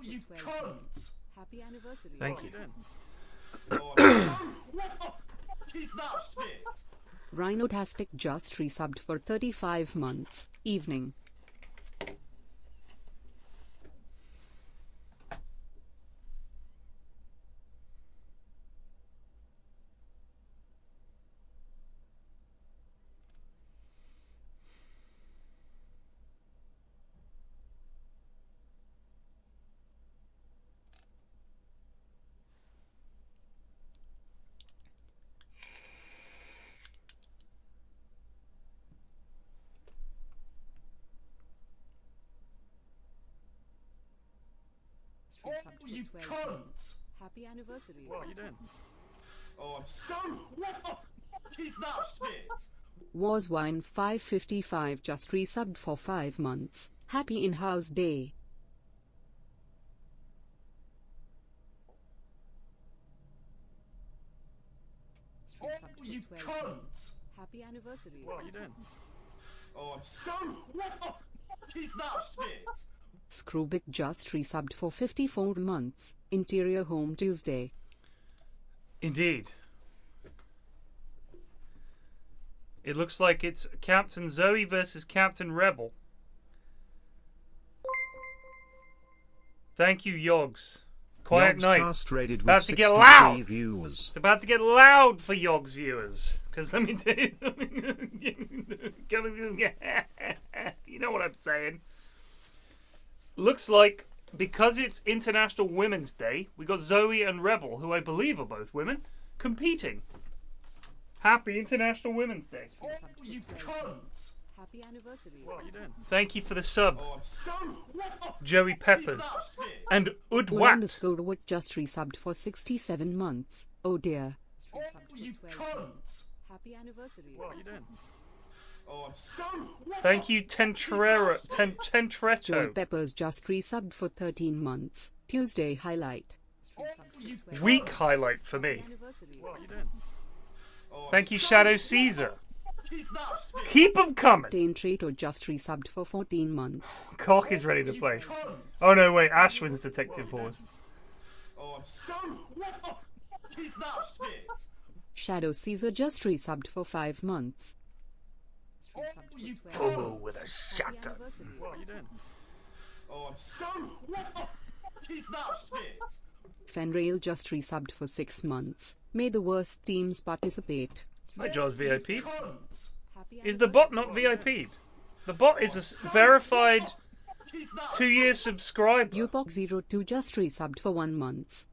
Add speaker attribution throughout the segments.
Speaker 1: You cunt!
Speaker 2: Happy anniversary.
Speaker 3: Thank you.
Speaker 1: What the fuck is that shit?
Speaker 2: Rhinotastic just resubbed for 35 months. Evening.
Speaker 1: You cunt!
Speaker 2: Happy anniversary.
Speaker 3: What are you doing?
Speaker 1: Oh, I'm so. What the fuck is that shit?
Speaker 2: Warswine 555 just resubbed for 5 months. Happy in-house day.
Speaker 1: You cunt!
Speaker 2: Happy anniversary.
Speaker 3: What are you doing?
Speaker 1: Oh, I'm so. What the fuck is that shit?
Speaker 2: Screwbick just resubbed for 54 months. Interior Home Tuesday.
Speaker 3: Indeed. It looks like it's Captain Zoe versus Captain Rebel. Thank you, Yogs. Quiet night. About to get loud. It's about to get loud for Yogs viewers. Because let me tell you, you know what I'm saying. Looks like because it's International Women's Day, we got Zoe and Rebel, who I believe are both women, competing. Happy International Women's Day.
Speaker 1: You cunt!
Speaker 2: Happy anniversary.
Speaker 3: What are you doing? Thank you for the sub,
Speaker 1: Oh, I'm so. What the
Speaker 3: Joey Peppers.
Speaker 1: that shit?
Speaker 3: And Udwat.
Speaker 2: Wood just resubbed for 67 months. Oh dear.
Speaker 1: You cunt!
Speaker 2: Happy anniversary.
Speaker 3: What are you doing?
Speaker 1: Oh, I'm so.
Speaker 3: Thank you,
Speaker 2: Joey
Speaker 3: Tentretto.
Speaker 2: Peppers just resubbed for 13 months. Tuesday highlight.
Speaker 3: Week highlight for me.
Speaker 2: Anniversary.
Speaker 3: What are you doing?
Speaker 1: Oh,
Speaker 3: Thank you, Shadow Caesar.
Speaker 1: is that shit?
Speaker 3: Keep them coming.
Speaker 2: Dane Trato just resubbed for 14 months.
Speaker 3: Cock is ready to play.
Speaker 1: Cunt!
Speaker 3: Oh no, wait, Ashwin's Detective Horse.
Speaker 1: Oh, I'm so. What the fuck is that shit?
Speaker 2: Shadow Caesar just resubbed for 5 months.
Speaker 1: You
Speaker 3: Bobo
Speaker 1: cunt!
Speaker 3: with a shotgun.
Speaker 1: What are you doing? Oh, I'm so. What the fuck is that shit?
Speaker 2: Fenrail just resubbed for 6 months. May the worst teams participate.
Speaker 3: My jaw's VIP.
Speaker 1: Cunt!
Speaker 3: Is the bot not VIP'd? The bot is a verified
Speaker 1: Is that
Speaker 3: 2-year subscriber.
Speaker 2: Upok02 just resubbed for 1 month.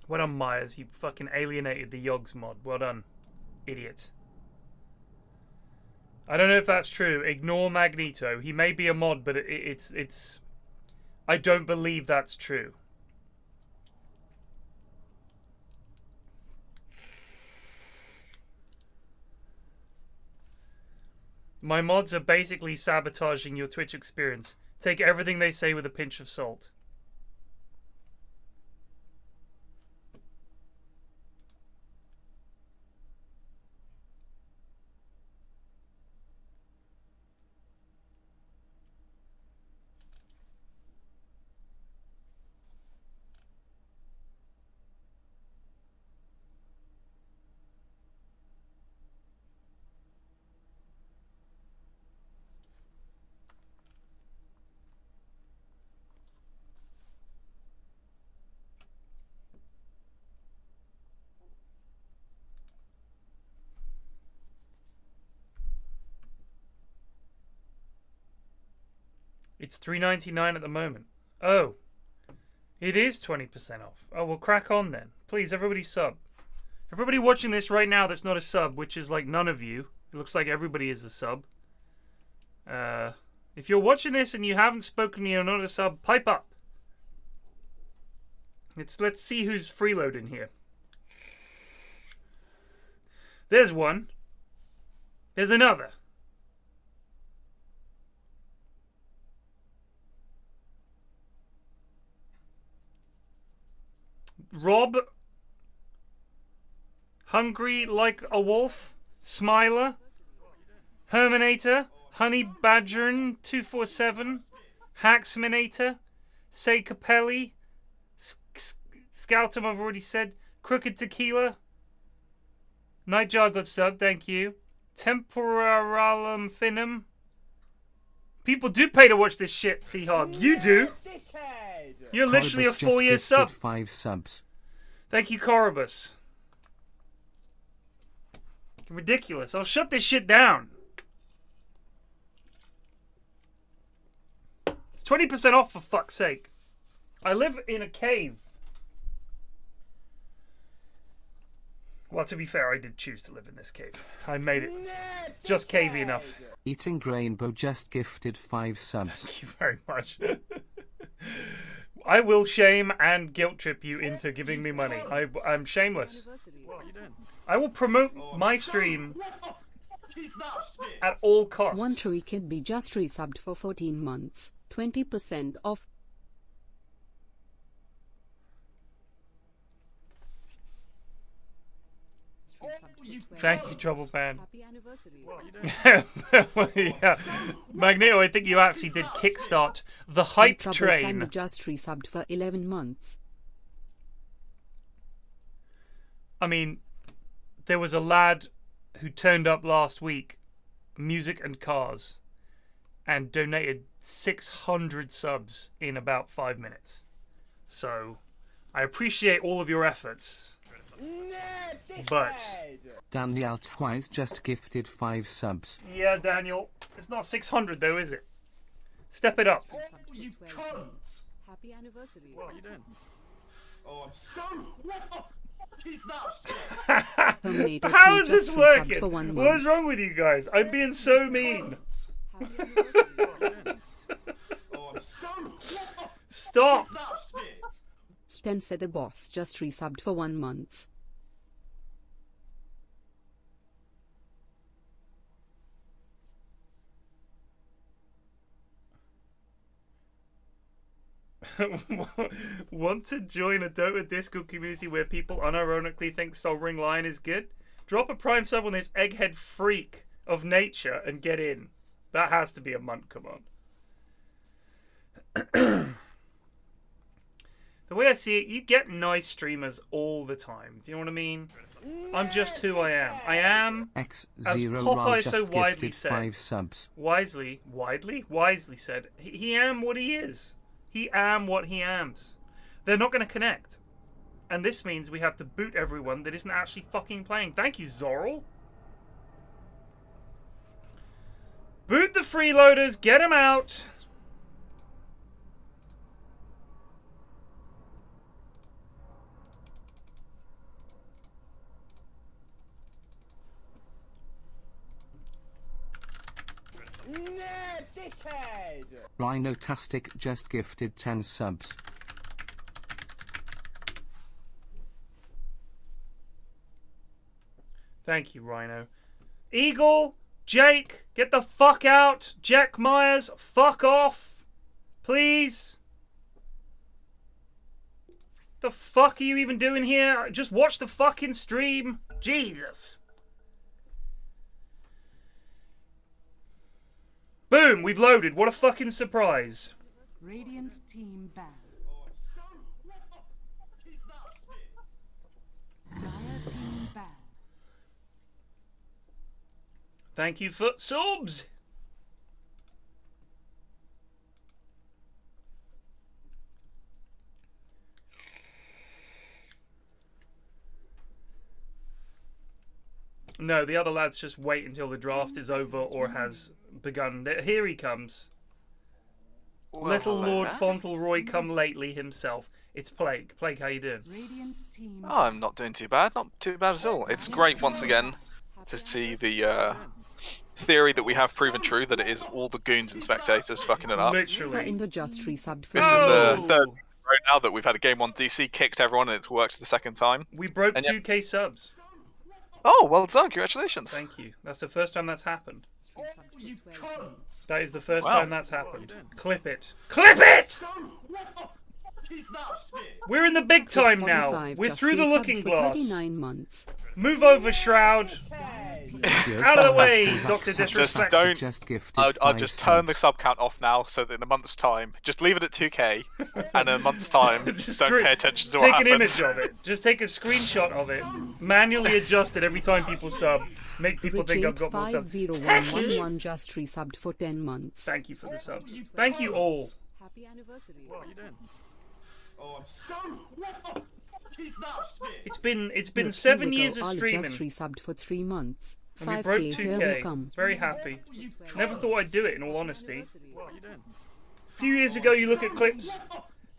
Speaker 3: Well done, Myers. You fucking alienated the Yogs mod. Well done, idiot. I don't know if that's true. Ignore Magneto. He may be a mod, but it's. I don't believe that's true. My mods are basically sabotaging your Twitch experience. Take everything they say with a pinch of salt. It's $3.99 at the moment. Oh, it is 20% off. Oh, well, crack on then. Please, everybody sub. Everybody watching this right now that's not a sub, which is like none of you. It looks like everybody is a sub. If you're watching this and you haven't spoken, you're not a sub, pipe up. Let's see who's freeloading here. There's one. There's another. Rob, hungry like a wolf, Smiler, Herminator, Honey Badgerin 247, Haxminator, Say Capelli, Scoutum I've already said, Crooked Tequila, Nightjar got sub, thank you. Temporalum Finum. People do pay to watch this shit, Seahog. You do. You're literally a 4-year sub.
Speaker 4: 5 subs.
Speaker 3: Thank you, Corobus. Ridiculous. I'll shut this shit down. It's 20% off for fuck's sake. I live in a cave. Well, to be fair, I did choose to live in this cave. I made it just cavey enough.
Speaker 4: Eating Grainbow just gifted 5 subs.
Speaker 3: Thank you very much. I will shame and guilt trip you into giving me money. I'm shameless.
Speaker 5: What are you doing?
Speaker 3: I will promote my stream at all costs.
Speaker 2: One Tree Kid be just resubbed for 14 months. 20% off.
Speaker 3: Thank you, Trouble Band.
Speaker 2: Happy anniversary.
Speaker 5: What are you doing?
Speaker 3: Yeah. Magneto, I think you actually did kickstart the hype
Speaker 2: Trouble
Speaker 3: train.
Speaker 2: Band just resubbed for 11 months.
Speaker 3: I mean, there was a lad who turned up last week, Music and Cars, and donated 600 subs in about 5 minutes. So, I appreciate all of your efforts. But
Speaker 4: DanielTheWise just gifted 5 subs.
Speaker 3: yeah, Daniel, it's not 600 though, is it? Step it up.
Speaker 1: You cunt!
Speaker 2: Happy anniversary.
Speaker 5: What are you doing?
Speaker 1: Oh, I'm so. What the fuck is that shit?
Speaker 2: Terminator
Speaker 3: How
Speaker 2: 2
Speaker 3: is this
Speaker 2: just resubbed
Speaker 3: working?
Speaker 2: for 1
Speaker 3: What is
Speaker 2: month.
Speaker 3: wrong with you guys? I'm being so mean.
Speaker 2: Happy anniversary.
Speaker 5: What are you doing?
Speaker 1: Oh, I'm so. What the fuck
Speaker 3: Stop.
Speaker 1: is that shit?
Speaker 2: Spencer the Boss just resubbed for 1 month.
Speaker 3: Want to join a Dota Discord community where people unironically think Sol Ring Lion is good? Drop a prime sub on this egghead freak of nature and get in. That has to be a month, come on. The way I see it, you get nice streamers all the time. Do you know what I mean? I'm just who I am. I am,
Speaker 4: X0
Speaker 3: Popeye
Speaker 4: Roll
Speaker 3: so
Speaker 4: just
Speaker 3: widely
Speaker 4: gifted
Speaker 3: said.
Speaker 4: 5 subs.
Speaker 3: wisely said, he am what he is. He am what he ams. They're not going to connect. And this means we have to boot everyone that isn't actually fucking playing. Thank you, Zorl. Boot the freeloaders, get them out.
Speaker 4: Rhinotastic just gifted 10 subs.
Speaker 3: Thank you, Rhino. Eagle, Jake, get the fuck out. Jack Myers, fuck off. Please. The fuck are you even doing here? Just watch the fucking stream. Jesus. Boom, we've loaded. What a fucking surprise.
Speaker 6: Radiant team ban.
Speaker 1: Oh, I'm so. What the fuck is that shit?
Speaker 6: Dire team ban.
Speaker 3: Thank you for subs. No, the other lads just wait until the draft is over or has begun. Here he comes. Little Lord Fauntleroy come lately himself. It's Plague. Plague, how you doing?
Speaker 6: Radiant team.
Speaker 5: Oh, I'm not doing too bad. Not too bad at all. It's great once again to see the theory that we have proven true, that it is all the goons and spectators fucking it up.
Speaker 3: Literally.
Speaker 2: In the just resubbed for
Speaker 5: This is
Speaker 3: Oh!
Speaker 5: the third right now that we've had a game on DC, kicked everyone, and it's worked the second time.
Speaker 3: We broke
Speaker 5: And yet-
Speaker 3: 2k subs.
Speaker 5: Oh, well done. Congratulations.
Speaker 3: Thank you. That's the first time that's happened.
Speaker 1: Oh, you cunt!
Speaker 3: That is the first
Speaker 5: Wow.
Speaker 3: time that's happened. Clip it. Clip it!
Speaker 1: So, what the fuck is that shit?
Speaker 3: We're in the big time now.
Speaker 2: 45
Speaker 3: We're
Speaker 2: just
Speaker 3: through the
Speaker 2: resubbed
Speaker 3: looking
Speaker 2: for
Speaker 3: glass.
Speaker 2: 39 months.
Speaker 3: Move over, Shroud. Out of the way,
Speaker 4: Twice
Speaker 3: Dr.
Speaker 4: accepted
Speaker 3: Disrespect.
Speaker 5: don't-
Speaker 4: Just gifted
Speaker 5: I'll
Speaker 4: 5
Speaker 5: just turn the
Speaker 4: subs.
Speaker 5: sub count off now, so that in a month's time, just leave it at 2k, and in a month's time,
Speaker 3: Just
Speaker 5: don't
Speaker 3: screen-
Speaker 5: pay attention to what
Speaker 3: Take an
Speaker 5: happens.
Speaker 3: image of it. Just take a screenshot of it. Manually adjust it every time people sub. Make people think I've got more subs.
Speaker 2: 585011 just resubbed for 10 months.
Speaker 3: Thank you for the subs. Thank you all.
Speaker 2: Happy anniversary.
Speaker 5: What are you doing?
Speaker 1: Oh, I'm so. What the fuck is that shit?
Speaker 3: It's been 7 years of
Speaker 2: Just
Speaker 3: streaming.
Speaker 2: resubbed for 3 months.
Speaker 3: And we broke
Speaker 2: 5k, here we
Speaker 3: 2k.
Speaker 2: come.
Speaker 3: Very happy. Never thought I'd do it, in all honesty.
Speaker 5: What are you doing?
Speaker 3: A few years ago, you look at clips,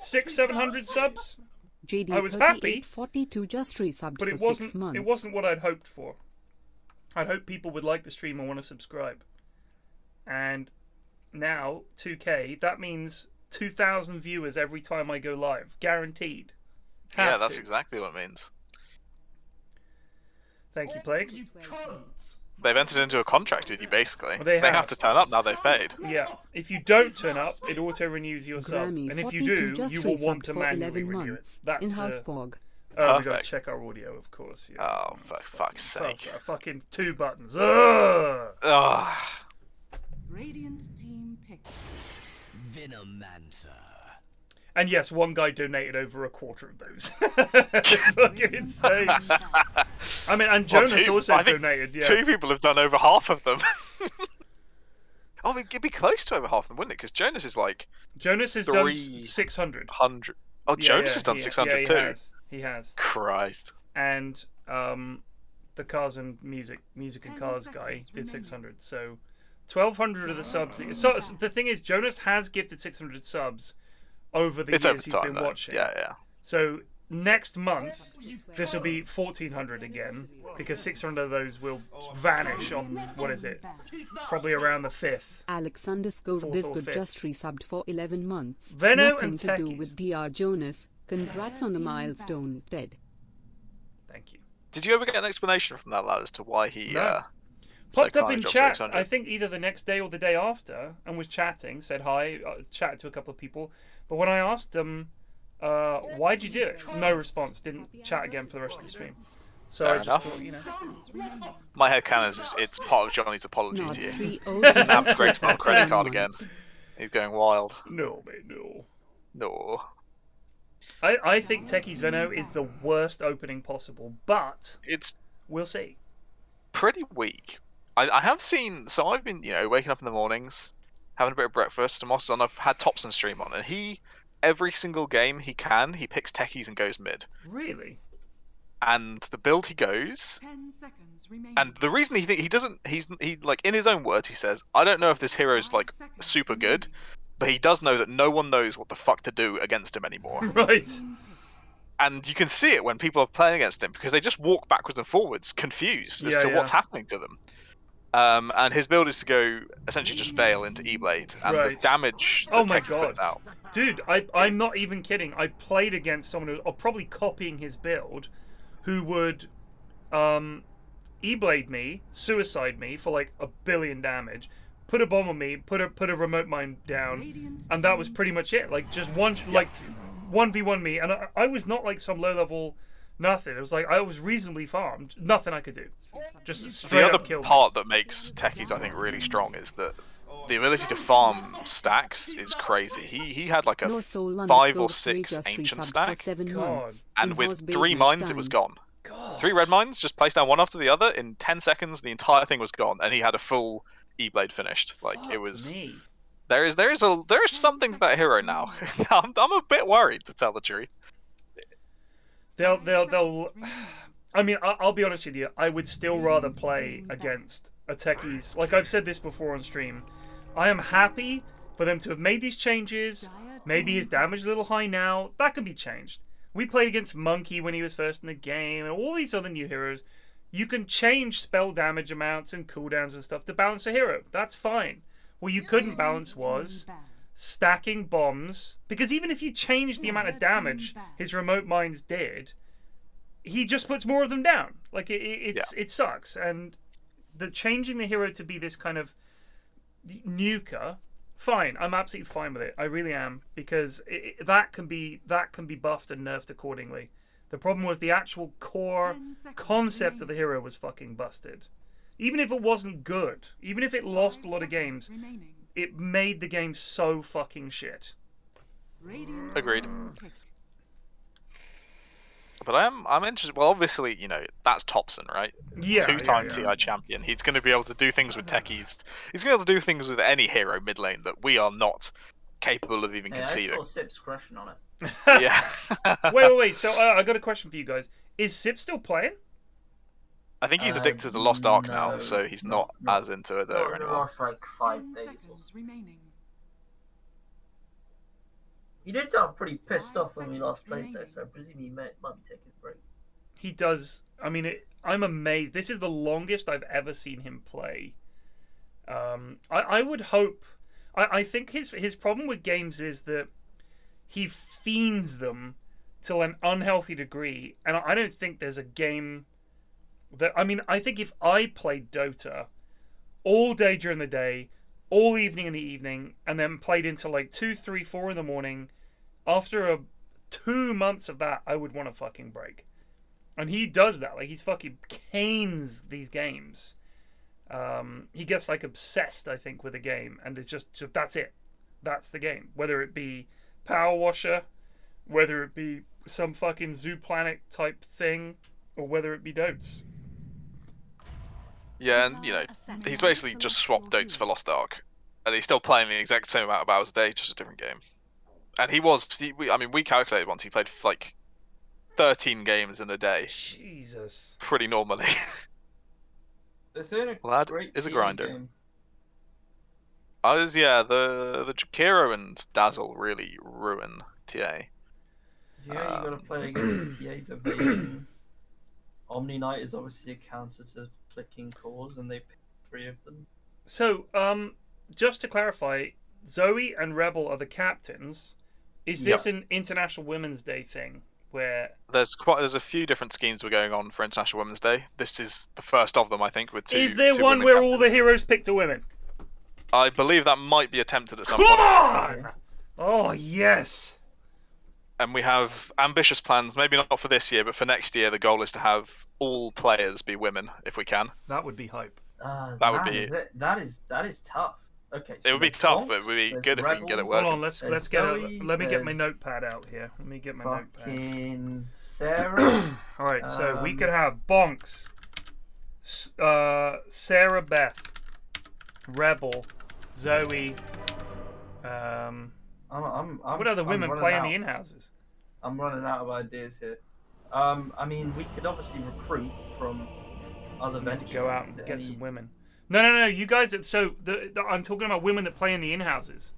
Speaker 3: 600-700 subs,
Speaker 2: JD
Speaker 3: I was happy,
Speaker 2: 3842 just resubbed
Speaker 3: but
Speaker 2: for
Speaker 3: it
Speaker 2: 6
Speaker 3: wasn't.
Speaker 2: months.
Speaker 3: It wasn't what I'd hoped for. I'd hoped people would like the stream and want to subscribe. And now 2k. That means 2,000 viewers every time I go live, guaranteed.
Speaker 5: Yeah,
Speaker 3: Have
Speaker 5: that's
Speaker 3: to.
Speaker 5: exactly what it means.
Speaker 3: Thank you, Plague.
Speaker 1: You cunt.
Speaker 5: They've entered into a contract with you, basically.
Speaker 3: They
Speaker 5: They
Speaker 3: have.
Speaker 5: have to turn up now they've paid.
Speaker 3: Yeah, if you don't turn up, it auto-renews your sub.
Speaker 2: Grammy
Speaker 3: And if you
Speaker 2: 42
Speaker 3: do,
Speaker 2: just
Speaker 3: you will want
Speaker 2: resubbed
Speaker 3: to
Speaker 2: for
Speaker 3: manually
Speaker 2: 11
Speaker 3: renew it.
Speaker 2: months.
Speaker 3: That's
Speaker 2: In-house
Speaker 3: the...
Speaker 2: pog.
Speaker 3: Oh, we gotta
Speaker 5: Perfect.
Speaker 3: check our audio, of course. Yeah.
Speaker 5: Oh, for fuck's sake.
Speaker 3: Fucking 2 buttons. Ugh!
Speaker 5: Ugh.
Speaker 6: Radiant team pick.
Speaker 7: Venomancer.
Speaker 3: And yes, one guy donated over a quarter of those. Fucking insane. I mean, and
Speaker 5: Well,
Speaker 3: Jonas
Speaker 5: two-
Speaker 3: also
Speaker 5: I think
Speaker 3: donated. Yeah.
Speaker 5: 2 people have done over half of them. Oh, it'd be close to over half of them, wouldn't it? Because Jonas is like
Speaker 3: Jonas has done
Speaker 5: 300.
Speaker 3: 600.
Speaker 5: Oh,
Speaker 3: Yeah,
Speaker 5: Jonas
Speaker 3: yeah,
Speaker 5: has done
Speaker 3: he-
Speaker 5: 600
Speaker 3: yeah,
Speaker 5: too.
Speaker 3: He has.
Speaker 5: Christ.
Speaker 3: And the cars and music and
Speaker 6: 10
Speaker 3: cars guy
Speaker 6: seconds
Speaker 3: did
Speaker 6: remaining.
Speaker 3: 600. So 1,200 of the subs. So the thing is, Jonas has gifted 600 subs over the
Speaker 5: It's over
Speaker 3: years he's
Speaker 5: time,
Speaker 3: been
Speaker 5: though.
Speaker 3: watching.
Speaker 5: Yeah, yeah.
Speaker 3: So next month, this will be 1,400 again, because 600 of those will vanish on, what is it? Probably around the 5th.
Speaker 2: Alex_Biscuit
Speaker 3: Fourth or fifth.
Speaker 2: just resubbed for 11 months.
Speaker 3: Venno
Speaker 2: Nothing
Speaker 3: and
Speaker 2: to do
Speaker 3: Techies.
Speaker 2: with Dr. Jonas. Congrats on the milestone, Ted.
Speaker 3: Thank you.
Speaker 5: Did you ever get an explanation from that lad as to why he
Speaker 3: No.
Speaker 5: so
Speaker 3: Popped up
Speaker 5: kindly
Speaker 3: in
Speaker 5: dropped
Speaker 3: chat,
Speaker 5: 600?
Speaker 3: I think either the next day or the day after, and was chatting, said hi, chatted to a couple of people. But when I asked them, why'd you do it? No response, didn't chat again for the rest of the stream. So
Speaker 5: Fair
Speaker 3: I just
Speaker 5: enough.
Speaker 3: thought, you know.
Speaker 5: My headcanon is it's part of Johnny's apology
Speaker 2: Not
Speaker 5: to you.
Speaker 2: 3
Speaker 5: Doesn't have Grace on credit card again.
Speaker 2: months.
Speaker 5: He's going wild.
Speaker 3: No, mate, no.
Speaker 5: No.
Speaker 3: I think Techie's Venno is the worst opening possible, but
Speaker 5: It's
Speaker 3: we'll see.
Speaker 5: pretty weak. I have seen, so I've been, waking up in the mornings, having a bit of breakfast, and also I've had Thompson stream on, and every single game he picks techies and goes mid.
Speaker 3: Really?
Speaker 5: And the build he goes,
Speaker 6: 10 seconds remaining.
Speaker 5: and the reason he like in his own words, he says, I don't know if this hero's like super good, but he does know that no one knows what the fuck to do against him anymore.
Speaker 3: Right.
Speaker 5: And you can see it when people are playing against him, because they just walk backwards and forwards, confused as
Speaker 3: Yeah,
Speaker 5: to
Speaker 3: yeah.
Speaker 5: what's happening to them. And his build is to go essentially just Veil into E-Blade, and the
Speaker 3: Right.
Speaker 5: damage that
Speaker 3: Oh my
Speaker 5: Techie
Speaker 3: god.
Speaker 5: puts out.
Speaker 3: Dude, I'm not even kidding. I played against someone who was probably copying his build, who would E-Blade me, suicide me for like 1 billion damage, put a bomb on me, put a remote mine down, and that was pretty much it. Like just like 1v1 me, and I was not like some low level nothing. It was like I was reasonably farmed. Nothing I could do. Just straight
Speaker 5: The
Speaker 3: up
Speaker 5: other
Speaker 3: kill.
Speaker 5: part that makes techies, I think, really strong is that the ability to farm stacks is crazy. He had like a
Speaker 2: No soul
Speaker 5: 5 or
Speaker 2: _Sway
Speaker 5: 6
Speaker 2: just
Speaker 5: ancient
Speaker 2: resubbed
Speaker 5: stack,
Speaker 2: for 7
Speaker 3: God.
Speaker 2: months.
Speaker 5: and
Speaker 2: In-house
Speaker 5: with
Speaker 2: babe
Speaker 5: 3
Speaker 2: next
Speaker 5: mines it was
Speaker 2: time.
Speaker 5: gone. 3 red mines, just placed down one after the other, in 10 seconds the entire thing was gone, and he had a full E-Blade finished. Like, it was...
Speaker 3: Me.
Speaker 5: There is some things about hero now. I'm a bit worried, to tell the truth.
Speaker 3: They'll. I mean, I'll be honest with you. I would still rather play against a techies. Like I've said this before on stream, I am happy for them to have made these changes. Maybe his damage is a little high now. That can be changed. We played against Monkey when he was first in the game, and all these other new heroes. You can change spell damage amounts and cooldowns and stuff to balance a hero. That's fine. What you couldn't balance was stacking bombs, because even if you change the amount of damage his remote mines did, he just puts more of them down. Like it sucks. And the changing the hero to be this kind of nuker, fine. I'm absolutely fine with it. I really am, because that can be buffed and nerfed accordingly. The problem was the actual core concept of the hero was fucking busted. even if it wasn't good, even if it lost a
Speaker 6: 5
Speaker 3: lot of
Speaker 6: seconds
Speaker 3: games,
Speaker 6: remaining.
Speaker 3: it made the game so fucking shit.
Speaker 6: Radiant
Speaker 5: Agreed.
Speaker 6: team pick.
Speaker 5: But I'm interested. Well, obviously, you know, that's Thompson, right?
Speaker 3: Yeah,
Speaker 5: Two-time
Speaker 3: yeah, yeah.
Speaker 5: TI champion. He's going to be able to do things with techies. He's going to be able to do things with any hero mid lane that we are not capable of even
Speaker 7: Hey, I
Speaker 5: conceiving.
Speaker 7: saw Sip's crushing on it.
Speaker 5: Yeah.
Speaker 3: Wait. So I got a question for you guys. Is Sip still playing?
Speaker 5: I think he's addicted to Lost Ark now,
Speaker 7: no,
Speaker 5: so he's
Speaker 7: not-
Speaker 5: not as into it
Speaker 7: Not
Speaker 5: there
Speaker 7: in the
Speaker 5: anymore.
Speaker 7: last like 5
Speaker 6: 10
Speaker 7: days.
Speaker 6: seconds remaining.
Speaker 7: You did sound pretty pissed
Speaker 6: 5
Speaker 7: off when we last played
Speaker 6: seconds
Speaker 7: this, so I presume you might be taking a break.
Speaker 3: He does. I mean, I'm amazed. This is the longest I've ever seen him play. I would hope. I think his problem with games is that he fiends them to an unhealthy degree, and I don't think there's a game that. I mean, I think if I played Dota all day during the day, all evening in the evening, and then played into like 2, 3, 4 in the morning, after 2 months of that, I would want a fucking break. And he does that. Like, he's fucking canes these games. He gets like obsessed, I think, with a game, and it's just that's it. That's the game. Whether it be Power Washer, whether it be some fucking Zoo Planet type thing, or whether it be Dotes.
Speaker 5: Yeah, and you know, he's basically just swapped Dotes for Lost Ark, and he's still playing the exact same amount of hours a day, just a different game. And we calculated once he played like 13 games in a day,
Speaker 3: Jesus.
Speaker 5: pretty normally.
Speaker 1: They're saying a
Speaker 5: Lad
Speaker 1: great
Speaker 5: is a
Speaker 1: team
Speaker 5: grinder.
Speaker 1: game.
Speaker 5: The Jakiro and Dazzle really ruin TA.
Speaker 7: Yeah, you gotta play against the TA's evasion. Omni Knight is obviously a counter to clicking cores, and they picked 3 of them.
Speaker 3: So, just to clarify, Zoe and Rebel are the captains. Is this an International Women's Day thing? Where
Speaker 5: There's a few different schemes we're going on for International Women's Day. This is the first of them, I think, with two.
Speaker 3: is there
Speaker 5: two
Speaker 3: one
Speaker 5: women
Speaker 3: where all the
Speaker 5: captains.
Speaker 3: heroes picked a women?
Speaker 5: I believe that might be attempted at some
Speaker 3: Come
Speaker 5: point.
Speaker 3: on! Oh yes.
Speaker 5: And we have ambitious plans, maybe not for this year, but for next year. The goal is to have all players be women, if we can.
Speaker 3: That would be hype.
Speaker 5: That would be-
Speaker 7: Is it. That is tough. Okay, so
Speaker 5: It would be
Speaker 7: there's
Speaker 5: tough,
Speaker 7: Bonk,
Speaker 5: but it would be
Speaker 7: there's
Speaker 5: good if we can get it
Speaker 7: Rebel,
Speaker 5: working.
Speaker 3: Hold on, let's
Speaker 7: There's
Speaker 3: get
Speaker 7: Zoe,
Speaker 3: let me get my
Speaker 7: there's
Speaker 3: notepad out here. Let me get my notepad.
Speaker 7: Fucking Sarah.
Speaker 3: All right, so we
Speaker 7: Um,
Speaker 3: could have Bonks, Sarah Beth, Rebel, Zoe.
Speaker 7: I'm
Speaker 3: What other women
Speaker 7: running
Speaker 3: play in
Speaker 7: out.
Speaker 3: the in-houses?
Speaker 7: I'm running out of ideas here. I mean, we could obviously recruit from other
Speaker 3: We need
Speaker 7: ventures.
Speaker 3: to go out
Speaker 7: Is
Speaker 3: and
Speaker 7: there
Speaker 3: get
Speaker 7: any-
Speaker 3: some women. No. You guys. I'm talking about women that play in the in-houses.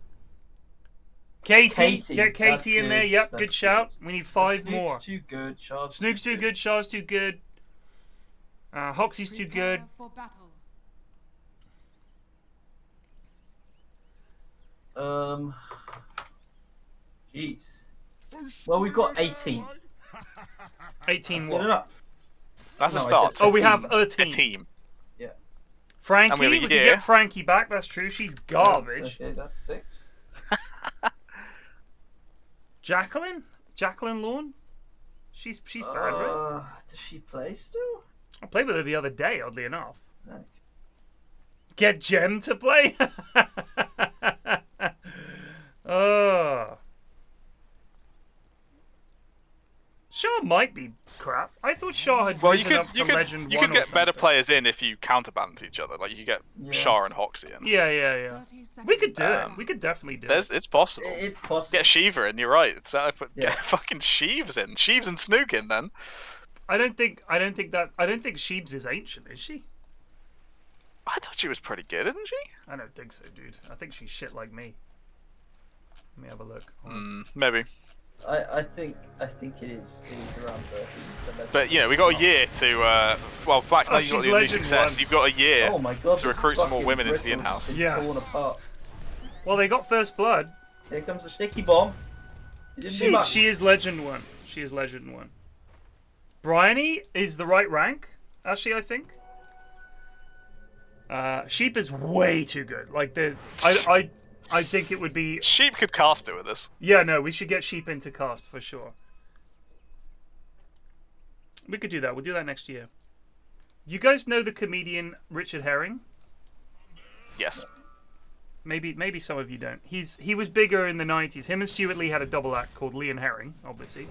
Speaker 3: Katie, get Katie
Speaker 7: that's
Speaker 3: in there.
Speaker 7: good,
Speaker 3: Yep,
Speaker 7: that's
Speaker 3: good shout. We need 5
Speaker 7: Snook's
Speaker 3: more.
Speaker 7: too good. Shard's
Speaker 3: Snook's too good. Shah's too good. Hoxie's too good.
Speaker 6: Prepare for battle.
Speaker 7: Jeez. Well, we've got 18.
Speaker 3: 18
Speaker 7: That's
Speaker 3: what?
Speaker 7: good enough.
Speaker 5: That's
Speaker 7: No,
Speaker 5: a
Speaker 7: I
Speaker 5: start.
Speaker 7: said
Speaker 3: Oh, we
Speaker 7: team.
Speaker 3: have a
Speaker 5: A
Speaker 3: team.
Speaker 5: team.
Speaker 3: Frankie,
Speaker 5: And we have a
Speaker 3: we can
Speaker 5: year.
Speaker 3: get Frankie back. That's true. She's garbage.
Speaker 7: Okay, that's 6.
Speaker 3: Jacqueline Lawn. She's bad, right?
Speaker 7: Does she play still?
Speaker 3: I played with her the other day. Oddly enough.
Speaker 7: Okay.
Speaker 3: Get Jem to play. Oh. Shah might be crap. I thought Shah had
Speaker 5: Well, you
Speaker 3: risen up
Speaker 5: could
Speaker 3: to Legend 1
Speaker 5: get
Speaker 3: or
Speaker 5: better
Speaker 3: something.
Speaker 5: players in if you counterbalance each other. Like you get
Speaker 7: Yeah.
Speaker 5: Shah and Hoxie in.
Speaker 3: Yeah.
Speaker 6: 30 seconds.
Speaker 3: We could do it.
Speaker 5: Um,
Speaker 3: We could definitely do
Speaker 5: It's possible.
Speaker 7: It's possible.
Speaker 5: Get Shiva in. You're right. Get
Speaker 7: Yeah.
Speaker 5: fucking Sheaves in. Sheaves and Snook in then.
Speaker 3: I don't think Sheebs is ancient, is she?
Speaker 5: I thought she was pretty good, isn't she?
Speaker 3: I don't think so, dude. I think she's shit like me. Let me have a look.
Speaker 5: Maybe.
Speaker 7: I think it is around the
Speaker 5: But you know, we got a year to. Well, Flax, now
Speaker 3: Oh,
Speaker 5: you've got
Speaker 3: she's
Speaker 5: the new
Speaker 3: Legend
Speaker 5: success.
Speaker 3: 1.
Speaker 5: You've got a year
Speaker 7: Oh my god!
Speaker 5: to
Speaker 7: this
Speaker 5: recruit some more
Speaker 7: fucking
Speaker 5: women into the
Speaker 7: bristle's
Speaker 5: in-house.
Speaker 7: been
Speaker 3: Yeah.
Speaker 7: torn apart.
Speaker 3: Well, they got first blood.
Speaker 7: Here comes the sticky bomb. It didn't do much.
Speaker 3: She is Legend 1. She is Legend 1. Bryony is the right rank, actually, I think. Sheep is way too good. Like, I think it would be...
Speaker 5: Sheep could cast it with us.
Speaker 3: Yeah, no, we should get Sheep into cast, for sure. We could do that. We'll do that next year. You guys know the comedian Richard Herring?
Speaker 5: Yes.
Speaker 3: Maybe some of you don't. He was bigger in the 90s. Him and Stuart Lee had a double act called Lee and Herring, obviously.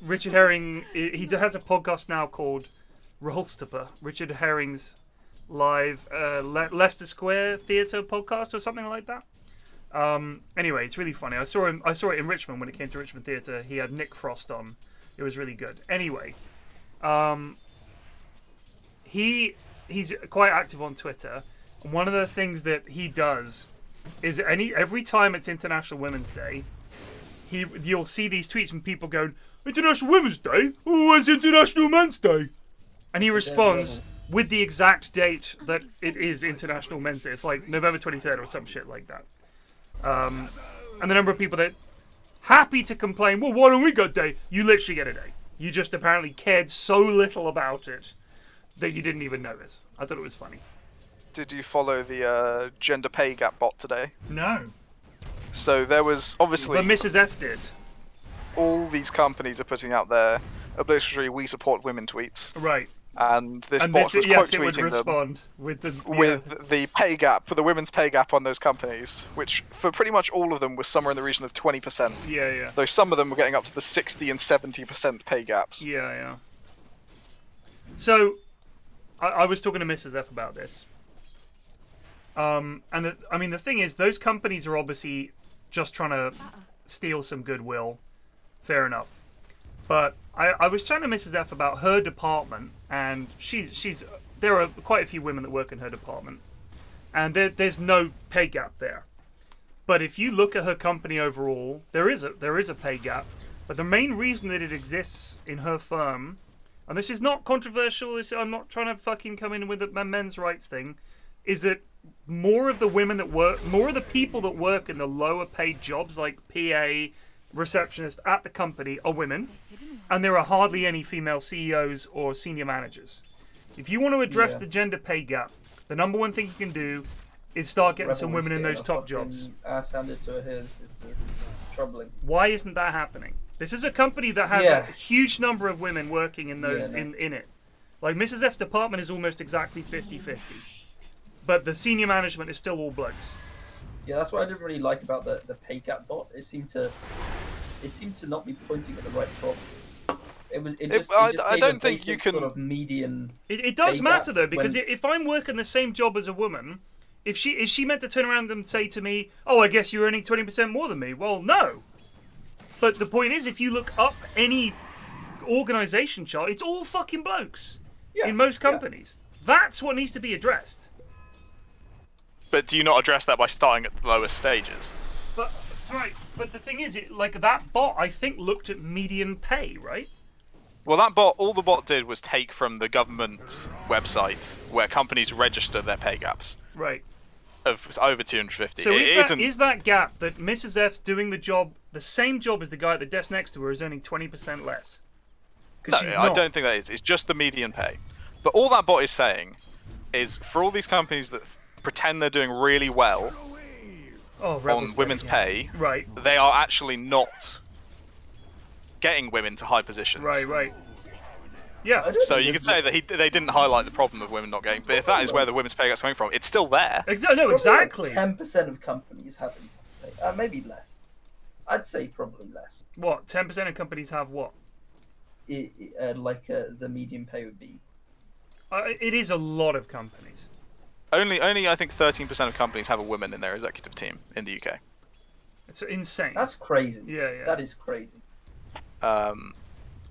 Speaker 3: Richard Herring, he has a podcast now called Rolstopper, Richard Herring's live Leicester Square Theatre podcast or something like that. Anyway, it's really funny. I saw it in Richmond when it came to Richmond Theatre. He had Nick Frost on. It was really good. Anyway, he's quite active on Twitter. And one of the things that he does is every time it's International Women's Day, you'll see these tweets from people going, International Women's Day? Oh, where's International Men's Day? And he responds with the exact date that it is International Men's Day. It's like November 23rd or some shit like that. And the number of people that happy to complain, well, why don't we get a day? You literally get a day. You just apparently cared so little about it that you didn't even notice. I thought it was funny.
Speaker 8: Did you follow the gender pay gap bot today?
Speaker 3: No.
Speaker 8: So there was obviously...
Speaker 3: But Mrs. F did.
Speaker 8: All these companies are putting out their obligatory "We support women" tweets.
Speaker 3: Right.
Speaker 8: And this bot was quote tweeting them
Speaker 3: respond with
Speaker 8: the pay gap, for the women's pay gap on those companies, which for pretty much all of them was somewhere in the region of 20%.
Speaker 3: Yeah.
Speaker 8: Though some of them were getting up to the 60 and 70% pay gaps.
Speaker 3: Yeah. So, I was talking to Mrs. F about this. The thing is, those companies are obviously just trying to steal some goodwill. Fair enough. But I was chatting to Mrs. F about her department, and there are quite a few women that work in her department, and there's no pay gap there. But if you look at her company overall, there is a pay gap. But the main reason that it exists in her firm, and this is not controversial, I'm not trying to fucking come in with a men's rights thing, is that more of the people that work in the lower paid jobs like PA, receptionist at the company are women, and there are hardly any female CEOs or senior managers. If you want to address the gender pay gap, the number one thing you can do is start getting some women in those top jobs.
Speaker 7: Ass handed to his is troubling.
Speaker 3: Why isn't that happening? This is a company that has a huge number of women working in those in it. Like Mrs. F's department is almost exactly 50-50. But the senior management is still all blokes.
Speaker 7: Yeah, that's what I didn't really like about the pay gap bot. It seemed to not be pointing at the right problem.
Speaker 8: I don't think you can
Speaker 7: sort of median.
Speaker 3: It does matter though, because if I'm working the same job as a woman, is she meant to turn around and say to me, "Oh, I guess you're earning 20% more than me"? Well, no. But the point is, if you look up any organization chart, it's all fucking blokes in most companies. That's what needs to be addressed.
Speaker 5: But do you not address that by starting at the lowest stages?
Speaker 3: But that's right. But the thing is, that bot, I think, looked at median pay, right?
Speaker 5: Well, that bot, all the bot did was take from the government website where companies register their pay gaps.
Speaker 3: Right.
Speaker 5: Of over 250.
Speaker 3: So is that gap that Mrs. F's doing the same job as the guy at the desk next to her is earning 20% less?
Speaker 5: No, I don't think that is. It's just the median pay. But all that bot is saying is, for all these companies that pretend they're doing really well on women's pay,
Speaker 3: right,
Speaker 5: they are actually not getting women to high positions.
Speaker 3: Right. Yeah.
Speaker 5: So you could say that they didn't highlight the problem of women not getting, but if that is where the women's pay gap's coming from, it's still there.
Speaker 3: Exactly.
Speaker 7: 10% of companies having, maybe less. I'd say probably less.
Speaker 3: What? 10% of companies have what?
Speaker 7: The median pay would be.
Speaker 3: It is a lot of companies.
Speaker 5: Only I think 13% of companies have a woman in their executive team in the UK.
Speaker 3: It's insane.
Speaker 7: That's crazy.
Speaker 3: Yeah.
Speaker 7: That is crazy.
Speaker 3: I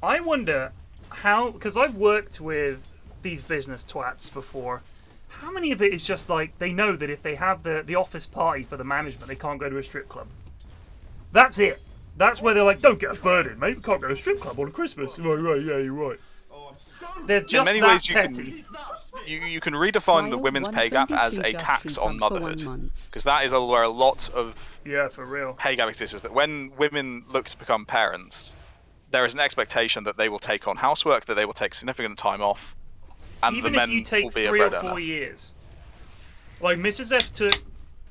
Speaker 3: wonder how, because I've worked with these business twats before, how many of it is just like they know that if they have the office party for the management, they can't go to a strip club. That's it. That's where they're like, don't get a burden, mate. We can't go to a strip club on Christmas. Right, yeah, you're right. They're just
Speaker 5: in many ways you can redefine the women's pay gap as a tax on motherhood, because that is where a lot of
Speaker 3: for real
Speaker 5: pay gap exists. Is that when women look to become parents, there is an expectation that they will take on housework, that they will take significant time off, and
Speaker 3: even
Speaker 5: the men
Speaker 3: if you take
Speaker 5: will be
Speaker 3: 3
Speaker 5: a
Speaker 3: or
Speaker 5: breadwinner.
Speaker 3: 4 years. Like Mrs. F took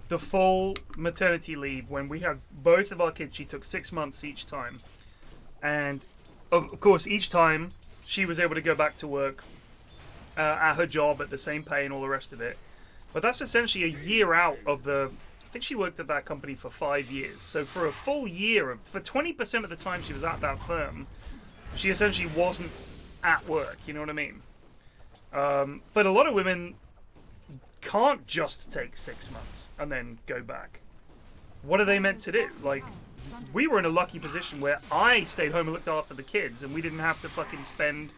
Speaker 3: the full maternity leave when we had both of our kids. She took 6 months each time, and of course each time she was able to go back to work at her job at the same pay and all the rest of it. But that's essentially a year out of the... I think she worked at that company for 5 years. So for a full year, for 20% of the time she was at that firm, she essentially wasn't at work, you know what I mean? But a lot of women can't just take 6 months and then go back. What are they meant to do? Like, we were in a lucky position where I stayed home and looked after the kids, and we didn't have to fucking spend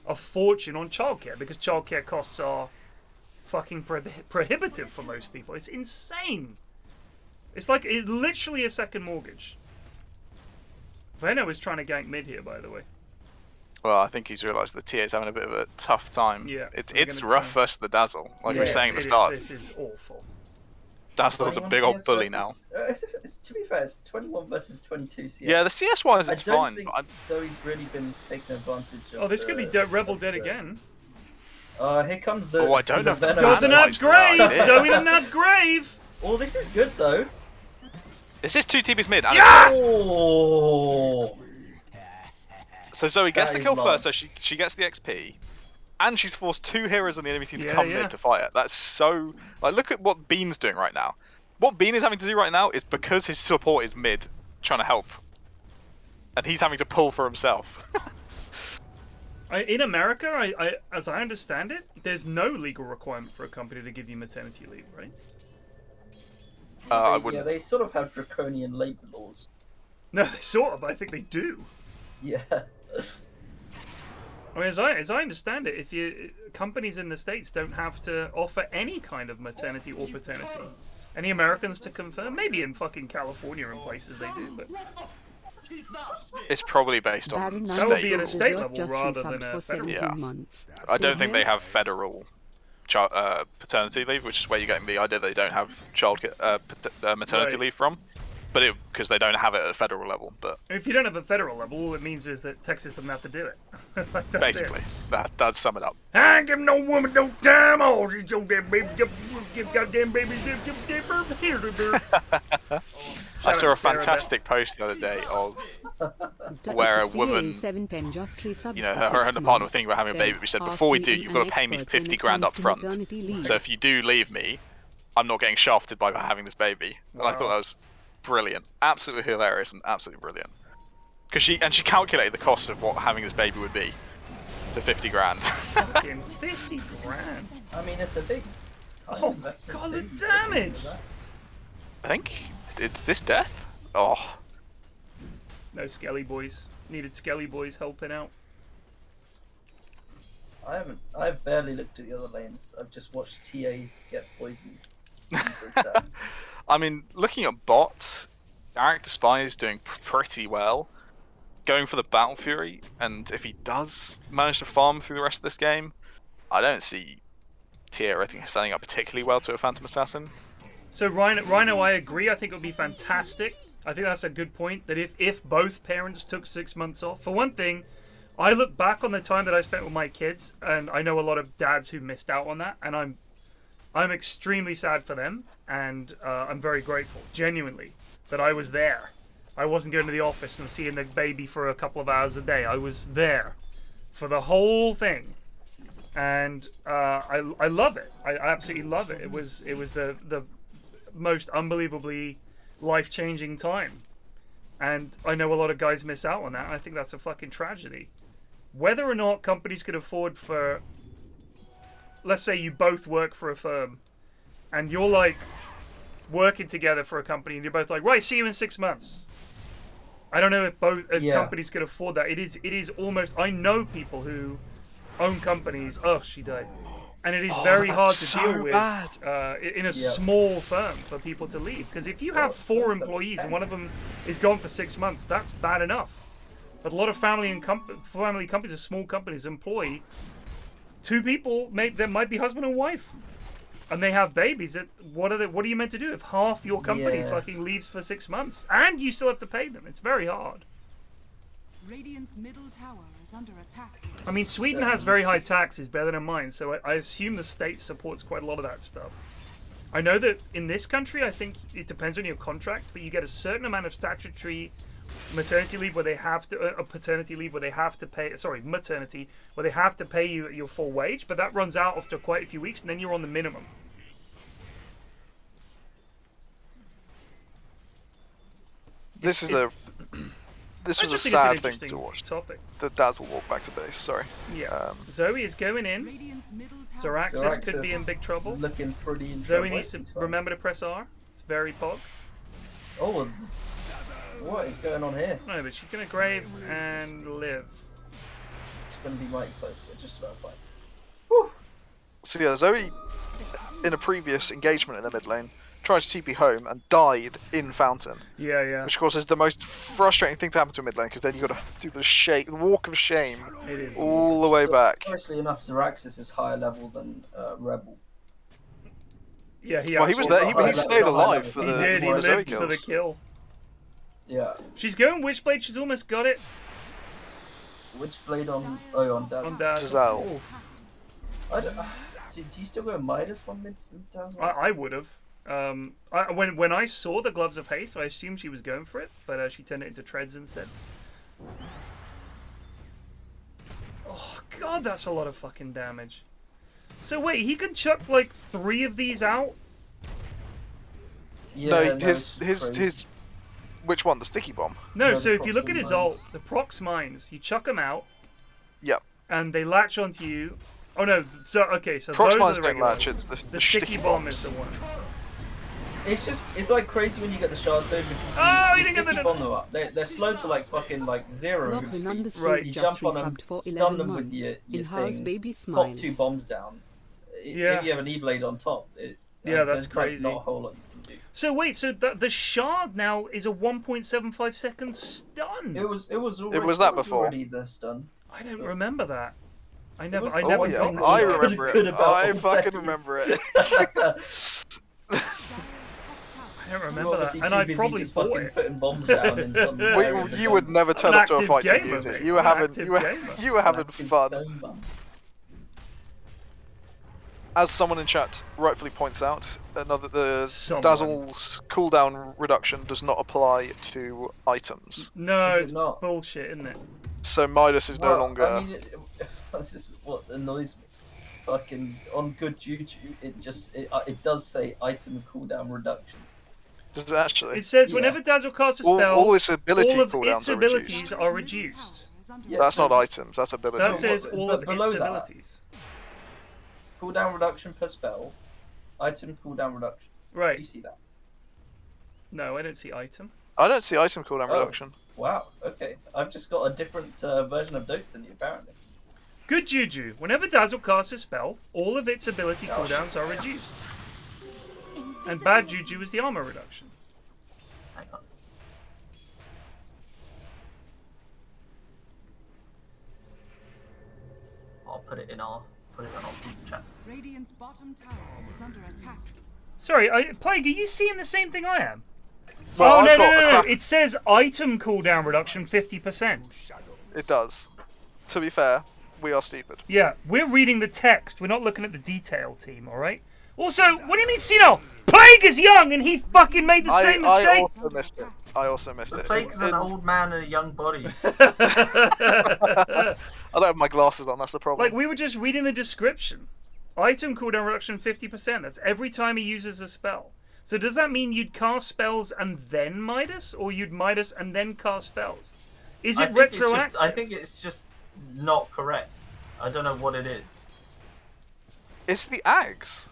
Speaker 3: a fortune on childcare, because childcare costs are fucking prohibitive for most people. It's insane. It's like literally a second mortgage. Veno is trying to gank mid here, by the way.
Speaker 5: Well, I think he's realised the TA's having a bit of a tough time.
Speaker 3: Yeah,
Speaker 5: it's rough versus the Dazzle, like we were saying at the start.
Speaker 3: This is awful.
Speaker 5: Dazzle's a big old bully now.
Speaker 7: To be fair, it's 21 versus 22 CS.
Speaker 5: Yeah, the CS wise it's fine.
Speaker 7: I don't think Zoe's really been taking advantage of.
Speaker 3: Oh, this could be Rebel dead again.
Speaker 7: Here comes the.
Speaker 5: Oh, I don't have.
Speaker 3: Doesn't have grave. Zoe doesn't have grave.
Speaker 7: Oh, this is good though.
Speaker 5: This is 2 TPs mid.
Speaker 3: Yeah!
Speaker 7: Oh.
Speaker 5: So Zoe gets the
Speaker 7: That
Speaker 5: kill
Speaker 7: is
Speaker 5: first, so she gets the XP, and she's forced 2 heroes on the enemy team to come
Speaker 3: Yeah.
Speaker 5: mid to fight it. That's so... Like, look at what Bean's doing right now. What Bean is having to do right now is because his support is mid, trying to help. And he's having to pull for himself.
Speaker 3: In America, as I understand it, there's no legal requirement for a company to give you maternity leave, right?
Speaker 5: I wouldn't...
Speaker 7: Yeah, they sort of have draconian labour laws.
Speaker 3: No, sort of. I think they do.
Speaker 7: Yeah.
Speaker 3: I mean, as I understand it, companies in the States don't have to offer any kind of maternity or paternity. Any Americans to confirm? Maybe in fucking California and places they do, but
Speaker 5: It's probably based on
Speaker 3: that would be at a
Speaker 5: state
Speaker 3: state
Speaker 5: rule.
Speaker 3: level rather than a federal.
Speaker 5: Yeah.
Speaker 2: Months.
Speaker 5: I don't think they have federal paternity leave, which is where you're getting the idea they don't have maternity
Speaker 3: Right.
Speaker 5: leave from. But because they don't have it at a federal level, but
Speaker 3: If you don't have a federal level, all it means is that Texas doesn't have to do it. Like, that's
Speaker 5: basically, that does sum it up.
Speaker 3: I ain't give no woman no time. Oh, she's so damn baby, give goddamn babies, give birth here to her.
Speaker 5: I saw a fantastic post the other day of where a woman, you know, her and her partner were thinking about having a baby. We said, before we do, you've got to pay me 50 grand up front. So if you do leave me, I'm not getting shafted by having this baby. And I thought that was brilliant, absolutely hilarious, and absolutely brilliant. Because she calculated the cost of what having this baby would be to 50 grand.
Speaker 3: Fucking 50 grand.
Speaker 7: I mean, it's a big.
Speaker 3: Oh god, the damage!
Speaker 5: I think it's this death. Oh,
Speaker 3: No Skelly boys. Needed Skelly boys helping out.
Speaker 7: I've barely looked at the other lanes. I've just watched TA get poisoned.
Speaker 5: I mean, looking at bots, Eric the Spy is doing pretty well. Going for the Battle Fury, and if he does manage to farm through the rest of this game, I don't see TA, I think, standing up particularly well to a Phantom Assassin.
Speaker 3: So Rhino, I agree. I think it would be fantastic. I think that's a good point, that if both parents took 6 months off. For one thing, I look back on the time that I spent with my kids, and I know a lot of dads who missed out on that, and I'm extremely sad for them, and I'm very grateful, genuinely, that I was there. I wasn't going to the office and seeing the baby for a couple of hours a day. I was there for the whole thing, and I love it. I absolutely love it. It was the most unbelievably life-changing time, and I know a lot of guys miss out on that. And I think that's a fucking tragedy. Whether or not companies could afford for, let's say you both work for a firm, and you're like working together for a company, and you're both like, right, see you in 6 months. I don't know if companies could afford that. It is almost. I know people who own companies. Oh, she died, and it is very hard to deal with in a small firm for people to leave. Because if you have 4 employees and one of them is gone for 6 months, that's bad enough. But a lot of family companies or small companies employ 2 people. That might be husband and wife, and they have babies. What are you meant to do if half your company fucking leaves for 6 months and you still have to pay them? It's very hard.
Speaker 6: Radiant's middle tower is under attack.
Speaker 3: I mean, Sweden has very high taxes, better than mine, so I assume the state supports quite a lot of that stuff. I know that in this country, I think it depends on your contract, but you get a certain amount of statutory maternity leave where they have to, paternity leave where they have to pay. Sorry, maternity where they have to pay you your full wage, but that runs out after quite a few weeks, and then you're on the minimum.
Speaker 8: This was a
Speaker 3: just think it's an
Speaker 8: sad thing
Speaker 3: interesting
Speaker 8: to watch.
Speaker 3: topic.
Speaker 8: The Dazzle walk back to base. Sorry.
Speaker 3: Yeah. Zoe is going in.
Speaker 6: Radiant's middle tower.
Speaker 3: Zoraxis could be in big trouble.
Speaker 7: Looking pretty in
Speaker 3: Zoe
Speaker 7: trouble.
Speaker 3: needs to
Speaker 7: He's fine.
Speaker 3: remember to press R. It's very pog.
Speaker 7: Oh, what is going on here?
Speaker 3: No, but she's gonna grave and live.
Speaker 7: It's going to be mighty close. It's just about fine.
Speaker 8: So yeah, Zoe, in a previous engagement in the mid lane, tried to TP home and died in Fountain.
Speaker 3: Yeah, yeah.
Speaker 8: Which of course is the most frustrating thing to happen to a mid lane, because then you got to do the walk of shame
Speaker 3: It is.
Speaker 8: all the way back.
Speaker 7: Curiously enough, Zoraxis is higher level than Rebel.
Speaker 3: Yeah, he.
Speaker 8: Well, he was
Speaker 3: actually-
Speaker 8: there. He stayed alive for
Speaker 3: He
Speaker 8: the
Speaker 3: did. He
Speaker 8: for the Zoe
Speaker 3: lived for the
Speaker 8: kills.
Speaker 3: kill.
Speaker 7: Yeah.
Speaker 3: She's going Witchblade. She's almost got it.
Speaker 7: Which blade on? Oh, on Daz.
Speaker 3: On Daz.
Speaker 8: Giselle.
Speaker 7: I don't, do you still go Midas on mid Daz?
Speaker 3: I would have. When I saw the Gloves of Haste, I assumed she was going for it, but she turned it into treads instead. Oh god, that's a lot of fucking damage. So wait, he can chuck like 3 of these out?
Speaker 7: Yeah,
Speaker 8: No, his which one? The sticky bomb.
Speaker 3: No,
Speaker 7: No,
Speaker 3: so
Speaker 7: the
Speaker 3: if you look at his
Speaker 7: proxy
Speaker 3: ult,
Speaker 7: mines.
Speaker 3: the prox mines, you chuck them out,
Speaker 8: Yep.
Speaker 3: and they latch onto you. Oh no, so okay, so
Speaker 8: Prox
Speaker 3: those
Speaker 8: mines
Speaker 3: are the
Speaker 8: don't
Speaker 3: regular.
Speaker 8: latch. It's
Speaker 3: The sticky bomb is the one.
Speaker 7: It's like crazy when you get the shard though because
Speaker 3: Oh,
Speaker 7: you
Speaker 3: you didn't get
Speaker 7: sticky
Speaker 3: the-
Speaker 7: bomb them up. They're slow to like fucking like 0 move
Speaker 2: Loveman
Speaker 7: speed.
Speaker 2: underscore
Speaker 3: Right.
Speaker 7: You
Speaker 2: just
Speaker 7: jump on them,
Speaker 2: resubbed for
Speaker 7: stun
Speaker 2: 11
Speaker 7: them with
Speaker 2: months.
Speaker 7: your
Speaker 2: In-house
Speaker 7: thing,
Speaker 2: baby smile.
Speaker 7: pop 2 bombs down.
Speaker 3: Yeah.
Speaker 7: If you have an E-blade on top,
Speaker 3: Yeah, that's
Speaker 7: there's, like,
Speaker 3: crazy.
Speaker 7: not a whole lot you can do.
Speaker 3: So wait, so the shard now is a 1.75 second stun.
Speaker 7: It was already,
Speaker 8: was that before.
Speaker 7: already the stun.
Speaker 3: I don't remember that. I never
Speaker 7: was-
Speaker 3: I
Speaker 7: oh,
Speaker 3: never
Speaker 8: yeah,
Speaker 3: got that.
Speaker 8: I
Speaker 7: Good-
Speaker 8: remember
Speaker 7: good
Speaker 8: it.
Speaker 7: about
Speaker 8: I
Speaker 7: all
Speaker 8: fucking
Speaker 7: techies.
Speaker 8: remember it.
Speaker 3: I don't
Speaker 7: You're
Speaker 3: remember that,
Speaker 7: obviously
Speaker 3: and
Speaker 7: too
Speaker 3: I
Speaker 7: busy
Speaker 3: probably
Speaker 7: just
Speaker 3: bought
Speaker 7: fucking
Speaker 3: it.
Speaker 7: putting bombs down in some area of the
Speaker 8: You would
Speaker 7: gun.
Speaker 8: never turn
Speaker 3: I'm
Speaker 8: up to a
Speaker 3: active
Speaker 8: fight to
Speaker 3: gamer,
Speaker 8: use it.
Speaker 3: mate.
Speaker 8: You were
Speaker 3: I'm
Speaker 8: having
Speaker 3: active gamer.
Speaker 8: you were having
Speaker 7: Active
Speaker 8: fun.
Speaker 7: gamer.
Speaker 8: As someone in chat rightfully points out, the
Speaker 3: Someone.
Speaker 8: Dazzle's cooldown reduction does not apply to items.
Speaker 3: No,
Speaker 7: Does it
Speaker 3: it's
Speaker 7: not?
Speaker 3: bullshit, isn't it?
Speaker 8: So Midas is no
Speaker 7: Well,
Speaker 8: longer.
Speaker 7: I mean, this is what annoys me. Fucking on good juju, it does say item cooldown reduction.
Speaker 8: Does it actually?
Speaker 3: It says
Speaker 7: Yeah.
Speaker 3: whenever Dazzle casts a
Speaker 8: All,
Speaker 3: spell,
Speaker 8: all its ability
Speaker 3: all of
Speaker 8: cooldowns
Speaker 3: its
Speaker 8: are
Speaker 3: abilities
Speaker 8: reduced.
Speaker 3: are reduced.
Speaker 7: Yeah,
Speaker 8: That's
Speaker 7: so
Speaker 8: not items. That's abilities.
Speaker 3: That says all
Speaker 7: But
Speaker 3: of
Speaker 7: below
Speaker 3: its
Speaker 7: that-
Speaker 3: abilities.
Speaker 7: cooldown reduction per spell, item cooldown reduction. Do you
Speaker 3: Right.
Speaker 7: see that?
Speaker 3: No, I don't see item.
Speaker 8: I don't see item cooldown
Speaker 7: Oh.
Speaker 8: reduction.
Speaker 7: Wow. Okay, I've just got a different version of Dota than you apparently.
Speaker 3: Good juju. Whenever Dazzle casts a spell, all of its ability
Speaker 7: Oh,
Speaker 3: cooldowns are reduced. And bad juju is the armor reduction.
Speaker 7: Hang on. I'll put it in our chat.
Speaker 6: Radiant's bottom tower is under attack.
Speaker 3: Sorry, Plague, are you seeing the same thing I am?
Speaker 8: Well,
Speaker 3: oh,
Speaker 8: I've
Speaker 3: no,
Speaker 8: got
Speaker 3: no,
Speaker 8: a
Speaker 3: no, no.
Speaker 8: crack-
Speaker 3: It says item cooldown reduction 50%.
Speaker 8: It does. To be fair, we are stupid.
Speaker 3: Yeah, we're reading the text. We're not looking at the detail, team, alright? Also, what do you mean, Sino? Plague is young and he fucking made the same
Speaker 8: I
Speaker 3: mistake!
Speaker 8: also missed it. I also missed it.
Speaker 7: Plague's an old man in a young body.
Speaker 8: I don't have my glasses on. That's the problem.
Speaker 3: Like, we were just reading the description. Item cooldown reduction 50%. That's every time he uses a spell. So does that mean you'd cast spells and then Midas? Or you'd Midas and then cast spells? Is it retroactive?
Speaker 7: I think it's just not correct. I don't know what it is.
Speaker 8: It's the Ags.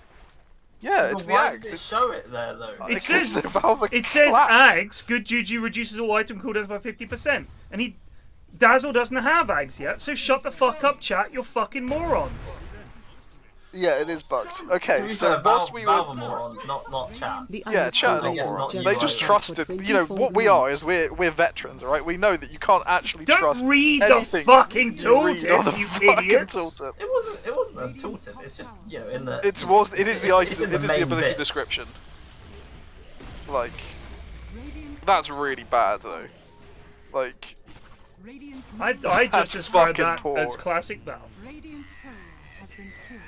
Speaker 8: Yeah, it's the
Speaker 7: Why
Speaker 8: Ags.
Speaker 7: does it show it there though?
Speaker 3: It says-
Speaker 8: Valve
Speaker 3: It says
Speaker 8: clap.
Speaker 3: Ags, good juju reduces all item cooldowns by 50%. And Dazzle doesn't have Ags yet, so shut the fuck up, chat, you're fucking morons.
Speaker 8: Yeah, it is bugs.
Speaker 7: To
Speaker 8: Okay,
Speaker 7: be
Speaker 8: so
Speaker 7: fair,
Speaker 8: whilst
Speaker 7: Valve
Speaker 8: we
Speaker 7: are
Speaker 8: were...
Speaker 7: morons, not chat.
Speaker 2: The
Speaker 8: Yeah, chat
Speaker 2: underscore
Speaker 8: are
Speaker 7: guess
Speaker 2: is
Speaker 7: not
Speaker 8: morons.
Speaker 7: you
Speaker 8: They just
Speaker 7: guys.
Speaker 8: trusted... You know, what we are is we're veterans, alright? We know that you can't actually
Speaker 3: Don't
Speaker 8: trust
Speaker 3: read the
Speaker 8: anything
Speaker 3: fucking
Speaker 8: you read on the
Speaker 3: tooltips, you
Speaker 8: fucking
Speaker 3: idiots!
Speaker 8: tooltip.
Speaker 7: It wasn't a tooltip. It's just in the.
Speaker 8: It is the
Speaker 7: it's
Speaker 8: item.
Speaker 7: in
Speaker 8: It is the
Speaker 7: main
Speaker 8: ability
Speaker 7: bit.
Speaker 8: description. Like, that's really bad though. Like,
Speaker 6: Radiant's
Speaker 3: I
Speaker 6: middle
Speaker 3: just
Speaker 8: That's
Speaker 3: described
Speaker 8: fucking
Speaker 3: that
Speaker 8: poor.
Speaker 3: as classic Valve.
Speaker 6: Radiant's courier has been killed.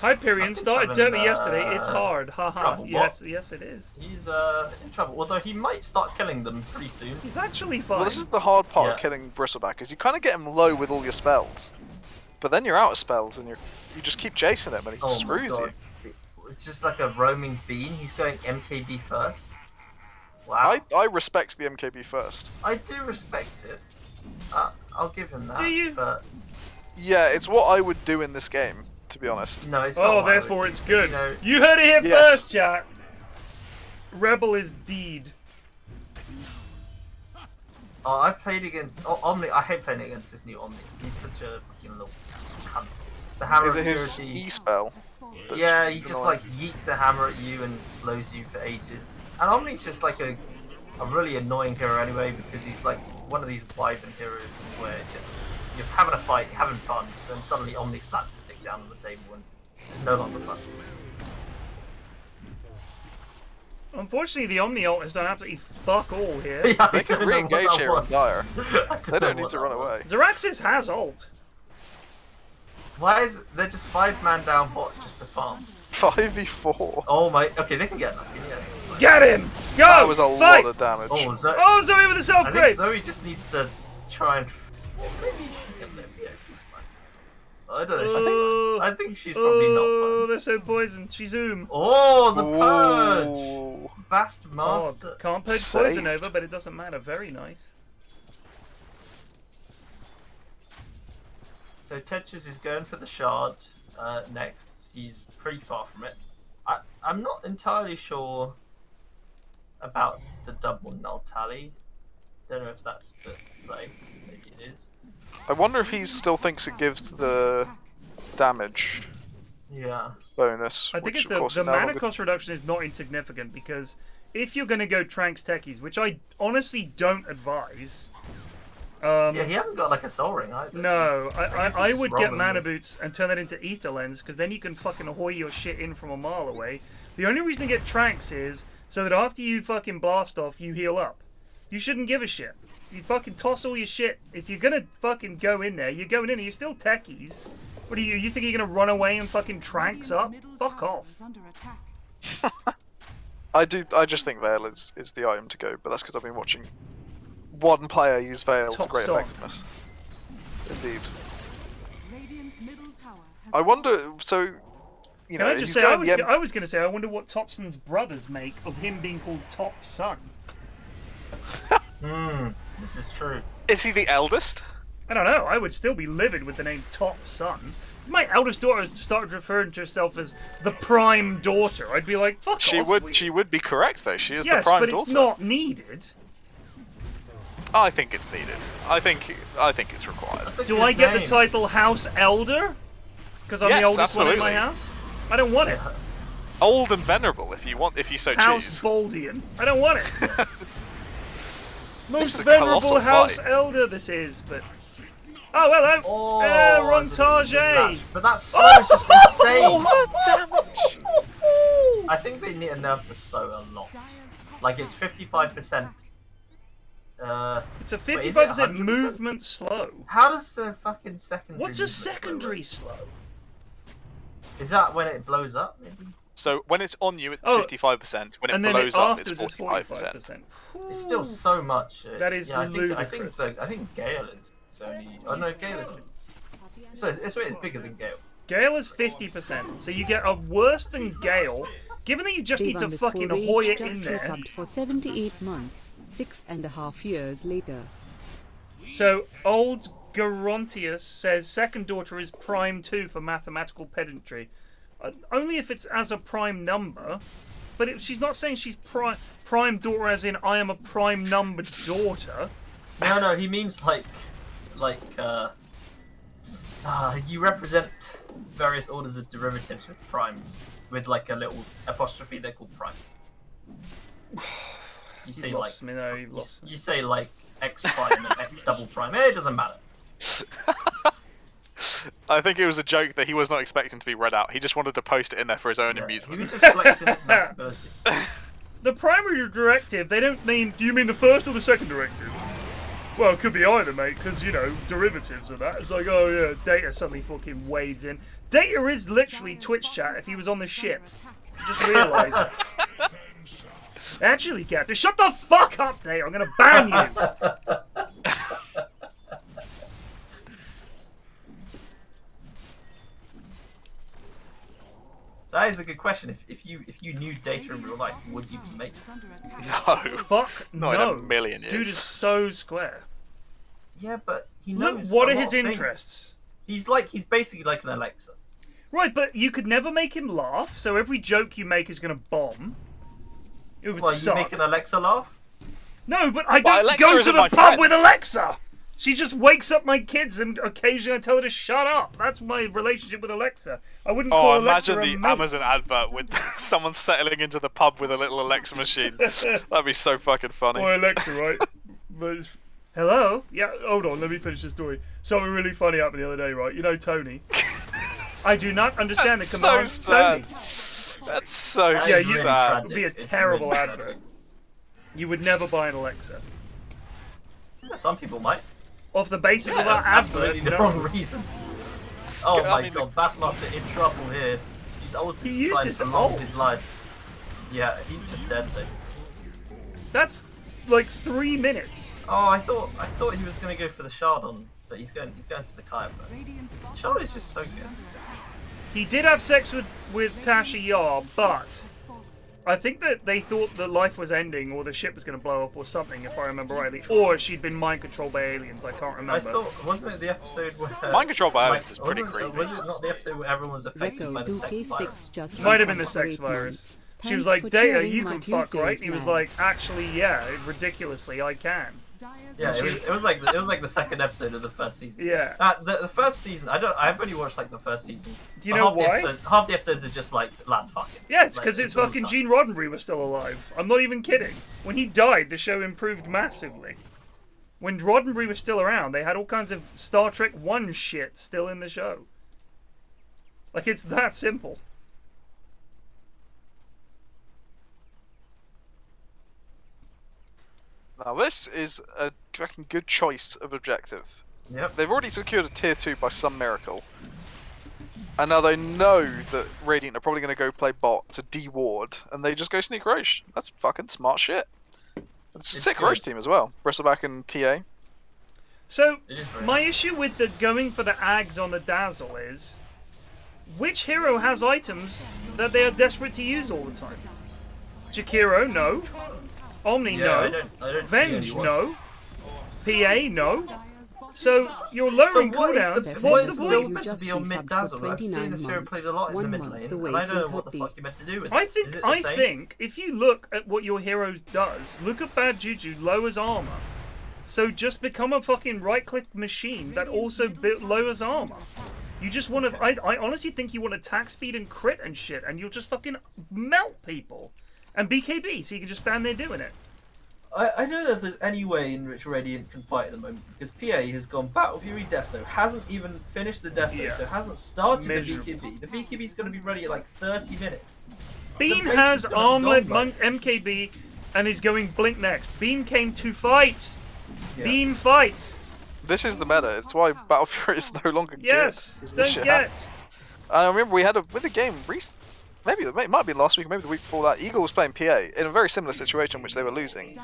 Speaker 3: Hi, Pyrion.
Speaker 7: He's
Speaker 3: Started
Speaker 7: having,
Speaker 3: Dota yesterday. It's hard. Haha.
Speaker 7: trouble.
Speaker 3: Yes,
Speaker 7: What?
Speaker 3: yes, it is.
Speaker 7: He's in trouble. Although he might start killing them pretty soon.
Speaker 3: He's actually fine.
Speaker 8: Well, this is the hard part of
Speaker 7: Yeah.
Speaker 8: killing Bristleback, is you kind of get him low with all your spells, but then you're out of spells and you just keep chasing him and he
Speaker 7: Oh my
Speaker 8: screws
Speaker 7: god.
Speaker 8: you.
Speaker 7: It's just like a roaming bean. He's going MKB first. Wow.
Speaker 8: I respect the MKB first.
Speaker 7: I do respect it. I'll give him that.
Speaker 3: Do you?
Speaker 7: But
Speaker 8: Yeah, it's what I would do in this game, to be honest.
Speaker 7: no, it's not.
Speaker 3: Oh,
Speaker 7: what I would
Speaker 3: therefore
Speaker 7: do.
Speaker 3: it's good.
Speaker 7: You know,
Speaker 3: You heard it here
Speaker 8: Yes.
Speaker 3: first, chat. Rebel is deed.
Speaker 7: oh, I played against Omni. I hate playing against this new Omni. He's such a fucking little cunt. The hammer
Speaker 8: Is it
Speaker 7: of
Speaker 8: his
Speaker 7: purity.
Speaker 8: E-spell? that's
Speaker 7: Yeah, he just
Speaker 8: annoying?
Speaker 7: like yeets a hammer at you and slows you for ages. And Omni's just like a really annoying hero anyway, because he's like one of these Wyvern heroes where just you're having a fight, you're having fun, then suddenly Omni slaps the stick down on the table and it's no longer fun.
Speaker 3: Unfortunately, the Omni ult has done absolutely fuck all here.
Speaker 7: Yeah,
Speaker 8: They can re-engage here on Dire. They don't need to run away.
Speaker 3: Zeraxis has ult.
Speaker 7: Why is they're just 5-man down bot just to farm?
Speaker 8: 5v4.
Speaker 7: Oh my, okay, they can get lucky, yeah.
Speaker 3: Get him! Go!
Speaker 8: That was a
Speaker 3: Fight!
Speaker 8: lot of damage.
Speaker 7: Oh, Zoe,
Speaker 3: Oh, Zoey with a
Speaker 7: I
Speaker 3: self-grade!
Speaker 7: think Zoe just needs to try and... Maybe she can live, yeah, she's fine. I don't know, I think she's probably
Speaker 3: Oh,
Speaker 7: not fun.
Speaker 3: they're so poisoned. She's Zoom.
Speaker 7: Oh, the purge!
Speaker 8: Ooh.
Speaker 7: Bast
Speaker 3: Oh,
Speaker 7: master.
Speaker 3: can't purge
Speaker 8: Saved.
Speaker 3: poison over, but it doesn't matter. Very nice.
Speaker 7: So Tetris is going for the shard next. He's pretty far from it. I'm not entirely sure about the double null tally. Don't know if that's the play. Maybe it is.
Speaker 8: I wonder if he still thinks it gives the damage
Speaker 7: Yeah.
Speaker 8: bonus.
Speaker 3: I think
Speaker 8: which
Speaker 3: it's
Speaker 8: of course
Speaker 3: the
Speaker 8: no
Speaker 3: mana
Speaker 8: longer-
Speaker 3: cost reduction is not insignificant, because if you're going to go Tranks Techies, which I honestly don't advise.
Speaker 7: Yeah, he hasn't got like a soul ring either.
Speaker 3: No,
Speaker 7: guess he's
Speaker 3: I
Speaker 7: just
Speaker 3: would get
Speaker 7: rolling
Speaker 3: mana
Speaker 7: them.
Speaker 3: boots and turn that into ether lens, because then you can fucking hoy your shit in from a mile away. The only reason to get Tranks is so that after you fucking blast off, you heal up. You shouldn't give a shit. You fucking toss all your shit. If you're gonna fucking go in there, you're going in there. You're still techies. What are you? You think you're gonna run away and fucking Tranks up? Fuck off.
Speaker 8: I just think Veil is the item to go, but that's because I've been watching one player use Veil to
Speaker 3: Top
Speaker 8: great
Speaker 3: song.
Speaker 8: effectiveness. Indeed.
Speaker 6: Radiant's middle tower has
Speaker 8: I wonder, so, you
Speaker 3: Can
Speaker 8: know,
Speaker 3: I just
Speaker 8: he's
Speaker 3: say,
Speaker 8: going the
Speaker 3: I was going to say, I wonder what Topson's brothers make of him being called Top Son.
Speaker 7: This is true.
Speaker 5: Is he the eldest?
Speaker 3: I don't know. I would still be livid with the name Top Son. If my eldest daughter started referring to herself as the prime daughter, I'd be like, fuck
Speaker 5: She
Speaker 3: off.
Speaker 5: she would be correct though. She is
Speaker 3: Yes,
Speaker 5: the prime
Speaker 3: but
Speaker 5: daughter.
Speaker 3: it's not needed.
Speaker 5: I think it's needed. I think it's required.
Speaker 7: That's a
Speaker 3: Do
Speaker 7: good
Speaker 3: I get
Speaker 7: name.
Speaker 3: the title House Elder? Because I'm the
Speaker 5: Yes,
Speaker 3: oldest one in my
Speaker 5: absolutely.
Speaker 3: house? I don't want it.
Speaker 5: Old and venerable, if you so
Speaker 3: House
Speaker 5: choose.
Speaker 3: Baldian. I don't want it. Most
Speaker 5: is a
Speaker 3: venerable
Speaker 5: colossal
Speaker 3: House
Speaker 5: fight.
Speaker 3: Elder this is, but... Oh, hello!
Speaker 7: Oh,
Speaker 3: wrong
Speaker 7: it's a good
Speaker 3: Tarjay!
Speaker 7: match, but that slow is just insane.
Speaker 5: damage!
Speaker 7: I think they need to nerf the slow a lot. Like it's 55%.
Speaker 3: It's a
Speaker 7: Wait, is it
Speaker 3: 55%
Speaker 7: 100%?
Speaker 3: movement slow.
Speaker 7: How does the fucking secondary?
Speaker 3: What's a
Speaker 7: movement slow
Speaker 3: secondary
Speaker 7: work?
Speaker 3: slow?
Speaker 7: Is that when it blows up? Maybe.
Speaker 5: So when it's on you, it's
Speaker 3: Oh,
Speaker 5: 55%. When it
Speaker 3: And then
Speaker 5: blows up, it's
Speaker 3: afterwards
Speaker 5: 45%.
Speaker 3: it's 45%.
Speaker 7: It's still so much.
Speaker 3: That is
Speaker 7: yeah,
Speaker 3: ludicrous.
Speaker 7: I think Gale is only. Oh no, Gale is. So it's bigger than Gale.
Speaker 3: Gale is 50%, so you get a worse than Gale. Given that you just need to fucking hoy it in
Speaker 2: just
Speaker 3: there.
Speaker 2: resubbed for 78 months, 6.5 years later.
Speaker 3: So old Gerontius says second daughter is prime 2 for mathematical pedantry. Only if it's as a prime number. But she's not saying she's prime daughter as in I am a prime numbered daughter.
Speaker 7: No, he means you represent various orders of derivatives with primes, with like a little apostrophe. They're called primes. You say
Speaker 3: You've
Speaker 7: like
Speaker 3: lost me there, you've lost me.
Speaker 7: you say like x prime and x double prime. It doesn't matter.
Speaker 5: I think it was a joke that he was not expecting to be read out. He just wanted to post it in there for his own
Speaker 7: He
Speaker 5: amusement.
Speaker 7: was just flexing his mathability.
Speaker 3: The primary directive, they don't mean, do you mean the first or the second directive? Well, it could be either, mate, because, you know, derivatives of that. It's like, oh, yeah, Data suddenly fucking wades in. Data is literally Twitch chat if he was on the ship. Just realised it. Actually, Captain, shut the fuck up, Data. I'm going to ban you.
Speaker 7: That is a good question. If you knew Data in real life, would you be mates?
Speaker 5: No.
Speaker 3: Fuck
Speaker 5: Not
Speaker 3: no.
Speaker 5: in a million years.
Speaker 3: Dude is so square.
Speaker 7: Yeah, but he
Speaker 3: Look,
Speaker 7: knows.
Speaker 3: what
Speaker 7: a
Speaker 3: are
Speaker 7: lot
Speaker 3: his
Speaker 7: of things.
Speaker 3: interests?
Speaker 7: He's basically like an Alexa.
Speaker 3: Right, but you could never make him laugh, so every joke you make is going to bomb. It would
Speaker 7: Well,
Speaker 3: suck.
Speaker 7: you make an Alexa laugh?
Speaker 3: No, but I don't
Speaker 5: Alexa
Speaker 3: go to
Speaker 5: isn't
Speaker 3: the
Speaker 5: my
Speaker 3: pub
Speaker 5: friend.
Speaker 3: with Alexa! She just wakes up my kids and occasionally I tell her to shut up. That's my relationship with Alexa. I wouldn't call
Speaker 5: Oh,
Speaker 3: Alexa
Speaker 5: imagine
Speaker 3: a
Speaker 5: the
Speaker 3: mate.
Speaker 5: Amazon advert with someone settling into the pub with a little Alexa machine. That'd be so fucking funny.
Speaker 3: Or Alexa, right? But hello? Yeah, hold on, let me finish the story. Something really funny happened the other day, right? You know Tony? I do not understand
Speaker 5: That's
Speaker 3: the command
Speaker 5: so sad.
Speaker 3: Tony.
Speaker 5: That's so
Speaker 7: That
Speaker 3: Yeah,
Speaker 7: is
Speaker 3: you-
Speaker 7: really
Speaker 5: sad.
Speaker 3: It would be a
Speaker 7: It's
Speaker 3: terrible
Speaker 7: really
Speaker 3: advert. You would never buy an Alexa.
Speaker 7: Yeah, some people might.
Speaker 3: Off the basis
Speaker 7: Yeah,
Speaker 3: of that advert,
Speaker 7: absolutely the
Speaker 3: no.
Speaker 7: wrong reasons. Oh
Speaker 5: I
Speaker 7: my
Speaker 5: mean,
Speaker 7: god, Bassmaster in trouble here. His ult
Speaker 3: He
Speaker 7: is
Speaker 3: used
Speaker 7: trying
Speaker 3: his
Speaker 7: to prolong
Speaker 3: ult.
Speaker 7: his life. Yeah, he's just dead though.
Speaker 3: That's like 3 minutes.
Speaker 7: Oh, I thought he was gonna go for the shard on, but he's going for the kite. But shard is just so good.
Speaker 3: He did have sex with Tasha Yar, but I think that they thought that life was ending or the ship was going to blow up or something, if I remember rightly. Or she'd been mind controlled by aliens, I can't
Speaker 7: I
Speaker 3: remember.
Speaker 7: thought, wasn't it the episode where
Speaker 5: Mind control by aliens is pretty
Speaker 7: was
Speaker 5: creepy.
Speaker 7: it not the episode where everyone was affected
Speaker 2: Rico
Speaker 7: by the sex
Speaker 2: Duque
Speaker 7: virus?
Speaker 2: 6 just
Speaker 3: Might have been
Speaker 2: resubbed
Speaker 3: the
Speaker 2: for
Speaker 3: sex
Speaker 2: 8
Speaker 3: virus.
Speaker 2: months.
Speaker 3: She was
Speaker 2: Thanks
Speaker 3: like,
Speaker 2: for
Speaker 3: Data,
Speaker 2: cheering
Speaker 3: you
Speaker 2: my
Speaker 3: can fuck, right?
Speaker 2: Tuesdays,
Speaker 3: And he was
Speaker 2: lads.
Speaker 3: like, actually, yeah, ridiculously, I can.
Speaker 7: Yeah, it was like the second episode of the first season.
Speaker 3: Yeah.
Speaker 7: The first season, I've only watched like the first season.
Speaker 3: Do you know why?
Speaker 7: Half the episodes are just like lads fucking.
Speaker 3: Yeah, it's
Speaker 7: Like,
Speaker 3: because it's
Speaker 7: all the
Speaker 3: fucking
Speaker 7: time.
Speaker 3: Gene Roddenberry was still alive. I'm not even kidding. When he died, the show improved massively. When Roddenberry was still around, they had all kinds of Star Trek 1 shit still in the show. Like, it's that simple.
Speaker 8: Now this is a fucking good choice of objective.
Speaker 7: Yep.
Speaker 8: They've already secured a tier 2 by some miracle. And now they know that Radiant are probably going to go play bot to de-ward, and they just go sneak Roche. That's fucking smart shit. It's a sick
Speaker 7: good.
Speaker 8: Roche team as well. Bristleback and TA.
Speaker 3: So,
Speaker 7: It is very
Speaker 3: my issue with the going for the Ags on the Dazzle is, which hero has items that they are desperate to use all the time? Jakiro, no. Omni,
Speaker 7: Yeah,
Speaker 3: no.
Speaker 7: I don't see
Speaker 3: Venge,
Speaker 7: anyone.
Speaker 3: no. PA, no. So, you're lowering
Speaker 7: So what is
Speaker 3: cooldowns.
Speaker 7: the-
Speaker 3: What's
Speaker 7: what
Speaker 3: the
Speaker 7: is
Speaker 3: point?
Speaker 7: meant to
Speaker 2: Just
Speaker 7: be on
Speaker 2: resubbed
Speaker 7: mid
Speaker 2: for
Speaker 7: dazzle? I've seen
Speaker 2: 29
Speaker 7: this hero
Speaker 2: months.
Speaker 7: played a lot in the
Speaker 2: 1
Speaker 7: mid
Speaker 2: month
Speaker 7: lane,
Speaker 2: away
Speaker 7: and I don't know
Speaker 2: from
Speaker 7: what the
Speaker 2: top
Speaker 7: fuck you're meant to do with
Speaker 3: I
Speaker 7: it.
Speaker 3: think
Speaker 7: Is it the same?
Speaker 3: think if you look at what your hero does, look at Bad Juju lowers armor. So just become a fucking right-click machine that also lowers armor. You just want to. I honestly think you want attack speed and crit and shit, and you'll just fucking melt people. And BKB, so you can just stand there doing it.
Speaker 7: I don't know if there's any way in which Radiant can fight at the moment, because PA has gone Battle Fury Deso, hasn't even finished the Deso,
Speaker 3: Yeah.
Speaker 7: so hasn't started
Speaker 3: Miserable.
Speaker 7: the BKB. The BKB is going to be ready at like 30 minutes.
Speaker 3: Bean
Speaker 7: base
Speaker 3: has
Speaker 7: is gonna
Speaker 3: armored
Speaker 7: go by.
Speaker 3: MKB and is going Blink next. Bean came to fight.
Speaker 7: Yeah.
Speaker 3: Bean fight.
Speaker 8: This is the meta. It's why Battle Fury is no longer
Speaker 3: Yes.
Speaker 8: good. 'cause this
Speaker 3: Don't
Speaker 8: shit
Speaker 3: get.
Speaker 8: happens. And I remember we had with a game maybe it might have been last week, maybe the week before that. Eagle was playing PA in a very similar situation, which they were losing,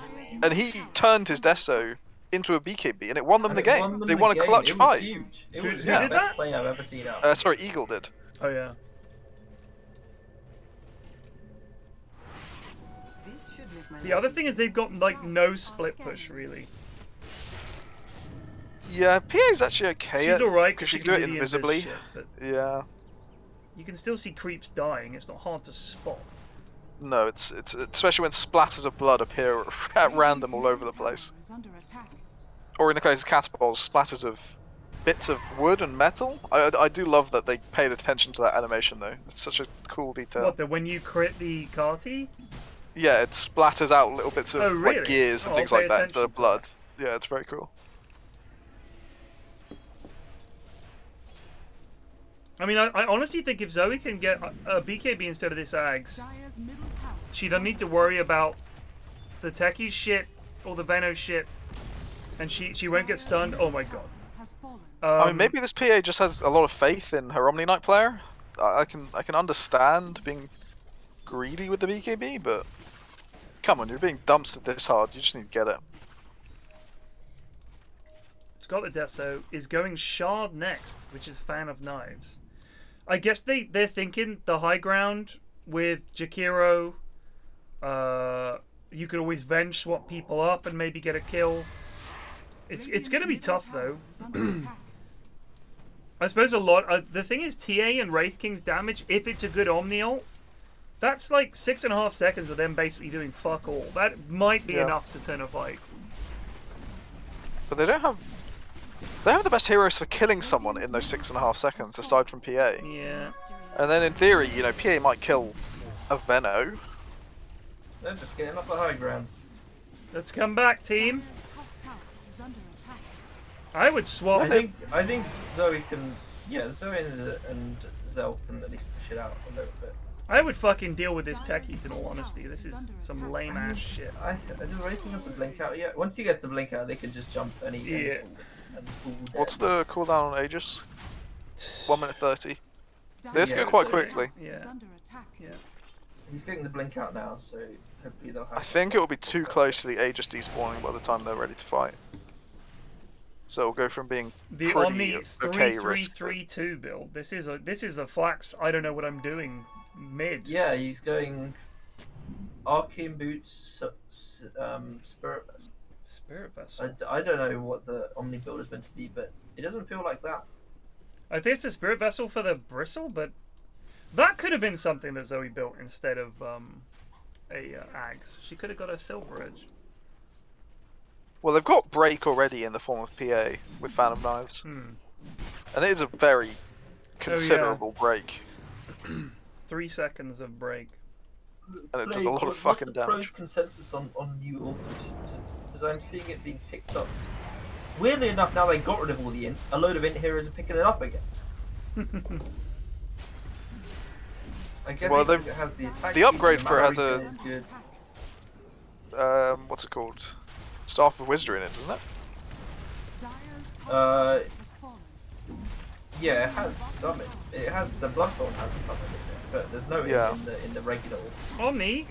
Speaker 8: and he turned his Deso into a BKB, and it won them
Speaker 7: And
Speaker 8: the
Speaker 7: it
Speaker 8: game.
Speaker 7: won them
Speaker 8: They
Speaker 7: the
Speaker 8: won a
Speaker 7: game.
Speaker 8: clutch
Speaker 7: It was
Speaker 8: fight.
Speaker 7: huge. It
Speaker 3: Who
Speaker 7: was
Speaker 3: did
Speaker 7: the
Speaker 3: that?
Speaker 7: best play I've ever seen out.
Speaker 8: Sorry, Eagle did.
Speaker 3: Oh yeah. The other thing is they've got like no split push really.
Speaker 8: Yeah, PA's actually okay.
Speaker 3: She's alright
Speaker 8: because she
Speaker 3: can
Speaker 8: can do it
Speaker 3: the
Speaker 8: invisibly.
Speaker 3: shit, but
Speaker 8: Yeah.
Speaker 3: you can still see creeps dying. It's not hard to spot.
Speaker 8: No, it's especially when splatters of blood appear at random all over the place. Or in the case of catapults, splatters of bits of wood and metal. I do love that they paid attention to that animation though. It's such a cool detail.
Speaker 3: What, that when you crit the Carti?
Speaker 8: Yeah, it splatters out little bits of
Speaker 3: Oh, really?
Speaker 8: like gears and
Speaker 3: Oh,
Speaker 8: things
Speaker 3: I'll
Speaker 8: like
Speaker 3: pay
Speaker 8: that instead
Speaker 3: attention
Speaker 8: of
Speaker 3: to
Speaker 8: blood. Yeah, it's very cool.
Speaker 3: I mean, I honestly think if Zoe can get a BKB instead of this Ags, she doesn't need to worry about the Techie shit or the Veno shit And she won't get stunned. Oh my god.
Speaker 8: I mean, maybe this PA just has a lot of faith in her Omni Knight player. I can understand being greedy with the BKB, but come on, you're being dumpstered this hard. You just need to get it.
Speaker 3: It's got the Deso. Is going Shard next, which is Fan of Knives. I guess they're thinking the high ground with Jakiro. You could always venge swap people up and maybe get a kill. It's going to be tough though. I suppose a lot. The thing is, TA and Wraith King's damage, if it's a good Omni ult, that's like 6.5 seconds of them basically doing fuck all. That might be enough to turn a fight.
Speaker 8: But they don't have. They have the best heroes for killing someone in those 6.5 seconds, aside from PA.
Speaker 3: Yeah.
Speaker 8: And then in theory, you know, PA might kill a Veno.
Speaker 7: They're just getting up the high ground.
Speaker 3: Let's come back, team. I would swap.
Speaker 7: I think Zoe can. Yeah, Zoe and Zell can at least push it out a little bit.
Speaker 3: I would fucking deal with this techies in all honesty. This is some lame ass shit.
Speaker 7: I just waiting for the blink out. Yeah, once he gets the blink out, they can just jump any.
Speaker 3: Yeah.
Speaker 8: What's the cooldown on Aegis? 1 minute 30. This go quite quickly.
Speaker 3: Yeah. Yeah.
Speaker 7: He's getting the blink out now, so hopefully they'll have.
Speaker 8: I think it will be too close to the Aegis despawning by the time they're ready to fight. So it'll go from being
Speaker 3: the
Speaker 8: pretty
Speaker 3: Omni
Speaker 8: okay
Speaker 3: 3-3-3-2 build. This is a Flax. I don't know what I'm doing. Mid.
Speaker 7: Yeah, he's going Arcane Boots, Spirit Vessel.
Speaker 3: Spirit Vessel.
Speaker 7: I don't know what the Omni build is meant to be, but it doesn't feel like that.
Speaker 3: I think it's a Spirit Vessel for the Bristle, but that could have been something that Zoe built instead of Ags. She could have got a Silver Edge.
Speaker 8: Well, they've got Break already in the form of PA with Fan of Knives. And it is a very considerable break.
Speaker 3: 3 seconds of break.
Speaker 8: And it does a lot of fucking damage.
Speaker 7: What's the pros consensus on new Orcus? Because I'm seeing it being picked up. Weirdly enough, now they got rid of all the int, a load of int heroes are picking it up again. I guess
Speaker 8: well,
Speaker 7: it has the attack.
Speaker 8: The upgrade
Speaker 7: speed,
Speaker 8: for it has
Speaker 7: is good.
Speaker 8: what's it called? Staff of Wizardry in it, doesn't it?
Speaker 7: Yeah, it has some. It has the Bloodthorn has some of it, but there's no in the regular.
Speaker 3: Omni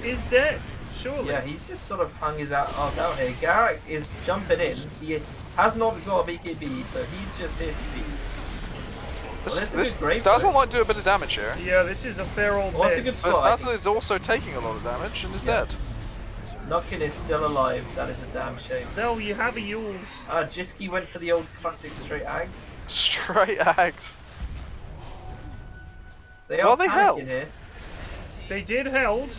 Speaker 3: is dead. Surely.
Speaker 7: Yeah, he's just sort of hung his ass out here. Garrick is jumping in. He has not got a BKB, so he's just here to beat.
Speaker 8: This Dazzle might do a bit of damage here.
Speaker 3: Yeah, this is a fair old
Speaker 7: well, that's a good
Speaker 8: But
Speaker 7: slot.
Speaker 8: Dazzle is also taking a lot of damage and is dead.
Speaker 7: Knockin is still alive. That is a damn shame.
Speaker 3: Zell, you have a Yules.
Speaker 7: Jiski went for the old classic straight Ags.
Speaker 8: Straight Ags.
Speaker 7: They are
Speaker 8: held.
Speaker 7: Here.
Speaker 3: They did held.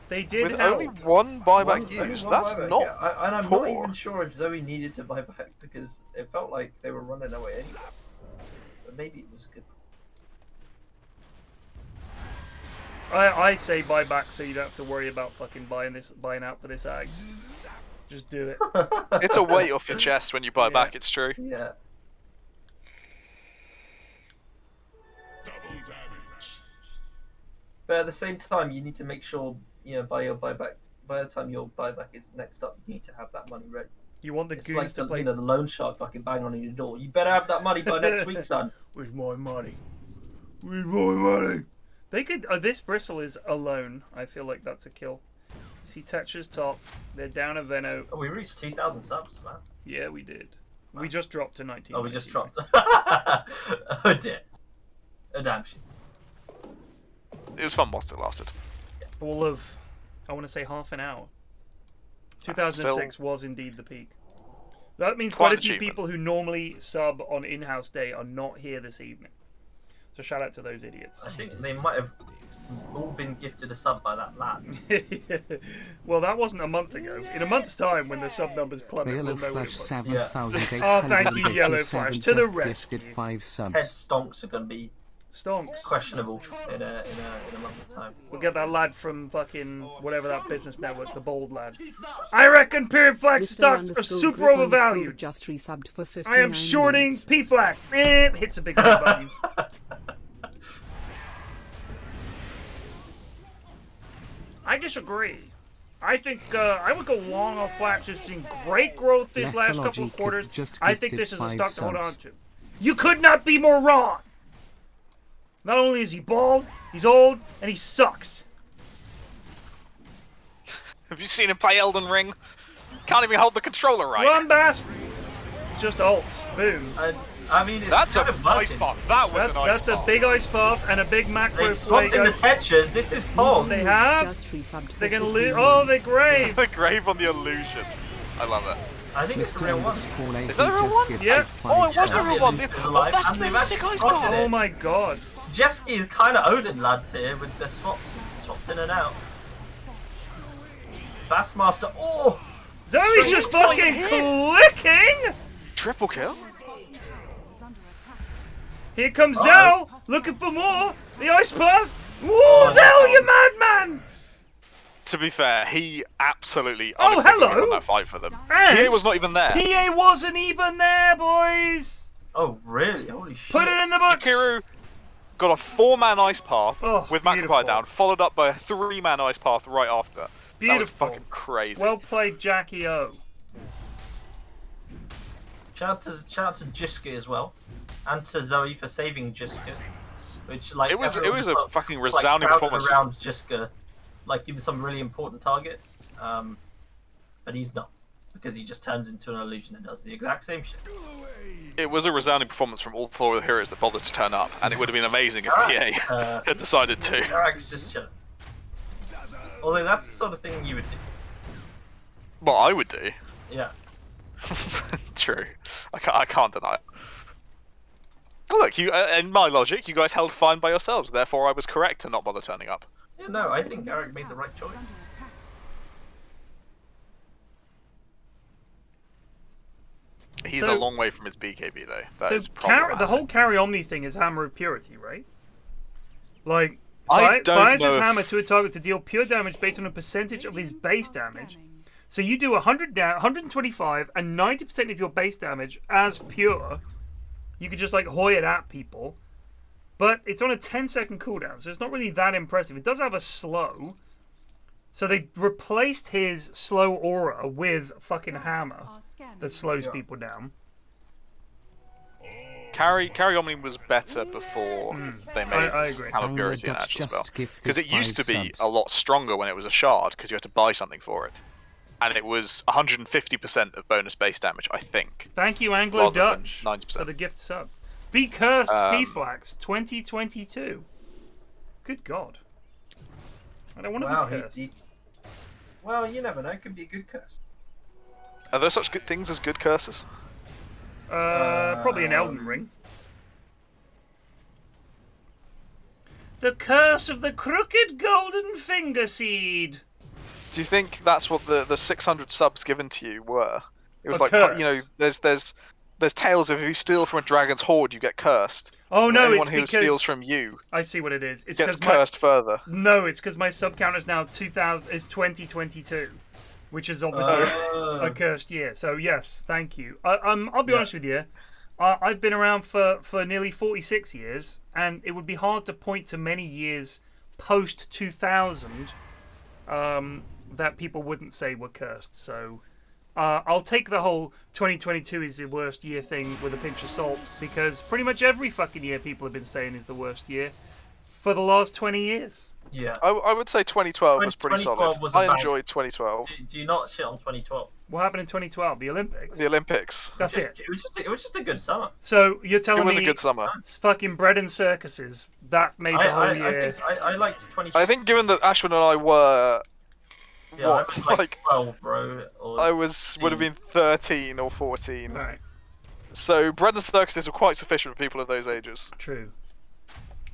Speaker 3: They did
Speaker 8: with
Speaker 3: held.
Speaker 8: only one buyback used. That's
Speaker 7: buyback,
Speaker 8: not
Speaker 7: yeah. And I'm
Speaker 8: poor.
Speaker 7: not even sure if Zoe needed to buy back because it felt like they were running away anyway. But maybe it was good.
Speaker 3: I say buy back so you don't have to worry about fucking buying out for this Ags. Just do it.
Speaker 8: It's a weight off your chest when you buy back, it's true.
Speaker 7: Yeah. But at the same time, you need to make sure, by the time your buyback is next up, you need to have that money ready.
Speaker 3: You want the
Speaker 7: it's
Speaker 3: goons
Speaker 7: like
Speaker 3: to play.
Speaker 7: The loan shark fucking bang on your door. You better have that money by next week, son.
Speaker 3: Where's my money? Where's my money? They could. This Bristle is alone. I feel like that's a kill. See Tetcha's top. They're down a Veno.
Speaker 7: Oh, we reached 2,000 subs, man.
Speaker 3: Yeah, we did. We just dropped to 19.
Speaker 7: Oh, we just dropped. Oh dear. A damn shit.
Speaker 8: It was fun whilst it lasted.
Speaker 3: All of, I want to say half an hour. 2006 was indeed the peak. That means quite a few people who normally sub on in-house day are not here this evening. So shout out to those idiots.
Speaker 7: I think they might have all been gifted a sub by that lad.
Speaker 3: Well, that wasn't a month ago. In a month's time, when the sub numbers plummet,
Speaker 4: Yellow
Speaker 3: we'll know what
Speaker 4: Flash
Speaker 3: it was.
Speaker 4: 7,887
Speaker 3: Oh, thank you, Yellow Flash. To the rescue.
Speaker 4: 5 subs.
Speaker 7: Head stonks are going to be
Speaker 3: Stonks.
Speaker 7: questionable in a month's time.
Speaker 3: We'll get that lad from fucking whatever that business network, the bold lad. I reckon PFlax stocks are super overvalued.
Speaker 2: Just resubbed for 59
Speaker 3: I am shorting
Speaker 2: months.
Speaker 3: PFlax. Hits a big red button. I disagree. I think I would go long on Flax. We've seen great growth this last couple of
Speaker 4: Lethology
Speaker 3: quarters.
Speaker 4: Kit just
Speaker 3: I think
Speaker 4: gifted
Speaker 3: this is a
Speaker 4: 5
Speaker 3: stock to hold on
Speaker 4: subs.
Speaker 3: to. You could not be more wrong. Not only is he bald, he's old, and he sucks.
Speaker 5: Have you seen him play Elden Ring? Can't even hold the controller right.
Speaker 3: Run, Bast! Just ults. Boom.
Speaker 7: I mean, it's
Speaker 5: That's a
Speaker 7: kind of
Speaker 5: ice
Speaker 7: working.
Speaker 5: buff. That was an ice
Speaker 3: That's a
Speaker 5: buff.
Speaker 3: big ice buff and a big macro
Speaker 7: They've swapped in the
Speaker 3: flake.
Speaker 7: Tetchers. This is Hog.
Speaker 3: They have.
Speaker 2: Just resubbed
Speaker 3: They're
Speaker 2: for
Speaker 3: gonna
Speaker 2: 15
Speaker 3: lose. Oh, they
Speaker 2: months.
Speaker 3: grave.
Speaker 5: The grave on the illusion. I love it.
Speaker 7: I think it's the real one.
Speaker 5: Is that a real one?
Speaker 3: Yeah.
Speaker 5: Oh, it was the
Speaker 7: Yeah.
Speaker 5: real one.
Speaker 7: It's
Speaker 5: Oh,
Speaker 7: alive,
Speaker 5: that's
Speaker 7: and they've
Speaker 5: the sick
Speaker 7: actually
Speaker 5: ice
Speaker 7: spotted
Speaker 5: buff.
Speaker 7: it.
Speaker 3: Oh my god.
Speaker 7: Jeski is kind of Odin lads here with the swaps in and out. Bassmaster. Oh!
Speaker 3: Zoe's just
Speaker 5: Straight
Speaker 3: fucking
Speaker 5: hit.
Speaker 3: clicking!
Speaker 5: Triple kill.
Speaker 3: Here comes Zell, looking for more. The ice path. Woo, Zell, you madman!
Speaker 5: To be fair, he absolutely
Speaker 3: Oh,
Speaker 5: unequivocally
Speaker 3: hello.
Speaker 5: won that fight for them.
Speaker 3: And
Speaker 5: He was not even there.
Speaker 3: PA wasn't even there, boys.
Speaker 7: Oh, really? Holy shit.
Speaker 3: Put it in the books.
Speaker 5: Kiru got a 4-man ice path
Speaker 3: Oh,
Speaker 5: with
Speaker 3: beautiful.
Speaker 5: Magpie down, followed up by a 3-man ice path right after. That was
Speaker 3: Beautiful.
Speaker 5: fucking crazy.
Speaker 3: Well played, Jackie O.
Speaker 7: Shout out to Jiska as well. And to Zoe for saving Jiska. Which, like,
Speaker 5: It was
Speaker 7: everyone
Speaker 5: a
Speaker 7: just got,
Speaker 5: fucking
Speaker 7: like,
Speaker 5: resounding
Speaker 7: crowded
Speaker 5: performance.
Speaker 7: around Jiska. Like, give him some really important target. But he's not. Because he just turns into an illusion and does the exact same shit.
Speaker 5: It was a resounding performance from all 4 of the heroes that bothered to turn up, and it would have been amazing if
Speaker 7: Alright,
Speaker 5: PA had decided to.
Speaker 7: Eric's just chilling. Although that's the sort of thing you would do.
Speaker 5: What I would do.
Speaker 7: Yeah.
Speaker 5: True. I can't deny it. Oh, look, you. In my logic, you guys held fine by yourselves. Therefore, I was correct to not bother turning up.
Speaker 7: Yeah, no, I think Eric made the right choice.
Speaker 5: He's
Speaker 3: So-
Speaker 5: a long way from his BKB though. That
Speaker 3: So
Speaker 5: is problematic.
Speaker 3: the whole carry Omni thing is Hammer of Purity, right? Like,
Speaker 5: I don't
Speaker 3: fires
Speaker 5: know
Speaker 3: his
Speaker 5: if-
Speaker 3: hammer to a target to deal pure damage based on a percentage of his base damage. So you do 125 and 90% of your base damage as pure. You could just like hoy it at people. But it's on a 10-second cooldown, so it's not really that impressive. It does have a slow. So they replaced his slow aura with fucking hammer that slows people down.
Speaker 5: Carry Omni was better before they made
Speaker 3: I agree.
Speaker 5: Hammer
Speaker 4: Only
Speaker 5: Purity an
Speaker 4: Dutch
Speaker 5: actual
Speaker 4: just
Speaker 5: spell.
Speaker 4: gifted
Speaker 5: Because it used to
Speaker 4: 5
Speaker 5: be
Speaker 4: subs.
Speaker 5: a lot stronger when it was a shard, because you had to buy something for it. And it was 150% of bonus base damage, I think.
Speaker 3: Thank you, Anglo
Speaker 5: Rather than
Speaker 3: Dutch,
Speaker 5: 90%.
Speaker 3: for the gift sub. Be cursed, PFlax 2022. Good God. I don't want to
Speaker 7: Wow,
Speaker 3: be cursed.
Speaker 7: Well, you never know. It could be a good curse.
Speaker 5: Are there such good things as good curses?
Speaker 3: Probably an Elden Ring. The curse of the crooked golden finger seed.
Speaker 5: Do you think that's what the 600 subs given to you were? It was
Speaker 3: A
Speaker 5: like,
Speaker 3: curse.
Speaker 5: you know, there's tales of if you steal from a dragon's hoard, you get cursed.
Speaker 3: Oh
Speaker 5: And
Speaker 3: no,
Speaker 5: anyone
Speaker 3: it's
Speaker 5: who
Speaker 3: because
Speaker 5: steals from you
Speaker 3: I see what it is. It's
Speaker 5: gets
Speaker 3: because
Speaker 5: cursed further.
Speaker 3: No, it's because my sub count is now 2000. It's 2022, which is obviously a cursed year. So yes, thank you. I'll be honest with you. I've been around for nearly 46 years, and it would be hard to point to many years post 2000 that people wouldn't say were cursed. So I'll take the whole 2022 is the worst year thing with a pinch of salt, because pretty much every fucking year people have been saying is the worst year for the last 20 years.
Speaker 7: Yeah.
Speaker 5: I would say 2012 was pretty
Speaker 7: 2012
Speaker 5: solid.
Speaker 7: was a
Speaker 5: I
Speaker 7: bang.
Speaker 5: enjoyed 2012.
Speaker 7: Do you not shit on 2012?
Speaker 3: What happened in 2012? The Olympics?
Speaker 5: The Olympics.
Speaker 3: That's it.
Speaker 7: It was just a good summer.
Speaker 3: So you're telling
Speaker 5: It was
Speaker 3: me
Speaker 5: a good summer.
Speaker 3: it's fucking bread and circuses that made the whole year.
Speaker 7: I liked 2012.
Speaker 5: I think given that Ashwin and I were
Speaker 7: Yeah,
Speaker 5: what,
Speaker 7: I was like
Speaker 5: like
Speaker 7: 12, bro. Or
Speaker 5: I would have been 13 or 14.
Speaker 3: Right,
Speaker 5: So bread and circuses were quite sufficient for people of those ages.
Speaker 3: true.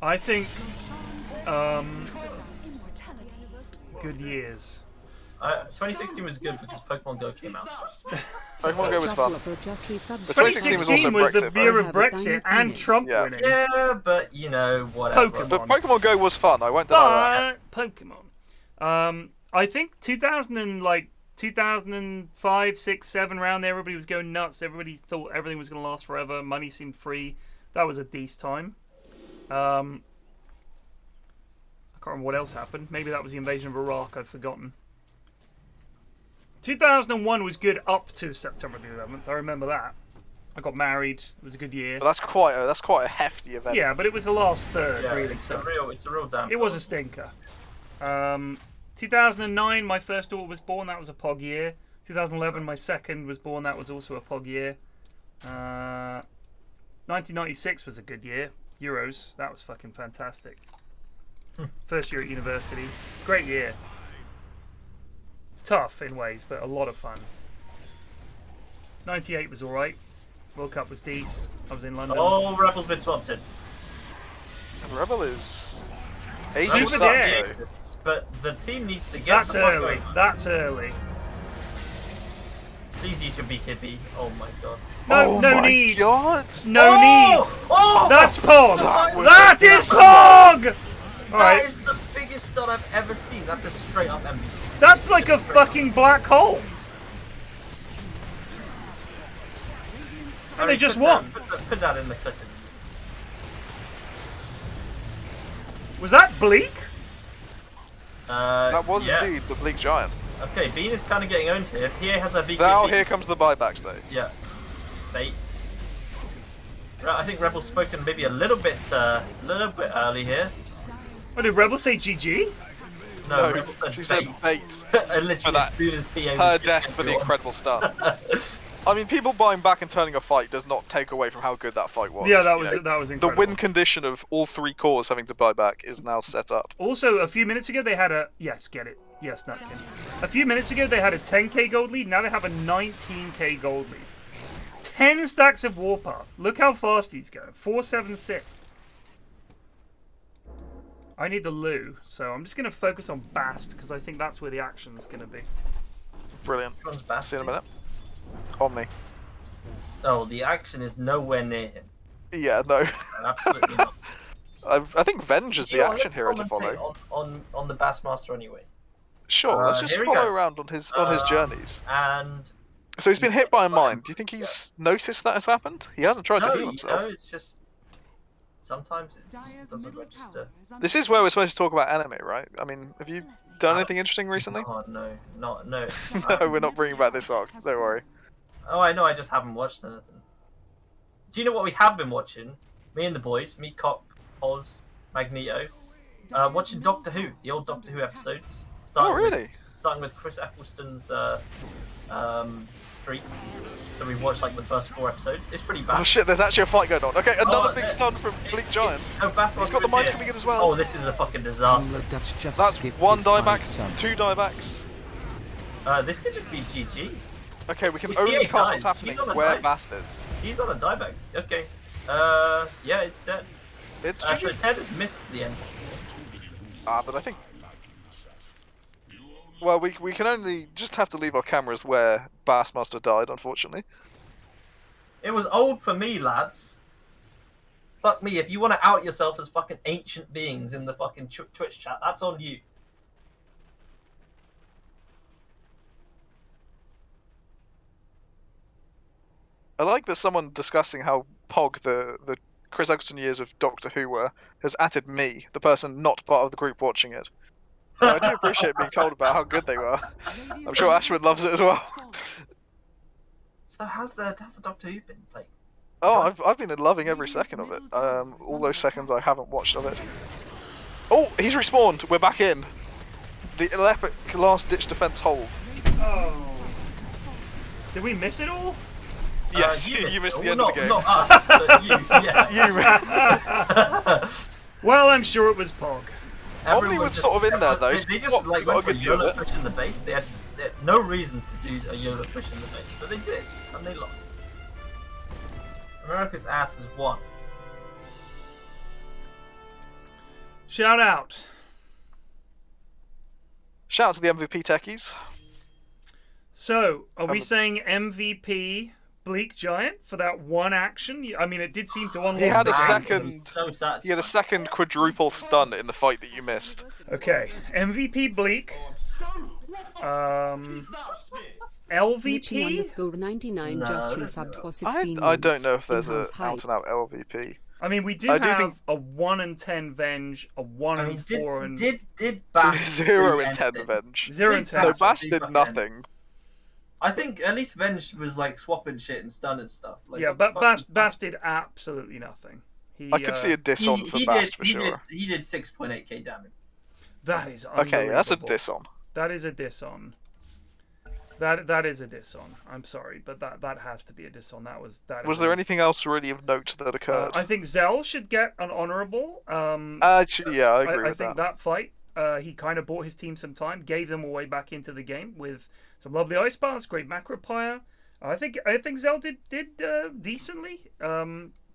Speaker 3: I think good years.
Speaker 7: 2016 was good because Pokemon Go came out.
Speaker 5: Pokemon Go was fun.
Speaker 2: Shuffler just resubbed.
Speaker 5: But 2016 was also
Speaker 3: 2016 was the
Speaker 5: Brexit,
Speaker 3: year
Speaker 5: though.
Speaker 3: of Brexit and Trump
Speaker 5: Yeah.
Speaker 3: winning.
Speaker 7: Yeah, but you know, whatever.
Speaker 3: Pokemon.
Speaker 5: But Pokemon Go was fun. I won't deny that.
Speaker 3: But Pokemon. I think 2005, 6, 7 around there, everybody was going nuts. Everybody thought everything was going to last forever. Money seemed free. That was a decent time. I can't remember what else happened. Maybe that was the invasion of Iraq. I've forgotten. 2001 was good up to September the 11th. I remember that. I got married. It was a good year.
Speaker 8: But that's quite a hefty event.
Speaker 3: Yeah, but it was the last third.
Speaker 7: Yeah,
Speaker 3: really
Speaker 7: it's
Speaker 3: sucked.
Speaker 7: a real damn.
Speaker 3: It was a stinker. 2009, my first daughter was born. That was a pog year. 2011, my second was born. That was also a pog year. 1996 was a good year. Euros. That was fucking fantastic. First year at university. Great year. Tough in ways, but a lot of fun. 98 was alright. World Cup was decent. I was in London.
Speaker 7: Oh, Rebel's been swapped in.
Speaker 8: Rebel is
Speaker 3: Super dead.
Speaker 7: But the team needs to get.
Speaker 3: That's
Speaker 7: the fuck
Speaker 3: early.
Speaker 7: over.
Speaker 3: That's early.
Speaker 7: Please you should be Kippy. Oh my god.
Speaker 3: No,
Speaker 8: oh
Speaker 3: no
Speaker 8: my
Speaker 3: need.
Speaker 8: God.
Speaker 3: No need.
Speaker 7: Oh!
Speaker 3: That's Pog.
Speaker 8: That
Speaker 3: That
Speaker 8: was
Speaker 3: is Pog. All
Speaker 7: That
Speaker 3: right.
Speaker 7: is the biggest stun I've ever seen. That's a straight up MVP.
Speaker 3: That's like a fucking black hole. And they just won.
Speaker 7: Put that in the clip.
Speaker 3: Was that Bleak?
Speaker 8: That was
Speaker 7: yeah.
Speaker 8: indeed the Bleak Giant.
Speaker 7: Okay, Bean is kind of getting owned here. PA has a VKB.
Speaker 8: Now here comes the buybacks though.
Speaker 7: Yeah. Fate. Right, I think Rebel's spoken maybe a little bit early here.
Speaker 3: Oh, did Rebel say GG?
Speaker 7: No,
Speaker 8: No,
Speaker 7: Rebel said
Speaker 8: she
Speaker 7: bait.
Speaker 8: said bait.
Speaker 7: Literally
Speaker 8: For that-
Speaker 7: as soon as PA
Speaker 8: Her
Speaker 7: was
Speaker 8: death for the incredible start. I mean, people buying back and turning a fight does not take away from how good that fight was.
Speaker 3: Yeah, that
Speaker 8: you
Speaker 3: was
Speaker 8: know.
Speaker 3: that was
Speaker 8: The
Speaker 3: incredible.
Speaker 8: win condition of all three cores having to buy back is now set up.
Speaker 3: Also, a few minutes ago they had a get it. Yes, Nutkin. A few minutes ago they had a 10k gold lead. Now they have a 19k gold lead. 10 stacks of Warpath. Look how fast he's going. 476. I need the Lou, so I'm just going to focus on Bast because I think that's where the action is going to be.
Speaker 8: Brilliant.
Speaker 7: One's Bast.
Speaker 8: See you in a minute. Omni.
Speaker 7: Oh, the action is nowhere near him.
Speaker 8: Yeah, no.
Speaker 7: Absolutely not.
Speaker 8: I think Venge is the
Speaker 7: Yeah,
Speaker 8: action
Speaker 7: let's
Speaker 8: hero to
Speaker 7: commentate
Speaker 8: follow.
Speaker 7: on the Bassmaster anyway.
Speaker 8: Sure, let's just
Speaker 7: here we
Speaker 8: follow
Speaker 7: go.
Speaker 8: around on his journeys.
Speaker 7: And
Speaker 8: So he's been hit by a mine. Do you think he's noticed that has happened? He hasn't tried to heal himself.
Speaker 7: no, it's just sometimes it
Speaker 6: Dyer's
Speaker 7: doesn't
Speaker 6: middle
Speaker 7: register.
Speaker 6: tower is under
Speaker 8: This is where we're supposed to talk about anime, right? I mean, have you done anything interesting recently?
Speaker 7: Oh no, no.
Speaker 8: No, we're not bringing back this arc. Don't worry.
Speaker 7: Oh, I know. I just haven't watched anything. Do you know what we have been watching? Me and the boys, me, Cock, Oz, Magneto, watching Doctor Who, the old Doctor Who episodes.
Speaker 8: Oh, really?
Speaker 7: Starting with Chris Eccleston's streak. So we've watched like the first 4 episodes. It's pretty bad.
Speaker 8: Oh shit, there's actually a fight going on. Okay, another
Speaker 7: Oh,
Speaker 8: big stun from Bleak Giant.
Speaker 7: Oh, Bassmaster
Speaker 8: He's got the
Speaker 7: is
Speaker 8: mines
Speaker 7: here.
Speaker 8: coming in as well.
Speaker 7: Oh, this is a fucking disaster.
Speaker 4: Dutch just
Speaker 8: That's
Speaker 4: gifted
Speaker 8: 1
Speaker 4: 5
Speaker 8: dieback,
Speaker 4: subs.
Speaker 8: 2 diebacks.
Speaker 7: This could just be GG.
Speaker 8: Okay, we can
Speaker 7: If
Speaker 8: only
Speaker 7: EA
Speaker 8: cast what's
Speaker 7: dies,
Speaker 8: happening
Speaker 7: he's on a
Speaker 8: where
Speaker 7: dive.
Speaker 8: Bast is.
Speaker 7: He's on a dieback. Okay. Yeah, it's dead.
Speaker 8: It's
Speaker 7: So
Speaker 8: GG.
Speaker 7: Ted has missed the end.
Speaker 8: But I think... Well, we can only just have to leave our cameras where Bassmaster died, unfortunately.
Speaker 7: It was old for me, lads. Fuck me, if you want to out yourself as fucking ancient beings in the fucking Twitch chat, that's on you.
Speaker 8: I like that someone discussing how Pog, the Chris Eccleston years of Doctor Who were, has added me, the person not part of the group watching it. I do appreciate being told about how good they were. I'm sure Ashwood loves it as well.
Speaker 7: So how's the Doctor Who been playing?
Speaker 8: Oh, I've been loving every second of it. All those seconds I haven't watched of it. Oh, he's respawned. We're back in. The epic last-ditch defense hold.
Speaker 3: Oh. Did we miss it all?
Speaker 8: Yes, you missed the end
Speaker 7: not,
Speaker 8: of the game.
Speaker 7: Not us, but you, yeah.
Speaker 8: You.
Speaker 3: Well, I'm sure it was Pog.
Speaker 8: Omni was sort of in there though.
Speaker 7: They just
Speaker 8: What,
Speaker 7: like
Speaker 8: got a
Speaker 7: went for a
Speaker 8: good view of
Speaker 7: YOLO
Speaker 8: it.
Speaker 7: push in the base. They had no reason to do a YOLO push in the base, but they did, and they lost. America's ass is won.
Speaker 3: Shout out.
Speaker 8: Shout out to the MVP techies.
Speaker 3: So, are we saying MVP Bleak Giant for that one action? I mean, it did seem to unlock.
Speaker 8: He had a
Speaker 3: the game.
Speaker 8: second.
Speaker 7: So satisfying.
Speaker 8: He had a second quadruple stun in the fight that you missed.
Speaker 3: Okay, MVP Bleak.
Speaker 1: Is that shit?
Speaker 2: Richie
Speaker 3: LVP.
Speaker 2: underscore 99
Speaker 7: No,
Speaker 2: just
Speaker 7: no,
Speaker 2: resubbed
Speaker 7: no.
Speaker 2: for 16
Speaker 8: I don't know if there's
Speaker 2: Inhouse
Speaker 8: a
Speaker 2: hype.
Speaker 8: out and out LVP.
Speaker 3: I mean, we do
Speaker 8: I do
Speaker 3: have
Speaker 8: think-
Speaker 3: a 1 and 10 Venge, a 1
Speaker 7: I mean,
Speaker 3: and 4 and
Speaker 7: did Bass
Speaker 8: 0
Speaker 7: do
Speaker 8: and 10
Speaker 7: anything?
Speaker 8: revenge.
Speaker 3: 0 and 10.
Speaker 8: No,
Speaker 7: Bass
Speaker 8: Bass
Speaker 7: do
Speaker 8: did
Speaker 7: fucking
Speaker 8: nothing.
Speaker 7: I think at least Venge was like swapping shit and stun and stuff. Like,
Speaker 3: Yeah,
Speaker 7: what the
Speaker 3: but
Speaker 7: fuck is
Speaker 3: Bast did absolutely nothing.
Speaker 8: I could see a diss on for Bast for sure.
Speaker 7: He did 6.8k damage.
Speaker 3: That is unbelievable.
Speaker 8: Okay, that's a diss on.
Speaker 3: That is a diss on. That is a diss on. I'm sorry, but that has to be a diss on. Was
Speaker 8: there anything else really of note that occurred?
Speaker 3: I think Zell should get an honourable.
Speaker 8: Actually, yeah, I agree
Speaker 3: I
Speaker 8: with
Speaker 3: think that fight, he kind of bought his team some time, gave them a way back into the game with some lovely ice baths, great macro pyre. I think Zell did decently.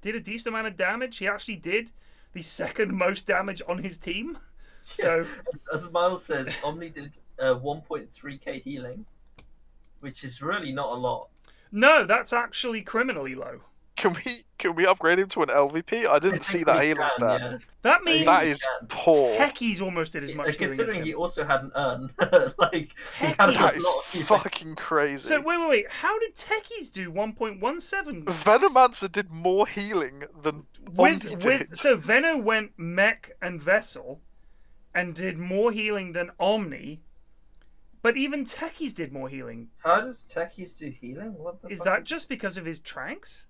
Speaker 3: Did a decent amount of damage. He actually did the second most damage on his team. So,
Speaker 7: as Miles says, Omni did 1.3k healing, which is really not a lot.
Speaker 3: No, that's actually criminally low.
Speaker 8: Can we upgrade him to an LVP? I didn't see that healing stat.
Speaker 7: Yeah.
Speaker 3: That means
Speaker 8: that is poor.
Speaker 3: Techie's almost did as much healing
Speaker 7: considering
Speaker 3: as him.
Speaker 7: he also had an urn. Like,
Speaker 8: that is fucking crazy.
Speaker 3: So wait. How did Techies do 1.17?
Speaker 8: Venomancer did more healing than Omni did.
Speaker 3: So Veno went Mech and Vessel, and did more healing than Omni. But even Techies did more healing.
Speaker 7: How does Techies do healing? What the
Speaker 3: Is
Speaker 7: fuck
Speaker 3: that just because of his tranks?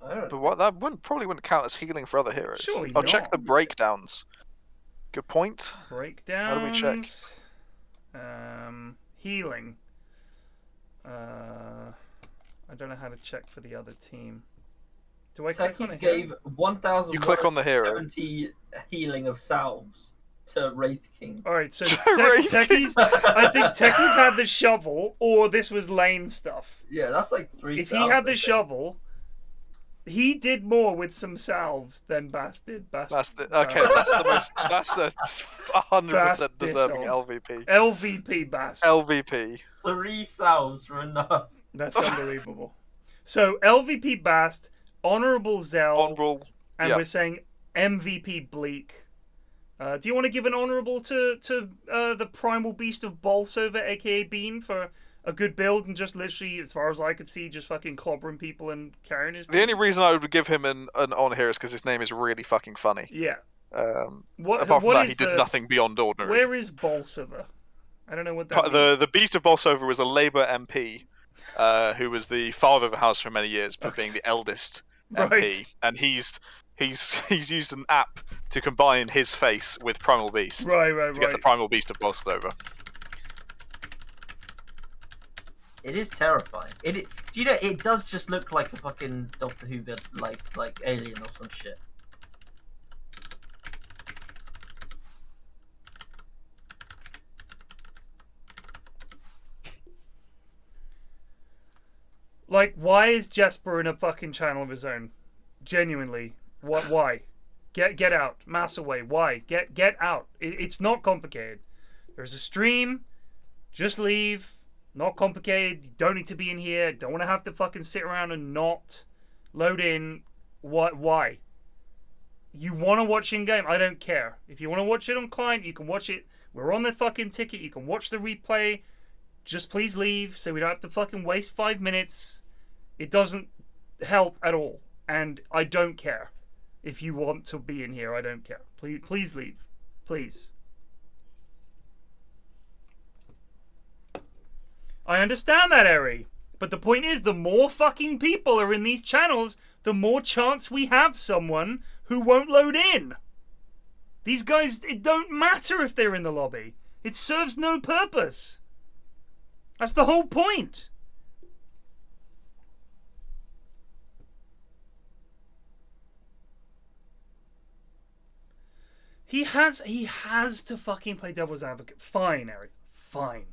Speaker 7: I don't know.
Speaker 8: But that probably wouldn't count as healing for other heroes.
Speaker 3: Sure,
Speaker 8: I'll check the breakdowns. Good point.
Speaker 3: Breakdowns.
Speaker 8: How do we check?
Speaker 3: Healing. I don't know how to check for the other team. Do I click on
Speaker 7: Techies
Speaker 3: a
Speaker 7: gave 1,000.
Speaker 8: You click on the hero.
Speaker 7: 70 healing of salves to Wraith King.
Speaker 3: Alright, so
Speaker 8: Wraith
Speaker 3: Techies, I think Techies had the shovel, or this was lane stuff.
Speaker 7: Yeah, that's like 3
Speaker 3: If
Speaker 7: salves.
Speaker 3: he had the shovel, he did more with some salves than Bast did.
Speaker 8: Okay, that's the most. That's a 100% deserving LVP.
Speaker 3: LVP Bast.
Speaker 8: LVP.
Speaker 7: 3 salves were enough.
Speaker 3: That's unbelievable. So LVP Bast, Honorable Zell, and we're saying MVP Bleak. Do you want to give an honorable to the Primal Beast of Bolsover, aka Bean, for a good build and just literally, as far as I could see, just fucking clobbering people and carrying his team?
Speaker 8: The only reason I would give him an on here is because his name is really fucking funny.
Speaker 3: Yeah.
Speaker 8: Apart from that, he did nothing beyond ordinary.
Speaker 3: Where is Bolsover? I don't know what that
Speaker 8: the Beast of Bolsover was a Labour MP who was the father of the house for many years, but being the eldest MP, and he's used an app to combine his face with Primal Beast.
Speaker 3: To
Speaker 8: get the Primal Beast of Bolsover.
Speaker 7: It is terrifying. Do you know, it does just look like a fucking Doctor Who like alien or some shit.
Speaker 3: Like, why is Jesper in a fucking channel of his own? Genuinely. What? Why? Get out. Mass away. Why? Get out. It's not complicated. There's a stream. Just leave. Not complicated. You don't need to be in here. Don't want to have to fucking sit around and not load in. What? Why? You want to watch in-game? I don't care. If you want to watch it on client, you can watch it. We're on the fucking ticket. You can watch the replay. Just please leave so we don't have to fucking waste 5 minutes. It doesn't help at all. And I don't care. If you want to be in here, I don't care. Please leave. Please. I understand that, Eri. But the point is, the more fucking people are in these channels, the more chance we have someone who won't load in. These guys, it don't matter if they're in the lobby. It serves no purpose. That's the whole point. He has to fucking play devil's advocate. Fine, Eric. Fine.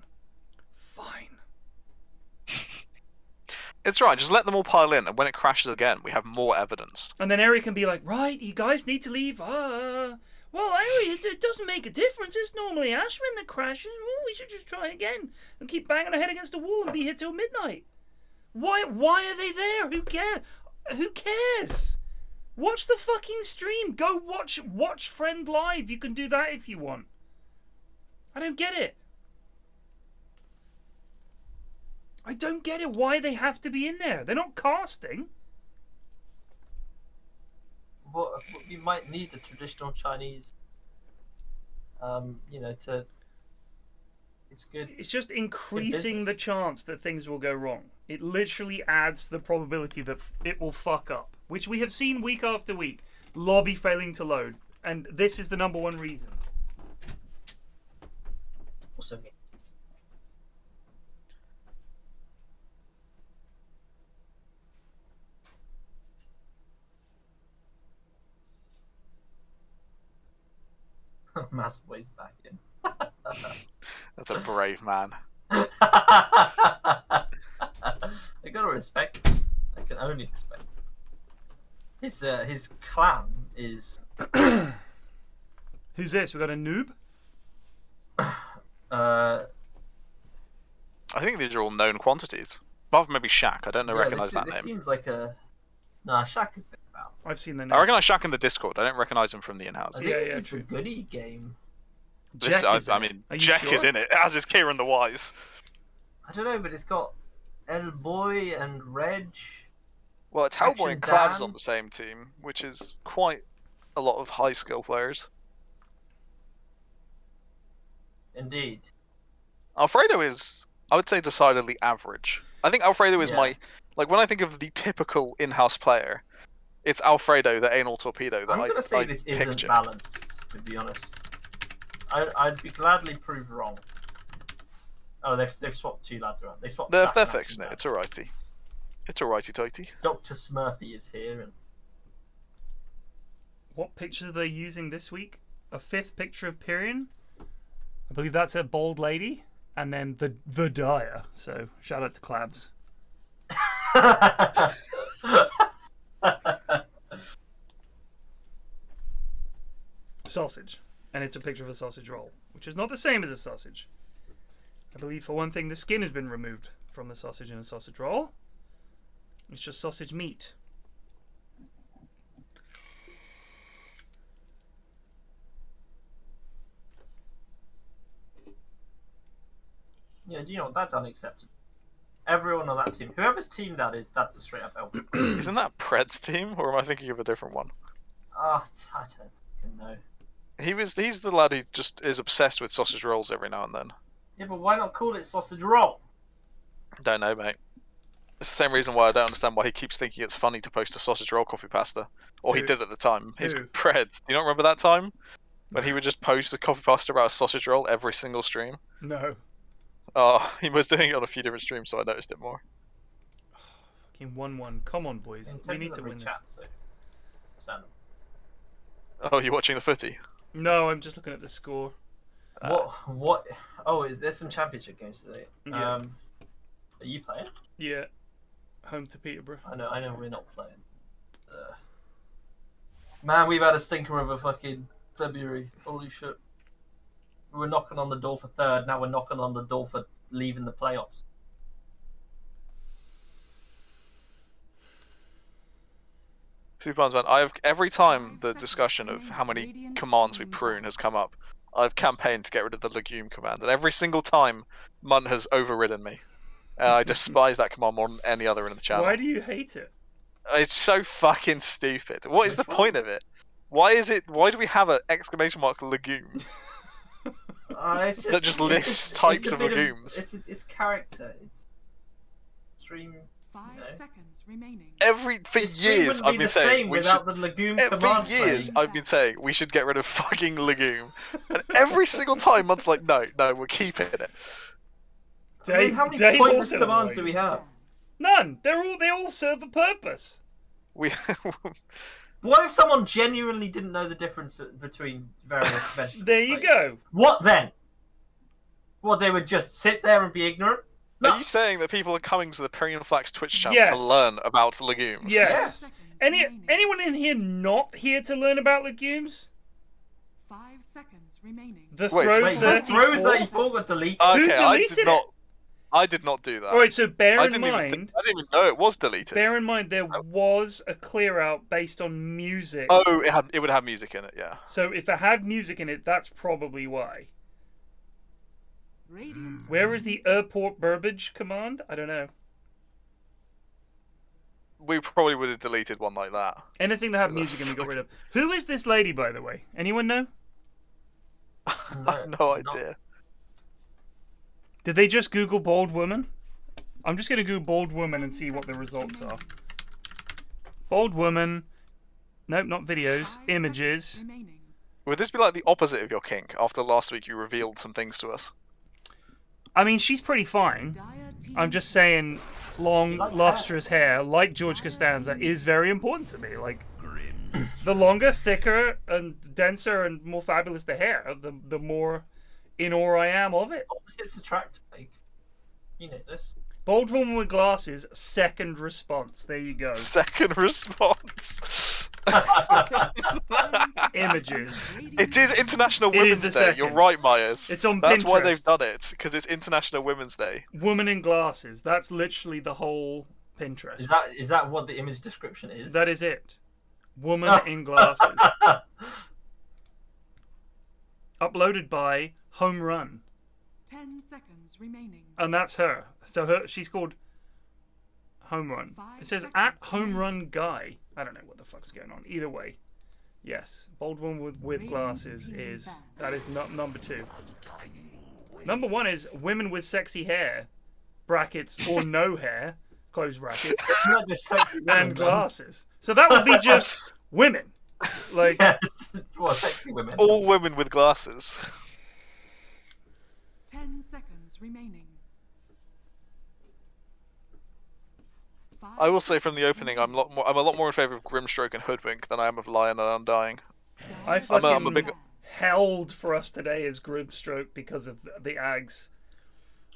Speaker 5: It's right, just let them all pile in, and when it crashes again, we have more evidence.
Speaker 3: And then Eric can be like, right, you guys need to leave. Well, Eric, it doesn't make a difference. It's normally Ashwin that crashes. Well, we should just try again and keep banging our head against the wall and be here till midnight. Why are they there? Who cares? Watch the fucking stream. Go watch Friend Live. You can do that if you want. I don't get it. I don't get it. Why they have to be in there? They're not casting.
Speaker 7: Well, you might need a traditional Chinese, to It's good.
Speaker 3: It's just increasing the
Speaker 7: business.
Speaker 3: chance that things will go wrong. It literally adds to the probability that it will fuck up, which we have seen week after week. Lobby failing to load, and this is the #1 reason.
Speaker 7: Also, Massway's back in.
Speaker 5: That's a brave man.
Speaker 7: I gotta respect. I can only respect. His clan is.
Speaker 3: Who's this? We got a noob?
Speaker 5: I think these are all known quantities. Apart from maybe Shaq. I don't recognise that
Speaker 7: this
Speaker 5: name.
Speaker 7: seems like a. Nah, Shaq has been about.
Speaker 3: I've seen the
Speaker 5: I
Speaker 3: name.
Speaker 5: recognise Shaq in the Discord. I don't recognise him from the in-house.
Speaker 7: I think
Speaker 3: Yeah,
Speaker 7: this
Speaker 3: yeah,
Speaker 7: is
Speaker 3: true.
Speaker 7: the goodie game.
Speaker 3: Jack is
Speaker 5: I
Speaker 3: in it.
Speaker 5: mean,
Speaker 3: Are you
Speaker 5: Jack
Speaker 3: sure?
Speaker 5: is in it, as is Kieran the Wise.
Speaker 7: I don't know, but it's got El Boy and Reg.
Speaker 5: Well, it's Hellboy and
Speaker 7: Action
Speaker 5: Clavs
Speaker 7: Dan.
Speaker 5: on the same team, which is quite a lot of high skill players.
Speaker 7: Indeed.
Speaker 5: Alfredo is, I would say, decidedly average. I think Alfredo is
Speaker 7: Yeah.
Speaker 5: like when I think of the typical in-house player, it's Alfredo, the anal torpedo that
Speaker 7: I'm gonna say
Speaker 5: I
Speaker 7: this isn't
Speaker 5: picture.
Speaker 7: balanced, to be honest. I'd be gladly proved wrong. Oh, they've swapped two lads around. They swapped.
Speaker 5: They're
Speaker 7: Shaq and
Speaker 5: fixing it.
Speaker 7: Action
Speaker 5: It's alrighty. It's alrighty toity.
Speaker 7: Dan. Dr. Smurfy is here, and
Speaker 3: What pictures are they using this week? A 5th picture of Pyrion. I believe that's a bald lady. And then the Dyer. So shout out to Clavs. Sausage. And it's a picture of a sausage roll, which is not the same as a sausage. I believe, for one thing, the skin has been removed from the sausage in a sausage roll. It's just sausage meat.
Speaker 7: yeah, do you know what? That's unacceptable. Everyone on that team, whoever's team that is, that's a straight up L.
Speaker 5: Isn't that Pred's team, or am I thinking of a different one?
Speaker 7: I don't fucking know.
Speaker 5: He's the lad who just is obsessed with sausage rolls every now and then.
Speaker 7: Yeah, but why not call it sausage roll?
Speaker 5: Don't know, mate. It's the same reason why I don't understand why he keeps thinking it's funny to post a sausage roll coffee pasta. Or he
Speaker 3: Who?
Speaker 5: did at the time. His
Speaker 3: Who?
Speaker 5: Pred. Do you not remember that time? When he would just post a coffee pasta about a sausage roll every single stream?
Speaker 3: No.
Speaker 5: Oh, he was doing it on a few different streams, so I noticed it more.
Speaker 3: Fucking 1-1. Come on, boys.
Speaker 7: And
Speaker 3: We
Speaker 7: Ted
Speaker 3: need
Speaker 7: doesn't
Speaker 3: to
Speaker 7: read
Speaker 3: win this.
Speaker 7: chat, so understandable.
Speaker 5: Oh, you're watching the footy?
Speaker 3: No, I'm just looking at the score.
Speaker 7: What? Oh, is there some championship games today?
Speaker 3: Yeah.
Speaker 7: Are you playing?
Speaker 3: Yeah. Home to Peterborough.
Speaker 7: I know we're not playing. Man, we've had a stinker of a fucking February. Holy shit. We were knocking on the door for 3rd, now we're knocking on the door for leaving the playoffs.
Speaker 5: Superman's man, I have every time the discussion of how many commands we prune has come up, I've campaigned to get rid of the legume command, and every single time Munt has overridden me. And I despise that command more than any other in the channel.
Speaker 3: Why do you hate it?
Speaker 5: It's so fucking stupid. What is the
Speaker 7: Which one?
Speaker 5: point of it? Why do we have an exclamation mark legume
Speaker 7: It's
Speaker 5: that just lists
Speaker 7: it's
Speaker 5: types
Speaker 7: a
Speaker 5: of
Speaker 7: bit
Speaker 5: legumes?
Speaker 7: It's character. It's stream.
Speaker 6: 5 seconds remaining.
Speaker 5: For
Speaker 7: The stream
Speaker 5: years
Speaker 7: wouldn't
Speaker 5: I've
Speaker 7: be
Speaker 5: been
Speaker 7: the
Speaker 5: saying
Speaker 7: same
Speaker 5: we
Speaker 7: without
Speaker 5: should.
Speaker 7: the legume
Speaker 5: For
Speaker 7: command
Speaker 5: years
Speaker 7: frame.
Speaker 5: I've been saying we should get rid of fucking legume, and every single time Munt's like, no, we're keeping it.
Speaker 7: I mean, how many
Speaker 3: Dave
Speaker 7: pointless
Speaker 3: also doesn't
Speaker 7: commands
Speaker 3: like
Speaker 7: do
Speaker 3: it.
Speaker 7: we have?
Speaker 3: None. They all serve a purpose.
Speaker 5: We
Speaker 7: What if someone genuinely didn't know the difference between various vegetables?
Speaker 3: There you
Speaker 7: Like,
Speaker 3: go.
Speaker 7: What then? What, they would just sit there and be ignorant? No.
Speaker 5: Are you saying that people are coming to the PFlax Twitch channel
Speaker 3: Yes.
Speaker 5: to learn about legumes?
Speaker 3: Yes.
Speaker 6: Seconds remaining.
Speaker 3: Anyone in here not here to learn about legumes?
Speaker 6: 5 seconds remaining.
Speaker 3: The
Speaker 5: Wait,
Speaker 3: throw
Speaker 7: Wait, the
Speaker 3: 34.
Speaker 7: throw 34 got deleted.
Speaker 3: Who
Speaker 5: Okay, I
Speaker 3: deleted
Speaker 5: did not. I did not do that.
Speaker 3: All right, so bear
Speaker 5: I
Speaker 3: in
Speaker 5: didn't even.
Speaker 3: mind.
Speaker 5: I didn't even know it was deleted.
Speaker 3: Bear in mind there was a clear out based on music.
Speaker 5: Oh, it would have music in it, yeah.
Speaker 3: So if it had music in it, that's probably why.
Speaker 6: Radiant
Speaker 3: Where is the airport Burbage command? I don't know.
Speaker 5: We probably would have deleted one like that.
Speaker 3: Anything that had music in we got rid of. Who is this lady, by the way? Anyone know?
Speaker 5: I have no
Speaker 7: not-
Speaker 5: idea.
Speaker 3: Did they just Google bald woman? I'm just gonna Google bald woman and see what the results are. Bald woman. Nope, not videos. Images.
Speaker 8: Would this be like the opposite of your kink? After last week, you revealed some things to us.
Speaker 3: I mean, she's pretty fine. I'm just saying, long, lustrous hair, like George Costanza, is very important to me. Like, the longer, thicker, and denser, and more fabulous the hair, the more in awe I am of it.
Speaker 7: Opposites attract. Like, you know this.
Speaker 3: Bald woman with glasses, second response. There you go.
Speaker 8: Second response.
Speaker 3: Images.
Speaker 8: It is International
Speaker 3: It is
Speaker 8: Women's
Speaker 3: the
Speaker 8: Day.
Speaker 3: second.
Speaker 8: You're right, Myers.
Speaker 3: It's on
Speaker 8: That's why
Speaker 3: Pinterest.
Speaker 8: they've done it, because it's International Women's Day.
Speaker 3: Woman in glasses. That's literally the whole Pinterest.
Speaker 7: Is that what the image description is?
Speaker 3: That is it. Woman in glasses. Uploaded by Home Run.
Speaker 6: 10 seconds remaining.
Speaker 3: And that's her. So she's called Home Run. It says at Home Run Guy. I don't know what the fuck's going on. Either way. Yes. Bald woman with glasses is... That is not number 2. Number 1 is women with sexy hair. Brackets or no hair. Close brackets.
Speaker 7: Not just sexy women,
Speaker 3: And glasses. So that would be just women. Like...
Speaker 7: Yes. Well, sexy women.
Speaker 8: All women with glasses.
Speaker 6: 10 seconds remaining.
Speaker 8: I will say from the opening, I'm a lot more in favour of Grimstroke and Hoodwink than I am of Lion and Undying.
Speaker 3: I fucking
Speaker 8: I'm a big...
Speaker 3: held for us today as Grimstroke because of the Ags.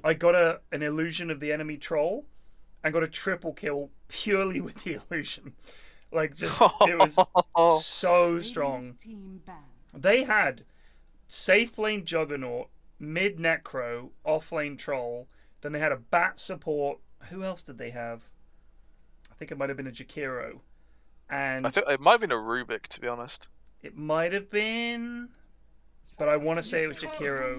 Speaker 3: I got an illusion of the enemy troll and got a triple kill purely with the illusion. Like, just, it was so strong. They had safe lane Juggernaut, mid Necro, off lane Troll, then they had a Bat support. Who else did they have? I think it might have been a Jakiro. And
Speaker 8: I think it might have been a Rubik, to be honest.
Speaker 3: it might have been, but I want to say it was Jakiro.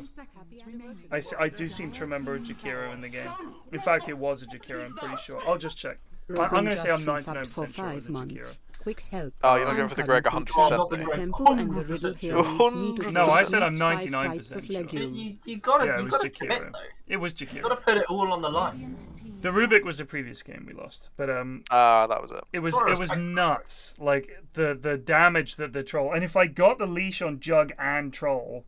Speaker 3: I do seem to remember a Jakiro in the game. In fact, it was a Jakiro, I'm pretty sure. I'll just check. I'm going to say I'm 99% sure it was a Jakiro.
Speaker 2: Quick help.
Speaker 8: Oh, you're not going for the Greg 100%.
Speaker 2: Temple and the riddle here needs me to
Speaker 3: No, I said
Speaker 2: at
Speaker 3: I'm
Speaker 2: least 5 types
Speaker 3: 99%
Speaker 2: of
Speaker 3: sure.
Speaker 2: legume.
Speaker 7: You gotta,
Speaker 3: Yeah, it
Speaker 7: you
Speaker 3: was
Speaker 7: gotta
Speaker 3: Jakiro.
Speaker 7: commit though.
Speaker 3: It was
Speaker 7: You
Speaker 3: Jakiro.
Speaker 7: gotta put it all on the line.
Speaker 3: The Rubik was the previous game we lost, but
Speaker 8: That was it.
Speaker 3: it was nuts. Like the damage that the troll, and if I got the leash on Jug and Troll,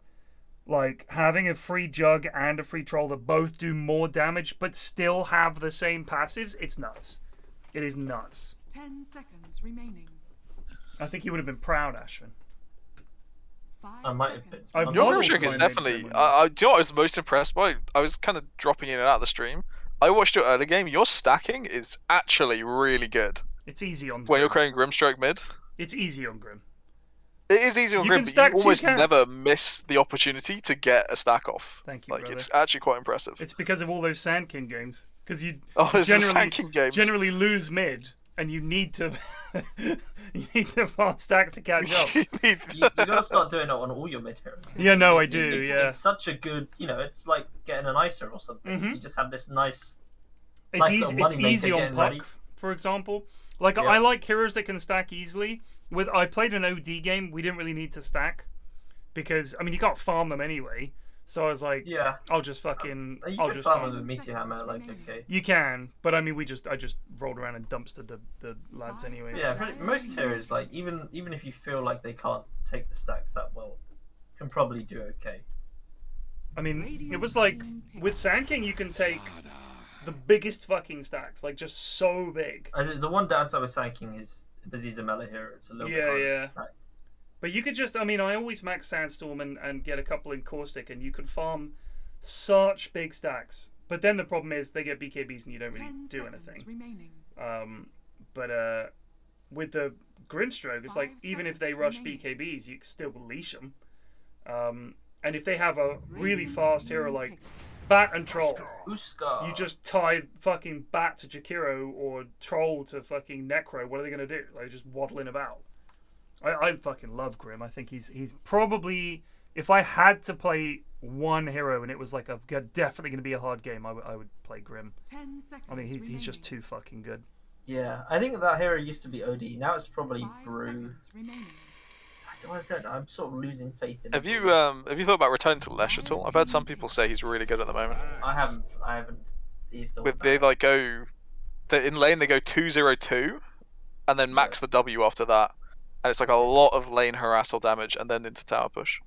Speaker 3: like having a free Jug and a free Troll that both do more damage but still have the same passives, it's nuts. It is nuts.
Speaker 6: 10 seconds remaining.
Speaker 3: I think you would have been proud, Ashwin.
Speaker 6: 5
Speaker 7: I might have been.
Speaker 3: I've
Speaker 8: Your
Speaker 3: modeled
Speaker 8: Grimstroke is
Speaker 3: my
Speaker 8: definitely...
Speaker 3: mid-game
Speaker 8: do you know what I was most impressed by? I was kind of dropping in and out of the stream. I watched your early game. Your stacking is actually really good.
Speaker 3: It's easy on
Speaker 8: When
Speaker 3: Grim.
Speaker 8: you're creating Grimstroke mid.
Speaker 3: It's easy on Grim.
Speaker 8: It is easy on
Speaker 3: You
Speaker 8: Grim,
Speaker 3: can
Speaker 8: but
Speaker 3: stack
Speaker 8: you
Speaker 3: 2
Speaker 8: almost
Speaker 3: cats.
Speaker 8: never miss the opportunity to get a stack off.
Speaker 3: Thank you,
Speaker 8: Like,
Speaker 3: brother.
Speaker 8: it's actually quite impressive.
Speaker 3: It's because of all those Sand King games. Because you
Speaker 8: Oh, it's the
Speaker 3: generally,
Speaker 8: Sand King games.
Speaker 3: generally lose mid, and you need to you need to farm stacks to catch up.
Speaker 7: You gotta start doing it on all your mid heroes.
Speaker 3: Yeah, no, I do.
Speaker 7: It's,
Speaker 3: Yeah,
Speaker 7: it's such a good, it's like getting an ISO or something.
Speaker 3: Mhm.
Speaker 7: You just have this nice.
Speaker 3: it's
Speaker 7: nice
Speaker 3: easy.
Speaker 7: little
Speaker 3: It's
Speaker 7: money maker
Speaker 3: easy on
Speaker 7: getting
Speaker 3: Puck,
Speaker 7: ready.
Speaker 3: for example. Like
Speaker 7: Yeah.
Speaker 3: I like heroes that can stack easily. I played an OD game. We didn't really need to stack because I mean you can't farm them anyway. So I was like,
Speaker 7: Yeah.
Speaker 3: I'll just fucking.
Speaker 7: You
Speaker 3: I'll
Speaker 7: can
Speaker 3: just.
Speaker 7: farm with a meteor hammer, like, okay.
Speaker 3: You can, but I mean I just rolled around and dumpstered the lads anyway.
Speaker 7: Yeah, most heroes, like, even if you feel like they can't take the stacks that well, can probably do okay.
Speaker 3: I mean, it was like with Sand King, you can take the biggest fucking stacks, like just so big.
Speaker 7: The one downside with Sanking is because he's a melee hero, it's a little bit harder to attack.
Speaker 3: But you could just, I mean, I always max Sandstorm and get a couple in Caustic, and you can farm such big stacks. But then the problem is they get BKBs and you don't really do anything. But with the Grimstroke, it's like even if they rush BKBs, you can still leash them. And if they have a really fast hero like Bat and Troll,
Speaker 7: Uska.
Speaker 3: you just tie fucking Bat to Jakiro or Troll to fucking Necro. What are they gonna do? Like just waddling about. I fucking love Grim. I think he's probably, if I had to play one hero and it was like definitely gonna be a hard game, I would play Grim.
Speaker 6: 10 seconds
Speaker 3: I mean he's
Speaker 6: remaining.
Speaker 3: just too fucking good.
Speaker 7: Yeah, I think that hero used to be OD. Now it's probably
Speaker 6: 5
Speaker 7: Brew.
Speaker 6: seconds remaining.
Speaker 7: I don't know. I'm sort of losing faith in.
Speaker 8: Have you thought about returning to Lesh at all? I've heard some people say he's really good at the moment.
Speaker 7: I haven't even thought
Speaker 8: With
Speaker 7: about
Speaker 8: they
Speaker 7: it.
Speaker 8: like go, in lane they go 2-0-2, and then max the W after that, and it's like a lot of lane harassal damage, and then into tower push.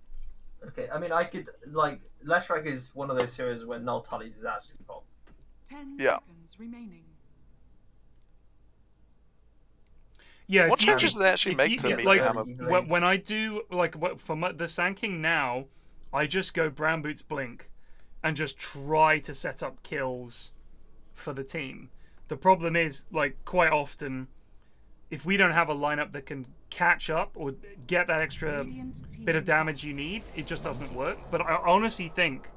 Speaker 7: Okay, I mean, I could like Leshrac is one of those heroes where null tallies is actually pop.
Speaker 6: 10
Speaker 8: Yeah.
Speaker 6: seconds remaining.
Speaker 3: Yeah.
Speaker 8: What
Speaker 3: if you-
Speaker 8: changes do they actually
Speaker 3: if
Speaker 8: make
Speaker 3: you-
Speaker 8: to
Speaker 3: yeah,
Speaker 8: Meter
Speaker 3: like,
Speaker 8: Hammer?
Speaker 3: when I do for the Sand now, I just go Brown Boots Blink, and just try to set up kills for the team. The problem is, like, quite often, if we don't have a lineup that can catch up or get that extra bit of damage you need, it just doesn't work. But I honestly think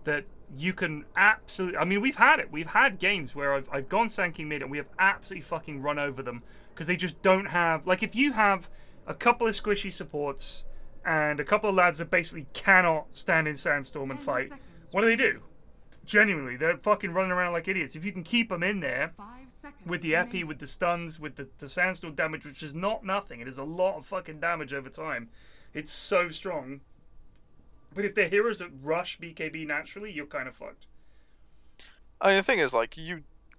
Speaker 3: that you can absolutely... I mean, we've had it. We've had games where I've gone Sand King mid and we have absolutely fucking run over them because they just don't have... Like, if you have a couple of squishy supports and a couple of lads that basically cannot stand in Sandstorm and
Speaker 6: 10
Speaker 3: fight,
Speaker 6: seconds
Speaker 3: what do? Genuinely, they're fucking running around like idiots. If you can keep them in there
Speaker 6: 5 seconds
Speaker 3: with the epi,
Speaker 6: remaining.
Speaker 3: with the stuns, with the Sandstorm damage, which is not nothing. It is a lot of fucking damage over time. It's so strong. But if they're heroes that rush BKB naturally, you're kind of fucked.
Speaker 8: I mean, the thing is, like,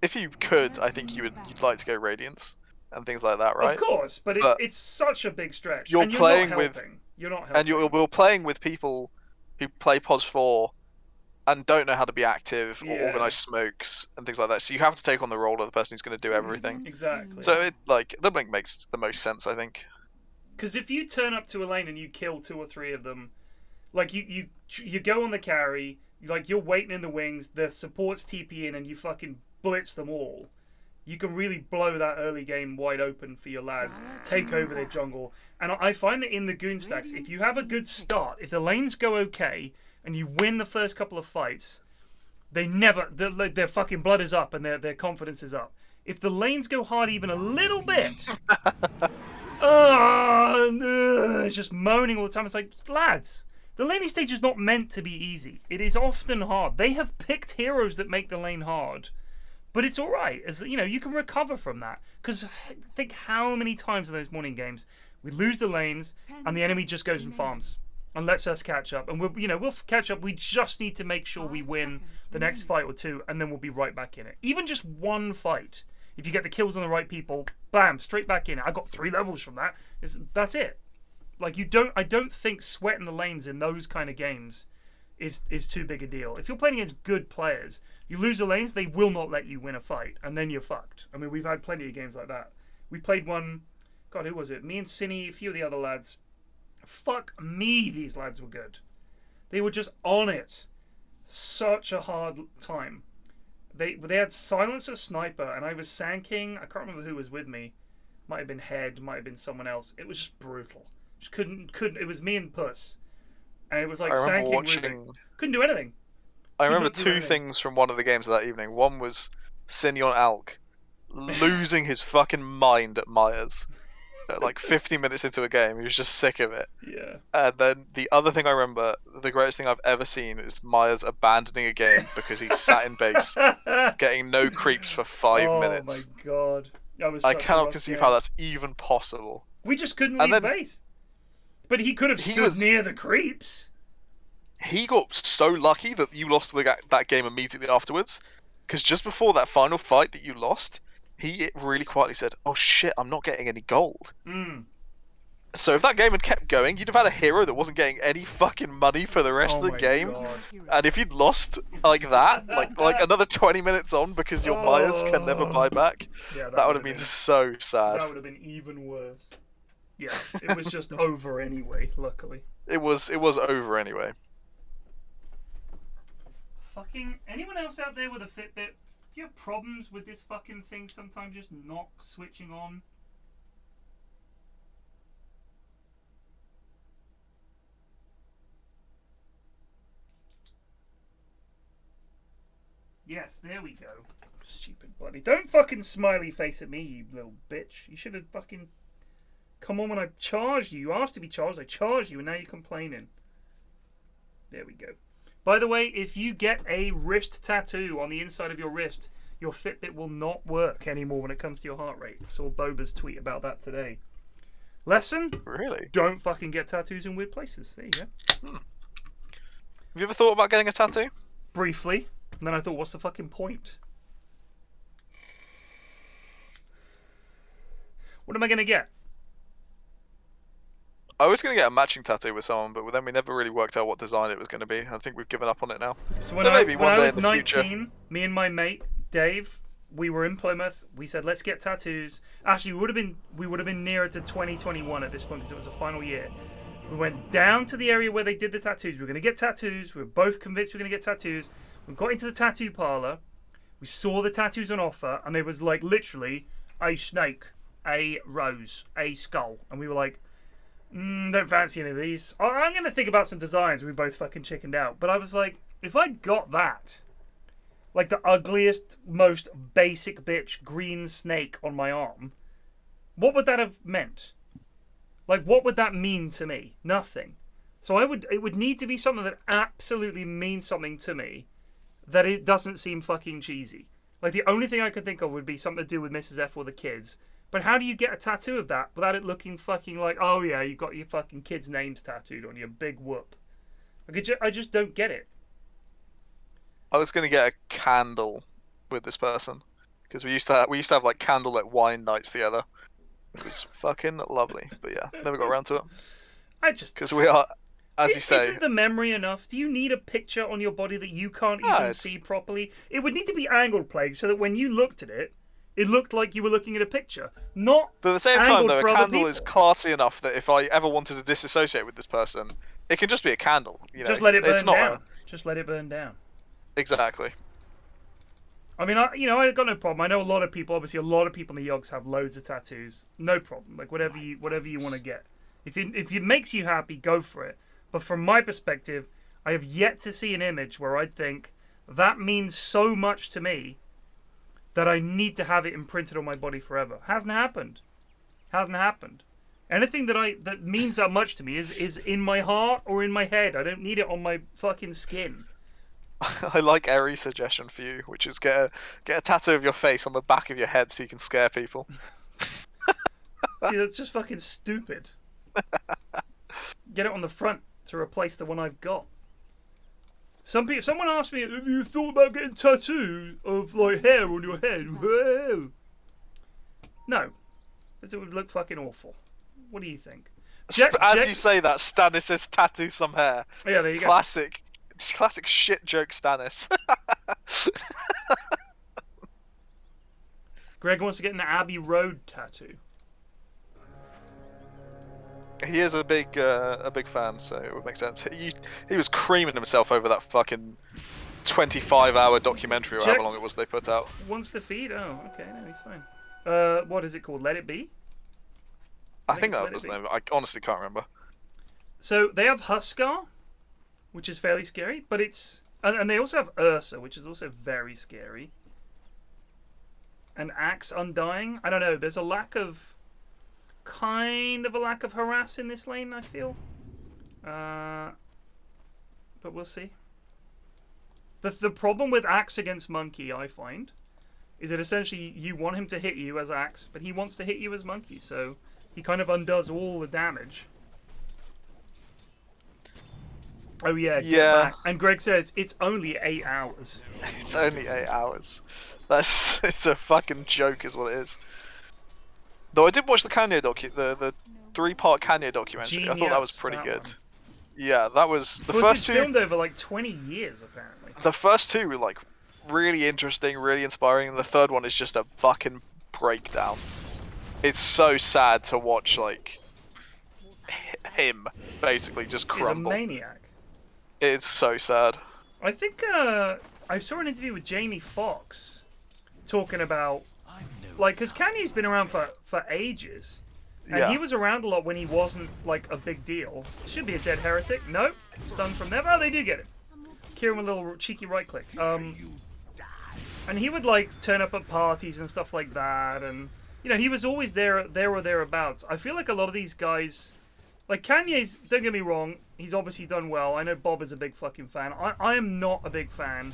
Speaker 8: if you could, I think you'd like to go Radiance and things like that, right?
Speaker 3: Of course, but
Speaker 8: But
Speaker 3: it's such a big stretch.
Speaker 8: you're
Speaker 3: and you're
Speaker 8: playing
Speaker 3: not
Speaker 8: with-
Speaker 3: helping. You're not helping.
Speaker 8: And you're playing with people who play POS 4 and don't know how to be active or
Speaker 3: Yeah.
Speaker 8: organize smokes and things like that. So you have to take on the role of the person who's going to do everything.
Speaker 3: Exactly.
Speaker 8: So it like the blink makes the most sense, I think.
Speaker 3: Because if you turn up to a lane and you kill 2 or 3 of them, like you go on the carry, like you're waiting in the wings, the supports TP in and you fucking blitz them all, you can really blow that early game wide open for your lads, take over their jungle. And I find that in the goon stacks, if you have a good start, if the lanes go okay and you win the first couple of fights, they never, their fucking blood is up and their confidence is up. If the lanes go hard even a little bit, it's just moaning all the time. It's like, lads, the laning stage is not meant to be easy. It is often hard. They have picked heroes that make the lane hard, but it's all right. As you know, you can recover from that. Because think how many times in those morning games we lose the lanes and the enemy just goes and farms and lets us catch up, and we'll catch up. We just need to make sure we win the next fight or 2, and then we'll be right back in it. Even just one fight. If you get the kills on the right people, bam, straight back in it. I got 3 levels from that. That's it. Like I don't think sweating the lanes in those kind of games is too big a deal. If you're playing against good players, you lose the lanes, they will not let you win a fight, and then you're fucked. I mean, we've had plenty of games like that. We played one, God, who was it? Me and Cine, a few of the other lads. Fuck me, these lads were good. They were just on it. Such a hard time. They had Silencer Sniper, and I was Sand King. I can't remember who was with me. Might have been Head, might have been someone else. It was just brutal. Just couldn't. It was me and Puss, and it was like
Speaker 8: I
Speaker 3: Sand
Speaker 8: remember
Speaker 3: King
Speaker 8: watching.
Speaker 3: Rubik. Couldn't do anything.
Speaker 8: I
Speaker 3: Could
Speaker 8: remember
Speaker 3: not do
Speaker 8: 2
Speaker 3: anything.
Speaker 8: things from one of the games of that evening. One was Sinyon Alk losing his fucking mind at Myers. At like 50 minutes into a game, he was just sick of it.
Speaker 3: Yeah.
Speaker 8: And then the other thing I remember, the greatest thing I've ever seen, is Myers abandoning a game because he sat in base, getting no creeps for 5 minutes.
Speaker 3: Oh my god. That was
Speaker 8: I
Speaker 3: such a
Speaker 8: cannot
Speaker 3: rough
Speaker 8: conceive
Speaker 3: game.
Speaker 8: how that's even possible.
Speaker 3: We just couldn't
Speaker 8: And
Speaker 3: leave
Speaker 8: then-
Speaker 3: base. But he could have
Speaker 8: He
Speaker 3: stood
Speaker 8: was-
Speaker 3: near the creeps.
Speaker 8: He got so lucky that you lost that game immediately afterwards, because just before that final fight that you lost, he really quietly said, "Oh shit, I'm not getting any gold."
Speaker 3: Mm.
Speaker 8: So if that game had kept going, you'd have had a hero that wasn't getting any fucking money for the rest
Speaker 3: Oh
Speaker 8: of the
Speaker 3: my
Speaker 8: game.
Speaker 3: God.
Speaker 8: And if you'd lost like that, like another 20 minutes on because your buyers can never buy back,
Speaker 3: Yeah,
Speaker 8: that would have been so sad.
Speaker 3: That would have been even worse. Yeah, it was just over anyway, luckily.
Speaker 8: It was over anyway.
Speaker 3: Fucking anyone else out there with a Fitbit? Do you have problems with this fucking thing sometimes just not switching on? Yes, there we go. Stupid bloody. Don't fucking smiley face at me, you little bitch. You should have fucking come on when I charged you. You asked to be charged, I charged you, and now you're complaining. There we go. By the way, if you get a wrist tattoo on the inside of your wrist, your Fitbit will not work anymore when it comes to your heart rate. I saw Boba's tweet about that today. Lesson?
Speaker 8: Really?
Speaker 3: Don't fucking get tattoos in weird places. There you go.
Speaker 8: Have you ever thought about getting a tattoo?
Speaker 3: Briefly. And then I thought, what's the fucking point? What am I going to get?
Speaker 8: I was going to get a matching tattoo with someone, but then we never really worked out what design it was going to be. I think we've given up on it now.
Speaker 3: So when
Speaker 8: But
Speaker 3: I
Speaker 8: maybe one day
Speaker 3: was
Speaker 8: in the
Speaker 3: 19,
Speaker 8: future.
Speaker 3: me and my mate, Dave, we were in Plymouth. We said, let's get tattoos. Actually, we would have been nearer to 2021 at this point because it was the final year. We went down to the area where they did the tattoos. We were going to get tattoos. We were both convinced we were going to get tattoos. We got into the tattoo parlor. We saw the tattoos on offer, and there was like literally a snake, a rose, a skull. And we were like, don't fancy any of these. I'm going to think about some designs. We both fucking chickened out. But I was like, if I got that, like the ugliest, most basic bitch green snake on my arm, what would that have meant? Like, what would that mean to me? Nothing. So it would need to be something that absolutely means something to me, that it doesn't seem fucking cheesy. Like, the only thing I could think of would be something to do with Mrs. F or the kids. But how do you get a tattoo of that without it looking fucking like, oh yeah, you got your fucking kids' names tattooed on your big whoop? Like, I just don't get it.
Speaker 8: I was going to get a candle with this person because we used to have like candlelit wine nights together. It was fucking lovely, but yeah, never got around to it. Because we are, as you say,
Speaker 3: isn't the memory enough? Do you need a picture on your body that you can't even see properly? It would need to be angled, Plague, so that when you looked at it, it looked like you were looking at a picture, not.
Speaker 8: But at the same time,
Speaker 3: angled
Speaker 8: though,
Speaker 3: for
Speaker 8: a
Speaker 3: other
Speaker 8: candle is
Speaker 3: people.
Speaker 8: classy enough that if I ever wanted to disassociate with this person, it can just be a candle. You know?
Speaker 3: Just let it burn
Speaker 8: It's not
Speaker 3: down. Just let it burn down.
Speaker 8: Exactly.
Speaker 3: I mean, I got no problem. I know a lot of people. Obviously, a lot of people in the Yogs have loads of tattoos. No problem. Like whatever you want to get. If it makes you happy, go for it. But from my perspective, I have yet to see an image where I think that means so much to me that I need to have it imprinted on my body forever. Hasn't happened. Hasn't happened. Anything that means that much to me is in my heart or in my head. I don't need it on my fucking skin.
Speaker 8: I like Eri's suggestion for you, which is get a tattoo of your face on the back of your head so you can scare people.
Speaker 3: See, that's just fucking stupid. Get it on the front to replace the one I've got. Someone asked me, have you thought about getting tattoos of like hair on your head? Whoa. No, because it would look fucking awful. What do you think?
Speaker 8: As you say that, Stannis says tattoo some hair.
Speaker 3: Yeah, there you go.
Speaker 8: Classic shit joke Stannis.
Speaker 3: Greg wants to get an Abbey Road tattoo.
Speaker 8: He is a big fan, so it would make sense. He was creaming himself over that fucking 25-hour documentary or however long it was they put out.
Speaker 3: Wants to feed? Oh, okay, no, he's fine. What is it called? Let It Be?
Speaker 8: I think that was the name. I honestly can't remember.
Speaker 3: So they have Huskar, which is fairly scary, but it's... And they also have Ursa, which is also very scary. And Axe Undying. I don't know, there's a lack of... Kind of a lack of harass in this lane, I feel. But we'll see. The problem with Axe against Monkey, I find, is that essentially you want him to hit you as Axe, but he wants to hit you as Monkey, so he kind of undoes all the damage. Oh yeah,
Speaker 8: yeah.
Speaker 3: And Greg says it's only 8 hours.
Speaker 8: It's only 8 hours. It's a fucking joke, is what it is. Though I did watch the Kanye the 3-part Kanye documentary.
Speaker 3: Genius,
Speaker 8: I thought that was pretty good.
Speaker 3: One.
Speaker 8: Yeah, that was the
Speaker 3: first
Speaker 8: first two.
Speaker 3: Filmed over like 20 years, apparently.
Speaker 8: The first two were like really interesting, really inspiring, and the third one is just a fucking breakdown. It's so sad to watch like him basically just crumble.
Speaker 3: He's a maniac.
Speaker 8: It's so sad.
Speaker 3: I think I saw an interview with Jamie Foxx talking about, like, because Kanye's been around for ages, and he was around a lot when he wasn't like a big deal. Should be a dead heretic. Nope, stunned from there. Oh, they do get it. Kieran with a little cheeky right click. And he would like turn up at parties and stuff like that, and you know he was always there or thereabouts. I feel like a lot of these guys, like Kanye's, don't get me wrong, he's obviously done well. I know Bob is a big fucking fan. I am not a big fan.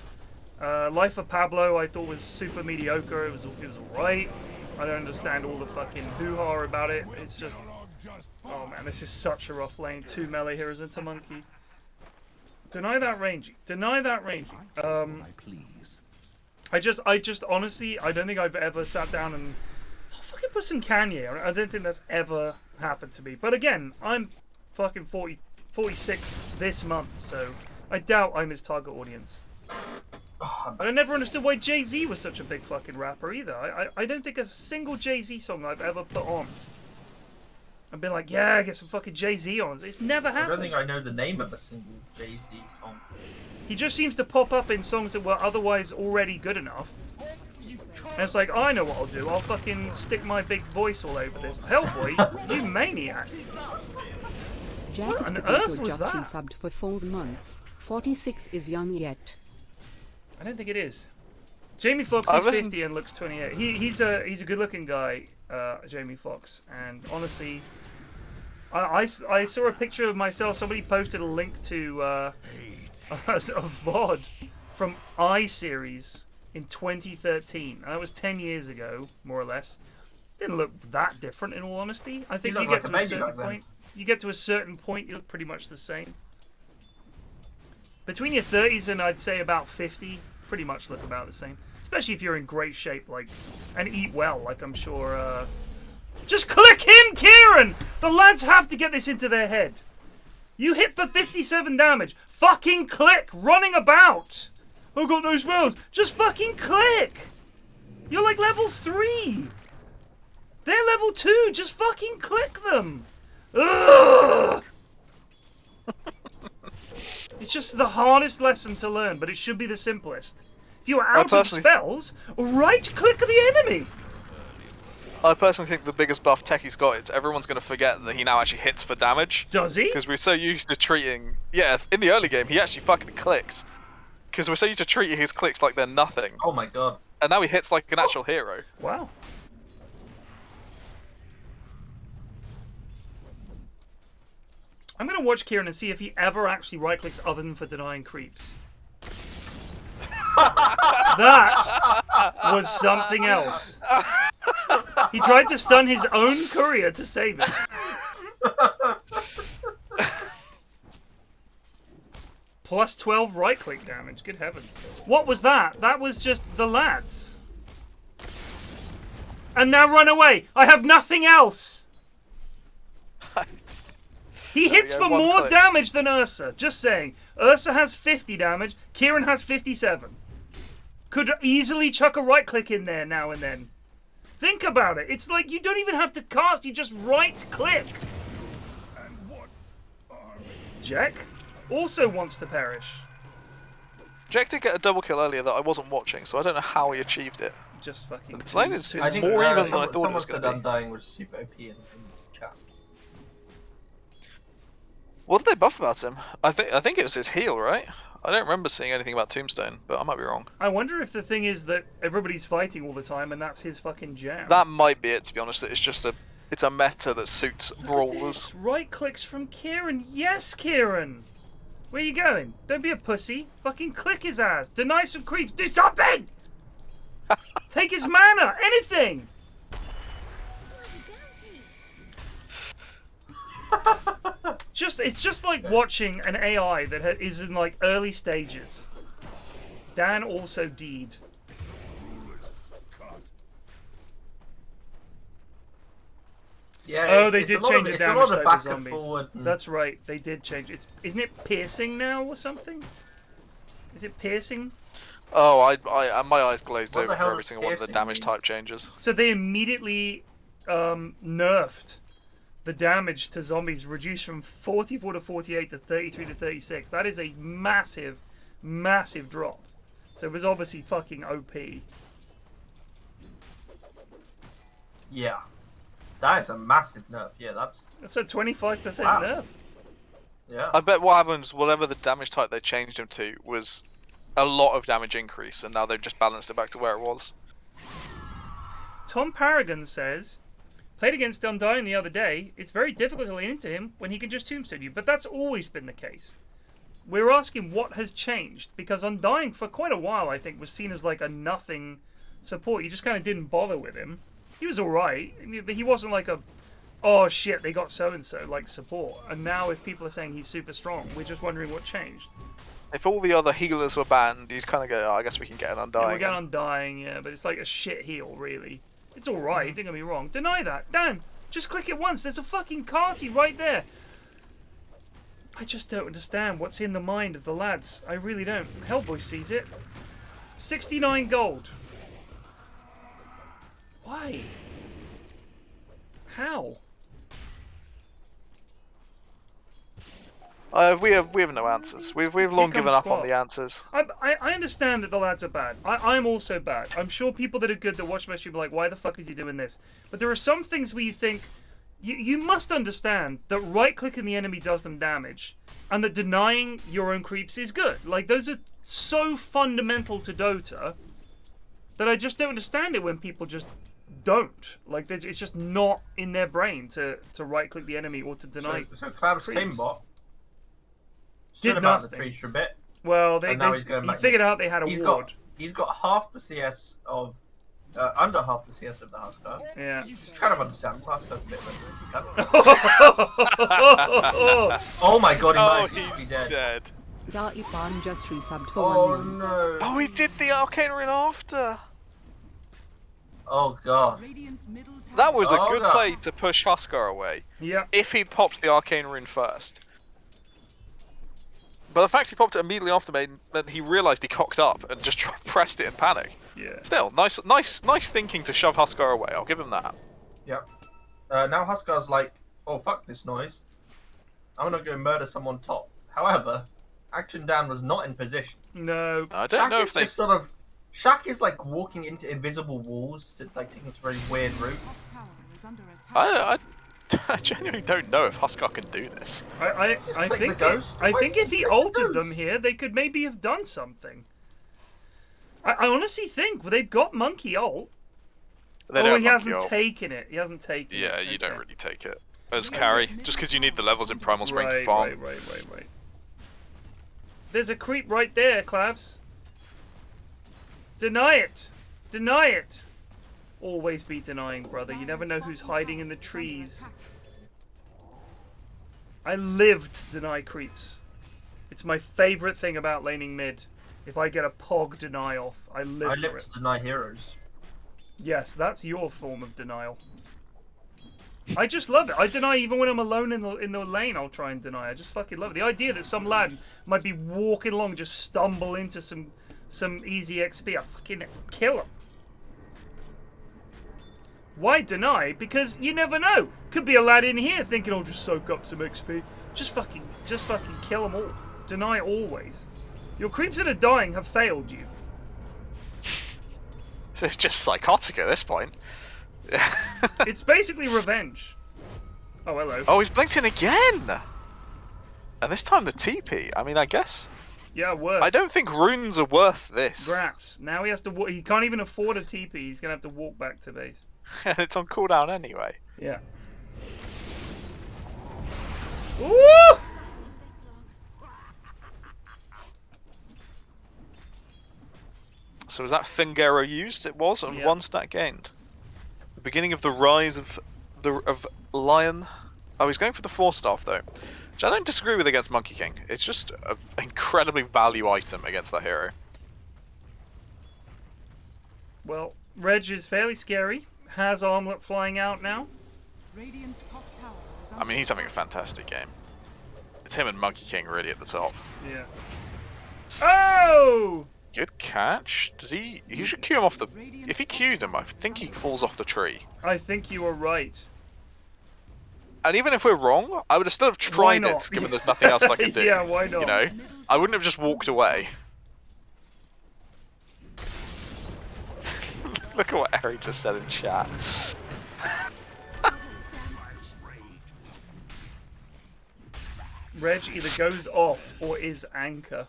Speaker 3: Life of Pablo I thought was super mediocre. It was alright. I don't understand all the fucking hoo-ha about it. It's just, Oh man, this is such a rough lane. 2 melee heroes into monkey. Deny that ranging. Deny that ranging. I just honestly, I don't think I've ever sat down and fucking put some Kanye. I don't think that's ever happened to me. But again, I'm fucking 46 this month, so I doubt I'm his target audience. And I never understood why Jay-Z was such a big fucking rapper either. I don't think a single Jay-Z song I've ever put on I've been like, yeah, get some fucking Jay-Z on. It's never happened.
Speaker 7: I don't think I know the name of a single Jay-Z song.
Speaker 3: He just seems to pop up in songs that were otherwise already good enough. And it's like, I know what I'll do. I'll fucking stick my big voice all over this. Hellboy, you maniac.
Speaker 2: What
Speaker 3: on earth was
Speaker 2: just
Speaker 3: that?
Speaker 2: resubbed for 4 months. 46 is young yet.
Speaker 3: I don't think it is. Jamie Foxx is 50 and looks 28. He's a good-looking guy, Jamie Foxx. And honestly, I saw a picture of myself. Somebody posted a link to a VOD from iSeries in 2013. And that was 10 years ago, more or less. Didn't look that different, in all honesty. I think you get to a certain point. You get to a certain point, you look pretty much the same. Between your 30s and I'd say about 50, pretty much look about the same. Especially if you're in great shape, like, and eat well, like I'm sure. Just click him, Kieran! The lads have to get this into their head. You hit for 57 damage. Fucking click! Running about! I've got no spells. Just fucking click! You're like level 3. They're level 2. Just fucking click them. Ugh! It's just the hardest lesson to learn, but it should be the simplest. If you're out of spells, right-click the enemy.
Speaker 8: I personally think the biggest buff Techie's got is everyone's going to forget that he now actually hits for damage.
Speaker 3: Does he?
Speaker 8: Because we're so used to treating... Yeah, in the early game, he actually fucking clicks. Because we're so used to treating his clicks like they're nothing.
Speaker 7: Oh my god.
Speaker 8: And now he hits like an actual hero.
Speaker 3: Wow. I'm going to watch Kieran and see if he ever actually right-clicks other than for denying creeps. That was something else. He tried to stun his own courier to save it. Plus 12 right-click damage. Good heavens. What was that? That was just the lads. And now run away. I have nothing else. He hits for more damage than Ursa. Just saying. Ursa has 50 damage. Kieran has 57. Could easily chuck a right-click in there now and then. Think about it. It's like you don't even have to cast. You just right-click. Jack also wants to perish.
Speaker 8: Jack did get a double kill earlier that I wasn't watching, so I don't know how he achieved it.
Speaker 3: Just fucking...
Speaker 8: This lane is more even than I thought it was going to be.
Speaker 7: Someone said Undying was super OP in chat.
Speaker 8: What did they buff about him? I think it was his heal, right? I don't remember seeing anything about Tombstone, but I might be wrong.
Speaker 3: I wonder if the thing is that everybody's fighting all the time and that's his fucking jam.
Speaker 8: That might be it, to be honest. It's just a meta that suits brawlers.
Speaker 3: Right clicks from Kieran. Yes, Kieran! Where you going? Don't be a pussy. Fucking click his ass. Deny some creeps. Do something! Take his mana. Anything! It's just like watching an AI that is in like early stages. Dan also deed.
Speaker 7: Yeah.
Speaker 3: Oh, they did change the damage type of zombies.
Speaker 7: Forward.
Speaker 3: That's right, they did change it. Isn't it piercing now or something? Is it piercing?
Speaker 8: Oh, my eyes glazed over for every single one of the damage type changes.
Speaker 3: So they immediately nerfed the damage to zombies, reduced from 44 to 48 to 33 to 36. That is a massive, massive drop. So it was obviously fucking OP.
Speaker 7: Yeah. That is a massive nerf. Yeah, that's
Speaker 3: a 25% nerf.
Speaker 7: Yeah.
Speaker 8: I bet what happens, whatever the damage type they changed him to, was a lot of damage increase, and now they've just balanced it back to where it was.
Speaker 3: Tom Paragon says, played against Undying the other day. It's very difficult to lean into him when he can just tombstone you, but that's always been the case. We're asking what has changed, because Undying for quite a while, I think, was seen as like a nothing support. You just kind of didn't bother with him. He was alright, but he wasn't like a oh shit, they got so and so like support, and now if people are saying he's super strong, we're just wondering what changed.
Speaker 8: If all the other healers were banned, you'd kind of go, oh, I guess we can get an Undying.
Speaker 3: Yeah, we're getting Undying, yeah, but it's like a shit heal, really. It's alright, don't get me wrong. Deny that. Dan, just click it once. There's a fucking carty right there. I just don't understand what's in the mind of the lads. I really don't. Hellboy sees it. 69 gold. Why? How?
Speaker 8: We have no answers. We've long given up on the answers.
Speaker 3: I understand that the lads are bad. I'm also bad. I'm sure people that are good that watch my stream are like, why the fuck is he doing this? But there are some things where you think, you must understand that right-clicking the enemy does them damage, and that denying your own creeps is good. Like, those are so fundamental to Dota that I just don't understand it when people just don't. Like, it's just not in their brain to right-click the enemy or to deny.
Speaker 7: So Clav's came bot.
Speaker 3: Did
Speaker 7: nothing. The
Speaker 3: nothing.
Speaker 7: trees for a bit.
Speaker 3: Well,
Speaker 7: And now he's going
Speaker 3: he
Speaker 7: back
Speaker 3: figured out they had a ward.
Speaker 7: He's got half the CS of, under half the CS of the Huskar.
Speaker 3: Yeah.
Speaker 7: It's kind of understandable. Huskar's a bit of oh my god, he might be dead.
Speaker 2: Ipan just resubbed for
Speaker 7: Oh
Speaker 2: 1 month.
Speaker 7: no.
Speaker 8: Oh, he did the Arcane Ring after.
Speaker 7: Oh god.
Speaker 6: Radiant's middle tower.
Speaker 8: That was a
Speaker 7: Oh,
Speaker 8: good
Speaker 7: God.
Speaker 8: play to push Huskar away.
Speaker 3: Yeah.
Speaker 8: If he popped the Arcane Rune first. But the fact he popped it immediately after meant he realised he cocked up and just pressed it in panic.
Speaker 3: Yeah.
Speaker 8: Still, nice thinking to shove Huskar away. I'll give him that.
Speaker 7: Yep. Now Huskar's like, oh fuck this noise. I'm gonna go murder someone top. However, Action Dan was not in position.
Speaker 3: No.
Speaker 8: I don't know if they.
Speaker 7: Just sort of. Shaq is like walking into invisible walls to like taking this very weird route.
Speaker 6: Top tower is under attack.
Speaker 8: I genuinely don't know if Huskar can do this.
Speaker 3: I
Speaker 7: click
Speaker 3: think
Speaker 7: the ghost.
Speaker 3: I
Speaker 7: Why
Speaker 3: think
Speaker 7: did
Speaker 3: if
Speaker 7: you
Speaker 3: he
Speaker 7: click the
Speaker 3: altered them
Speaker 7: ghost?
Speaker 3: here, they could maybe have done something. I honestly think they've got monkey ult.
Speaker 8: They
Speaker 3: Oh,
Speaker 8: don't
Speaker 3: he
Speaker 8: have
Speaker 3: hasn't
Speaker 8: monkey ult.
Speaker 3: taken it. He hasn't taken it.
Speaker 8: Yeah, you don't
Speaker 3: Okay.
Speaker 8: really take it as carry, just because you need the levels in Primal Spring to farm.
Speaker 3: Right. There's a creep right there, Clavs. Deny it. Deny it. Always be denying, brother. You never know who's hiding in the trees. I live to deny creeps. It's my favourite thing about laning mid. If I get a pog deny off, I live
Speaker 7: I
Speaker 3: for
Speaker 7: live
Speaker 3: it.
Speaker 7: to deny heroes.
Speaker 3: Yes, that's your form of denial. I just love it. I deny even when I'm alone in the lane. I'll try and deny. I just fucking love it. The idea that some lad might be walking along, just stumble into some easy XP. I fucking kill him. Why deny? Because you never know. Could be a lad in here thinking, "I'll just soak up some XP." Just fucking kill them all. Deny always. Your creeps that are dying have failed you.
Speaker 8: It's just psychotic at this point.
Speaker 3: It's basically revenge. Oh, hello.
Speaker 8: Oh, he's blinked in again! And this time the TP. I mean, I guess.
Speaker 3: Yeah, worth.
Speaker 8: I don't think runes are worth this.
Speaker 3: Grats. Now he has to. He can't even afford a TP. He's gonna have to walk back to base.
Speaker 8: And it's on cooldown anyway.
Speaker 3: Yeah. Woo!
Speaker 8: So was that Thingero used? It was, and
Speaker 3: Yeah.
Speaker 8: 1 stat gained. The beginning of the rise of Lion. Oh, he's going for the 4-staff though, which I don't disagree with against Monkey King. It's just an incredibly value item against that hero.
Speaker 3: Well, Reg is fairly scary. Has armlet flying out now.
Speaker 6: Radiant's top tower is
Speaker 8: I mean, he's having a fantastic game. It's him and Monkey King really at the top.
Speaker 3: Yeah. Oh!
Speaker 8: Good catch. Does he? He should queue him off the. If he queued him, I think he falls off the tree.
Speaker 3: I think you are right.
Speaker 8: And even if we're wrong, I would have still have tried
Speaker 3: not?
Speaker 8: it, given there's nothing else I can do.
Speaker 3: Yeah, why not?
Speaker 8: You know, I wouldn't have just walked away. Look at what Harry just said in chat.
Speaker 3: Reg either goes off or is anchor.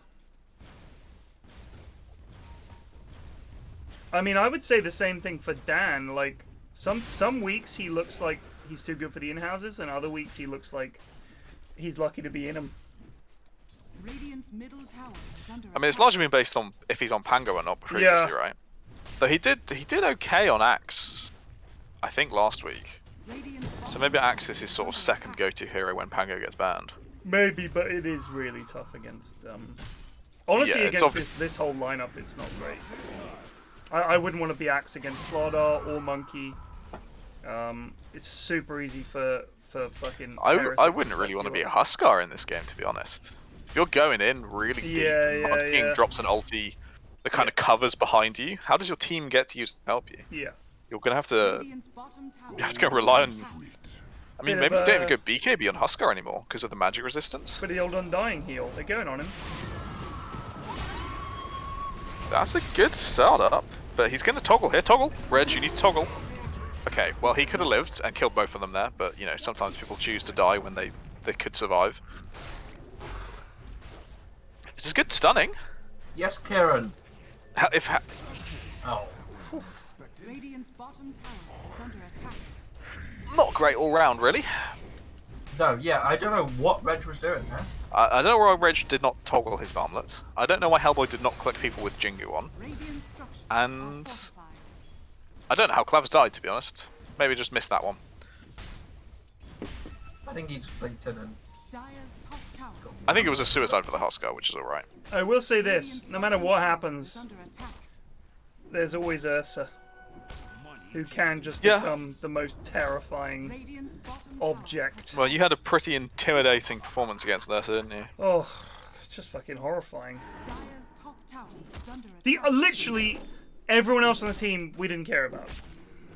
Speaker 3: I mean, I would say the same thing for Dan. Like, some weeks he looks like he's too good for the in-houses, and other weeks he looks like he's lucky to be in them.
Speaker 6: Radiant's middle tower is under
Speaker 8: I mean, it's
Speaker 6: attack.
Speaker 8: largely been based on if he's on Pango or not previously, right? Though he did okay on Axe, I think last week.
Speaker 5: So maybe Axe is his sort of second go-to hero when Pango gets banned.
Speaker 3: Maybe, but it is really tough against. Honestly,
Speaker 5: Yeah, it's
Speaker 3: against this whole lineup, it's not great. I wouldn't want to be Axe against Slardar or Monkey. It's super easy for fucking.
Speaker 5: I wouldn't really want to be a Huskar in this game, to be honest. If you're going in really deep, and Monkey drops an ulti that kind of covers behind you, how does your team get to use to help you?
Speaker 3: Yeah.
Speaker 5: You're gonna have to. You have to go rely on. I mean, maybe you don't even go BKB on Huskar anymore because of the magic resistance.
Speaker 3: But the old Undying heal, they're going on him.
Speaker 5: That's a good startup, but he's gonna toggle here. Toggle, Reg, you need to toggle. Okay, well he could have lived and killed both of them there, but you know sometimes people choose to die when they could survive. This is good stunning.
Speaker 7: Yes, Kieran.
Speaker 5: Oh.
Speaker 6: Radiant's bottom tower is under attack.
Speaker 5: Not great all round, really.
Speaker 7: No, yeah, I don't know what Reg was doing there.
Speaker 5: I don't know why Reg did not toggle his armlets. I don't know why Hellboy did not click people with Jingu on. And I don't know how Clavs died, to be honest. Maybe just missed that one.
Speaker 7: I think he just blinked in and...
Speaker 5: I think it was a suicide for the Huskar, which is alright.
Speaker 3: I will say this, no matter what happens, there's always Ursa, who can just become the most terrifying object.
Speaker 5: Well, you had a pretty intimidating performance against Ursa, didn't you?
Speaker 3: Oh, it's just fucking horrifying. Literally, everyone else on the team we didn't care about.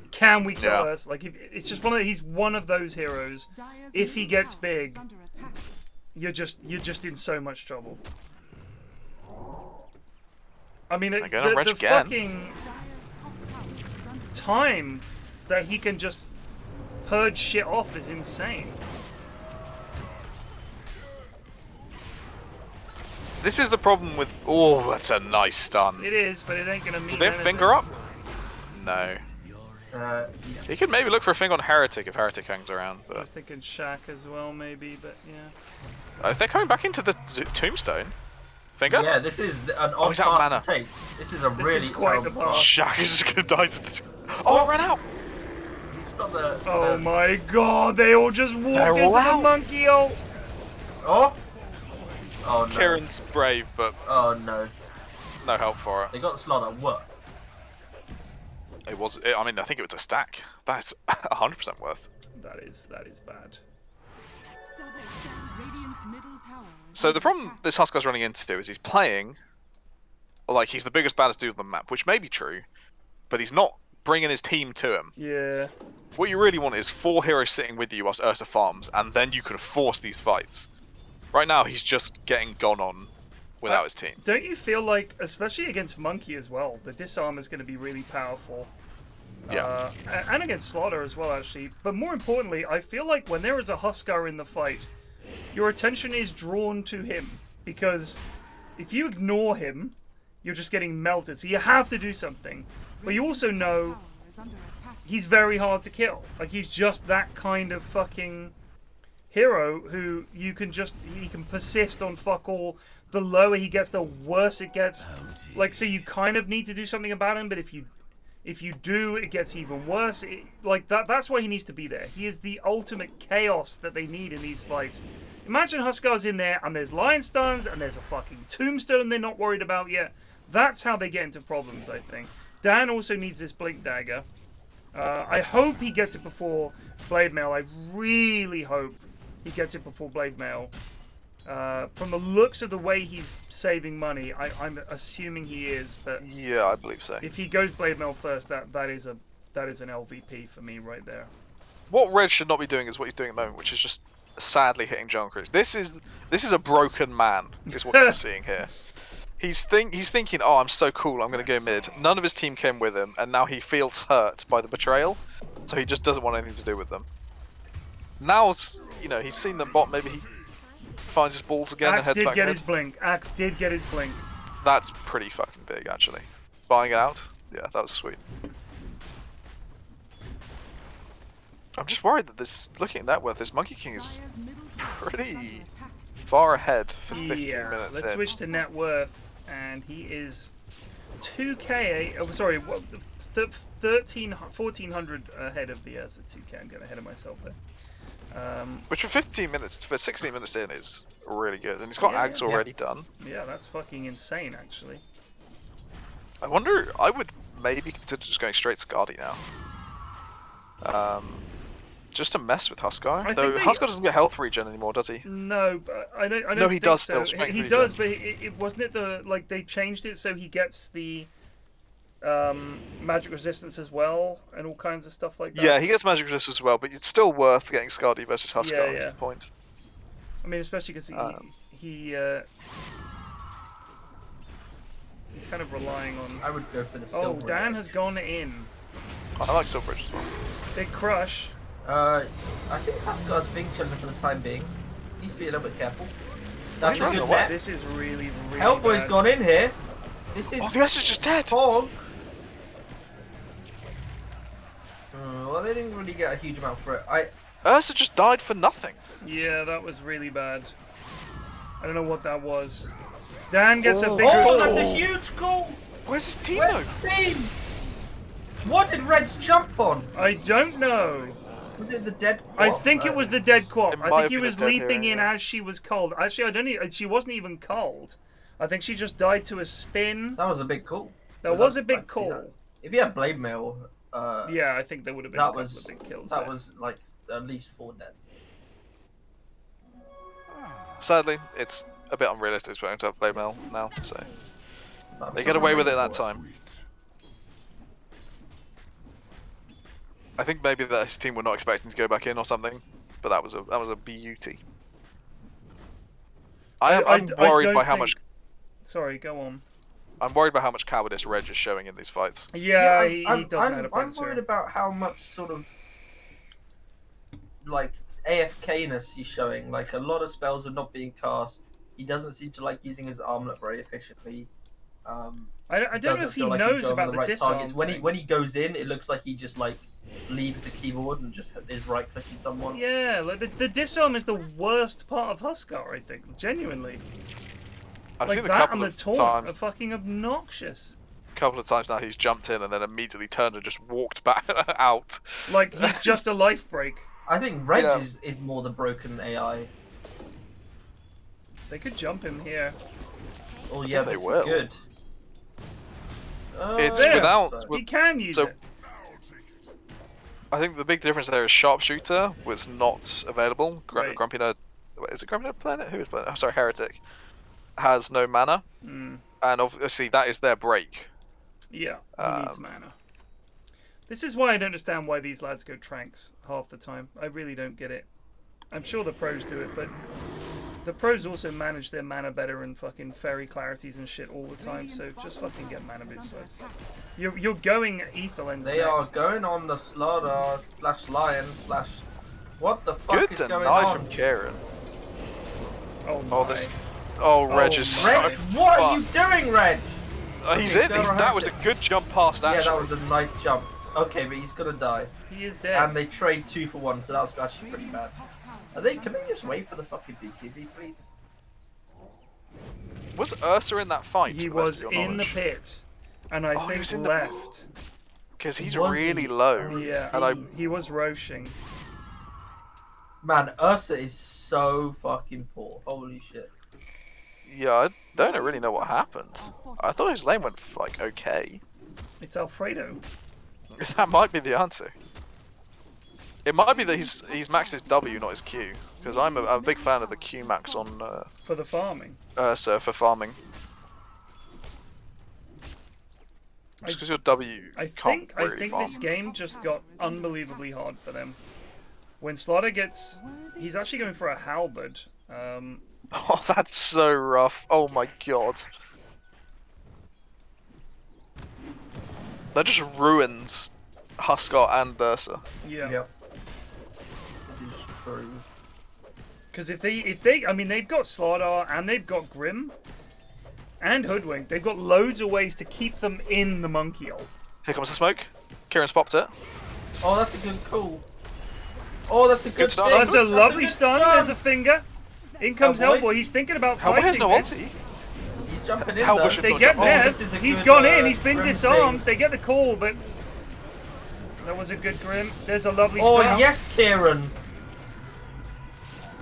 Speaker 3: Can we kill Ursa? Like, it's just he's one of those heroes. If he gets big, you're just in so much trouble. I mean, the fucking time that he can just purge shit off is insane.
Speaker 5: This is the problem with... Oh, that's a nice stun.
Speaker 3: It is, but it ain't gonna mean
Speaker 5: Does they have finger up? No. He could maybe look for a finger on Heretic if Heretic hangs around. But...
Speaker 3: I was thinking Shaq as well, maybe, but yeah.
Speaker 5: They're coming back into the tombstone. Finger?
Speaker 7: Yeah, this is an odd path to take. This is a really
Speaker 3: quite the path.
Speaker 5: Shaq is just gonna die to... Oh, it ran out!
Speaker 7: He's got the...
Speaker 3: Oh my god, they all just walked into the monkey ult!
Speaker 7: Oh! Oh no.
Speaker 5: Kieran's brave, but...
Speaker 7: Oh no.
Speaker 5: No help for it.
Speaker 7: They got the slot at what?
Speaker 5: It was... I mean, I think it was a stack. That's 100% worth.
Speaker 3: That is bad.
Speaker 5: So the problem this Huskar's running into is he's playing like he's the biggest, baddest dude on the map, which may be true, but he's not bringing his team to him.
Speaker 3: Yeah.
Speaker 5: What you really want is 4 heroes sitting with you whilst Ursa farms, and then you can force these fights. Right now, he's just getting gone on without his team.
Speaker 3: Don't you feel like, especially against Monkey as well, the disarm is going to be really powerful?
Speaker 5: Yeah.
Speaker 3: And against Slaughter as well, actually. But more importantly, I feel like when there is a Huskar in the fight, your attention is drawn to him. Because if you ignore him, you're just getting melted. So you have to do something. But you also know he's very hard to kill. Like, he's just that kind of fucking hero who you can just... He can persist on fuck all. The lower he gets, the worse it gets. Like, so you kind of need to do something about him, but if you do, it gets even worse. That's why he needs to be there. He is the ultimate chaos that they need in these fights. Imagine Huskar's in there, and there's Lion Stuns, and there's a fucking Tombstone they're not worried about yet. That's how they get into problems, I think. Dan also needs this Blink Dagger. I hope he gets it before Blade Mail. I really hope he gets it before Blade Mail. From the looks of the way he's saving money, I'm assuming he is, but
Speaker 5: yeah, I believe so.
Speaker 3: If he goes Blade Mail first, that is an LVP for me right there.
Speaker 5: What Red should not be doing is what he's doing at the moment, which is just sadly hitting Junkers. This is a broken man, is what you're seeing here. He's thinking, oh, I'm so cool, I'm going to go mid. None of his team came with him, and now he feels hurt by the betrayal, so he just doesn't want anything to do with them. Now, he's seen them bot, maybe he finds his balls again and heads back mid.
Speaker 3: Axe did get his blink.
Speaker 5: That's pretty fucking big, actually. Buying it out? Yeah, that was sweet. I'm just worried that looking at net worth, this Monkey King is pretty far ahead for 15 minutes
Speaker 3: let's switch to net worth, and he is 2k, 1400 ahead of the Ursa 2K. I'm getting ahead of myself there.
Speaker 8: Which for 15 minutes, for 16 minutes in is really good. And he's got Ags already done.
Speaker 3: Yeah, that's fucking insane, actually.
Speaker 8: I wonder, I would maybe consider just going straight Scardy now. Just to mess with Huskar. Though Huskar doesn't get health regen anymore, does he?
Speaker 3: No, but I don't.
Speaker 8: No, he
Speaker 3: think
Speaker 8: does
Speaker 3: so.
Speaker 8: still.
Speaker 3: He does, but it wasn't it the like they changed it so he gets the magic resistance as well and all kinds of stuff like that.
Speaker 8: Yeah, he gets magic resistance as well, but it's still worth getting Scardy versus Huskar. That's the point.
Speaker 3: I mean, especially because he's kind of relying on.
Speaker 7: I would go for the
Speaker 3: Oh,
Speaker 7: silver.
Speaker 3: Dan has gone in.
Speaker 8: I like Silverbridge as well.
Speaker 3: Big crush.
Speaker 7: I think Huskar's being children for the time being. Needs to be a little bit careful. That's a
Speaker 8: He's
Speaker 7: good
Speaker 8: running
Speaker 7: net.
Speaker 3: This is really
Speaker 7: Hellboy's
Speaker 3: bad.
Speaker 7: gone in here. This is.
Speaker 8: Oh, the Ursa's just dead!
Speaker 7: Hog. Well, they didn't really get a huge amount for it.
Speaker 8: Ursa just died for nothing.
Speaker 3: Yeah, that was really bad. I don't know what that was. Dan gets a big.
Speaker 7: Oh, that's a huge goal!
Speaker 8: Where's his team
Speaker 7: Where's
Speaker 8: though?
Speaker 7: the team? What did Reds jump on?
Speaker 3: I don't know.
Speaker 7: Was it the dead quap?
Speaker 3: I think it was the dead quap.
Speaker 8: It
Speaker 3: I
Speaker 8: might
Speaker 3: think he
Speaker 8: have been
Speaker 3: was
Speaker 8: a dead
Speaker 3: leaping
Speaker 8: hero,
Speaker 3: in
Speaker 8: yeah.
Speaker 3: as she was cold. Actually, I don't. She wasn't even cold. I think she just died to a spin.
Speaker 7: That was a big call.
Speaker 3: That was a big call.
Speaker 7: If you had Blade Mail,
Speaker 3: Yeah, I think there would have been a couple of big kills.
Speaker 7: that
Speaker 3: there.
Speaker 7: was like at least 4 dead.
Speaker 8: Sadly, it's a bit unrealistic for him to have Blade Mail now, so
Speaker 7: But
Speaker 8: they get away with it that time. I think maybe that his team were not expecting to go back in or something, but that was a beauty. I'm worried
Speaker 3: don't
Speaker 8: by how
Speaker 3: think-
Speaker 8: much.
Speaker 3: Sorry, go on.
Speaker 8: I'm worried about how much cowardice Reg is showing in these fights.
Speaker 3: Yeah, he
Speaker 7: I'm,
Speaker 3: doesn't know how to play
Speaker 7: I'm
Speaker 3: this
Speaker 7: worried
Speaker 3: hero.
Speaker 7: about how much sort of like AFK-ness he's showing. Like a lot of spells are not being cast. He doesn't seem to like using his armlet very efficiently.
Speaker 3: I don't know
Speaker 7: doesn't
Speaker 3: if he
Speaker 7: feel like he's
Speaker 3: knows
Speaker 7: going
Speaker 3: about
Speaker 7: for
Speaker 3: the
Speaker 7: right
Speaker 3: disarm
Speaker 7: targets. When
Speaker 3: thing.
Speaker 7: he goes in, it looks like he just like leaves the keyboard and just is right clicking someone.
Speaker 3: Yeah, like the disarm is the worst part of Huskar, I think. Genuinely.
Speaker 8: I've
Speaker 3: Like
Speaker 8: seen a
Speaker 3: that
Speaker 8: couple
Speaker 3: and the
Speaker 8: of
Speaker 3: taunt
Speaker 8: times.
Speaker 3: are fucking obnoxious.
Speaker 8: Couple of times now he's jumped in and then immediately turned and just walked back out.
Speaker 3: Like he's just a life break.
Speaker 7: I think Reg
Speaker 8: Yeah.
Speaker 7: is more the broken AI.
Speaker 3: They could jump him here.
Speaker 7: Oh yeah,
Speaker 8: they
Speaker 7: this
Speaker 8: will.
Speaker 7: is good.
Speaker 8: It's
Speaker 3: There.
Speaker 8: without.
Speaker 3: He can use
Speaker 8: so-
Speaker 3: it.
Speaker 8: I think the big difference there is Sharpshooter was not available.
Speaker 3: Right.
Speaker 8: GrumpyNerd, is it GrumpyNerd Planet? Who is Planet? Oh, sorry, Heretic has no mana,
Speaker 3: Mm.
Speaker 8: and obviously that is their break.
Speaker 3: Yeah, he needs mana. This is why I don't understand why these lads go tranks half the time. I really don't get it. I'm sure the pros do it, but the pros also manage their mana better and fucking fairy clarities and shit all the time. So just fucking get mana boosts. You're going Ether Lens
Speaker 7: They are
Speaker 3: next.
Speaker 7: going on the Slaughter / Lion / what the fuck
Speaker 8: Good
Speaker 7: is
Speaker 8: deny
Speaker 7: going on?
Speaker 8: from Kieran.
Speaker 3: Oh
Speaker 8: Oh,
Speaker 3: my.
Speaker 8: this. Oh, Reg is so.
Speaker 7: Reg, what are you
Speaker 8: fucked.
Speaker 7: doing, Reg?
Speaker 8: He's
Speaker 7: Okay,
Speaker 8: in.
Speaker 7: go around
Speaker 8: That was a
Speaker 7: it.
Speaker 8: good jump past.
Speaker 7: Yeah,
Speaker 8: Actually,
Speaker 7: that was a nice jump. Okay, but he's gonna die.
Speaker 3: He is dead.
Speaker 7: And they trade 2 for 1, so that was actually pretty bad. Can they just wait for the fucking BKB, please?
Speaker 8: Was Ursa in that fight?
Speaker 3: He
Speaker 8: to the best
Speaker 3: was
Speaker 8: of your
Speaker 3: in the
Speaker 8: knowledge?
Speaker 3: pit, and I
Speaker 8: Oh, he
Speaker 3: think
Speaker 8: was in the-
Speaker 3: left.
Speaker 8: Because he's
Speaker 7: Was
Speaker 8: really
Speaker 7: he?
Speaker 8: low.
Speaker 3: Yeah,
Speaker 8: And
Speaker 3: he was roshing.
Speaker 7: Man, Ursa is so fucking poor. Holy shit.
Speaker 8: I don't really know what happened. I thought his lane went like okay.
Speaker 3: It's Alfredo.
Speaker 8: That might be the answer. It might be that he's maxed his W, not his Q. Because I'm a big fan of the Q max on
Speaker 3: For the farming.
Speaker 8: Ursa for farming. Just because your W
Speaker 3: I
Speaker 8: can't
Speaker 3: think
Speaker 8: really farm.
Speaker 3: this game just got unbelievably hard for them. When Slaughter gets, he's actually going for a halberd.
Speaker 8: Oh, that's so rough. Oh my god. That just ruins Huskar and Ursa.
Speaker 3: Yeah.
Speaker 7: Yep. Which is true.
Speaker 3: Because if they, I mean, they've got Slaughter and they've got Grim and Hoodwink. They've got loads of ways to keep them in the monkey hole.
Speaker 8: Here comes the smoke. Kieran's popped it.
Speaker 7: Oh, that's a good call. Oh, that's a good
Speaker 8: start.
Speaker 7: thing.
Speaker 3: That's a lovely
Speaker 7: good
Speaker 3: stun. There's a finger. In comes
Speaker 7: Hellboy.
Speaker 3: Hellboy. He's thinking about
Speaker 8: Hellboy has
Speaker 3: fighting
Speaker 8: no
Speaker 3: this.
Speaker 8: ulti.
Speaker 7: He's jumping in
Speaker 8: Hellboy
Speaker 7: though.
Speaker 8: should
Speaker 3: They
Speaker 8: not
Speaker 3: get
Speaker 8: jump.
Speaker 3: there.
Speaker 7: this is a
Speaker 3: He's
Speaker 7: good,
Speaker 3: gone in. He's been
Speaker 7: Grim
Speaker 3: disarmed.
Speaker 7: thing.
Speaker 3: They get the call, but That was a good Grim. There's a lovely
Speaker 7: Oh
Speaker 3: spell.
Speaker 7: yes, Kieran.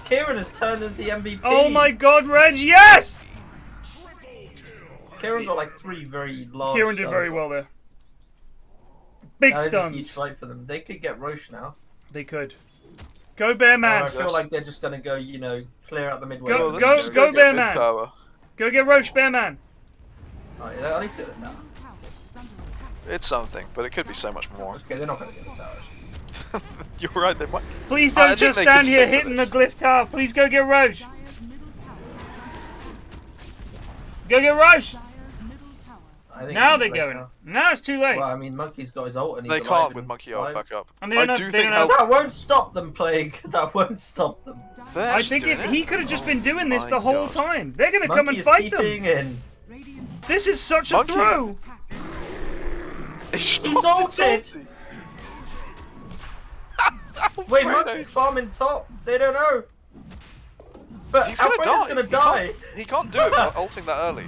Speaker 7: Kieran has turned into the MVP.
Speaker 3: Oh my god, Reg, yes!
Speaker 7: Kieran got like 3 very large.
Speaker 3: Kieran did very well there. Big
Speaker 7: That is a
Speaker 3: stuns.
Speaker 7: huge fight for them. They could get Roche now.
Speaker 3: They could. Go Bear Man.
Speaker 7: I feel like they're just gonna go, you know, clear out the midway.
Speaker 3: Go,
Speaker 8: Oh,
Speaker 3: go,
Speaker 8: this is
Speaker 3: go
Speaker 8: gonna
Speaker 3: Bear
Speaker 8: get
Speaker 3: Man.
Speaker 8: mid-tower.
Speaker 3: Go get Roche, Bear Man.
Speaker 7: Alright, at least get the tower.
Speaker 8: It's something, but it could be so much more.
Speaker 7: Okay, they're not gonna get the tower.
Speaker 8: You're right, they might.
Speaker 3: Please
Speaker 8: I
Speaker 3: don't
Speaker 8: think
Speaker 3: just
Speaker 8: they
Speaker 3: stand
Speaker 8: could
Speaker 3: here
Speaker 8: stick
Speaker 3: hitting
Speaker 8: with
Speaker 3: the
Speaker 8: this.
Speaker 3: glyph tower. Please go get Roche. Go get Roche.
Speaker 7: I think
Speaker 3: Now
Speaker 7: it's
Speaker 3: they're
Speaker 7: too late
Speaker 3: going.
Speaker 7: now.
Speaker 3: Now it's too late.
Speaker 7: Well, I mean, Monkey's got his ult and he's
Speaker 8: They
Speaker 7: alive
Speaker 8: can't
Speaker 7: and
Speaker 8: with Monkey ult
Speaker 7: alive.
Speaker 8: back up.
Speaker 3: And they
Speaker 8: I
Speaker 3: don't
Speaker 8: do
Speaker 3: have- they
Speaker 8: think
Speaker 3: don't have-
Speaker 8: help.
Speaker 7: That won't stop them, Plague. That won't stop them.
Speaker 8: They're
Speaker 3: I
Speaker 8: actually
Speaker 3: think
Speaker 8: doing
Speaker 3: if
Speaker 8: it.
Speaker 3: he could have just been doing this
Speaker 8: my
Speaker 3: the whole
Speaker 8: God.
Speaker 3: time. They're going to come
Speaker 7: Monkey
Speaker 3: and
Speaker 7: is
Speaker 3: fight them.
Speaker 7: keeping in.
Speaker 3: This is such a
Speaker 8: Monkey.
Speaker 3: throw.
Speaker 8: He's
Speaker 7: ulted. Wait,
Speaker 8: Alfredo.
Speaker 7: Monkey's farming top. They don't know. But
Speaker 8: He's gonna
Speaker 7: Alfredo's
Speaker 8: die.
Speaker 7: gonna die.
Speaker 8: He can't do it without ulting that early.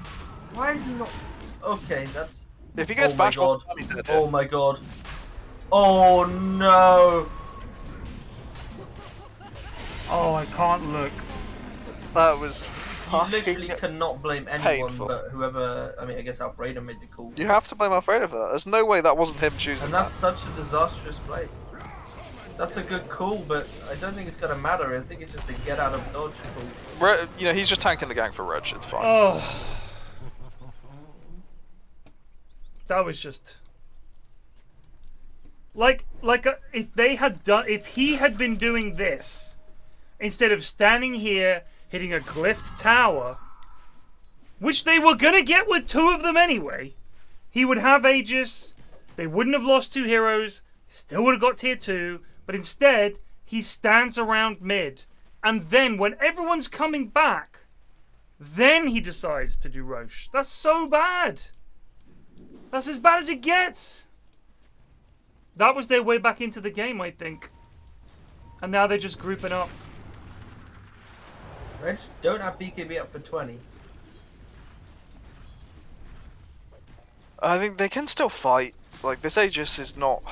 Speaker 7: Why is he not? Okay, that's.
Speaker 8: If he gets
Speaker 7: Oh my
Speaker 8: bashed one
Speaker 7: God.
Speaker 8: time, he's dead.
Speaker 7: Oh my god. Oh no.
Speaker 3: Oh, I can't look.
Speaker 8: That was
Speaker 7: You
Speaker 8: fucking...
Speaker 7: literally cannot blame anyone
Speaker 8: painful.
Speaker 7: but whoever. I mean, I guess Alfredo made the call.
Speaker 8: You have to blame Alfredo for that. There's no way that wasn't him choosing
Speaker 7: And
Speaker 8: that.
Speaker 7: that's such a disastrous play. That's a good call, but I don't think it's gonna matter. I think it's just a get out of dodge call.
Speaker 8: You know, he's just tanking the gank for Reg. It's fine.
Speaker 3: Oh. That was just... if he had been doing this, instead of standing here, hitting a glyphed tower, which they were gonna get with 2 of them anyway, he would have Aegis, they wouldn't have lost 2 heroes, still would have got tier 2, but instead, he stands around mid, and then when everyone's coming back, then he decides to do Roche. That's so bad. That's as bad as it gets. That was their way back into the game, I think. And now they're just grouping up.
Speaker 7: Reg, don't have BKB up for 20.
Speaker 8: I think they can still fight. Like, this Aegis is not...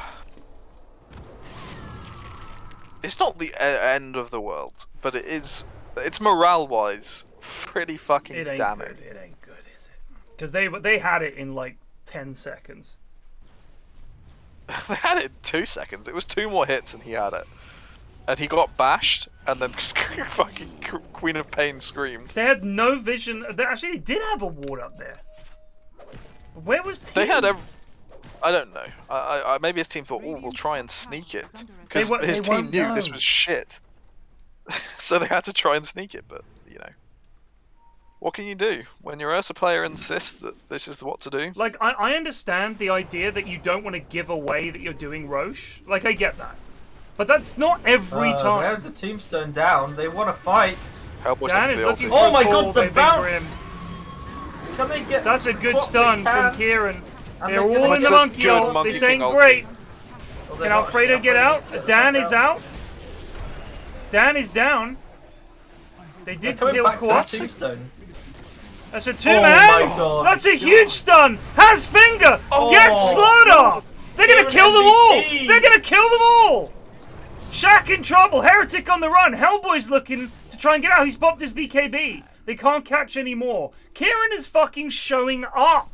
Speaker 8: It's not the end of the world, but it is... It's morale-wise pretty fucking
Speaker 3: It ain't
Speaker 8: damning.
Speaker 3: good. It ain't good, is it? Because they had it in like 10 seconds.
Speaker 8: They had it in 2 seconds. It was 2 more hits and he had it. And he got bashed, and then fucking Queen of Pain screamed.
Speaker 3: They had no vision. Actually, they did have a ward up there. Where was team?
Speaker 8: They had I don't know. I maybe his team thought, oh, we'll try and sneak it. Because
Speaker 3: They
Speaker 8: his team
Speaker 3: won't
Speaker 8: knew this
Speaker 3: know.
Speaker 8: was shit. So they had to try and sneak it, but, you know. What can you do? When your Ursa player insists that this is what to do?
Speaker 3: Like, I understand the idea that you don't want to give away that you're doing Roche. Like, I get that. But that's not every time.
Speaker 7: There's a tombstone down. They want to fight.
Speaker 8: Hellboy's
Speaker 3: Dan
Speaker 8: looking
Speaker 3: is
Speaker 8: for the
Speaker 3: looking
Speaker 8: ulti.
Speaker 3: for
Speaker 7: Oh
Speaker 3: a
Speaker 7: my
Speaker 3: call
Speaker 7: God, the
Speaker 3: by Big
Speaker 7: bounce!
Speaker 3: Grim.
Speaker 7: Can they get?
Speaker 3: That's a good
Speaker 7: what
Speaker 3: stun
Speaker 7: they can?
Speaker 3: from Kieran.
Speaker 7: And
Speaker 3: They're
Speaker 7: they're
Speaker 3: all
Speaker 7: gonna
Speaker 3: in the
Speaker 8: get-
Speaker 3: monkey
Speaker 8: Good
Speaker 3: ult.
Speaker 8: Monkey
Speaker 3: This ain't
Speaker 8: King
Speaker 3: great.
Speaker 7: Well, they're
Speaker 3: Can
Speaker 7: not.
Speaker 3: Alfredo get out?
Speaker 7: Alfredo's
Speaker 3: Dan
Speaker 7: get
Speaker 3: is out. Dan is down. They
Speaker 7: They're
Speaker 3: did
Speaker 7: coming
Speaker 3: kill
Speaker 7: back to the
Speaker 3: Quat.
Speaker 7: tombstone.
Speaker 3: That's a
Speaker 7: Oh
Speaker 3: two-man.
Speaker 7: my God.
Speaker 3: That's a huge stun. Has finger. Get slaughter. They're gonna
Speaker 7: Kieran
Speaker 3: kill them all.
Speaker 7: MVP.
Speaker 3: They're gonna kill them all. Shaq in trouble. Heretic on the run. Hellboy's looking to try and get out. He's popped his BKB. They can't catch any more. Kieran is fucking showing up.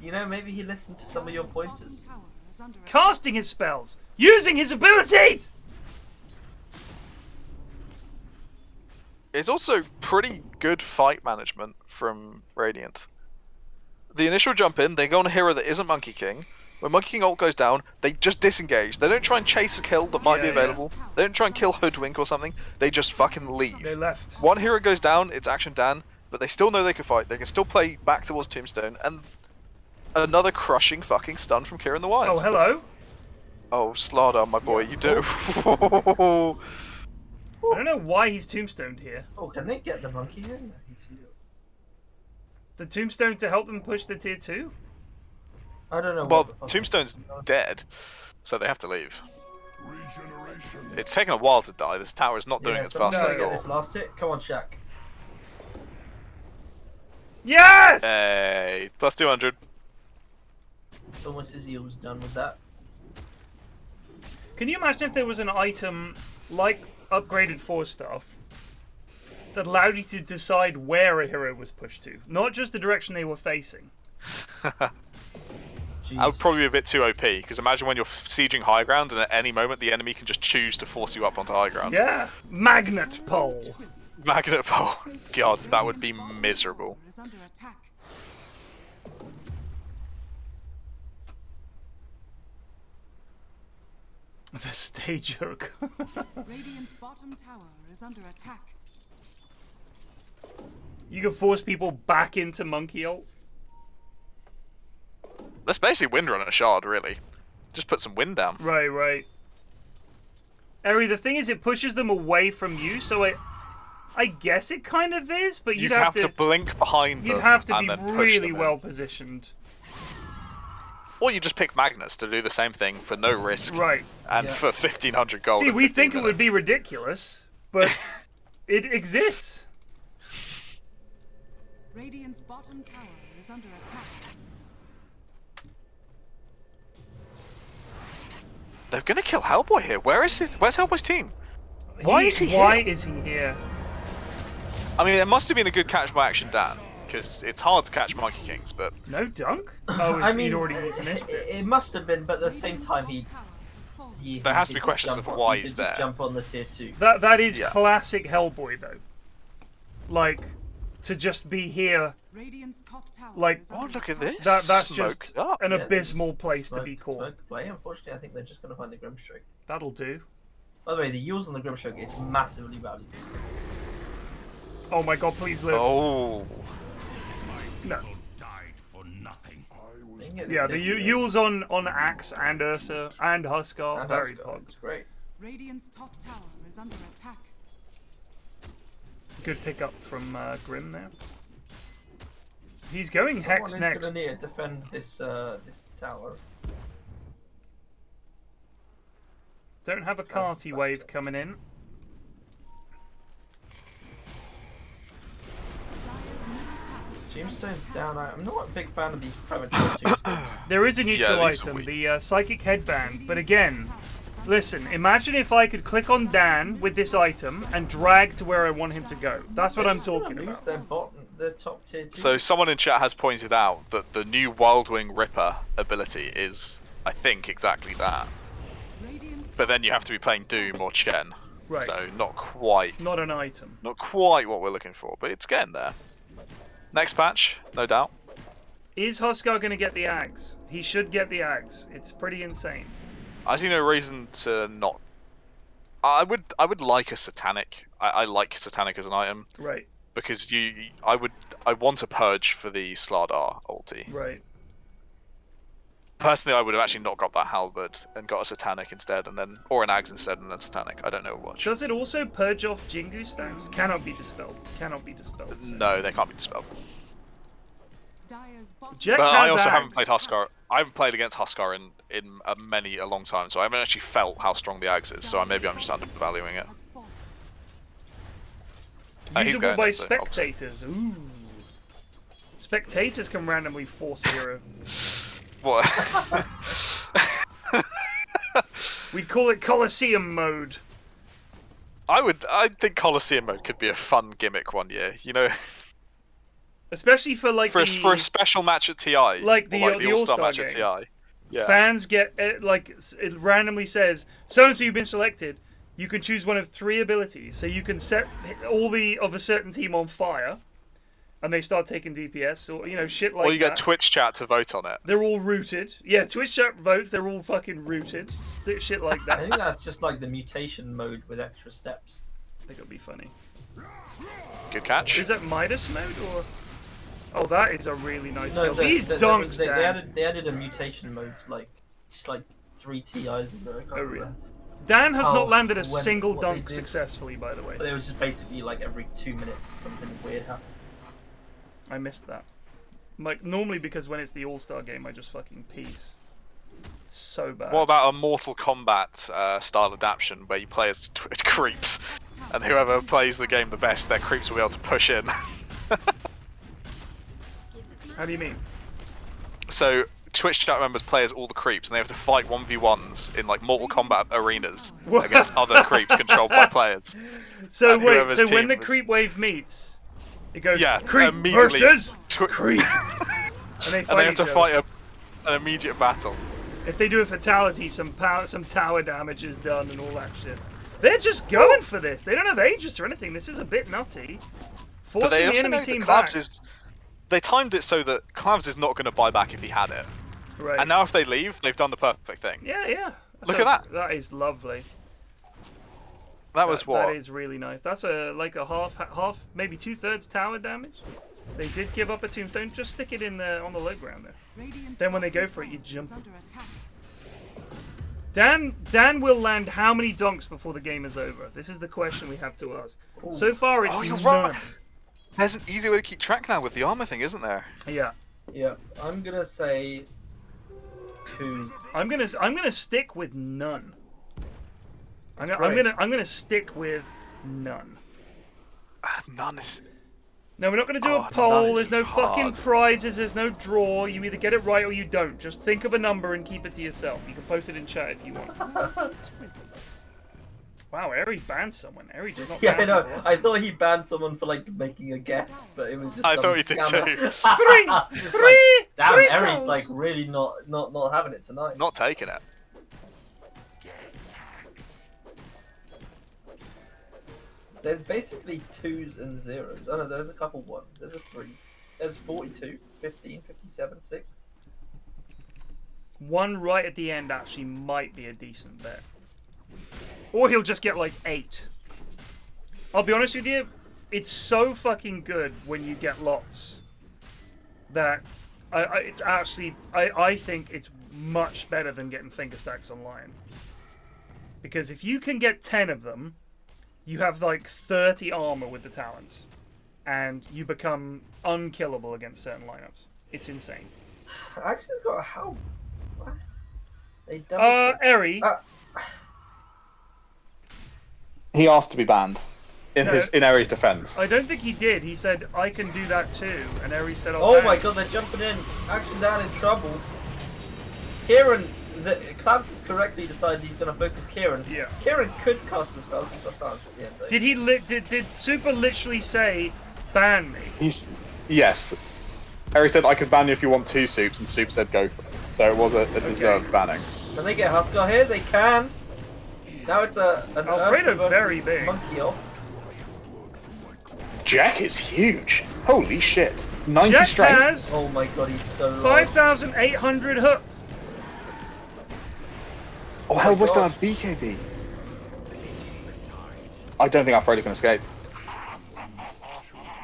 Speaker 7: You know, maybe he listened to some of your pointers.
Speaker 3: Casting his spells. Using his abilities.
Speaker 8: It's also pretty good fight management from Radiant. The initial jump in, they go on a hero that isn't Monkey King. When Monkey King ult goes down, they just disengage. They don't try and chase a kill that might be
Speaker 3: Yeah,
Speaker 8: available. They don't try and kill Hoodwink or something. They just fucking leave.
Speaker 3: They left.
Speaker 8: One hero goes down, it's Action Dan, but they still know they can fight. They can still play back towards Tombstone, and another crushing fucking stun from Kieran the Wise.
Speaker 3: Oh, hello.
Speaker 8: Oh, Slardar, my boy, you do.
Speaker 3: I don't know why he's tombstoned here.
Speaker 7: Oh, can they get the monkey here? No, he's here.
Speaker 3: The tombstone to help them push the tier 2?
Speaker 7: I don't know.
Speaker 8: Well,
Speaker 7: what the fuck
Speaker 8: Tombstone's dead, so they have to leave. It's taken a while to die. This tower is not doing as fast as I
Speaker 7: Get
Speaker 8: thought.
Speaker 7: this last hit. Come on, Shaq.
Speaker 3: Yes!
Speaker 8: Hey, plus 200.
Speaker 7: It's almost as Eul's done with that.
Speaker 3: Can you imagine if there was an item like upgraded 4-staff that allowed you to decide where a hero was pushed to, not just the direction they were facing?
Speaker 5: That would probably be a bit too OP, because imagine when you're sieging high ground and at any moment the enemy can just choose to force you up onto high ground.
Speaker 3: Yeah, magnet pole.
Speaker 5: Magnet pole. God, that would be miserable.
Speaker 6: Is under attack.
Speaker 3: The stage hook.
Speaker 6: Radiant's bottom tower is under attack.
Speaker 3: You can force people back into monkey ult.
Speaker 5: That's basically Windrunner Shard, really. Just put some wind down.
Speaker 3: Right, right. Eri, the thing is, it pushes them away from you, so I guess it kind of is, but you'd have
Speaker 5: to blink behind them.
Speaker 3: You'd have to
Speaker 5: and
Speaker 3: be
Speaker 5: then push
Speaker 3: really
Speaker 5: them in.
Speaker 3: well positioned.
Speaker 5: Or you just pick Magnus to do the same thing for no risk.
Speaker 3: Right.
Speaker 5: And for 1500 gold.
Speaker 3: See,
Speaker 5: in
Speaker 3: we
Speaker 5: 15
Speaker 3: think it would
Speaker 5: minutes.
Speaker 3: be ridiculous, but it exists.
Speaker 6: Radiant's bottom tower is under attack.
Speaker 5: They're gonna kill Hellboy here. Where's Hellboy's team? Why is he here?
Speaker 3: Why is he here?
Speaker 5: I mean, it must have been a good catch by Action Dan, because it's hard to catch Monkey Kings, but...
Speaker 3: No dunk? Oh,
Speaker 7: I mean,
Speaker 3: he'd already missed it.
Speaker 7: It must have been, but at the same time,
Speaker 5: There has to be questions of why he's there.
Speaker 7: Just jump on the tier 2.
Speaker 3: That is classic Hellboy, though. Like, to just be here.
Speaker 6: Radiant's top tower
Speaker 3: Like,
Speaker 6: is
Speaker 5: Oh,
Speaker 6: under
Speaker 5: look at
Speaker 6: attack.
Speaker 5: this.
Speaker 3: That's
Speaker 5: Smoked
Speaker 3: just
Speaker 5: up.
Speaker 3: an
Speaker 7: Yeah,
Speaker 3: abysmal
Speaker 7: there's
Speaker 3: place to
Speaker 7: smoke-
Speaker 3: be caught.
Speaker 7: smoke play. Unfortunately, I think they're just going to find the Grimstroke.
Speaker 3: That'll do.
Speaker 7: By the way, the Euls on the Grimstroke is massively valued.
Speaker 3: Oh my god, please live.
Speaker 5: Oh.
Speaker 3: No.
Speaker 9: Died for nothing.
Speaker 7: They can get this
Speaker 3: Yeah, the
Speaker 7: tier 2
Speaker 3: Yule's on Axe and Ursa and Huskar.
Speaker 7: and
Speaker 3: Very
Speaker 7: Huskar,
Speaker 3: pog.
Speaker 7: It's great.
Speaker 6: Radiant's top tower is under attack.
Speaker 3: Good pickup from Grim there. He's going Hex
Speaker 7: Someone is
Speaker 3: next.
Speaker 7: going to need to defend this this tower.
Speaker 3: Don't have a Carty wave coming in.
Speaker 6: Dire's middle tower
Speaker 7: Tombstone's down. I'm not a big fan of these premature tombstones.
Speaker 3: There is a neutral
Speaker 5: Yeah, these are
Speaker 3: item,
Speaker 5: weak.
Speaker 3: the Psychic Headband. But again, listen, imagine if I could click on Dan with this item and drag to where I want him to go. That's what I'm talking
Speaker 7: Lose
Speaker 3: about.
Speaker 7: their bottom, their top tier 2.
Speaker 5: So someone in chat has pointed out that the new Wildwing Ripper ability is, I think, exactly that.
Speaker 6: Radiant's
Speaker 5: But then you have to be playing Doom or Chen.
Speaker 3: Right.
Speaker 5: So not quite
Speaker 3: Not an item.
Speaker 5: what we're looking for, but it's getting there. Next patch, no doubt.
Speaker 3: Is Huskar going to get the Axe? He should get the Axe. It's pretty insane.
Speaker 5: I see no reason to not. I would like a Satanic. I like Satanic as an item
Speaker 3: Right,
Speaker 5: because I want a Purge for the Slardar ulti.
Speaker 3: right.
Speaker 5: Personally, I would have actually not got that Halberd and got a Satanic instead, or an Ags instead, and then Satanic. I don't know which.
Speaker 3: Does it also purge off Jingu stacks? Cannot be dispelled. Cannot be dispelled. So.
Speaker 5: No, they can't be dispelled.
Speaker 6: Dire's bottom
Speaker 3: Jet
Speaker 5: But I
Speaker 3: has
Speaker 5: also
Speaker 3: Axe.
Speaker 5: haven't played Huskar. I haven't played against Huskar in a long time, so I haven't actually felt how strong the Ags is. So maybe I'm just undervaluing it.
Speaker 6: has fallen.
Speaker 5: He's
Speaker 3: Usable
Speaker 5: going
Speaker 3: by
Speaker 5: next, so obviously.
Speaker 3: spectators. Ooh. Spectators can randomly force a hero.
Speaker 5: What?
Speaker 3: We'd call it Colosseum mode.
Speaker 5: I think Colosseum mode could be a fun gimmick one year. You know,
Speaker 3: Especially for like
Speaker 5: for
Speaker 3: the
Speaker 5: a special match at TI,
Speaker 3: Like
Speaker 5: or
Speaker 3: the
Speaker 5: All-Star
Speaker 3: All-Star
Speaker 5: match
Speaker 3: game.
Speaker 5: at TI. Yeah.
Speaker 3: fans get it randomly says so and so you've been selected. You can choose one of 3 abilities, so you can set all the of a certain team on fire, and they start taking DPS or shit like
Speaker 5: Or you
Speaker 3: that.
Speaker 5: get Twitch chat to vote on it.
Speaker 3: They're all rooted. Yeah, Twitch chat votes. They're all fucking rooted. Shit like
Speaker 7: I
Speaker 3: that.
Speaker 7: think that's just like the mutation mode with extra steps.
Speaker 3: I think it'll be funny.
Speaker 5: Good catch.
Speaker 3: Is that Midas mode or? Oh, that is a really nice
Speaker 7: No,
Speaker 3: kill. These
Speaker 7: there
Speaker 3: dunks,
Speaker 7: was- they
Speaker 3: Dan.
Speaker 7: added a mutation mode like just like 3 TIs ago. I can't
Speaker 3: Oh, really?
Speaker 7: remember.
Speaker 3: Dan has
Speaker 7: Oh,
Speaker 3: not landed a
Speaker 7: when-
Speaker 3: single
Speaker 7: what they
Speaker 3: dunk
Speaker 7: did.
Speaker 3: successfully, by the way.
Speaker 7: But it was just basically like every 2 minutes something weird happened.
Speaker 3: I missed that. Like normally because when it's the All-Star game, I just fucking peace. So bad.
Speaker 5: What about a Mortal Kombat style adaptation where you play as creeps, and whoever plays the game the best, their creeps will be able to push in.
Speaker 3: How do you mean?
Speaker 5: So Twitch chat members play as all the creeps, and they have to fight 1v1s in like Mortal Kombat arenas
Speaker 3: What?
Speaker 5: against other creeps controlled by players.
Speaker 3: So
Speaker 5: And
Speaker 3: wait,
Speaker 5: whoever's
Speaker 3: so when
Speaker 5: team
Speaker 3: the
Speaker 5: was-
Speaker 3: creep wave meets, it goes
Speaker 5: Yeah,
Speaker 3: creep
Speaker 5: immediately
Speaker 3: versus
Speaker 5: tw-
Speaker 3: creep, and they
Speaker 5: and they have to
Speaker 3: each other.
Speaker 5: fight an immediate battle.
Speaker 3: If they do a fatality, some tower damage is done and all that shit. They're just going for this. They don't have Aegis or anything. This is a bit nutty.
Speaker 5: But they
Speaker 3: Forcing the
Speaker 5: also
Speaker 3: enemy
Speaker 5: know
Speaker 3: team
Speaker 5: that
Speaker 3: back.
Speaker 5: Clavs is. They timed it so that Clavs is not going to buy back if he had it.
Speaker 3: Right.
Speaker 5: And now if they leave, they've done the perfect thing.
Speaker 3: Yeah, yeah.
Speaker 5: Look at that.
Speaker 3: That is lovely.
Speaker 5: That was what?
Speaker 3: That is really nice. That's like a half, maybe 2/3 tower damage. They did give up a tombstone. Just stick it in on the low ground there.
Speaker 6: Radiant's
Speaker 3: Then when they go
Speaker 6: bottom
Speaker 3: for it, you
Speaker 6: tower is
Speaker 3: jump.
Speaker 6: under attack.
Speaker 3: Dan will land how many donks before the game is over? This is the question we have to ask. So far, it's
Speaker 5: Oh, you're
Speaker 3: none.
Speaker 5: right. There's an easy way to keep track now with the armor thing, isn't there?
Speaker 3: Yeah.
Speaker 7: Yeah, I'm gonna say 2.
Speaker 3: I'm gonna stick with none. I'm
Speaker 7: That's
Speaker 3: gonna stick with none.
Speaker 5: None is.
Speaker 3: No, we're not gonna do
Speaker 5: Oh,
Speaker 3: a poll.
Speaker 5: none
Speaker 3: There's
Speaker 5: is
Speaker 3: no fucking
Speaker 5: hard.
Speaker 3: prizes. There's no draw. You either get it right or you don't. Just think of a number and keep it to yourself. You can post it in chat if you want. Wow, Eri banned someone. Eri does not.
Speaker 7: Yeah, I
Speaker 3: ban
Speaker 7: know.
Speaker 3: people.
Speaker 7: I thought he banned someone for like making a guess, but it was just.
Speaker 5: I
Speaker 7: some
Speaker 5: thought he did
Speaker 7: scammer.
Speaker 5: too.
Speaker 7: Just
Speaker 3: Three!
Speaker 7: like, damn,
Speaker 3: Three
Speaker 7: Eri's
Speaker 3: calls.
Speaker 7: like really not having it tonight.
Speaker 5: Not taking it.
Speaker 7: There's basically 2s and 0s. Oh no, there's a couple 1s. There's a 3. There's 42, 15, 57, 6.
Speaker 3: One right at the end actually might be a decent bet. Or he'll just get like 8. I'll be honest with you, it's so fucking good when you get lots that I think it's much better than getting finger stacks on Lion. Because if you can get 10 of them, you have like 30 armor with the talents. And you become unkillable against certain lineups. It's insane.
Speaker 7: Axe's got a how? What? They double
Speaker 3: Eri.
Speaker 10: He asked to be banned. In Eri's defense.
Speaker 3: I don't think he did. He said, I can do that too. And Eri said,
Speaker 7: Oh
Speaker 3: ban
Speaker 7: my
Speaker 3: you."
Speaker 7: god, they're jumping in. Action down in trouble. Kieran, Clavs has correctly decided he's going to focus Kieran.
Speaker 3: Yeah.
Speaker 7: Kieran could cast some spells. He's got silence at the end. Though.
Speaker 3: Did he did Super literally say, ban me?
Speaker 10: Yes. Eri said, I could ban you if you want 2 soups, and Soup said go for it. So it was a deserved banning.
Speaker 7: Can they get Huskar here? They can. Now it's an
Speaker 3: Alfredo
Speaker 7: Ursa
Speaker 3: very
Speaker 7: versus
Speaker 3: big.
Speaker 7: Monkey off.
Speaker 10: Jack is huge. Holy shit. 90
Speaker 3: Jack
Speaker 10: strength.
Speaker 3: has
Speaker 7: Oh my god, he's so low.
Speaker 3: 5,800 hook.
Speaker 10: Oh, hell, what's
Speaker 7: God.
Speaker 10: that BKB? I don't think Alfredo can escape.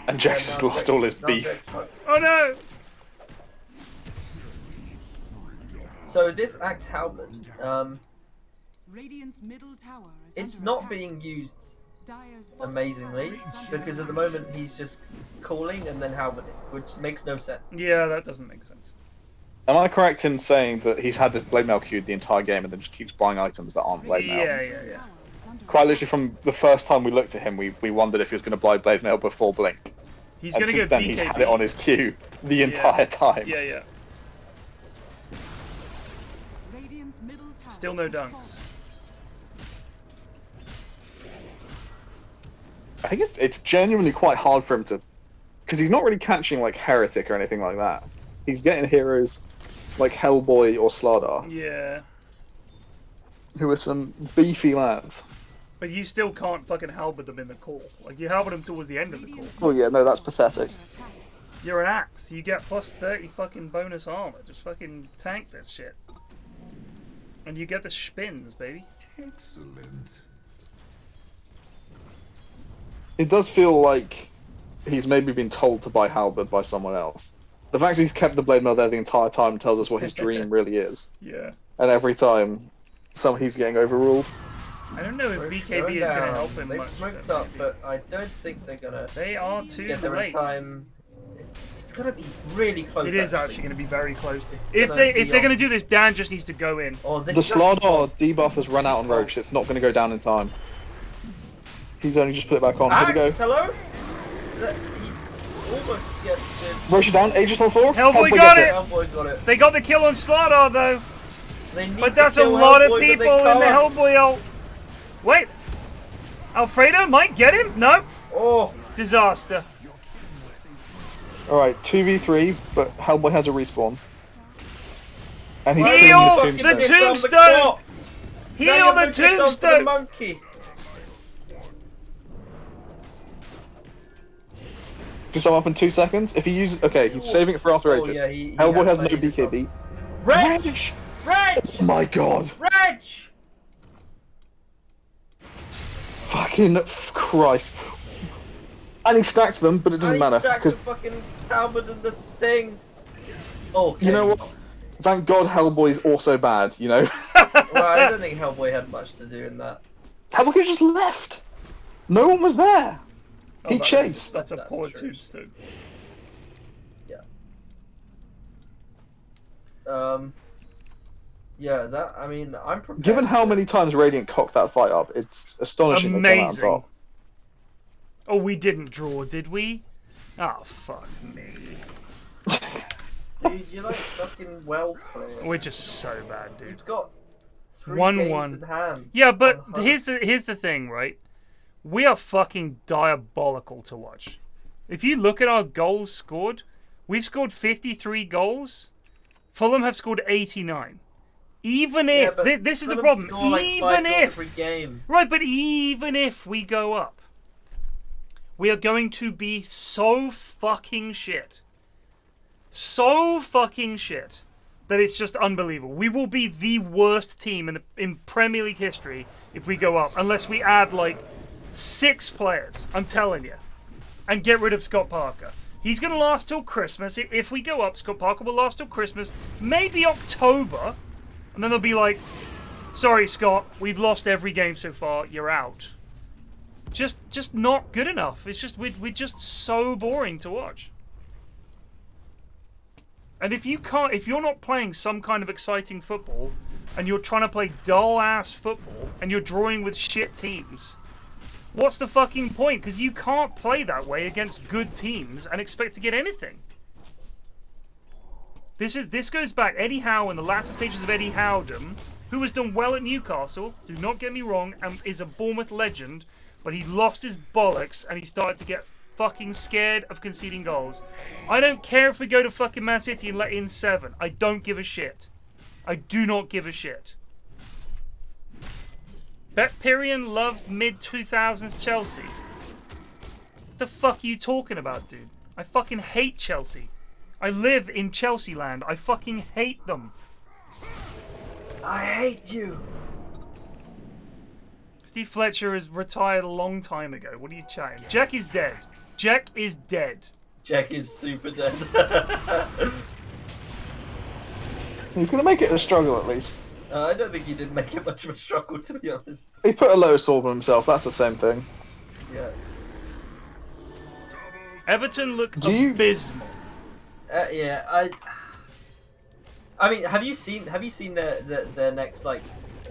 Speaker 10: And Jack's just lost all his beef.
Speaker 3: Oh no!
Speaker 7: So this Axe Halberd,
Speaker 6: Radiant's middle tower is
Speaker 7: it's
Speaker 6: under
Speaker 7: not
Speaker 6: attack.
Speaker 7: being used
Speaker 6: Dire's bottom
Speaker 7: amazingly
Speaker 6: tower is under
Speaker 7: because at the
Speaker 6: attack.
Speaker 7: moment he's just calling and then halberding, which makes no sense.
Speaker 3: Yeah, that doesn't make sense.
Speaker 10: Am I correct in saying that he's had this blade mail queued the entire game and then just keeps buying items that aren't blade mail?
Speaker 3: Yeah.
Speaker 6: Tower is under
Speaker 10: Quite
Speaker 6: attack.
Speaker 10: literally from the first time we looked at him, we wondered if he was going to buy blade mail before Blink.
Speaker 3: He's
Speaker 10: And
Speaker 3: gonna
Speaker 10: since
Speaker 3: go
Speaker 10: then he's
Speaker 3: BKB.
Speaker 10: had it on his queue the entire time.
Speaker 3: Yeah.
Speaker 6: Radiant's middle tower
Speaker 3: Still no
Speaker 6: has
Speaker 3: dunks.
Speaker 6: fallen.
Speaker 10: I think it's genuinely quite hard for him to... Because he's not really catching like Heretic or anything like that. He's getting heroes like Hellboy or Slardar,
Speaker 3: Yeah.
Speaker 10: who are some beefy lads.
Speaker 3: But you still can't fucking halberd them in the call. Like, you halberd them towards the end of the call.
Speaker 10: Oh yeah, no, that's pathetic.
Speaker 6: Under attack.
Speaker 3: You're an axe. You get plus 30 fucking bonus armor. Just fucking tank that shit. And you get the spins, baby.
Speaker 9: Excellent.
Speaker 10: It does feel like he's maybe been told to buy Halberd by someone else. The fact that he's kept the blade mail there the entire time tells us what his dream really is.
Speaker 3: Yeah.
Speaker 10: And every time, he's getting overruled.
Speaker 3: I don't know if
Speaker 7: Push
Speaker 3: BKB
Speaker 7: going
Speaker 3: is going to
Speaker 7: down.
Speaker 3: help him
Speaker 7: They've
Speaker 3: much.
Speaker 7: smoked
Speaker 3: though,
Speaker 7: up,
Speaker 3: maybe.
Speaker 7: but I don't think they're gonna
Speaker 3: They are too
Speaker 7: get there in
Speaker 3: late.
Speaker 7: time. It's gonna be really close.
Speaker 3: It is actually going to be very close.
Speaker 7: It's
Speaker 3: If
Speaker 7: gonna
Speaker 3: they're
Speaker 7: be
Speaker 3: going to
Speaker 7: on-
Speaker 3: do this, Dan just needs to go in.
Speaker 7: Oh, this
Speaker 10: The
Speaker 7: is-
Speaker 10: Slardar debuff has run out on Roach, so it's not going to go down in time. He's only just put it back on. Here we go.
Speaker 7: Axe, hello? almost gets it.
Speaker 10: Roche down, Aegis on 4.
Speaker 3: Hellboy got
Speaker 10: gets
Speaker 3: it!
Speaker 7: Hellboy got it.
Speaker 3: They got the kill on Slardar though.
Speaker 7: They need
Speaker 3: But
Speaker 7: to
Speaker 3: that's a
Speaker 7: kill
Speaker 3: lot of
Speaker 7: Hellboy, but they
Speaker 3: people in the
Speaker 7: can't.
Speaker 3: Hellboy ult. Wait. Alfredo might get him? No.
Speaker 7: Oh.
Speaker 3: Disaster.
Speaker 10: Alright, 2v3, but Hellboy has a respawn. And he's
Speaker 3: Heal
Speaker 10: killing
Speaker 3: the
Speaker 10: the tombstone.
Speaker 3: tombstone! Heal the
Speaker 7: The
Speaker 3: tombstone!
Speaker 7: monkey.
Speaker 10: Just sum up in 2 seconds. If he uses, okay, he's saving it for after
Speaker 7: Oh,
Speaker 10: Aegis.
Speaker 7: yeah, he
Speaker 10: Hellboy
Speaker 7: has
Speaker 10: has no
Speaker 7: played it up.
Speaker 10: BKB.
Speaker 7: Reg! Reg!
Speaker 10: Oh my god!
Speaker 7: Reg!
Speaker 10: Fucking Christ! And he stacked them, but it doesn't matter
Speaker 7: Stacked
Speaker 10: because
Speaker 7: the fucking halberd and the thing. Okay.
Speaker 10: you know what? Thank God Hellboy's also bad. You know.
Speaker 7: Well, I don't think Hellboy had much to do in that.
Speaker 10: Hellboy just left. No one was there.
Speaker 7: Oh,
Speaker 10: He chased.
Speaker 3: That's a poor
Speaker 7: true.
Speaker 3: tombstone.
Speaker 7: Yeah, that, I mean, I'm prepared.
Speaker 10: Given how many times Radiant cocked that fight up, it's astonishing they came out on
Speaker 3: Amazing.
Speaker 10: top.
Speaker 3: Oh, we didn't draw, did we? Oh, fuck me.
Speaker 7: Dude, you're like fucking well played.
Speaker 3: We're just so bad, dude.
Speaker 7: You've got 3
Speaker 3: 1-1.
Speaker 7: games in hand.
Speaker 3: Yeah, but
Speaker 7: on
Speaker 3: here's the thing, right? We are fucking diabolical to watch. If you look at our goals scored, we've scored 53 goals. Fulham have scored 89. Even if this is the problem,
Speaker 7: Score like
Speaker 3: even
Speaker 7: 5 goals
Speaker 3: if
Speaker 7: every game.
Speaker 3: right, but even if we go up, we are going to be so fucking shit. So fucking shit that it's just unbelievable. We will be the worst team in Premier League history if we go up, unless we add like 6 players. I'm telling you, and get rid of Scott Parker. He's going to last till Christmas. If we go up, Scott Parker will last till Christmas, maybe October, and then they'll be like, "Sorry, Scott, we've lost every game so far. You're out." Just not good enough. It's just we're just so boring to watch. And if you're not playing some kind of exciting football, and you're trying to play dull ass football, and you're drawing with shit teams, what's the fucking point? Because you can't play that way against good teams and expect to get anything. This goes back Eddie Howe in the latter stages of Eddie Howdom, who has done well at Newcastle. Do not get me wrong, and is a Bournemouth legend, but he lost his bollocks and he started to get fucking scared of conceding goals. I don't care if we go to fucking Man City and let in 7. I don't give a shit. I do not give a shit. Bet Pyrion loved mid-2000s Chelsea. What the fuck are you talking about, dude? I fucking hate Chelsea. I live in Chelsea land. I fucking hate them.
Speaker 7: I hate you.
Speaker 3: Steve Fletcher is retired a long time ago. What are you chatting? Jack is dead. Jack is dead.
Speaker 7: Jack is super dead.
Speaker 10: He's gonna make it a struggle at least.
Speaker 7: I don't think he did make it much of a struggle, to be honest.
Speaker 10: He put a low sword on himself. That's the same thing.
Speaker 7: Yeah.
Speaker 3: Everton look abysmal.
Speaker 7: Yeah, I mean, have you seen their next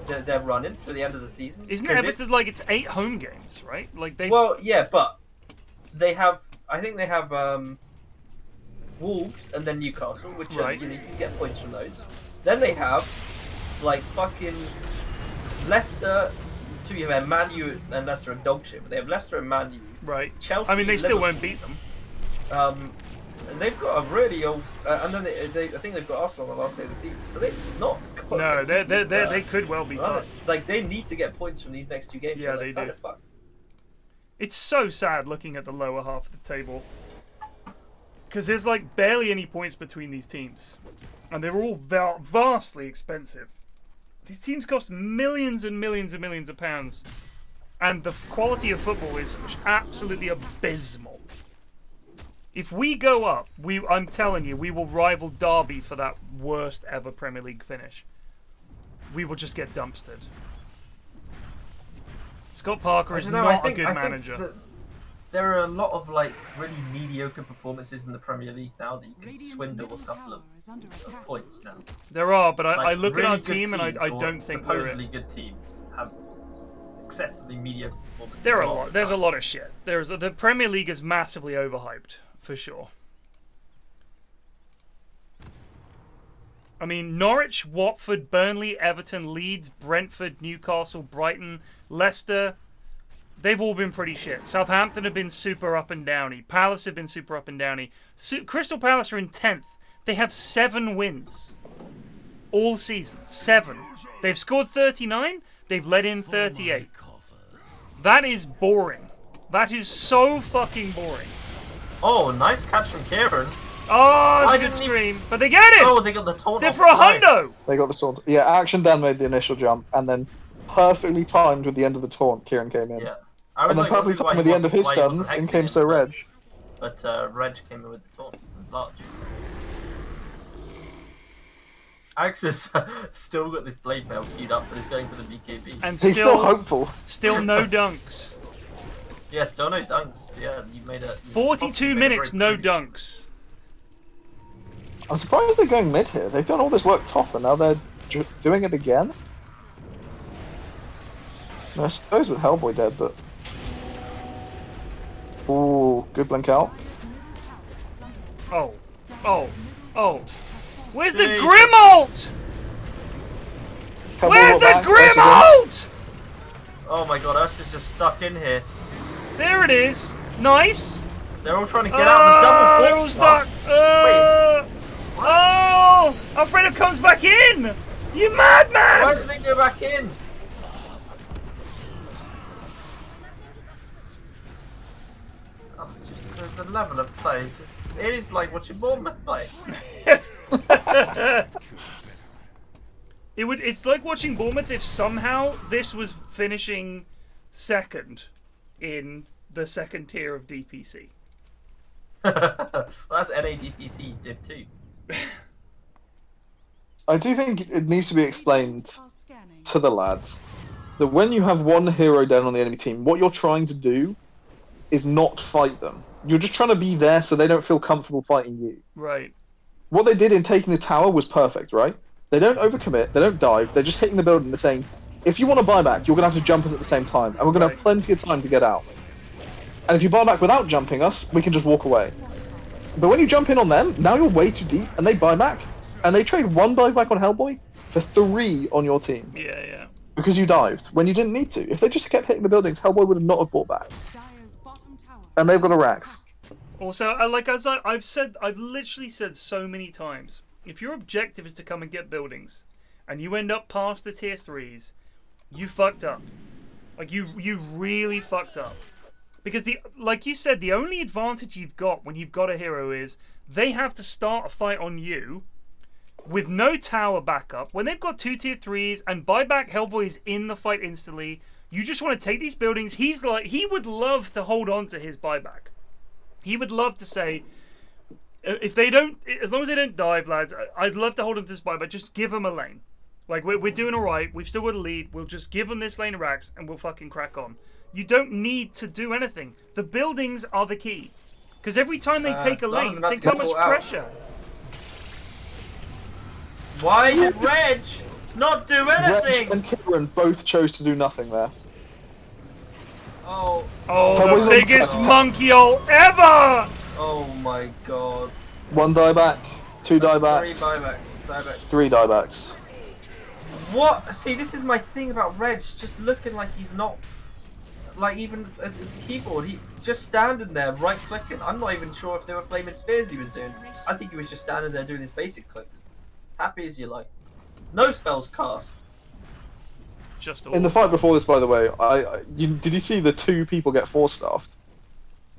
Speaker 7: their run-in for the end of the season?
Speaker 3: Isn't Everton like it's 8 home games, right? Like they.
Speaker 7: Well, yeah, but they have. I think they have Wolves and then Newcastle, which
Speaker 3: Right.
Speaker 7: you can get points from those. Then they have like fucking Leicester. To be fair, Man U and Leicester are dog shit, but they have Leicester and Man U.
Speaker 3: Right.
Speaker 7: Chelsea.
Speaker 3: I mean, they still
Speaker 7: Liverpool.
Speaker 3: won't beat them.
Speaker 7: And they've got a really old. And then I think they've got Arsenal on the last day of the season, so they've not. Got
Speaker 3: No,
Speaker 7: an easy start.
Speaker 3: they could well be
Speaker 7: Right.
Speaker 3: fine.
Speaker 7: Like they need to get points from these next 2 games.
Speaker 3: Yeah,
Speaker 7: or they're
Speaker 3: they
Speaker 7: kind
Speaker 3: do.
Speaker 7: of fucked.
Speaker 3: It's so sad looking at the lower half of the table. Because there's like barely any points between these teams. And they're all vastly expensive. These teams cost millions and millions and millions of pounds. And the quality of football is absolutely abysmal. If we go up, I'm telling you, we will rival Derby for that worst ever Premier League finish. We will just get dumpstered. Scott Parker is not a good manager.
Speaker 7: There are a lot of like really mediocre performances in the Premier League now that you can swindle a couple of points now.
Speaker 3: There are, but I
Speaker 7: Like,
Speaker 3: look
Speaker 7: really
Speaker 3: at our
Speaker 7: good
Speaker 3: team and I
Speaker 7: teams, or
Speaker 3: don't think we're
Speaker 7: supposedly good teams have excessively mediocre performances.
Speaker 3: There's a lot of shit. The Premier League is massively overhyped. for sure. I mean, Norwich, Watford, Burnley, Everton, Leeds, Brentford, Newcastle, Brighton, Leicester, they've all been pretty shit. Southampton have been super up and downy. Palace have been super up and downy. Crystal Palace are in 10th. They have 7 wins. All season. 7. They've scored 39. They've let in 38. That is boring. That is so fucking boring.
Speaker 7: Oh, nice catch from Kieran.
Speaker 3: Oh, it's a good scream. But they get it!
Speaker 7: Oh, they got the taunt.
Speaker 3: They're for a hundo!
Speaker 10: They got the taunt. Yeah, Action Dan made the initial jump, and then perfectly timed with the end of the taunt, Kieran came in.
Speaker 7: Yeah.
Speaker 10: And then perfectly timed with the end of his stuns, in came so Reg.
Speaker 7: But Reg came in with the taunt. It was large. Axe has still got this blade mail queued up, but he's going for the BKB.
Speaker 3: And
Speaker 10: he's still hopeful.
Speaker 3: Still no dunks.
Speaker 7: Yeah, still no dunks. Yeah, you made a...
Speaker 3: 42 minutes, no dunks.
Speaker 10: I'm surprised they're going mid here. They've done all this work top, and now they're doing it again. I suppose with Hellboy dead, but... Ooh, good blink out.
Speaker 3: Oh. Where's the Grim ult? Where's the Grim ult?
Speaker 7: Oh my god, Ursa's just stuck in here.
Speaker 3: There it is. Nice.
Speaker 7: They're all trying to get out of the double
Speaker 3: They're all stuck. Oh! Alfredo comes back in! You madman!
Speaker 7: Why did they go back in? Oh, it's just the level of play is just... It is like watching Bournemouth play.
Speaker 3: It's like watching Bournemouth if somehow this was finishing second in the second tier of DPC.
Speaker 7: Well, that's NADPC Div 2.
Speaker 10: I do think it needs to be explained to the lads that when you have one hero down on the enemy team, what you're trying to do is not fight them. You're just trying to be there so they don't feel comfortable fighting you.
Speaker 3: Right.
Speaker 10: What they did in taking the tower was perfect, right? They don't overcommit, they don't dive, they're just hitting the building. They're saying, if you want to buy back, you're going to have to jump us at the same time, and we're going to have plenty of time to get out. And if you buy back without jumping us, we can just walk away. But when you jump in on them, now you're way too deep, and they buy back. And they trade 1 buyback on Hellboy for 3 on your team.
Speaker 3: Yeah.
Speaker 10: Because you dived, when you didn't need to. If they just kept hitting the buildings, Hellboy would have not have bought back. And they've got a Rax.
Speaker 3: Also, I've literally said so many times, if your objective is to come and get buildings, and you end up past the tier 3s, you fucked up. Like, you really fucked up. Because, like you said, the only advantage you've got when you've got a hero is they have to start a fight on you with no tower backup. When they've got 2 tier 3s and buyback Hellboy is in the fight instantly, you just want to take these buildings. He would love to hold on to his buyback. He would love to say, if they don't, as long as they don't dive, lads, I'd love to hold on to this buyback. Just give them a lane. Like, we're doing alright. We've still got a lead. We'll just give them this lane of racks and we'll fucking crack on. You don't need to do anything. The buildings are the key. Because every time they take a lane, think how much pressure.
Speaker 7: Why did Reg not do anything?
Speaker 10: Reg and Kieran both chose to do nothing there.
Speaker 7: Oh,
Speaker 3: the biggest monkey ult ever!
Speaker 7: Oh my god.
Speaker 10: 1 dieback, 2 diebacks,
Speaker 7: 3 buybacks.
Speaker 10: 3 diebacks.
Speaker 7: What? See, this is my thing about Reg, just looking like he's not, like, even at the keyboard, he just standing there, right clicking. I'm not even sure if they were flaming spears he was doing. I think he was just standing there doing his basic clicks. Happy as you like. No spells cast.
Speaker 3: Just
Speaker 10: in the fight before this, by the way, did you see the 2 people get 4-staffed?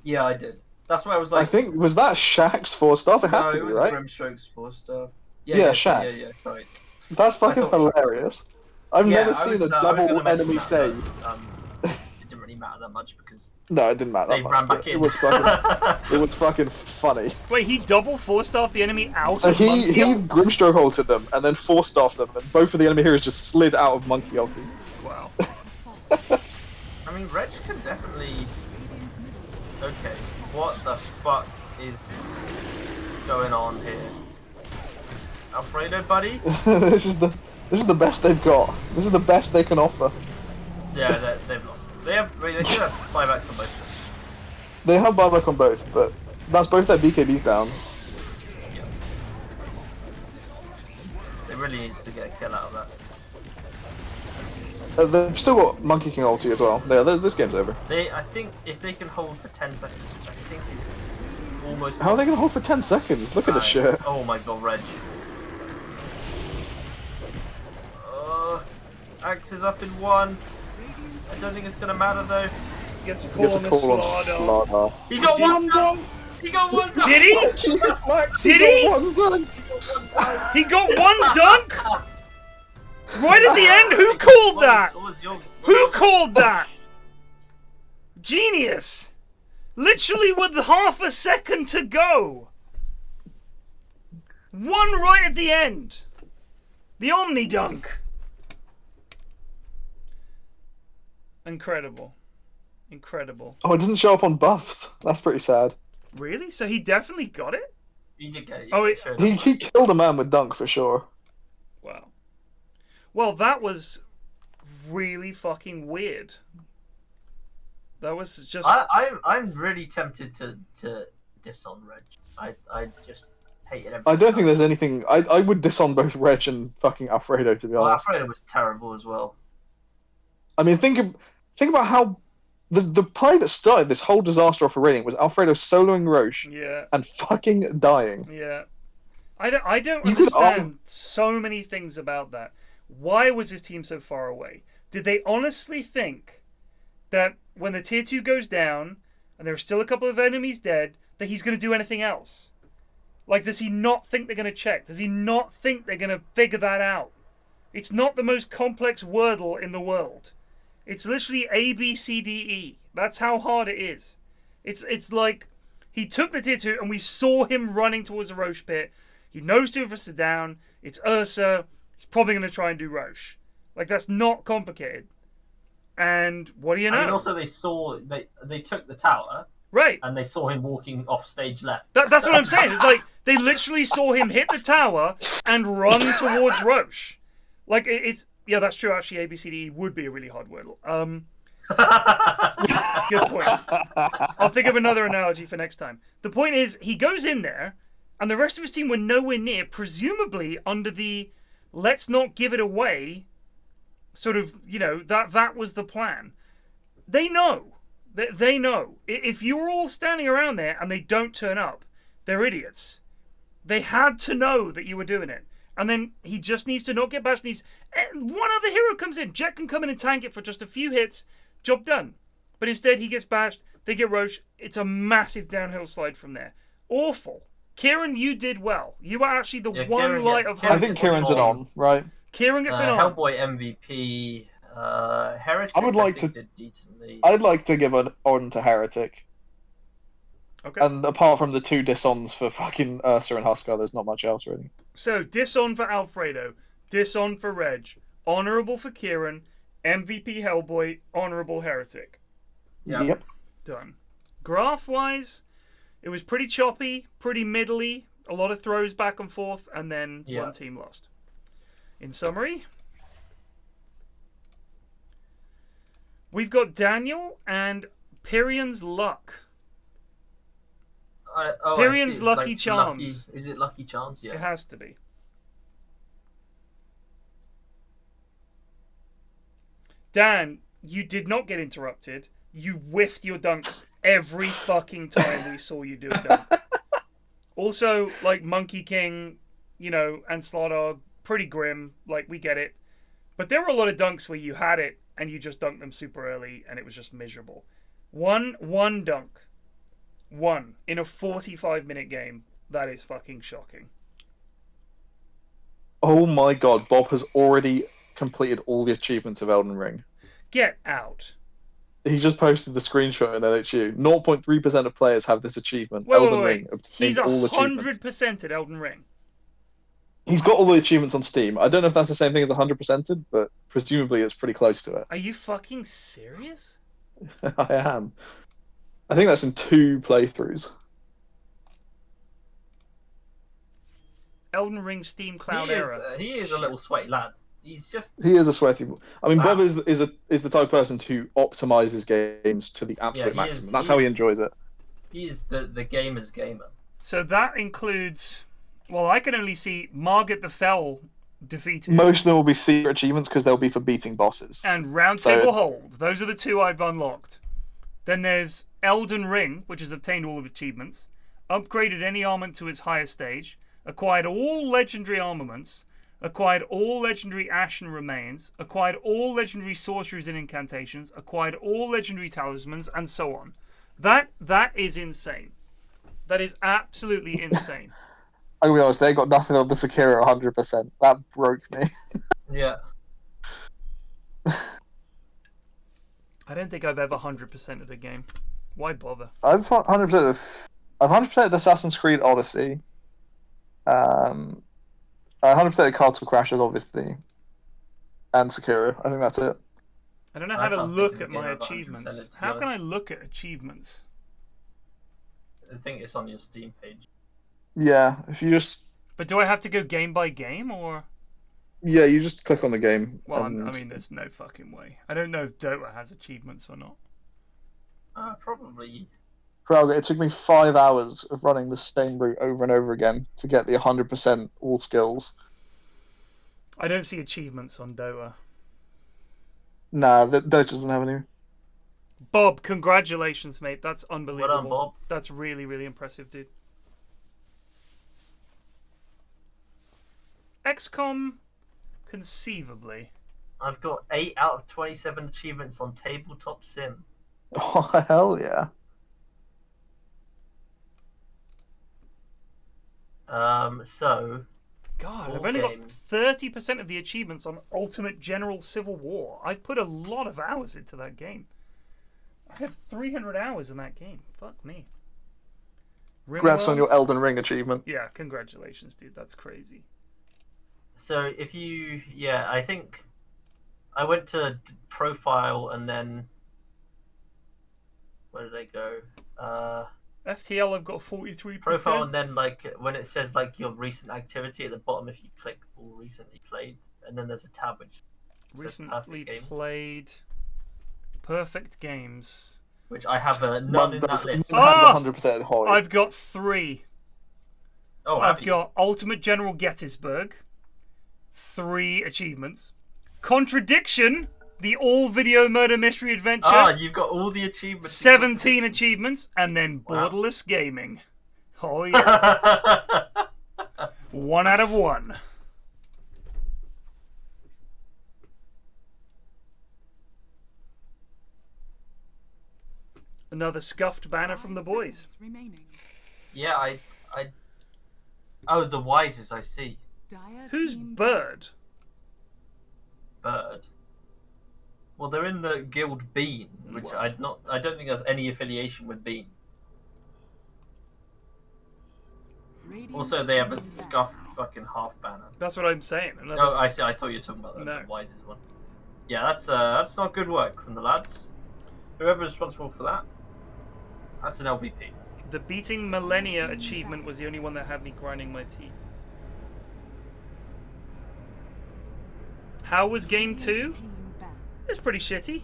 Speaker 7: Yeah, I did. That's why I was like...
Speaker 10: I think, was that Shaq's 4-staff? It had to be, right?
Speaker 7: No, it was Grimstroke's 4-star.
Speaker 10: Yeah, Shaq.
Speaker 7: Yeah, sorry.
Speaker 10: That's fucking hilarious. I've never seen a double enemy save.
Speaker 7: It didn't really matter that much because...
Speaker 10: No, it didn't matter that much.
Speaker 7: Ran back in.
Speaker 10: It was fucking funny.
Speaker 3: Wait, he double 4-staffed the enemy out
Speaker 10: So
Speaker 3: of
Speaker 10: he
Speaker 3: Monkey?
Speaker 10: Grimstroke ulted them and then 4-staffed them, and both of the enemy heroes just slid out of Monkey ulti.
Speaker 3: Wow.
Speaker 7: I mean, Reg can definitely... Okay, what the fuck is going on here? Alfredo, buddy?
Speaker 10: This is the best they've got. This is the best they can offer.
Speaker 7: Yeah, they've lost. They should have buybacks on both.
Speaker 10: They have buyback on both, but That's both their BKBs down.
Speaker 7: Yeah. They really need to get a kill out of that.
Speaker 10: They've still got Monkey King ulti as well. Yeah, this game's over.
Speaker 7: I think if they can hold for 10 seconds, which I think is almost...
Speaker 10: How are they going to hold for 10 seconds? Look at the shit.
Speaker 7: Oh my god, Reg. Axe is up in 1. I don't think it's going to matter though.
Speaker 3: Gets a call on the Slaughter.
Speaker 7: He got one dunk! He got one dunk!
Speaker 3: Did he? Did he? He got one dunk? Right at the end? Who called that? Who called that? Genius! Literally with half a second to go. One right at the end. The Omni dunk. Incredible. Incredible.
Speaker 10: Oh, it doesn't show up on buffed. That's pretty sad.
Speaker 3: Really? So he definitely got it?
Speaker 7: He did get it.
Speaker 3: Oh,
Speaker 10: he killed a man with dunk for sure.
Speaker 3: Wow. Well, that was really fucking weird. That was just...
Speaker 7: I'm really tempted to diss on Reg. I just hated everything.
Speaker 10: I don't think there's anything... I would diss on both Reg and fucking Alfredo, to be honest.
Speaker 7: Alfredo was terrible as well.
Speaker 10: I mean, think about how... The play that started this whole disaster off a rating was Alfredo soloing Roche and fucking dying.
Speaker 3: Yeah. I don't understand so many things about that. Why was his team so far away? Did they honestly think that when the tier 2 goes down and there are still a couple of enemies dead, that he's going to do anything else? Like, does he not think they're going to check? Does he not think they're going to figure that out? It's not the most complex Wordle in the world. It's literally A, B, C, D, E. That's how hard it is. It's like he took the tier 2 and we saw him running towards the Roche pit. He knows 2 of us are down. It's Ursa. He's probably going to try and do Roche. Like, that's not complicated. And what do you know?
Speaker 7: I mean, also they took the tower.
Speaker 3: Right.
Speaker 7: And they saw him walking off stage left.
Speaker 3: That's what I'm saying. It's like they literally saw him hit the tower and run towards Roche. Like, it's... Yeah, that's true. Actually, ABCD would be a really hard Wordle. Good point. I'll think of another analogy for next time. The point is, he goes in there, and the rest of his team were nowhere near, presumably under the let's not give it away sort of, you know, that was the plan. They know. They know. If you're all standing around there and they don't turn up, they're idiots. They had to know that you were doing it. And then he just needs to not get bashed. One other hero comes in. Jet can come in and tank it for just a few hits. Job done. But instead, he gets bashed. They get Roche. It's a massive downhill slide from there. Awful. Kieran, you did well. You were actually the one light of hope.
Speaker 10: I think Kieran's an on, right?
Speaker 3: Kieran gets an on.
Speaker 7: Hellboy MVP. Heretic,
Speaker 10: I would like to.
Speaker 7: did decently.
Speaker 10: I'd like to give an on to Heretic.
Speaker 3: Okay.
Speaker 10: And apart from the 2 dissons for fucking Ursa and Huskar, there's not much else really.
Speaker 3: So, diss-on for Alfredo, diss-on for Reg, honourable for Kieran, MVP Hellboy, honourable Heretic.
Speaker 10: Yep.
Speaker 3: Done. Graph-wise, it was pretty choppy, pretty middly, a lot of throws back and forth, and then one team lost. In summary, we've got Daniel and Pyrion's Luck. Pyrion's Lucky Charms.
Speaker 7: Is it Lucky Charms? Yeah.
Speaker 3: It has to be. Dan, you did not get interrupted. You whiffed your dunks every fucking time we saw you do a dunk. Also, like, Monkey King, you know, and Slardog, pretty grim. Like, we get it. But there were a lot of dunks where you had it and you just dunked them super early and it was just miserable. One dunk. One in a 45-minute game. That is fucking shocking.
Speaker 10: Oh my god, Bob has already completed all the achievements of Elden Ring.
Speaker 3: Get out.
Speaker 10: He just posted the screenshot in LHU. 0.3% of players have this achievement.
Speaker 3: Wait.
Speaker 10: Ring.
Speaker 3: He's 100% at Elden Ring.
Speaker 10: He's got all the achievements on Steam. I don't know if that's the same thing as 100%ed, but presumably it's pretty close to it.
Speaker 3: Are you fucking serious?
Speaker 10: I am. I think that's in 2 playthroughs.
Speaker 3: Elden Ring Steam Cloud era.
Speaker 7: He is a little sweaty lad. He's just.
Speaker 10: He is a sweaty. I mean, Bob is the type of person to optimize his games to the absolute maximum. That's how he enjoys it.
Speaker 7: He is the gamer's gamer.
Speaker 3: So that includes... Well, I can only see Margaret the Fell defeated.
Speaker 10: Most of them will be secret achievements because they'll be for beating bosses.
Speaker 3: And Round Table Hold. Those are the 2 I've unlocked. Then there's Elden Ring, which has obtained all of achievements. Upgraded any armament to its highest stage. Acquired all legendary armaments. Acquired all legendary Ashen Remains. Acquired all legendary sorceries and incantations. Acquired all legendary talismans, and so on. That is insane. That is absolutely insane.
Speaker 10: I'll be honest, they got nothing on the Sekiro 100%. That broke me.
Speaker 7: Yeah.
Speaker 3: I don't think I've ever 100%ed a game. Why bother?
Speaker 10: I've 100%ed Assassin's Creed Odyssey. I 100%ed Cartel Crashers, obviously. And Sekiro. I think that's it.
Speaker 3: I don't know how to look at my achievements. How can I look at achievements?
Speaker 7: I think it's on your Steam page.
Speaker 10: Yeah, if you just...
Speaker 3: But do I have to go game by game, or...?
Speaker 10: Yeah, you just click on the game.
Speaker 3: Well, I mean, there's no fucking way. I don't know if Dota has achievements or not.
Speaker 7: Probably.
Speaker 10: Crowd, it took me 5 hours of running the same route over and over again to get the 100% all skills.
Speaker 3: I don't see achievements on Dota.
Speaker 10: Nah, Dota doesn't have any.
Speaker 3: Bob, congratulations, mate. That's unbelievable.
Speaker 7: Well done, Bob.
Speaker 3: That's really, really impressive, dude. XCOM, conceivably.
Speaker 7: I've got 8 out of 27 achievements on Tabletop Sim.
Speaker 10: Oh, hell yeah.
Speaker 7: So...
Speaker 3: God, I've only got 30% of the achievements on Ultimate General Civil War. I've put a lot of hours into that game. I have 300 hours in that game. Fuck me.
Speaker 10: Congrats on your Elden Ring achievement.
Speaker 3: Yeah, congratulations, dude. That's crazy.
Speaker 7: So if you... Yeah, I think... I went to profile and then... Where did I go?
Speaker 3: FTL, I've got 43%.
Speaker 7: Profile, and then like when it says like your recent activity at the bottom, if you click all recently played, and then there's a tab which
Speaker 3: recently played perfect games,
Speaker 7: which I have none in that list.
Speaker 10: Oh! 100% horror.
Speaker 3: I've got 3.
Speaker 7: Oh,
Speaker 3: I've got Ultimate General Gettysburg, 3 achievements. Contradiction, the all video murder mystery adventure.
Speaker 7: Ah, you've got all the achievements.
Speaker 3: 17 achievements, and then Borderless Gaming. Oh yeah. 1 out of 1. Another scuffed banner from the boys.
Speaker 7: Yeah, I. Oh, the Wises, I see.
Speaker 3: Who's Bird?
Speaker 7: Bird. Well, they're in the guild Bean, which I don't think has any affiliation with Bean. Also, they have a scuffed fucking half banner.
Speaker 3: That's what I'm saying.
Speaker 7: Oh, I see. I thought you were talking about the Wises one. Yeah, that's not good work from the lads. Whoever's responsible for that, that's an LVP.
Speaker 3: The Beating Millennia achievement was the only one that had me grinding my teeth. How was game 2? It was pretty shitty.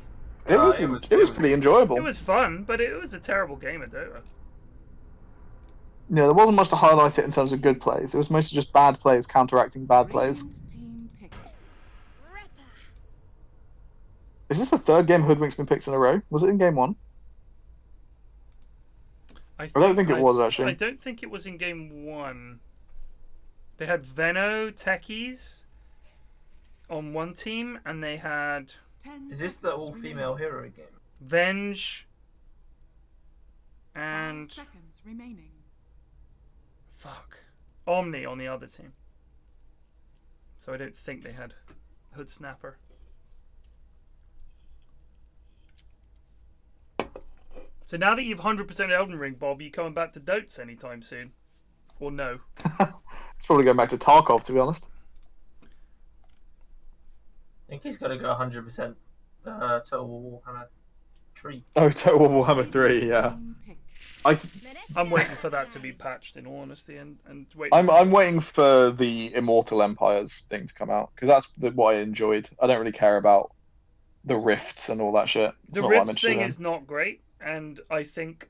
Speaker 10: It was pretty enjoyable.
Speaker 3: It was fun, but it was a terrible game of Dota.
Speaker 10: Yeah, there wasn't much to highlight it in terms of good plays. It was mostly just bad plays counteracting bad plays. Is this the 3rd game Hoodwink's been picked in a row? Was it in game 1? I don't think it was, actually.
Speaker 3: I don't think it was in game 1. They had Veno, Techies on one team, and they had...
Speaker 7: Is this the all-female hero game?
Speaker 3: Venge and
Speaker 6: 5 seconds remaining.
Speaker 3: Fuck. Omni on the other team. So I don't think they had Hood Snapper. So now that you've 100% Elden Ring, Bob, you coming back to Dotes anytime soon? Or no?
Speaker 10: It's probably going back to Tarkov, to be honest.
Speaker 7: I think he's got to go 100% Total Warhammer 3.
Speaker 10: Oh, Total Warhammer 3, yeah.
Speaker 3: I'm waiting for that to be patched, in all honesty, and wait.
Speaker 10: I'm waiting for the Immortal Empires thing to come out, because that's what I enjoyed. I don't really care about the rifts and all that shit.
Speaker 3: The rift thing is not great, and I think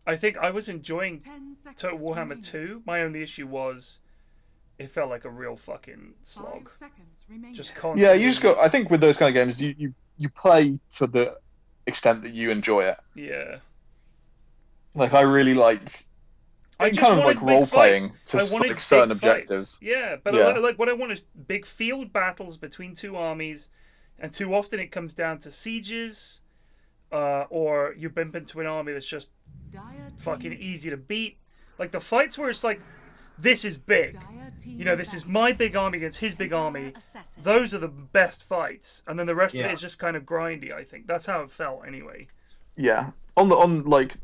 Speaker 3: I think I was enjoying
Speaker 6: 10 seconds
Speaker 3: Total Warhammer
Speaker 6: remaining.
Speaker 3: 2. My only issue was it felt like a real fucking
Speaker 6: 5
Speaker 3: slog.
Speaker 6: seconds remaining.
Speaker 3: Just constantly.
Speaker 10: Yeah, you just got. I think with those kind of games, you play to the extent that you enjoy it.
Speaker 3: Yeah.
Speaker 10: Like I really like.
Speaker 3: I
Speaker 10: in
Speaker 3: just
Speaker 10: kind of
Speaker 3: wanted
Speaker 10: like
Speaker 3: big
Speaker 10: role playing
Speaker 3: fights.
Speaker 10: to
Speaker 3: I wanted
Speaker 10: like certain
Speaker 3: big fights.
Speaker 10: objectives.
Speaker 3: Yeah, but
Speaker 10: Yeah.
Speaker 3: like what I want is big field battles between two armies, and too often it comes down to sieges, or you bump into an army that's just
Speaker 6: Dire
Speaker 3: fucking
Speaker 6: team-
Speaker 3: easy to beat. Like the fights where it's like, this is big.
Speaker 6: Dire team
Speaker 3: You know, this is my big army against his big army.
Speaker 6: assassin.
Speaker 3: Those are the best fights, and then the rest of
Speaker 7: Yeah.
Speaker 3: it is just kind of grindy. I think that's how it felt anyway.
Speaker 10: Yeah, on like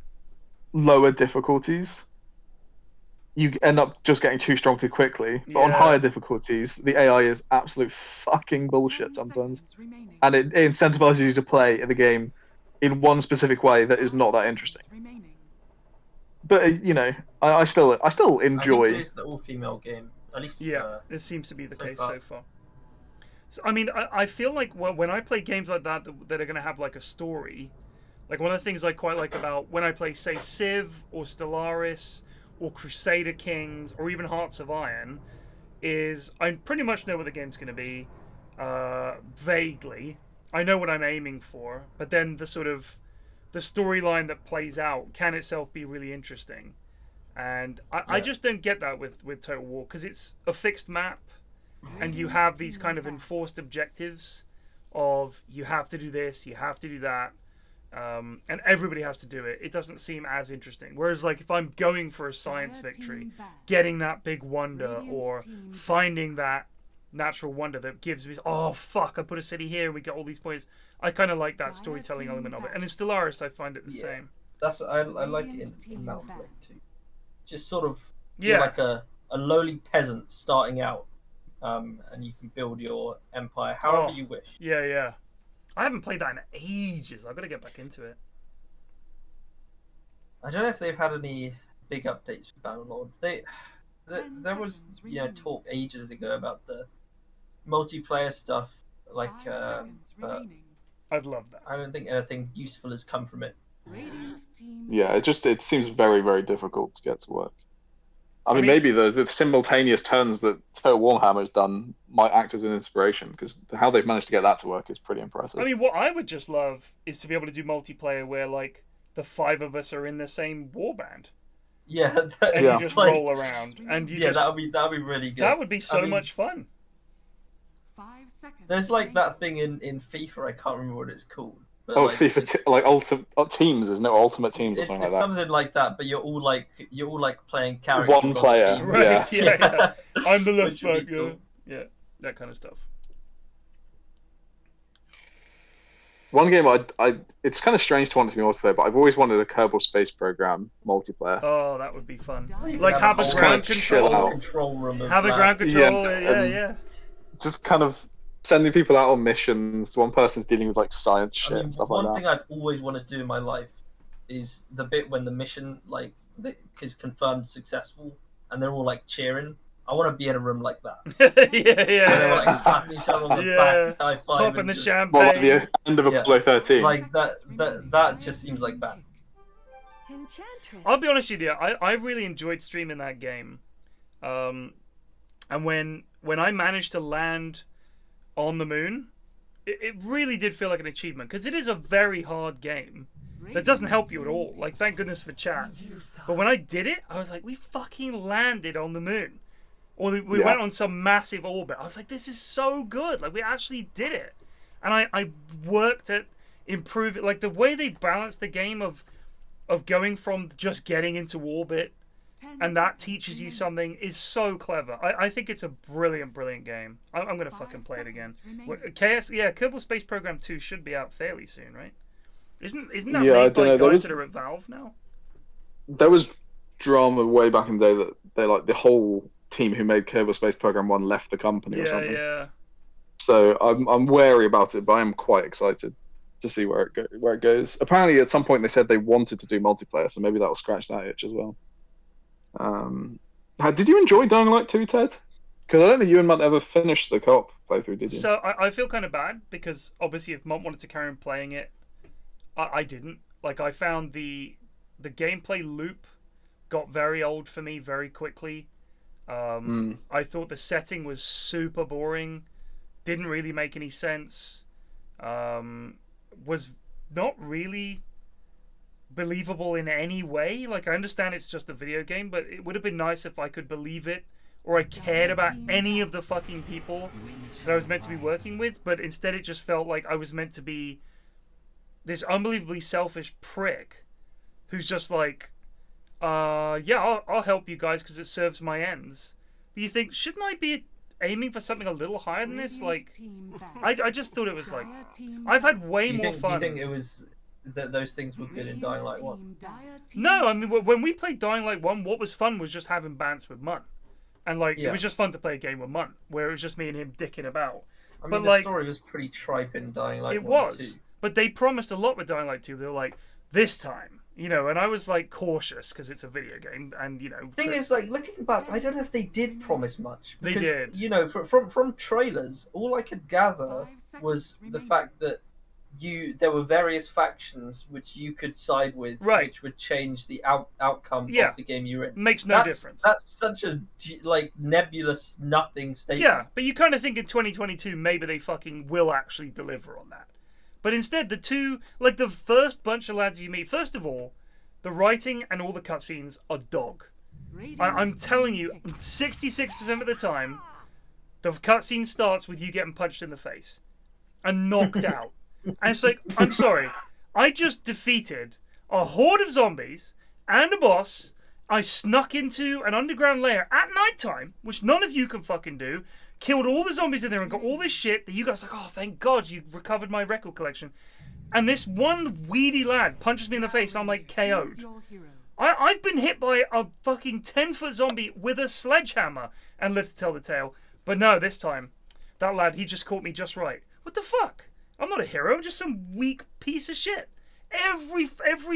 Speaker 10: lower difficulties, you end up just getting too strong too quickly. But on
Speaker 3: Yeah.
Speaker 10: higher difficulties, the AI is absolute fucking bullshit
Speaker 6: 10
Speaker 10: sometimes,
Speaker 6: seconds remaining.
Speaker 10: and it incentivizes you to play the game in one specific way that is not that interesting.
Speaker 6: Remaining.
Speaker 10: But you know, I still
Speaker 7: I think
Speaker 10: enjoy.
Speaker 7: it is the all-female game. At least.
Speaker 3: Yeah, this seems to be the
Speaker 7: so
Speaker 3: case
Speaker 7: far.
Speaker 3: so far. So, I mean, I feel like when I play games like that that are going to have like a story, like one of the things I quite like about when I play, say, Civ or Stellaris or Crusader Kings or even Hearts of Iron, is I pretty much know what the game's going to be, vaguely. I know what I'm aiming for, but then the sort of the storyline that plays out can itself be really interesting. And I just don't get that with Total War, because it's a fixed map and you have these kind of enforced objectives of you have to do this, you have to do that, and everybody has to do it. It doesn't seem as interesting. Whereas like if I'm going for a science victory, getting that big wonder or finding that natural wonder that gives me, oh fuck, I put a city here and we get all these points. I kind of like that storytelling element of it. And in Stellaris I find it the same.
Speaker 7: That's I like it in Mount Blade too. Just sort of
Speaker 3: Yeah.
Speaker 7: you're like a lowly peasant starting out, and you can build your empire however you wish.
Speaker 3: Yeah. I haven't played that in ages. I've got to get back into it.
Speaker 7: I don't know if they've had any big updates for Bannerlord. There was talk ages ago about the multiplayer stuff, like but
Speaker 3: I'd love that.
Speaker 7: I don't think anything useful has come from it.
Speaker 10: Yeah, it seems very, very difficult to get to work. I mean,
Speaker 3: mean-
Speaker 10: maybe the simultaneous turns that Total Warhammer's done might act as an inspiration, because how they've managed to get that to work is pretty impressive.
Speaker 3: I mean, what I would just love is to be able to do multiplayer where like the 5 of us are in the same warband.
Speaker 7: Yeah,
Speaker 3: And you just roll around and you just
Speaker 7: that'd be really good.
Speaker 3: that would be so
Speaker 7: I mean,
Speaker 3: much fun.
Speaker 6: 5 seconds.
Speaker 7: There's like that thing in FIFA. I can't remember what it's called. But
Speaker 10: Oh,
Speaker 7: like,
Speaker 10: FIFA, like Ultimate Teams, isn't it? Ultimate Teams or
Speaker 7: It's
Speaker 10: something like that.
Speaker 7: something like that, but you're all like playing characters.
Speaker 10: One
Speaker 7: on the
Speaker 10: player,
Speaker 7: team.
Speaker 3: Right, yeah. I'm the left
Speaker 7: Which would
Speaker 3: back,
Speaker 7: be cool.
Speaker 3: yeah. That kind of stuff.
Speaker 10: One game it's kind of strange to want it to be multiplayer, but I've always wanted a Kerbal Space Program multiplayer.
Speaker 3: Oh, that would be fun.
Speaker 7: You
Speaker 3: Like
Speaker 7: could
Speaker 3: have a
Speaker 7: whole
Speaker 3: ground
Speaker 10: kinda chill
Speaker 3: control.
Speaker 10: out.
Speaker 7: control room. Of
Speaker 3: Have a
Speaker 7: that.
Speaker 3: ground control.
Speaker 10: Yeah,
Speaker 3: Yeah.
Speaker 10: Just kind of sending people out on missions. One person's dealing with like science shit
Speaker 7: I mean,
Speaker 10: and stuff
Speaker 7: one
Speaker 10: like
Speaker 7: thing I've always wanted to do in my life is the bit when the mission is confirmed successful and they're all like cheering. I want to be in a room like that.
Speaker 3: yeah.
Speaker 7: And they're like slapping each other on the back, high five,
Speaker 3: Popping
Speaker 7: and
Speaker 3: the
Speaker 7: just-
Speaker 10: that. Well, at
Speaker 3: champagne.
Speaker 10: the end of Apollo 13.
Speaker 7: Like that just seems like bad.
Speaker 11: Enchantress.
Speaker 3: I'll be honest with you. I really enjoyed streaming that game, and when I managed to land on the moon, it really did feel like an achievement, because it is a very hard game that doesn't help you at all. Like, thank goodness for chat. But when I did it, I was like, we fucking landed on the moon. Or we
Speaker 10: Yeah.
Speaker 3: went on some massive orbit. I was like, this is so good. Like, we actually did it. And I worked at improving, like, the way they balanced the game of going from just getting into orbit, and that teaches you something, is so clever. I think it's a brilliant game. I'm going to fucking play it again. Kerbal Space Program 2 should be out fairly soon, right? Isn't that
Speaker 10: Yeah, I
Speaker 3: made
Speaker 10: don't
Speaker 3: by
Speaker 10: know,
Speaker 3: guys that are at Valve now?
Speaker 10: There was drama way back in the day that they like the whole team who made Kerbal Space Program 1 left the company or something.
Speaker 3: Yeah.
Speaker 10: So I'm wary about it, but I am quite excited to see where it goes. Apparently, at some point they said they wanted to do multiplayer, so maybe that will scratch that itch as well. Did you enjoy Dying Light 2, Ted? Because I don't think you and Matt ever finished the co-op playthrough, did you?
Speaker 3: So I feel kind of bad, because obviously if Mont wanted to carry on playing it, I didn't. Like, I found the the gameplay loop got very old for me very quickly. I thought the setting was super boring, didn't really make any sense, was not really believable in any way. Like, I understand it's just a video game, but it would have been nice if I could believe it, or I cared about any of the fucking people that I was meant to be working with, but instead it just felt like I was meant to be this unbelievably selfish prick who's just like, yeah, I'll help you guys because it serves my ends. But you think, shouldn't I be aiming for something a little higher than this? Like, I just thought it was like, I've had way more fun.
Speaker 7: Do you think it was that those things were good in Dying Light 1?
Speaker 3: No, I mean, when we played Dying Light 1, what was fun was just having bants with Mun. And, like, it was just fun to play a game with Mun, where it was just me and him dicking about.
Speaker 7: I mean,
Speaker 3: but,
Speaker 7: the
Speaker 3: like,
Speaker 7: story was pretty tripe in Dying Light 1
Speaker 3: it was,
Speaker 7: too.
Speaker 3: but they promised a lot with Dying Light 2. They were like, this time, you know, and I was, like, cautious because it's a video game, and, you know...
Speaker 7: The thing is, like, looking back, I don't know if they did promise much.
Speaker 3: They
Speaker 7: Because,
Speaker 3: did.
Speaker 7: You know, from trailers, all I could gather was the fact that there were various factions which you could side with, which would change the outcome of the game you're in.
Speaker 3: Makes no difference.
Speaker 7: That's such a, like, nebulous nothing statement.
Speaker 3: Yeah, but you kind of think in 2022 maybe they fucking will actually deliver on that. But instead, the two, like, the first bunch of lads you meet, first of all, the writing and all the cutscenes are dog. I'm telling you, 66% of the time, the cutscene starts with you getting punched in the face and knocked out. And it's like, I'm sorry, I just defeated a horde of zombies and a boss. I snuck into an underground lair at nighttime, which none of you can fucking do, killed all the zombies in there and got all this shit that you guys are like, oh, thank God you recovered my record collection. And this one weedy lad punches me in the face, I'm like KO'd. I've been hit by a fucking 10-foot zombie with a sledgehammer and lived to tell the tale. But no, this time, that lad, he just caught me just right. What the fuck? I'm not a hero, I'm just some weak piece of shit. Every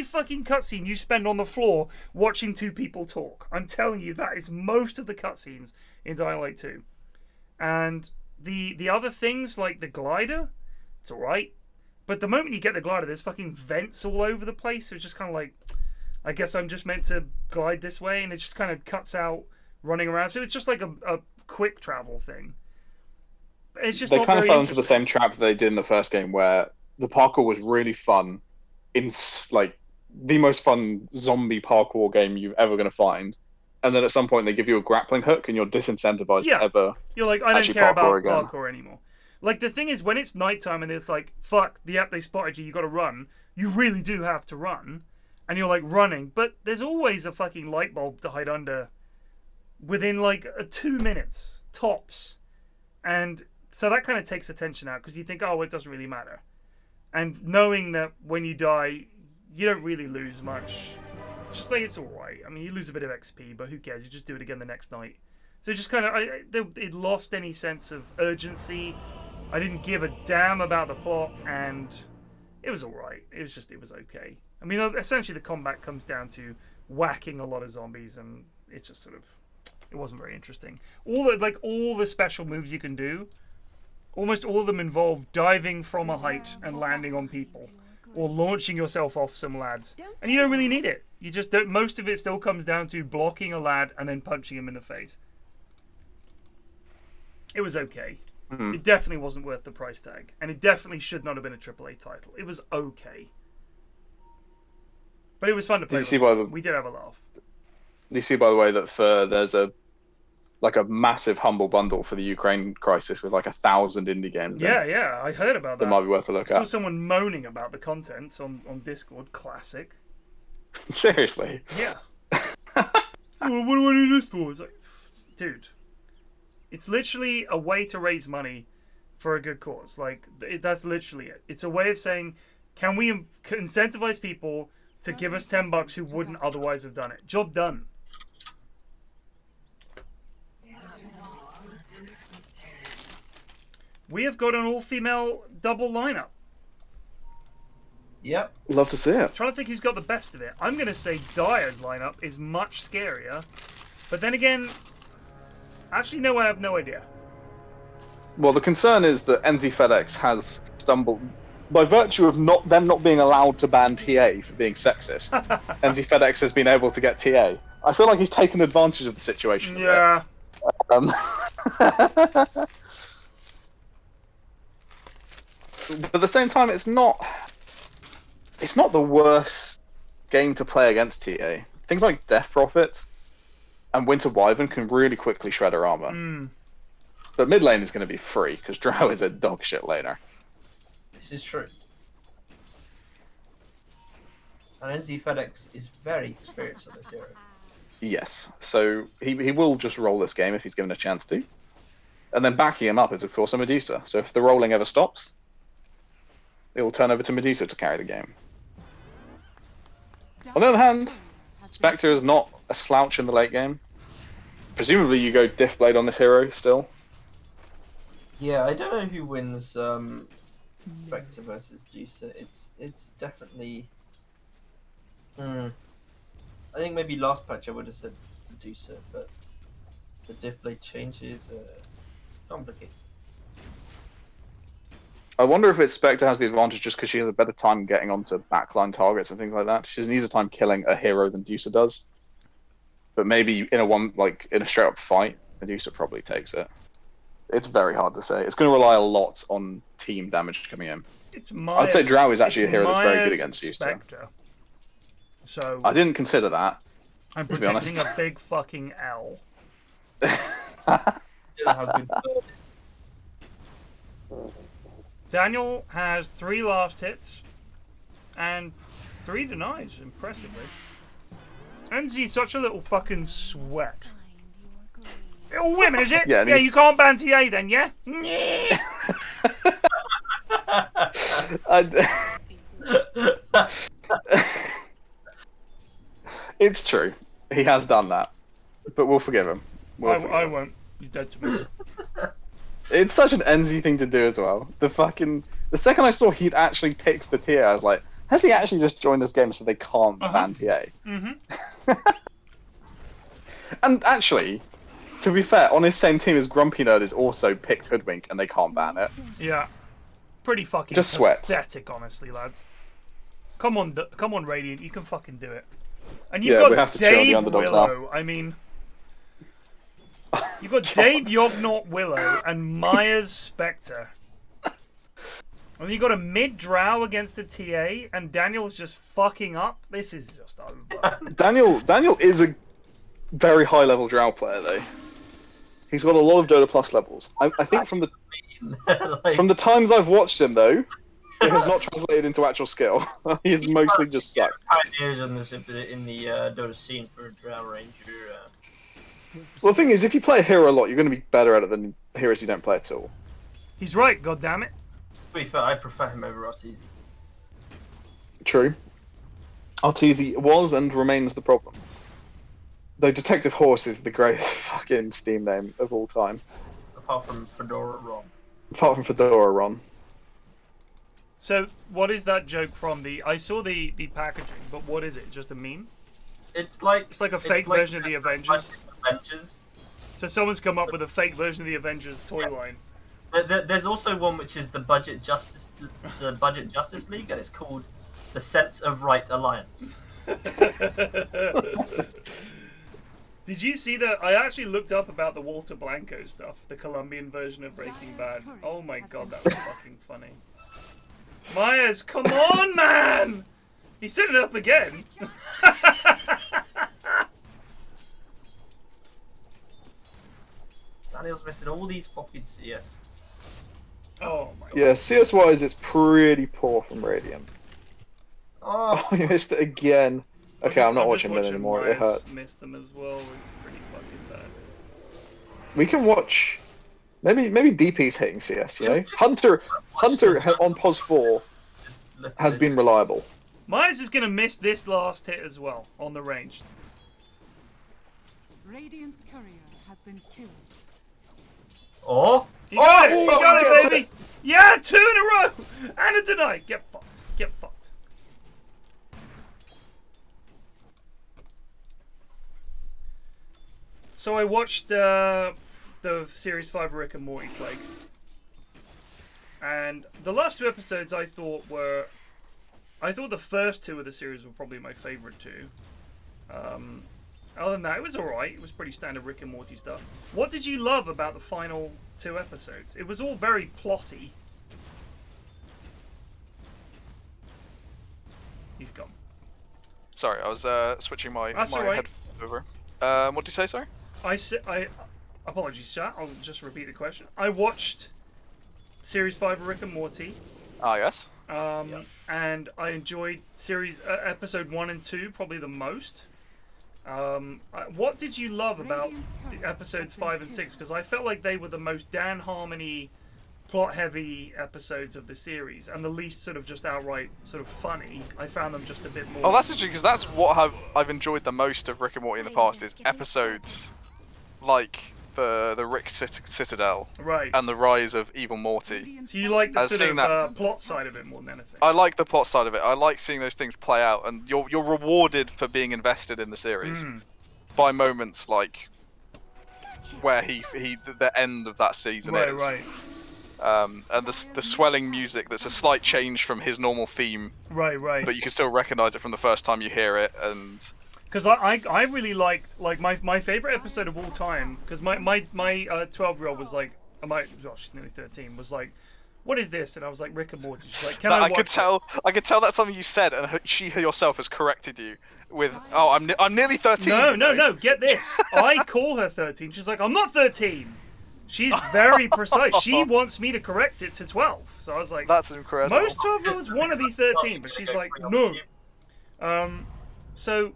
Speaker 3: fucking cutscene you spend on the floor watching two people talk. I'm telling you, that is most of the cutscenes in Dying Light 2. And the other things, like the glider, it's alright. But the moment you get the glider, there's fucking vents all over the place. So it's just kind of like, I guess I'm just meant to glide this way, and it just kind of cuts out running around. So it's just like a quick travel thing. It's just
Speaker 10: they kind of fell into the same trap that they did in the first game, where the parkour was really fun, in like the most fun zombie parkour game you're ever going to find, and then at some point they give you a grappling hook and you're disincentivized to ever.
Speaker 3: You're like, I don't care about parkour anymore. Like, the thing is, when it's nighttime and it's like, fuck, the app they spotted you, you got to run. You really do have to run, and you're like running, but there's always a fucking light bulb to hide under within like 2 minutes tops, and so that kind of takes attention out because you think, oh, it doesn't really matter. And knowing that when you die, you don't really lose much. It's just like, it's alright. I mean, you lose a bit of XP, but who cares? You just do it again the next night. So it just kind of, it lost any sense of urgency. I didn't give a damn about the plot, and it was alright. It was okay. I mean, essentially the combat comes down to whacking a lot of zombies, and it's just sort of, it wasn't very interesting. All the special moves you can do, almost all of them involve diving from a height and landing on people, or launching yourself off some lads. And you don't really need it. You just don't. Most of it still comes down to blocking a lad and then punching him in the face. It was okay. It definitely wasn't worth the price tag, and it definitely should not have been a AAA title. It was okay, but it was fun to play. We did have a laugh.
Speaker 10: You see, by the way, that there's a massive humble bundle for the Ukraine crisis with like 1,000 indie games.
Speaker 3: Yeah, I heard about that.
Speaker 10: That might be worth a look at.
Speaker 3: I saw someone moaning about the contents on Discord. Classic.
Speaker 10: Seriously.
Speaker 3: Yeah. Well, what do I do this for? It's like, dude, it's literally a way to raise money for a good cause. Like, that's literally it. It's a way of saying, can we incentivize people to give us $10 who wouldn't otherwise have done it? Job done. We have got an all-female double lineup.
Speaker 7: Yep.
Speaker 10: Love to see it.
Speaker 3: I'm trying to think who's got the best of it. I'm going to say Dyer's lineup is much scarier. But then again, actually, no, I have no idea.
Speaker 10: Well, the concern is that NZ FedEx has stumbled. by virtue of them not being allowed to ban TA for being sexist, NZFedEx has been able to get TA. I feel like he's taken advantage of the situation.
Speaker 3: Yeah.
Speaker 10: But at the same time, it's not the worst game to play against TA. Things like Death Prophet and Winter Wyvern can really quickly shred her armor. But mid lane is going to be free because Drow is a dog shit laner.
Speaker 7: This is true. And NZFedEx is very experienced on this hero.
Speaker 10: Yes, so he will just roll this game if he's given a chance to. And then backing him up is, of course, a Medusa. So if the rolling ever stops, it will turn over to Medusa to carry the game. On the other hand, Spectre is not a slouch in the late game. Presumably you go Diff Blade on this hero still.
Speaker 7: Yeah, I don't know who wins Spectre versus Medusa. It's definitely... I think maybe last patch I would have said Medusa, but the Diff Blade changes complicated.
Speaker 10: I wonder if Spectre has the advantage just because she has a better time getting onto backline targets and things like that. She has an easier time killing a hero than Medusa does. But maybe in a straight up fight, Medusa probably takes it. It's very hard to say. It's going to rely a lot on team damage coming in. I'd say Drow is actually a hero that's very good against
Speaker 3: Spectre. So
Speaker 10: I didn't consider that.
Speaker 3: I'm
Speaker 10: to be honest.
Speaker 3: predicting a big fucking L. Daniel has 3 last hits and 3 denies, impressively. Enzy's such a little fucking sweat. Oh, women, is it? Yeah, you can't ban TA then, yeah?
Speaker 10: It's true. He has done that. But we'll forgive him.
Speaker 3: I won't. You're dead to me.
Speaker 10: It's such an NZ thing to do as well. The second I saw he'd actually picked the TA, I was like, has he actually just joined this game so they can't ban TA? And actually, to be fair, on his same team as GrumpyNerd is also picked Hoodwink and they can't ban it.
Speaker 3: Yeah. Pretty fucking
Speaker 10: just sweat.
Speaker 3: Pathetic, honestly, lads. Come on, Radiant, you can fucking do it. And you've got Dave Willow. I mean, you've got Dave Yognot Willow and Myers Spectre. And you got a mid Drow against a TA, and Daniel's just fucking up. This is just over.
Speaker 10: Daniel is a very high level Drow player though. He's got a lot of Dota Plus levels. I think from the times I've watched him though, it has not translated into actual skill. He has mostly just sucked.
Speaker 7: Pioneers in the Dota scene for Drow Ranger.
Speaker 10: Well, the thing is, if you play a hero a lot, you're going to be better at it than heroes you don't play at all.
Speaker 3: He's right, goddammit.
Speaker 7: To be fair, I prefer him over Arteezy.
Speaker 10: True. Arteezy was and remains the problem. Though Detective Horse is the greatest fucking Steam name of all time.
Speaker 7: Apart from Fedora
Speaker 10: Ron.
Speaker 3: So, what is that joke from? I saw the packaging, but what is it? Just a meme?
Speaker 7: It's like
Speaker 3: a fake version of the Avengers. So someone's come up with a fake version of the Avengers toy line.
Speaker 7: There's also one which is the Budget Justice League, and it's called the Sense of Right Alliance.
Speaker 3: Did you see that? I actually looked up about the Walter Blanco stuff, the Colombian version of Breaking Bad. Oh my god, that was fucking funny. Myers, come on, man! He set it up again.
Speaker 7: Daniel's missing all these fucking CS.
Speaker 3: Oh my god.
Speaker 10: Yeah, CS wise, it's pretty poor from Radiant.
Speaker 7: Oh,
Speaker 10: he missed it again. Okay, I'm not watching it anymore.
Speaker 3: Myers
Speaker 10: it hurts.
Speaker 3: Missed them as well. It's pretty fucking bad.
Speaker 10: We can watch. Maybe DP's hitting CS. You know, Hunter on POS 4 has been reliable.
Speaker 3: Myers is gonna miss this last hit as well on the range.
Speaker 6: Radiant's courier has been killed.
Speaker 7: Oh!
Speaker 3: You got it! You got it, baby! Yeah, 2 in a row! And a deny! Get fucked. Get fucked. So I watched the Series 5 Rick and Morty Plague. And the last 2 episodes I thought the first 2 of the series were probably my favorite 2. Other than that, it was alright. It was pretty standard Rick and Morty stuff. What did you love about the final 2 episodes? It was all very plotty. He's gone.
Speaker 8: Sorry, I was switching my
Speaker 3: That's alright.
Speaker 8: headphones over. What did you say, sorry?
Speaker 3: I apologies, chat. I'll just repeat the question. I watched Series 5 of Rick and Morty.
Speaker 8: Ah, yes.
Speaker 3: And I enjoyed episode 1 and 2 probably the most. What did you love about the episodes 5 and 6? Because I felt like they were the most Dan Harmony, plot-heavy episodes of the series, and the least sort of just outright sort of funny. I found them just a bit more.
Speaker 8: Oh, that's interesting because that's what I've enjoyed the most of Rick and Morty in the past is episodes like the Rick Citadel,
Speaker 3: right,
Speaker 8: and the rise of Evil Morty.
Speaker 3: So you like the sort of plot side of it more than anything?
Speaker 8: I like the plot side of it. I like seeing those things play out, and you're rewarded for being invested in the series by moments like where the end of that season is.
Speaker 3: Right.
Speaker 8: And the swelling music that's a slight change from his normal theme.
Speaker 3: Right.
Speaker 8: But you can still recognize it from the first time you hear it, and.
Speaker 3: Because I really liked my favorite episode of all time. Because my 12-year-old was like, she's nearly 13, was like, what is this? And I was like, Rick and Morty. She's like, I
Speaker 8: could tell that's something you said, and she herself has corrected you with, oh, I'm nearly 13.
Speaker 3: No, get this. I call her 13. She's like, I'm not 13. She's very precise. She wants me to correct it to 12. So I was like,
Speaker 8: that's incredible.
Speaker 3: Most 12-year-olds want to be 13, but she's like, no. So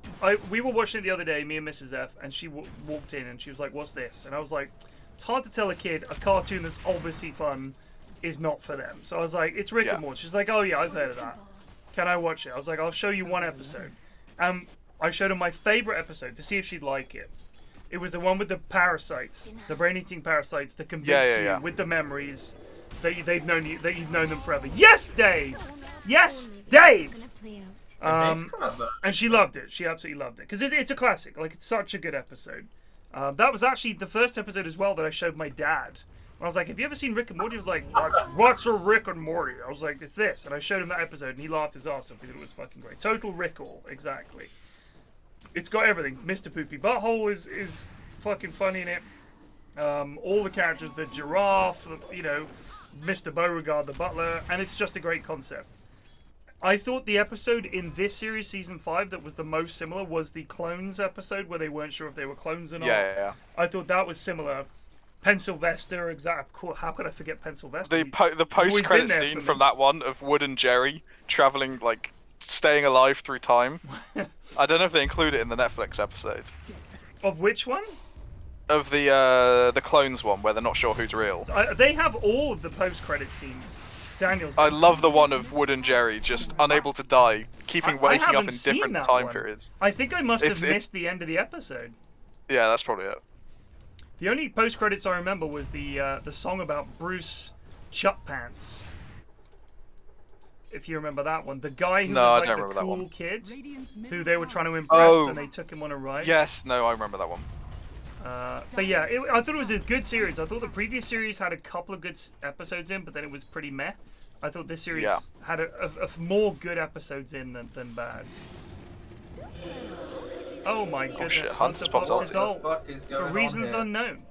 Speaker 3: we were watching it the other day, me and Mrs. F, and she walked in and she was like, what's this? And I was like, it's hard to tell a kid a cartoon that's obviously fun is not for them. So I was like, it's Rick and Morty. She's like, oh yeah, I've heard of that. Can I watch it? I was like, I'll show you one episode. I showed her my favorite episode to see if she'd like it. It was the one with the parasites, the brain-eating parasites that convince you with the memories that you've known them forever. Yes, Dave! Yes, Dave! And she loved it. She absolutely loved it. Because it's a classic. Like, it's such a good episode. That was actually the first episode as well that I showed my dad. I was like, have you ever seen Rick and Morty? He was like, what's a Rick and Morty? I was like, it's this. And I showed him that episode, and he laughed his ass off because it was fucking great. Total Rickle, exactly. It's got everything. Mr. Poopy Butthole is fucking funny in it. All the characters, the giraffe, Mr. Beauregard, the butler, and it's just a great concept. I thought the episode in this series, season 5, that was the most similar was the clones episode where they weren't sure if they were clones or not.
Speaker 8: Yeah.
Speaker 3: I thought that was similar. Pencilvester, exactly. How could I forget Pencilvester?
Speaker 8: The post-credit scene from that one of Wood and Jerry traveling, like, staying alive through time. I don't know if they include it in the Netflix episode.
Speaker 3: Of which one?
Speaker 8: Of the clones one, where they're not sure who's real.
Speaker 3: They have all of the post-credit scenes.
Speaker 8: I love the one of Wood and Jerry just unable to die, waking up in different time periods.
Speaker 3: I think I must have missed the end of the episode.
Speaker 8: Yeah, that's probably it.
Speaker 3: The only post credits I remember was the song about Bruce Chuck Pants. If you remember that one, the guy who was like the cool kid who they were trying to impress, and they took him on a ride.
Speaker 8: Yes, no, I remember that one.
Speaker 3: But yeah, I thought it was a good series. I thought the previous series had a couple of good episodes in, but then it was pretty meh. I thought this series had a more good episodes in than bad. Oh my goodness,
Speaker 8: shit,
Speaker 3: Hunter Pops is ult.
Speaker 7: For
Speaker 3: reasons unknown.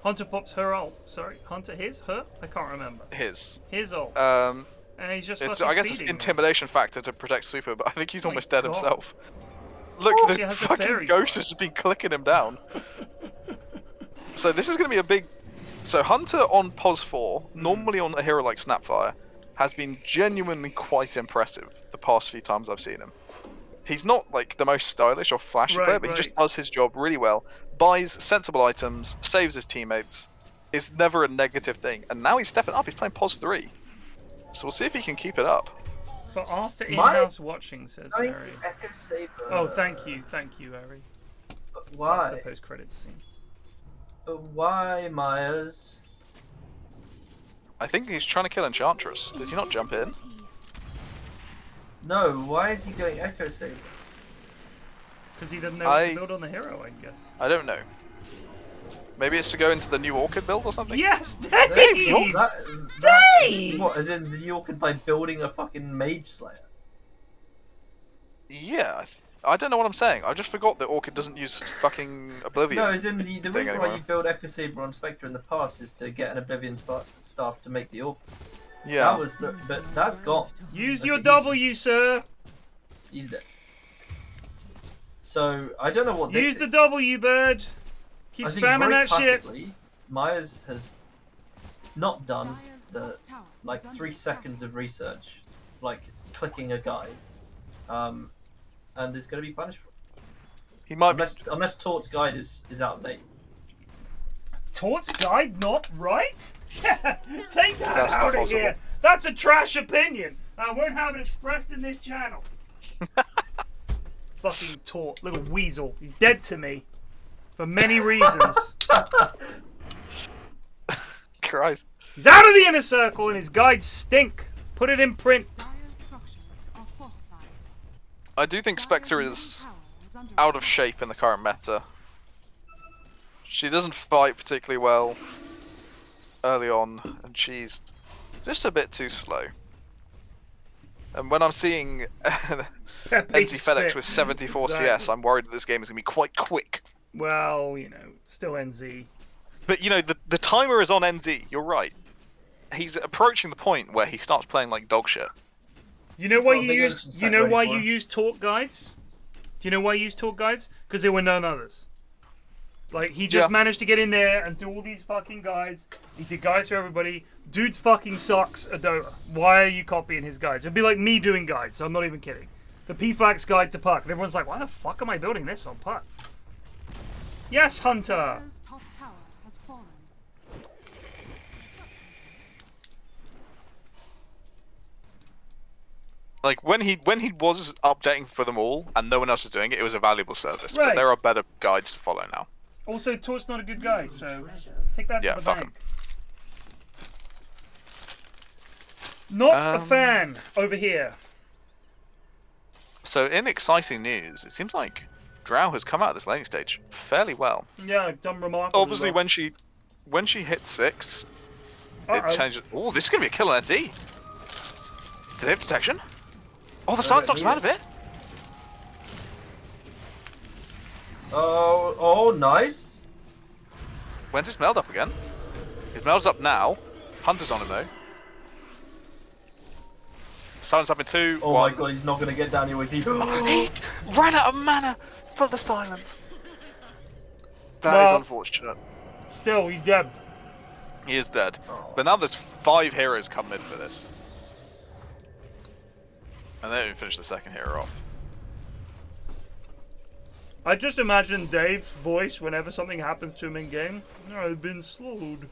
Speaker 3: Hunter Pops her ult. Sorry, Hunter her? I can't remember.
Speaker 8: His
Speaker 3: ult. And he's just
Speaker 8: I guess it's intimidation factor to protect Super, but I think he's almost dead himself. Look, the fucking ghost has just been clicking him down. So this is going to be a big... So Hunter on POS 4, normally on a hero like Snapfire, has been genuinely quite impressive the past few times I've seen him. He's not like the most stylish or flashy player, but he just does his job really well, buys sensible items, saves his teammates, is never a negative thing, and now he's stepping up, he's playing POS 3. So we'll see if he can keep it up.
Speaker 3: But after in-house watching, says Harry. Oh, thank you, Harry.
Speaker 7: Why?
Speaker 3: That's the post-credits scene.
Speaker 7: Why, Myers?
Speaker 8: I think he's trying to kill Enchantress. Did he not jump in?
Speaker 7: No, why is he going Echo Saber?
Speaker 3: Because he doesn't know what to build on the hero, I guess.
Speaker 8: I don't know. Maybe it's to go into the new Orchid build or something?
Speaker 3: Yes,
Speaker 7: Dave,
Speaker 3: Dave! Dave!
Speaker 7: What, as in the New Orchid by building a fucking Mage Slayer?
Speaker 8: Yeah, I don't know what I'm saying. I just forgot that Orchid doesn't use fucking Oblivion.
Speaker 7: No, as in the reason why
Speaker 8: anymore.
Speaker 7: you build Echo Saber on Spectre in the past is to get an Oblivion staff to make the Orchid.
Speaker 8: Yeah.
Speaker 7: That was but that's gone.
Speaker 3: Use your W, sir!
Speaker 7: Used it. So, I don't know what this
Speaker 3: Use the
Speaker 7: is.
Speaker 3: W, bird! Keep
Speaker 7: I think
Speaker 3: spamming
Speaker 7: very
Speaker 3: that shit!
Speaker 7: classically, Myers has not done the 3 seconds of research, like clicking a guide, and is going to be punished for it.
Speaker 8: He might
Speaker 7: unless Tort's guide is out of date.
Speaker 3: Tort's guide not right? Take that
Speaker 8: That's
Speaker 3: out
Speaker 8: not
Speaker 3: of here! That's a trash opinion! I won't have it expressed in this channel! Fucking Tort, little weasel. He's dead to me. For many reasons.
Speaker 8: Christ.
Speaker 3: He's out of the inner circle and his guides stink. Put it in print.
Speaker 8: I do think Spectre is out of shape in the current meta. She doesn't fight particularly well early on, and she's just a bit too slow. And when I'm seeing NC FedEx with 74 CS, I'm worried that this game is going to be quite quick.
Speaker 3: Well, you know, still NZ.
Speaker 8: But, you know, the timer is on NZ, you're right. He's approaching the point where he starts playing like dog shit.
Speaker 3: You know why you use Torque guides? Do you know why you use Torque guides? Because there were none others. Like, he just managed to get in there and do all these fucking guides. He did guides for everybody. Dude's fucking sucks at Dota. Why are you copying his guides? It'd be like me doing guides, I'm not even kidding. The PFlax guide to Puck. And everyone's like, why the fuck am I building this on Puck? Yes, Hunter!
Speaker 6: Top tower has fallen.
Speaker 8: Like, when he was updating for them all, and no one else was doing it, it was a valuable service.
Speaker 3: Right.
Speaker 8: But there are better guides to follow now.
Speaker 3: Also, Tort's not a good guy, so take that to the
Speaker 8: fuck
Speaker 3: bank.
Speaker 8: him.
Speaker 3: Not a fan over here.
Speaker 8: So, in exciting news, it seems like Drow has come out of this laning stage fairly well.
Speaker 3: Yeah, done remarkable.
Speaker 8: Obviously, when she hit 6, it changes. Oh, this is gonna be a kill on NT. Do they have detection? Oh, the science knocks him out of it.
Speaker 7: Oh, nice.
Speaker 8: When's his meld up again? His meld's up now. Hunter's on him though. Silence up in 2.
Speaker 7: Oh
Speaker 8: 1.
Speaker 7: my god, he's not gonna get Daniel, is he?
Speaker 8: He ran out of mana for the silence. That is unfortunate.
Speaker 3: Still, he's dead.
Speaker 8: He is dead. But now there's 5 heroes coming in for this. And they don't even finish the second hero off.
Speaker 3: I just imagine Dave's voice whenever something happens to him in game. I've been slowed.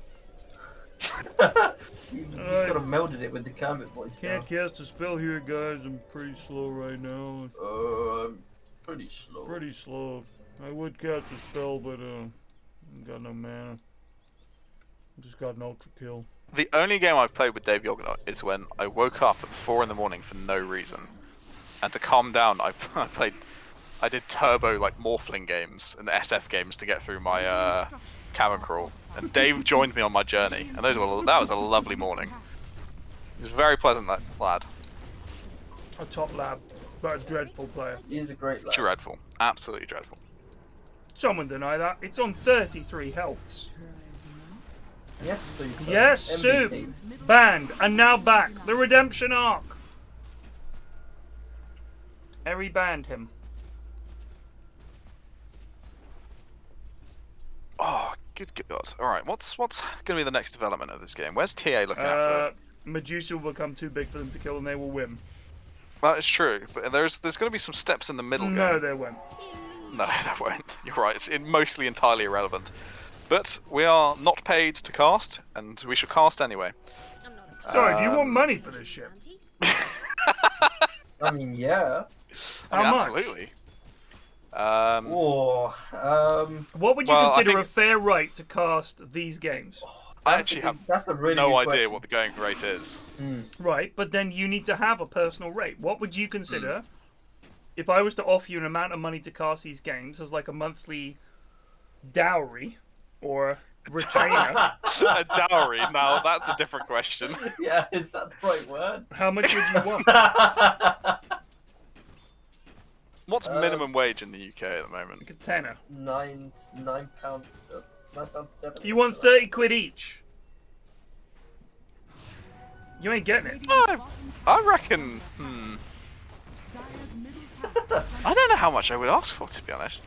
Speaker 7: You sort of melded it with the Kermit voice.
Speaker 3: Can't cast a spell here, guys. I'm pretty slow right now.
Speaker 7: I'm pretty slow.
Speaker 3: Pretty slow. I would cast a spell, but got no mana. Just got an ultra kill.
Speaker 8: The only game I've played with Dave Yoggenot is when I woke up at 4 in the morning for no reason. And to calm down, I did turbo like Morphling games and SF games to get through my cavern crawl. And Dave joined me on my journey, and that was a lovely morning. He was a very pleasant lad.
Speaker 3: A top lab, but a dreadful player.
Speaker 7: He's a great lad.
Speaker 8: Dreadful. Absolutely dreadful.
Speaker 3: Someone deny that. It's on 33 healths.
Speaker 7: Yes, Soup.
Speaker 3: Yes, Soup. Banned and now back. The redemption arc. Eri banned him.
Speaker 8: Oh, good God. Alright, what's going to be the next development of this game? Where's TA looking after?
Speaker 3: Medusa will become too big for them to kill and they will win.
Speaker 8: Well, it's true, but there's going to be some steps in the middle.
Speaker 3: No, there won't.
Speaker 8: No, there won't. You're right, it's mostly entirely irrelevant. But we are not paid to cast, and we should cast anyway.
Speaker 3: Sorry, do you want money for this shit?
Speaker 7: I mean, yeah.
Speaker 3: How much?
Speaker 8: Absolutely.
Speaker 3: What would you consider a fair rate to cast these games?
Speaker 8: I actually have no idea what the going rate is.
Speaker 3: Right, but then you need to have a personal rate. What would you consider if I was to offer you an amount of money to cast these games as like a monthly dowry? or retainer.
Speaker 5: A dowry? Now that's a different question.
Speaker 7: Yeah, is that the right word?
Speaker 3: How much would you want?
Speaker 5: What's minimum wage in the UK at the moment?
Speaker 3: Like a tenner.
Speaker 7: £9 £9.70.
Speaker 3: You want 30 quid each. You ain't getting it.
Speaker 5: I reckon. I don't know how much I would ask for, to be honest.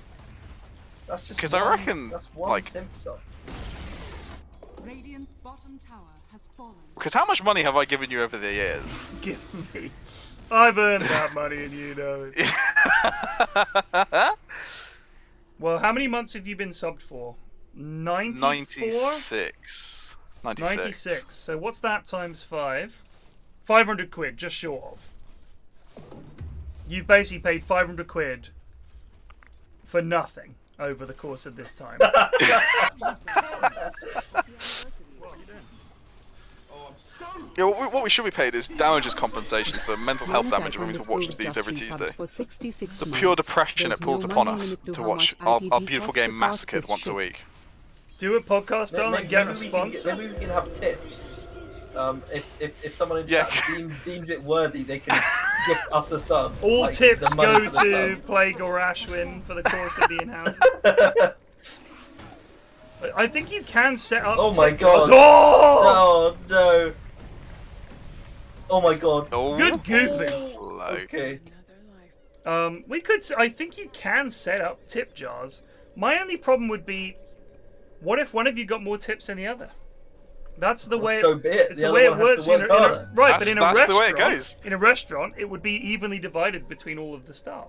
Speaker 7: That's just
Speaker 5: because I reckon
Speaker 7: that's one
Speaker 5: like.
Speaker 7: simp sub.
Speaker 6: Radiant's bottom tower has fallen.
Speaker 5: Because how much money have I given you over the years?
Speaker 3: Give me. I've earned that money and you know it. Well, how many months have you been subbed for? 94?
Speaker 5: 96.
Speaker 3: 96. So what's that times 5? 500 quid, just short of. You've basically paid 500 quid for nothing over the course of this time.
Speaker 5: Yeah, what we should be paid is damages compensation for mental health damage when we to watch these every Tuesday. The pure depression it pulls upon us to watch our beautiful game massacred once a week.
Speaker 3: Do a podcast on and get a sponsor.
Speaker 7: Maybe we can have tips. If someone in chat deems it worthy, they can gift us a sub.
Speaker 3: All
Speaker 7: like,
Speaker 3: tips go to Plague or Ashwin for the course of the in-house. I think you can set up.
Speaker 7: Oh my god!
Speaker 3: Oh!
Speaker 7: Oh no! Oh my god!
Speaker 5: Oh.
Speaker 3: Good googling.
Speaker 7: Okay.
Speaker 3: We could. I think you can set up tip jars. My only problem would be, what if one of you got more tips than the other? That's the way.
Speaker 7: So be it.
Speaker 3: It's the way it works. Right, but in a restaurant,
Speaker 5: the way it goes.
Speaker 3: In a restaurant, it would be evenly divided between all of the staff.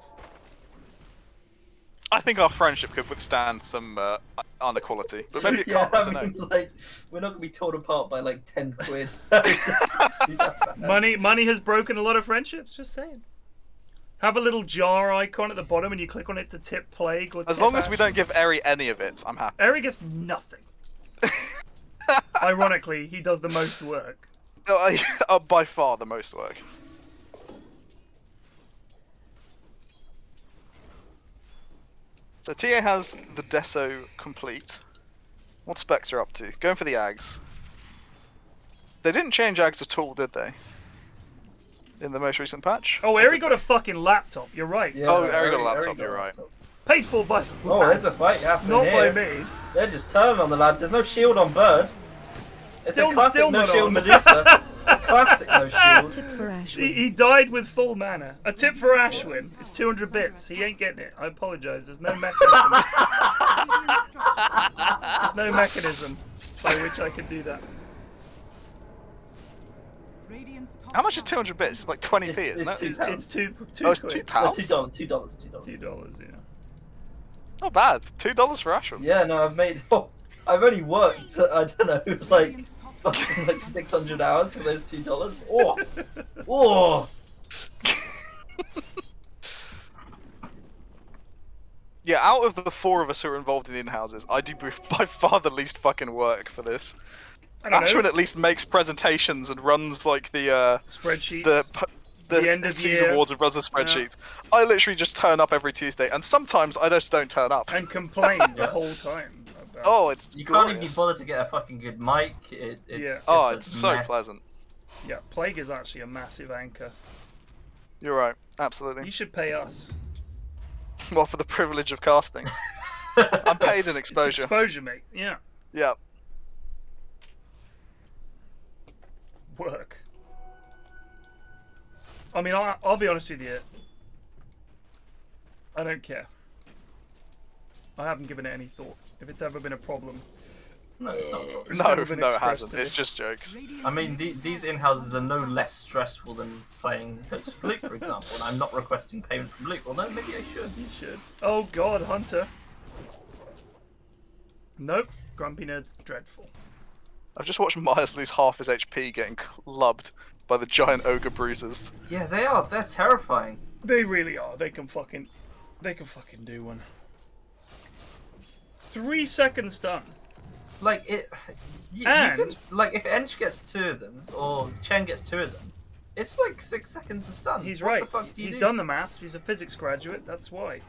Speaker 5: I think our friendship could withstand some inequality, but maybe it can't. I don't know.
Speaker 7: Like, we're not gonna be torn apart by like 10 quid.
Speaker 3: Money has broken a lot of friendships. Just saying. Have a little jar icon at the bottom, and you click on it to tip Plague or.
Speaker 5: As long as we don't give Eri any of it, I'm happy.
Speaker 3: Eri gets nothing. Ironically, he does the most work.
Speaker 5: By far the most work. So TA has the Deso complete. What specs are up to? Going for the Ags. They didn't change Ags at all, did they? In the most recent patch?
Speaker 3: Oh, Eri got a fucking laptop. You're right.
Speaker 7: Yeah,
Speaker 5: oh, Eri got a laptop. You're right.
Speaker 3: Paid for by the
Speaker 7: Oh,
Speaker 3: lads.
Speaker 7: there's a fight happening
Speaker 3: Not
Speaker 7: here.
Speaker 3: by me.
Speaker 7: They're just turning on the lads. There's no shield on Bird. It's
Speaker 3: Still-
Speaker 7: a classic
Speaker 3: still
Speaker 7: no
Speaker 3: not
Speaker 7: shield
Speaker 3: on.
Speaker 7: Medusa. Classic no shield.
Speaker 2: Tip for Ashwin.
Speaker 3: He died with full mana. A tip for Ashwin. It's 200 bits. He ain't getting it. I apologise. There's no mechanism. There's no mechanism by which I can do that.
Speaker 5: How much is 200 bits? It's like 20p,
Speaker 7: It's
Speaker 5: isn't it?
Speaker 7: £2.
Speaker 3: It's two
Speaker 5: Oh, it's
Speaker 3: quid.
Speaker 5: £2.
Speaker 7: $2.
Speaker 3: Yeah.
Speaker 5: Not bad. $2 for Ashram.
Speaker 7: Yeah, no, I've made. Oh, I've only worked. I don't know, like fucking like 600 hours for those $2. Oh, oh.
Speaker 5: Yeah, out of the 4 of us who are involved in the in-houses, I do by far the least fucking work for this. Ashwin at least makes presentations and runs like the
Speaker 3: spreadsheets.
Speaker 5: The
Speaker 3: end of
Speaker 5: season
Speaker 3: year.
Speaker 5: awards and runs the spreadsheets. Yeah. I literally just turn up every Tuesday, and sometimes I just don't turn up.
Speaker 3: And complain the whole time. About
Speaker 5: Oh, it's
Speaker 7: You
Speaker 5: glorious.
Speaker 7: can't even be bothered to get a fucking good mic. It's
Speaker 3: Yeah.
Speaker 7: just
Speaker 5: Oh,
Speaker 7: a
Speaker 5: it's so
Speaker 7: mess.
Speaker 5: pleasant.
Speaker 3: Yeah, Plague is actually a massive anchor.
Speaker 5: You're right, absolutely.
Speaker 3: You should pay us.
Speaker 5: Well, for the privilege of casting. I'm paid in
Speaker 3: It's
Speaker 5: exposure.
Speaker 3: exposure, mate. Yeah.
Speaker 5: Yeah.
Speaker 3: Work. I mean, I'll be honest with you. I don't care. I haven't given it any thought. If it's ever been a problem.
Speaker 7: No, it's not.
Speaker 3: It's never been
Speaker 5: No, it
Speaker 3: expressed
Speaker 5: hasn't.
Speaker 3: to me.
Speaker 5: It's just jokes.
Speaker 7: I mean, these in-houses are no less stressful than playing Coach of Luke, for example, and I'm not requesting payment from Luke. Well, no, maybe I should.
Speaker 3: You should. Oh god, Hunter. Nope. Grumpy Nerd's dreadful.
Speaker 5: I've just watched Myers lose half his HP getting clubbed by the giant ogre bruisers.
Speaker 7: Yeah, they are. They're terrifying.
Speaker 3: They really are. They can fucking do one. 3 seconds done.
Speaker 7: Like it. You
Speaker 3: And-
Speaker 7: could, like if Ench gets 2 of them or Chen gets 2 of them, it's like 6 seconds of stun.
Speaker 3: He's
Speaker 7: What
Speaker 3: right.
Speaker 7: The fuck do you
Speaker 3: He's
Speaker 7: do?
Speaker 3: done the maths. He's a physics graduate. That's why.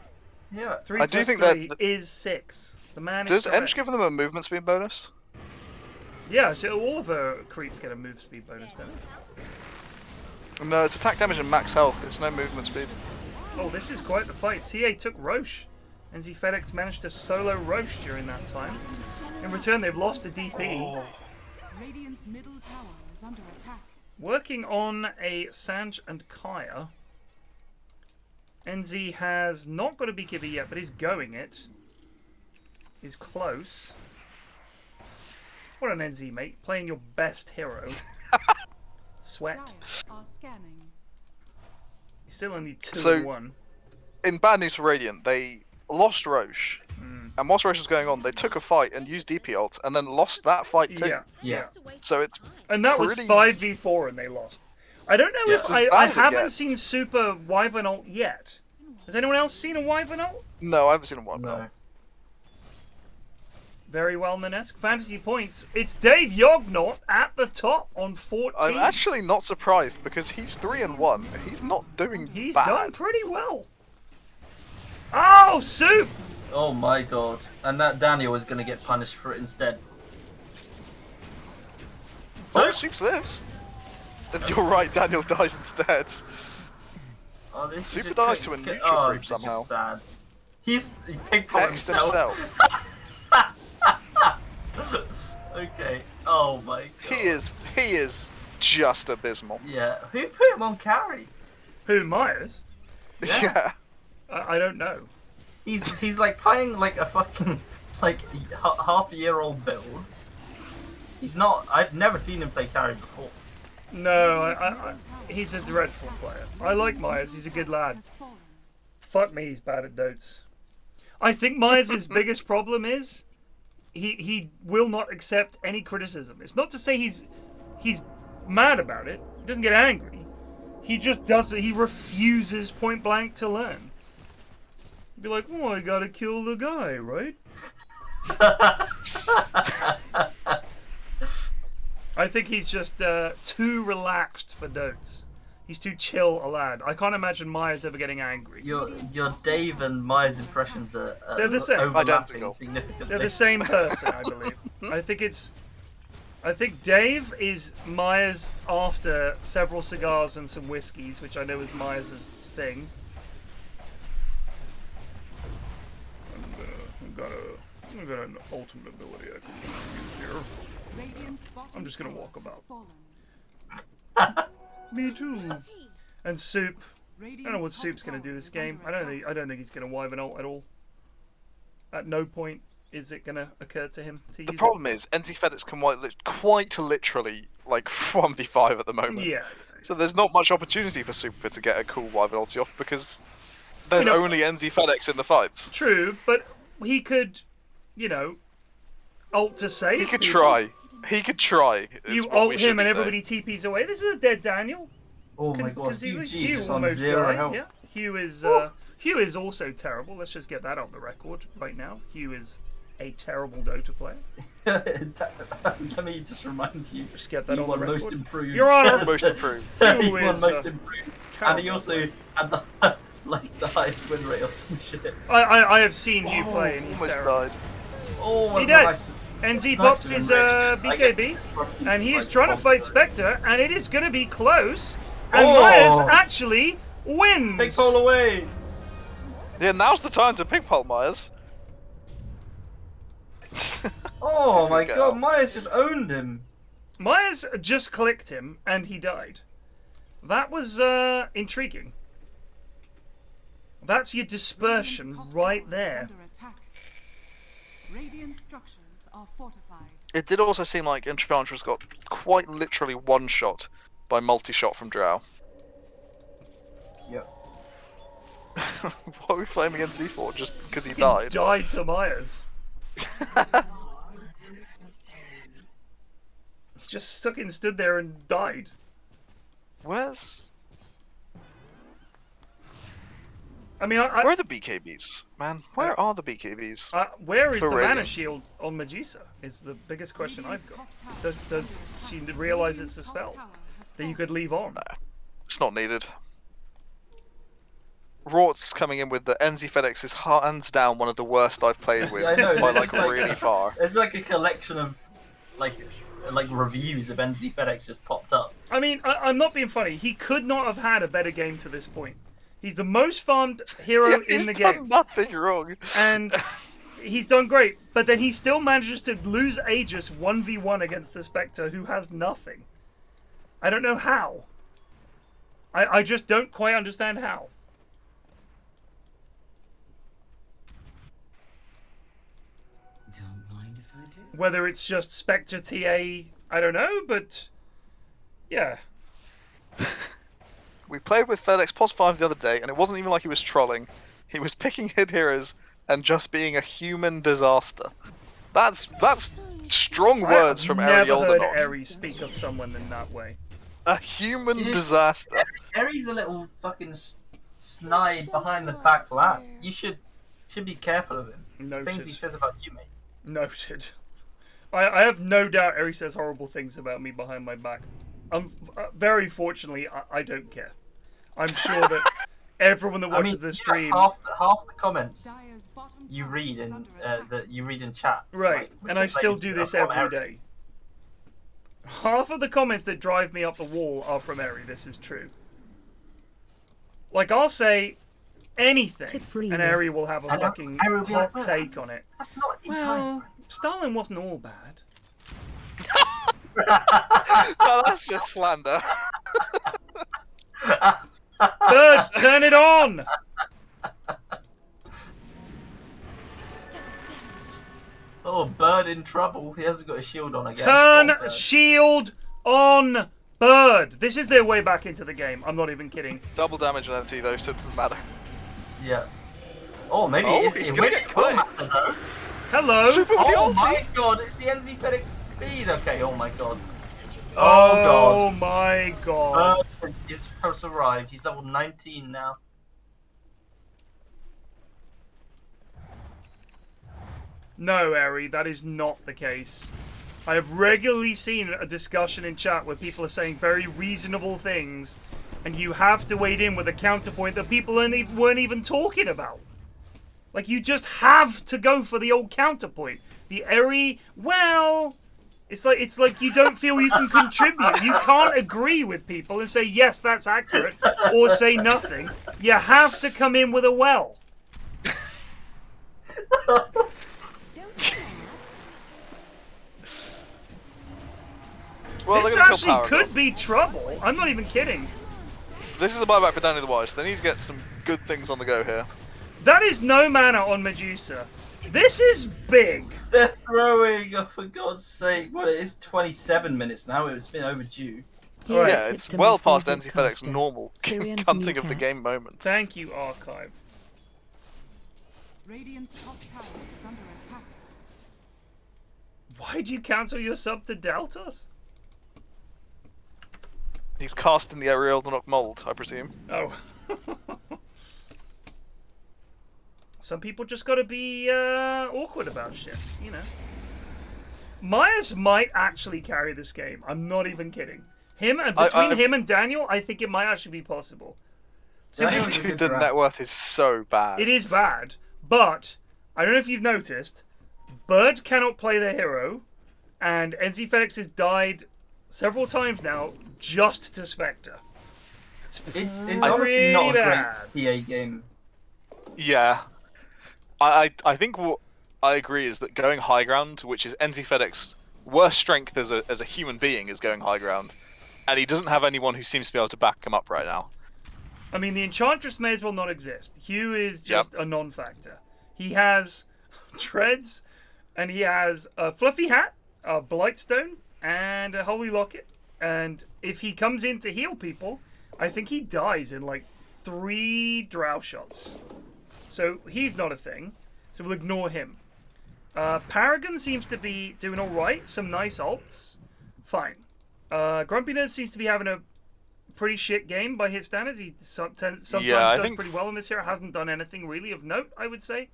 Speaker 7: Yeah.
Speaker 3: 3
Speaker 5: I do
Speaker 3: plus
Speaker 5: think
Speaker 3: 3
Speaker 5: that
Speaker 3: is 6. The man
Speaker 8: Does
Speaker 3: is correct.
Speaker 8: Ench give them a movement speed bonus?
Speaker 3: Yeah, so all of her creeps get a move speed bonus, don't it?
Speaker 8: No, it's attack damage and max health. It's no movement speed.
Speaker 3: Oh, this is quite the fight. TA took Roche. NZ FedEx managed to solo Roche during that time. In return, they've lost a DP.
Speaker 8: Oh.
Speaker 6: Radiant's middle tower is under attack.
Speaker 3: Working on a Sanj and Kaya. NZ has not got a BKB yet, but is going it. Is close. What an NZ, mate. Playing your best hero. Sweat.
Speaker 6: Dire are scanning.
Speaker 3: You still only 2
Speaker 8: So-
Speaker 3: and 1.
Speaker 8: In bad news for Radiant, they lost Roche, and whilst Roche was going on, they took a fight and used DP ult, and then lost that fight too.
Speaker 3: Yeah.
Speaker 8: So it's
Speaker 3: And that was
Speaker 8: pretty-
Speaker 3: 5v4 and they lost. I don't know if
Speaker 8: It's as bad
Speaker 3: I
Speaker 8: as it
Speaker 3: haven't
Speaker 8: gets.
Speaker 3: seen Super Wyvern ult yet. Has anyone else seen a Wyvern ult?
Speaker 8: No, I haven't seen one.
Speaker 7: No.
Speaker 3: Very well, Nanesque. Fantasy points. It's Dave Yognot at the top on 14.
Speaker 8: I'm actually not surprised because he's 3 and 1. He's not doing
Speaker 3: He's
Speaker 8: bad.
Speaker 3: done pretty well. Oh, Soup!
Speaker 7: Oh my god. And that Daniel is going to get punished for it instead.
Speaker 8: Oh, Soups lives. You're right, Daniel dies instead.
Speaker 7: Oh, this
Speaker 8: Super
Speaker 7: is
Speaker 8: dies to a neutral
Speaker 7: oh,
Speaker 8: creep
Speaker 7: this is just
Speaker 8: somehow.
Speaker 7: sad. He picked for
Speaker 8: Hexed
Speaker 7: himself.
Speaker 8: himself.
Speaker 7: Okay. Oh my god.
Speaker 8: He is just abysmal.
Speaker 7: Yeah. Who put him on carry?
Speaker 3: Who, Myers?
Speaker 8: Yeah.
Speaker 3: I don't know.
Speaker 7: He's like playing like a fucking like half-a-year-old build. He's not. I've never seen him play carry before.
Speaker 3: No, he's a dreadful player. I like Myers. He's a good lad. Fuck me, he's bad at dotes. I think Myers' biggest problem is he will not accept any criticism. It's not to say he's mad about it. He doesn't get angry. He just doesn't. He refuses point blank to learn. He'd be like, "Oh, I gotta kill the guy, right?" I think he's just too relaxed for dotes. He's too chill a lad. I can't imagine Myers ever getting angry.
Speaker 7: Your Dave and Myers impressions are
Speaker 3: They're the same.
Speaker 7: overlapping
Speaker 8: Identical.
Speaker 7: significantly.
Speaker 3: They're the same person, I believe. I think Dave is Myers after several cigars and some whiskeys, which I know is Myers' thing. I've got an ultimate ability I can use here.
Speaker 6: Radiant's bottom
Speaker 3: I'm just gonna
Speaker 6: tower
Speaker 3: walk
Speaker 6: has
Speaker 3: about.
Speaker 6: fallen.
Speaker 3: Me too. And Soup. I
Speaker 6: Radiant's
Speaker 3: don't know what
Speaker 6: top
Speaker 3: Soup's gonna
Speaker 6: tower
Speaker 3: do this
Speaker 6: is
Speaker 3: game.
Speaker 6: under
Speaker 3: I don't think he's gonna Wyvern ult at all. At no point is it gonna occur to him to
Speaker 8: The
Speaker 3: use
Speaker 8: problem is, NC FedEx can quite literally like 1v5 at the
Speaker 3: it.
Speaker 8: moment.
Speaker 3: Yeah.
Speaker 8: So there's not much opportunity for Super to get a cool Wyvern ulti off because there's
Speaker 3: You know-
Speaker 8: only NZ FedEx in the fights.
Speaker 3: True, but he could, ult to save.
Speaker 8: He could
Speaker 3: people.
Speaker 8: try. He could try. is
Speaker 3: You
Speaker 8: what we
Speaker 3: ult
Speaker 8: should
Speaker 3: him and
Speaker 8: be
Speaker 3: everybody TPs away. This is a dead Daniel.
Speaker 7: Oh my god,
Speaker 3: Hugh
Speaker 7: Jesus on
Speaker 3: almost
Speaker 7: zero
Speaker 3: died.
Speaker 7: health.
Speaker 3: Yeah. Hugh is also terrible. Let's just get that on the record right now. Hugh is a terrible Dota player.
Speaker 7: Let me just remind you.
Speaker 3: Just get that
Speaker 7: You
Speaker 3: on the
Speaker 7: won
Speaker 3: record.
Speaker 7: Most Improved.
Speaker 3: Your Honor.
Speaker 8: Most improved.
Speaker 7: He
Speaker 3: Hugh
Speaker 7: won
Speaker 3: is,
Speaker 7: Most Improved. And he
Speaker 3: terrible
Speaker 7: also
Speaker 3: player.
Speaker 7: had the the highest win rate or some shit.
Speaker 3: I have seen you play and he's
Speaker 8: Almost
Speaker 3: terrible.
Speaker 8: died.
Speaker 7: Oh,
Speaker 3: He
Speaker 7: that's
Speaker 3: did.
Speaker 7: nice.
Speaker 3: NZ
Speaker 7: Nice
Speaker 3: pops
Speaker 7: and
Speaker 3: his
Speaker 7: really good. I get-
Speaker 3: BKB, and he is
Speaker 7: like,
Speaker 3: trying to
Speaker 7: oh,
Speaker 3: fight
Speaker 7: sorry.
Speaker 3: Spectre, and it is going to be close. And
Speaker 7: Oh.
Speaker 3: Myers actually wins.
Speaker 7: Take Paul away.
Speaker 8: Yeah, now's the time to pick Paul Myers.
Speaker 7: Oh
Speaker 8: Easy
Speaker 7: my
Speaker 8: go.
Speaker 7: god, Myers just owned him.
Speaker 3: Myers just clicked him, and he died. That was intriguing. That's your dispersion
Speaker 6: Radiant's top
Speaker 3: right
Speaker 6: tower is
Speaker 3: there.
Speaker 6: under attack. Radiant structures are fortified.
Speaker 8: It did also seem like Enchantress got quite literally one shot by multi-shot from Drow.
Speaker 7: Yep.
Speaker 8: What are we flaming NZ for? Just because he
Speaker 3: He
Speaker 8: died?
Speaker 3: died to Myers. He just stood there and died.
Speaker 8: Where's...
Speaker 3: I mean,
Speaker 8: Where are the BKBs? Man, where are the BKBs?
Speaker 3: where is
Speaker 8: For
Speaker 3: the mana
Speaker 8: Radiant.
Speaker 3: shield on Medusa? Is the biggest question I've
Speaker 6: Radiant's
Speaker 3: got.
Speaker 6: top tower
Speaker 3: Does she realize it's a spell
Speaker 6: top tower has
Speaker 3: that you
Speaker 6: fallen.
Speaker 3: could leave on?
Speaker 8: It's not needed. Rort's coming in with the NZ FedEx is hands down one of the worst I've played with
Speaker 7: I know,
Speaker 8: by
Speaker 7: it's
Speaker 8: like really far.
Speaker 7: There's like a collection of like reviews of NZ FedEx just popped up.
Speaker 3: I mean, I'm not being funny. He could not have had a better game to this point. He's the most farmed hero in the game.
Speaker 8: He's done nothing wrong.
Speaker 3: And he's done great, but then he still manages to lose Aegis 1v1 against the Spectre, who has nothing. I don't know how. I just don't quite understand how.
Speaker 12: Don't mind if I do.
Speaker 3: Whether it's just Spectre TA, I don't know, but yeah.
Speaker 8: We played with FedEx Pos 5 the other day, and it wasn't even like he was trolling. He was picking hid heroes and just being a human disaster. That's strong words from Eri
Speaker 3: I've never heard
Speaker 8: Oldenok.
Speaker 3: Eri speak of someone in that way.
Speaker 8: A human disaster.
Speaker 7: Eri's a little fucking snide behind the back lap. You should be careful of him.
Speaker 3: Noted.
Speaker 7: Things he says about you, mate.
Speaker 3: Noted. I have no doubt Eri says horrible things about me behind my back. Very fortunately, I don't care. I'm sure that everyone that watches this stream,
Speaker 7: half the comments you read in chat,
Speaker 3: right?
Speaker 7: Like,
Speaker 3: and I still do this every day. Half of the comments that drive me up the wall are from Eri. This is true. Like, I'll say anything, and Eri will have a fucking hot take on it.
Speaker 7: That's not
Speaker 3: well, Stalin wasn't all bad.
Speaker 8: Well, that's just slander.
Speaker 3: Birds, turn it on!
Speaker 7: Oh, Bird in trouble. He hasn't got a shield on again.
Speaker 3: Turn shield on Bird. This is their way back into the game. I'm not even kidding.
Speaker 8: Double damage on NT though, so it doesn't matter.
Speaker 7: Yeah. Oh, maybe
Speaker 8: he's gonna get clipped.
Speaker 3: Hello.
Speaker 7: Oh my god, it's the NZ FedEx speed. Okay, oh my god.
Speaker 3: Oh my god.
Speaker 7: His post arrived. He's level 19 now.
Speaker 3: No, Eri, that is not the case. I have regularly seen a discussion in chat where people are saying very reasonable things, and you have to wade in with a counterpoint that people weren't even talking about. Like, you just have to go for the old counterpoint. The Eri, well, it's like you don't feel you can contribute. You can't agree with people and say, yes, that's accurate, or say nothing. You have to come in with a well.
Speaker 8: Well,
Speaker 3: this actually could be trouble. I'm not even kidding.
Speaker 8: This is a buyback for DanielTheWise. They need to get some good things on the go here.
Speaker 3: That is no mana on Medusa. This is big.
Speaker 7: They're throwing, oh, for God's sake. Well, it is 27 minutes now. It's been overdue.
Speaker 8: Right. Yeah, it's well past NC FedEx normal cunting of the game moment.
Speaker 3: Thank you, Archive.
Speaker 6: Radiant's top tower is under attack.
Speaker 3: Why'd you cancel your sub to Deltas?
Speaker 8: He's casting the Ariel Oldenok mold, I presume.
Speaker 3: Oh. Some people just gotta be awkward about shit, you know. Myers might actually carry this game. I'm not even kidding. Between him and Daniel, I think it might actually be possible. So
Speaker 8: the net worth is so bad.
Speaker 3: It is bad, but I don't know if you've noticed, Bird cannot play their hero, and NZ FedEx has died several times now just to Spectre.
Speaker 7: It's honestly not a great TA game.
Speaker 8: Yeah. I think what I agree is that going high ground, which is NZ FedEx's worst strength as a human being, is going high ground. And he doesn't have anyone who seems to be able to back him up right now.
Speaker 3: I mean, the Enchantress may as well not exist. Hugh is just a non-factor. He has treads, and he has a fluffy hat, a Blightstone, and a Holy Locket. And if he comes in to heal people, I think he dies in like 3 drow shots. So he's not a thing. So we'll ignore him. Paragon seems to be doing alright. Some nice ults. Fine. GrumpyNerd seems to be having a pretty shit game by his standards. He sometimes does pretty well in this here. Hasn't done anything really of note, I would say.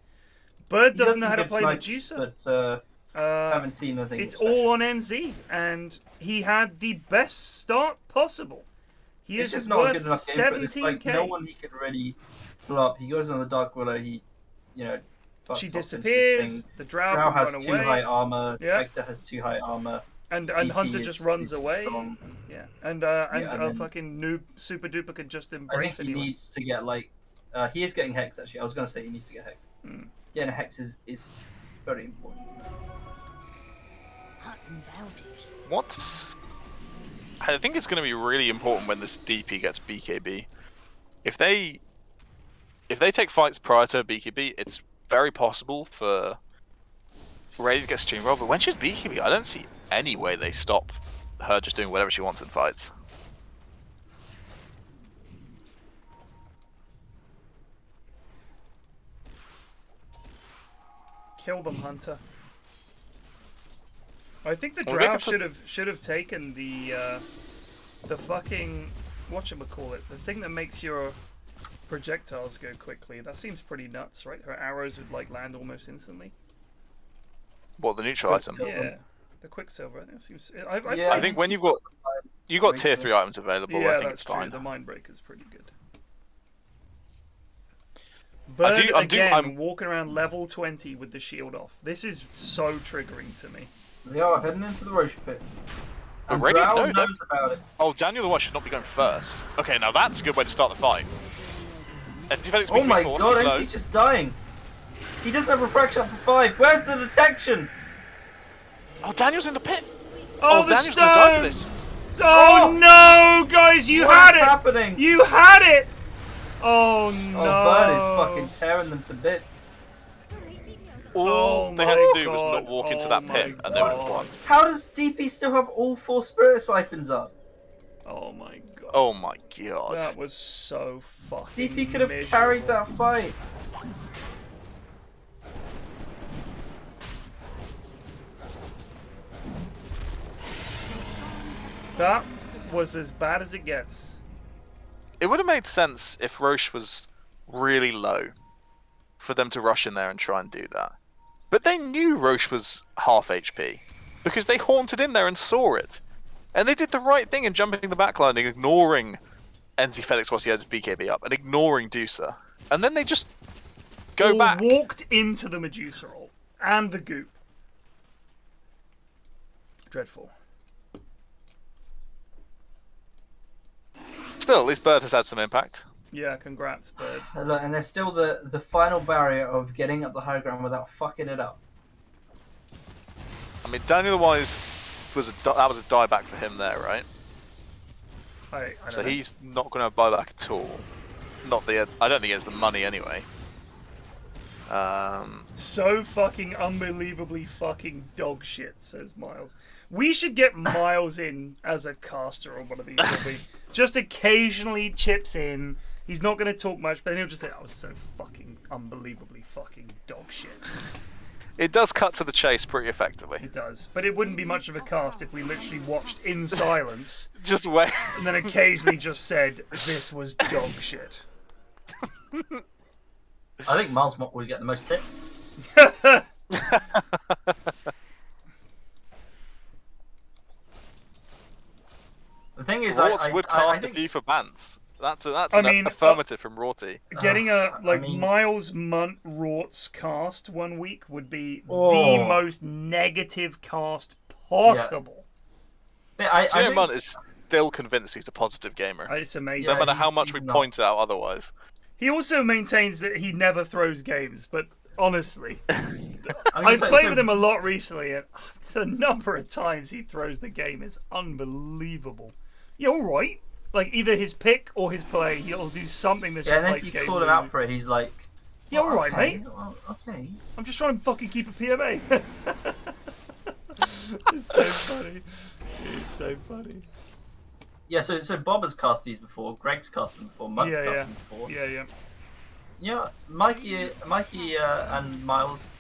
Speaker 3: Bird doesn't know how to play Medusa.
Speaker 7: But haven't seen anything.
Speaker 3: It's all on NZ, and he had the best start possible. He is
Speaker 7: just not a good
Speaker 3: worth
Speaker 7: enough game for this.
Speaker 3: 17k.
Speaker 7: Like, no one he could really flop. He goes on the Dark Willow. He, fucks
Speaker 3: She
Speaker 7: off into this
Speaker 3: disappears.
Speaker 7: thing.
Speaker 3: The Drow
Speaker 7: Drow
Speaker 3: can
Speaker 7: has
Speaker 3: run
Speaker 7: 2
Speaker 3: away.
Speaker 7: high armor.
Speaker 3: Yeah.
Speaker 7: Spectre has 2 high armor.
Speaker 3: And
Speaker 7: DP
Speaker 3: Hunter just runs away.
Speaker 7: strong.
Speaker 3: Yeah. And
Speaker 7: then-
Speaker 3: fucking noob super duper can just
Speaker 7: I think
Speaker 3: embrace
Speaker 7: he
Speaker 3: anyone.
Speaker 7: needs to get he is getting hexed actually. I was gonna say he needs to get hexed. Getting a hex is very important.
Speaker 5: What? I think it's going to be really important when this DP gets BKB. If they take fights prior to BKB, it's very possible for Ray to get stream roll. But when she's BKB, I don't see any way they stop her just doing whatever she wants in fights.
Speaker 3: Kill them, Hunter. I think the
Speaker 5: Well,
Speaker 3: Drow
Speaker 5: they could
Speaker 3: should have taken the fucking whatchamacallit, the thing that makes your projectiles go quickly. That seems pretty nuts, right? Her arrows would like land almost instantly.
Speaker 5: What, the neutral item?
Speaker 3: Yeah, the Quicksilver. That seems.
Speaker 5: I think when you've got tier 3 items available,
Speaker 3: yeah,
Speaker 5: I think
Speaker 3: that's
Speaker 5: it's fine.
Speaker 3: true. The Mindbreaker's pretty good. Bird I'm walking around level 20 with the shield off. This is so triggering to me.
Speaker 7: They are heading into the Roche pit. And
Speaker 5: Already?
Speaker 7: Drow
Speaker 5: No,
Speaker 7: knows about it.
Speaker 5: Oh, DanielTheWise should not be going first. Okay, now that's a good way to start the fight.
Speaker 7: Oh my god, NC's just dying. He doesn't have refract shot for 5. Where's the detection?
Speaker 5: Oh, Daniel's in the pit.
Speaker 3: Oh, the
Speaker 5: Daniel's gonna die for
Speaker 3: stone!
Speaker 5: this.
Speaker 3: Oh no, guys, you had it!
Speaker 7: What's happening?
Speaker 3: You had it! Oh no!
Speaker 7: Oh, Bird is fucking tearing them to bits.
Speaker 5: All they had to do was not walk into that pit, and they would have won.
Speaker 7: How does DP still have all 4 Spirit Siphons up?
Speaker 3: Oh my god.
Speaker 5: Oh my god.
Speaker 3: That was so fucking
Speaker 7: DP could have carried that fight.
Speaker 3: That was as bad as it gets.
Speaker 5: It would have made sense if Roche was really low for them to rush in there and try and do that. But they knew Roche was half HP because they haunted in there and saw it. And they did the right thing in jumping the backline and ignoring NC Felix whilst he had his BKB up and ignoring Dusa. And then they just go back.
Speaker 3: Walked into the Medusa ult and the goop. Dreadful.
Speaker 5: Still, at least Bird has had some impact.
Speaker 3: Yeah, congrats, Bird.
Speaker 7: Look, and there's still the final barrier of getting up the high ground without fucking it up.
Speaker 5: I mean, DanielTheWise was that was a dieback for him there, right?
Speaker 3: I
Speaker 5: So
Speaker 3: don't know.
Speaker 5: he's not going to buy back at all. Not the. I don't think he has the money anyway.
Speaker 3: So fucking unbelievably fucking dog shit, says Miles. We should get Miles in as a caster on one of these. Just occasionally chips in. He's not going to talk much, but then he'll just say, "I was so fucking unbelievably fucking dog shit."
Speaker 5: It does cut to the chase pretty effectively.
Speaker 3: It does, but it wouldn't be much of a cast if we literally watched in silence.
Speaker 5: Just wait.
Speaker 3: And then occasionally just said, "This was dog shit."
Speaker 7: I think Miles would get the most tips. The thing is,
Speaker 5: Rorts would cast
Speaker 7: think...
Speaker 5: a few for bans. That's an affirmative from Rorty.
Speaker 3: Getting Miles Munt Rorts cast one week would be the most negative cast possible.
Speaker 7: Yeah.
Speaker 5: Gio Munt is still convinced he's a positive gamer.
Speaker 3: It's amazing.
Speaker 5: No matter how much we point out otherwise.
Speaker 3: He also maintains that he never throws games, but honestly, I've played with him a lot recently, and the number of times he throws the game is unbelievable. Yeah, all right. Like either his pick or his play, he'll do something that's just
Speaker 7: and
Speaker 3: like.
Speaker 7: Yeah, and then you call him out for it. He's like,
Speaker 3: "Yeah, all right,
Speaker 7: okay,
Speaker 3: mate.
Speaker 7: well, okay.
Speaker 3: I'm just trying to fucking keep a PMA." It's so funny. It's so funny.
Speaker 7: Yeah, so Bob has cast these before. Greg's cast them before. Mutt's cast them before.
Speaker 3: Yeah.
Speaker 7: Yeah, Mikey, and Miles,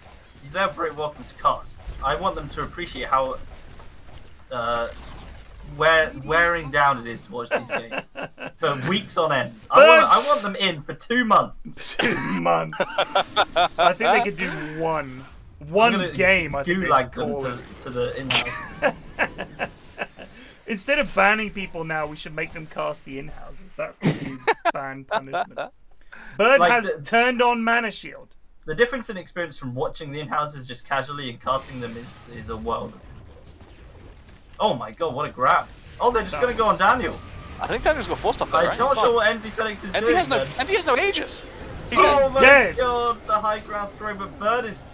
Speaker 7: they're very welcome to cast. I want them to appreciate how wearing down it is to watch these games for weeks on end. I want them in for 2 months.
Speaker 3: 2 months. I think they could do one game. I think they
Speaker 7: gulag
Speaker 3: could call
Speaker 7: them to the in-house.
Speaker 3: Instead of banning people now, we should make them cast the in-houses. That's the new ban punishment. Bird
Speaker 7: Like,
Speaker 3: has turned on Mana Shield.
Speaker 7: The difference in experience from watching the in-houses just casually and casting them is a world. Oh my god, what a grab. Oh, they're just going to go on Daniel.
Speaker 5: I think Daniel's got 4 stuff there, right?
Speaker 7: I'm not sure what NZ is doing.
Speaker 5: NZ has no Aegis. He's
Speaker 7: Oh my
Speaker 3: dead.
Speaker 7: god, the high ground throw, but Bird is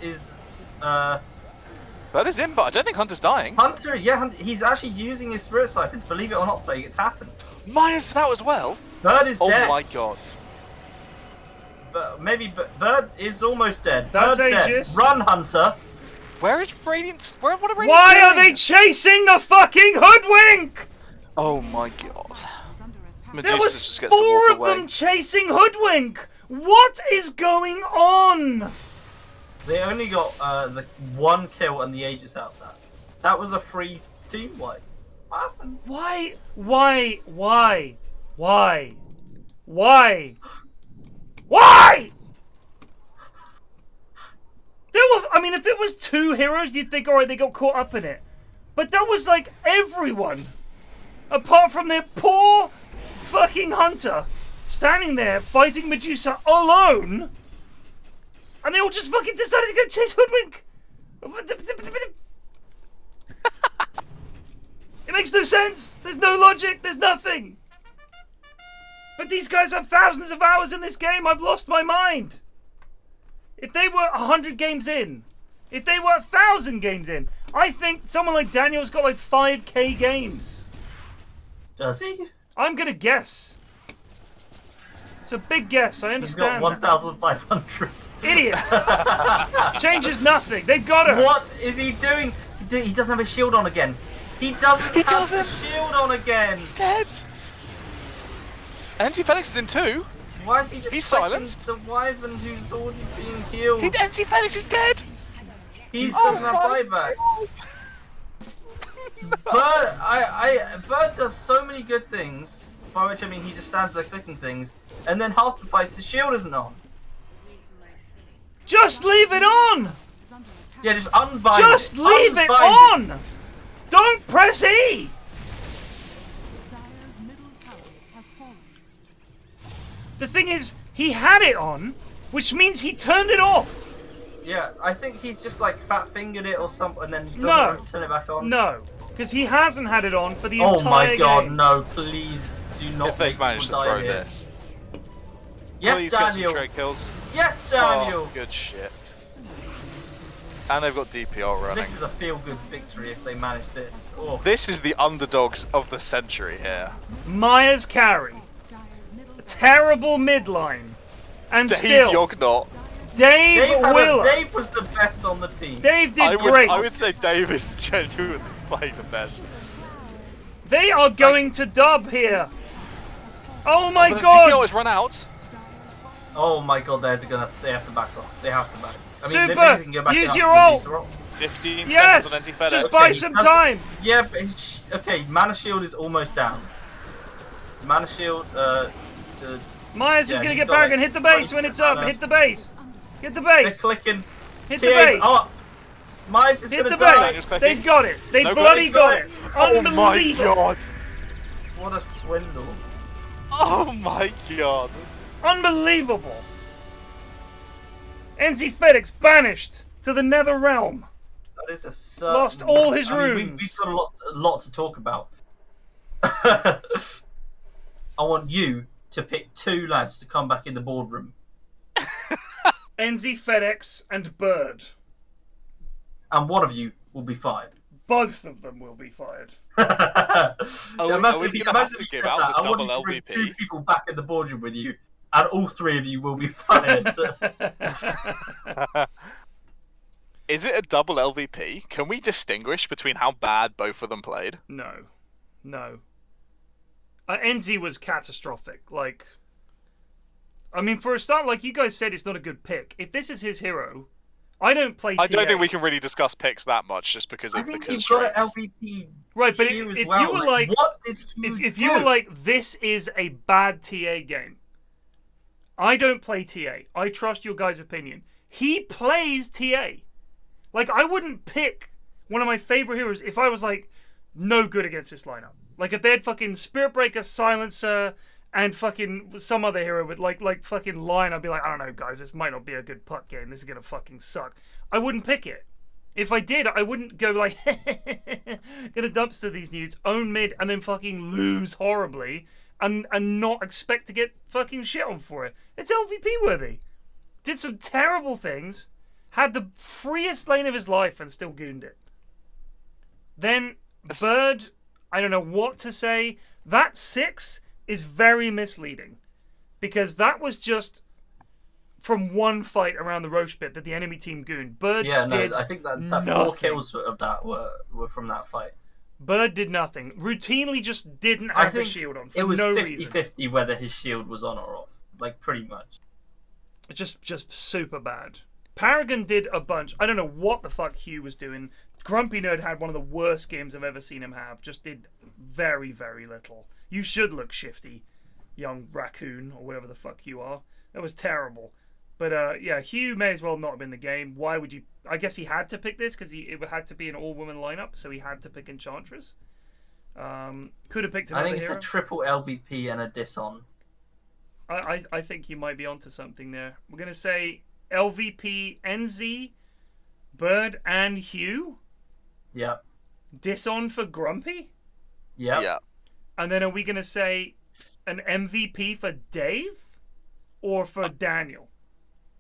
Speaker 5: Bird is in, but I don't think Hunter's dying.
Speaker 7: Hunter, yeah, he's actually using his Spirit Siphons. Believe it or not, Plague, it's happened.
Speaker 5: Maya's out as well.
Speaker 7: Bird is dead.
Speaker 5: Oh my god.
Speaker 7: But maybe Bird is almost dead.
Speaker 3: That's
Speaker 7: Bird's
Speaker 3: Aegis.
Speaker 7: dead. Run, Hunter.
Speaker 5: Where is Radiant? What are Radiant
Speaker 3: Why
Speaker 5: doing?
Speaker 3: are they chasing the fucking hoodwink?
Speaker 5: Oh my god.
Speaker 3: There was
Speaker 5: just gets to
Speaker 3: 4
Speaker 5: walk
Speaker 3: of
Speaker 5: away.
Speaker 3: them chasing hoodwink. What is going on?
Speaker 7: They only got the 1 kill and the Aegis out of that. That was a free team wipe. What happened?
Speaker 3: Why? Why? I mean, if it was 2 heroes, you'd think, alright, they got caught up in it. But that was like everyone. Apart from their poor fucking Hunter standing there fighting Medusa alone. And they all just fucking decided to go chase Hoodwink. It makes no sense. There's no logic. There's nothing. But these guys have thousands of hours in this game. I've lost my mind. If they were 100 games in, if they were 1,000 games in, I think someone like Daniel's got like 5k games.
Speaker 7: Does he?
Speaker 3: I'm gonna guess. It's a big guess, I understand.
Speaker 7: He's got 1,500.
Speaker 3: Idiot! Changes nothing. They've got her.
Speaker 7: What is he doing? He doesn't have a shield on again. He doesn't have a shield on again.
Speaker 5: He's dead. Anti-Felix is in 2.
Speaker 7: Why is he just
Speaker 5: He's
Speaker 7: clicking
Speaker 5: silenced.
Speaker 7: the Wyvern who's already being healed?
Speaker 5: Anti-Felix is dead.
Speaker 7: He doesn't have buyback. Bird does so many good things, by which I mean he just stands there clicking things, and then half the fights his shield isn't on.
Speaker 3: Just leave it on!
Speaker 7: Yeah, just unbind
Speaker 3: Just
Speaker 7: it.
Speaker 3: leave it
Speaker 7: Unbind
Speaker 3: on! Don't press E! The thing is, he had it on, which means he turned it off.
Speaker 7: Yeah, I think he's just like fat fingered it or something, and then doesn't
Speaker 3: No.
Speaker 7: want to turn it back on.
Speaker 3: No, because he hasn't had it on for the
Speaker 7: Oh
Speaker 3: entire
Speaker 7: my god,
Speaker 3: game.
Speaker 7: no! Please do not
Speaker 5: If they
Speaker 7: make
Speaker 5: manage to
Speaker 7: people die
Speaker 5: throw
Speaker 7: here.
Speaker 5: this.
Speaker 7: Yes,
Speaker 5: Please get some
Speaker 7: Daniel.
Speaker 5: trade kills.
Speaker 7: Yes, Daniel.
Speaker 5: Oh, good shit. And they've got DPR running.
Speaker 7: This is a feel-good victory if they manage this. Oh.
Speaker 5: This is the underdogs of the century here.
Speaker 3: Maya's carry. A terrible midline. And
Speaker 5: Dave
Speaker 3: still,
Speaker 5: Yognot.
Speaker 3: Dave Willer.
Speaker 7: Dave was the best on the team.
Speaker 3: Dave did great.
Speaker 5: I would say Dave is genuinely playing the best.
Speaker 3: They are going to dub here. Oh my
Speaker 5: But
Speaker 3: god.
Speaker 5: DPR has run out.
Speaker 7: Oh my god, they have to back off. They have to back. I mean,
Speaker 3: Super,
Speaker 7: maybe they can go back
Speaker 3: use
Speaker 7: up
Speaker 3: your
Speaker 7: to
Speaker 3: ult.
Speaker 7: the ult.
Speaker 5: 15
Speaker 3: Yes,
Speaker 5: seconds on anti-FedEx.
Speaker 3: just buy some time.
Speaker 7: Yeah, but okay, Mana Shield is almost down. Mana Shield,
Speaker 3: Maya's
Speaker 7: yeah,
Speaker 3: just gonna
Speaker 7: he's
Speaker 3: get
Speaker 7: got
Speaker 3: back
Speaker 7: like
Speaker 3: and hit the base
Speaker 7: 20
Speaker 3: when it's up.
Speaker 7: mana.
Speaker 3: Hit the base. Hit the
Speaker 7: They're
Speaker 3: base.
Speaker 7: clicking.
Speaker 3: Hit the
Speaker 7: TA's
Speaker 3: base.
Speaker 7: up. Myers is
Speaker 3: Hit
Speaker 7: gonna
Speaker 3: the
Speaker 7: die.
Speaker 3: base. They've got it. They
Speaker 5: No,
Speaker 3: bloody
Speaker 5: got
Speaker 3: got
Speaker 5: it.
Speaker 3: it.
Speaker 5: Oh my
Speaker 3: Unbelievable.
Speaker 5: god.
Speaker 7: What a swindle.
Speaker 5: Oh my god.
Speaker 3: Unbelievable. NZ FedEx banished to the Nether Realm.
Speaker 7: That is a
Speaker 3: Lost all his
Speaker 7: I mean,
Speaker 3: runes.
Speaker 7: we've got a lot to talk about. I want you to pick 2 lads to come back in the boardroom.
Speaker 3: NZ FedEx and Bird.
Speaker 7: And one of you will be fired.
Speaker 3: Both of them will be fired.
Speaker 5: Are we
Speaker 7: Imagine
Speaker 5: gonna
Speaker 7: if you
Speaker 5: have to
Speaker 7: said
Speaker 5: give
Speaker 7: that.
Speaker 5: out the
Speaker 7: I want
Speaker 5: double
Speaker 7: you to bring
Speaker 5: LVP?
Speaker 7: 2 people back in the boardroom with you, and all 3 of you will be fired.
Speaker 5: Is it a double LVP? Can we distinguish between how bad both of them played?
Speaker 3: No. No. NZ was catastrophic. Like, I mean, for a start, like you guys said, it's not a good pick. If this is his hero, I don't play
Speaker 5: I don't
Speaker 3: TA.
Speaker 5: think we can really discuss picks that much just because
Speaker 7: I
Speaker 5: of the
Speaker 7: think you've got
Speaker 5: constraints.
Speaker 7: an LVP.
Speaker 3: Right, but
Speaker 7: here
Speaker 3: if
Speaker 7: as
Speaker 3: you
Speaker 7: well.
Speaker 3: were like,
Speaker 7: what did you
Speaker 3: if you were like, this is a bad TA game, I don't play TA. I trust your guys' opinion. He plays TA. Like, I wouldn't pick one of my favorite heroes if I was like, no good against this lineup. Like, if they had fucking Spirit Breaker, Silencer, and fucking some other hero would like fucking Lion, I'd be like, I don't know, guys, this might not be a good putt game. This is gonna fucking suck. I wouldn't pick it. If I did, I wouldn't go like, gonna dumpster these nudes, own mid, and then fucking lose horribly, and not expect to get fucking shit on for it. It's LVP worthy. Did some terrible things, had the freest lane of his life, and still gooned it. Then Bird, I don't know what to say. That 6 is very misleading, because that was just from one fight around the Roche pit that the enemy team gooned. Bird did
Speaker 7: I think that 4 kills of that were from that fight.
Speaker 3: Bird did nothing. Routinely just didn't have his shield on for no reason.
Speaker 7: It was 50-50 whether his shield was on or off. Like, pretty much.
Speaker 3: Just super bad. Paragon did a bunch. I don't know what the fuck Hugh was doing. GrumpyNerd had one of the worst games I've ever seen him have. Just did very, very little. You should look shifty, young raccoon, or whatever the fuck you are. That was terrible. But yeah, Hugh may as well not have been the game. Why would you? I guess he had to pick this because it had to be an all-woman lineup, so he had to pick Enchantress. Could have picked another
Speaker 7: I think it's
Speaker 3: hero.
Speaker 7: a triple LVP and a diss-on.
Speaker 3: I think you might be onto something there. We're gonna say LVP, NZ, Bird, and Hugh.
Speaker 7: Yeah.
Speaker 3: Diss-on for Grumpy.
Speaker 7: Yeah.
Speaker 8: Yeah.
Speaker 3: And then are we gonna say an MVP for Dave, or for Daniel?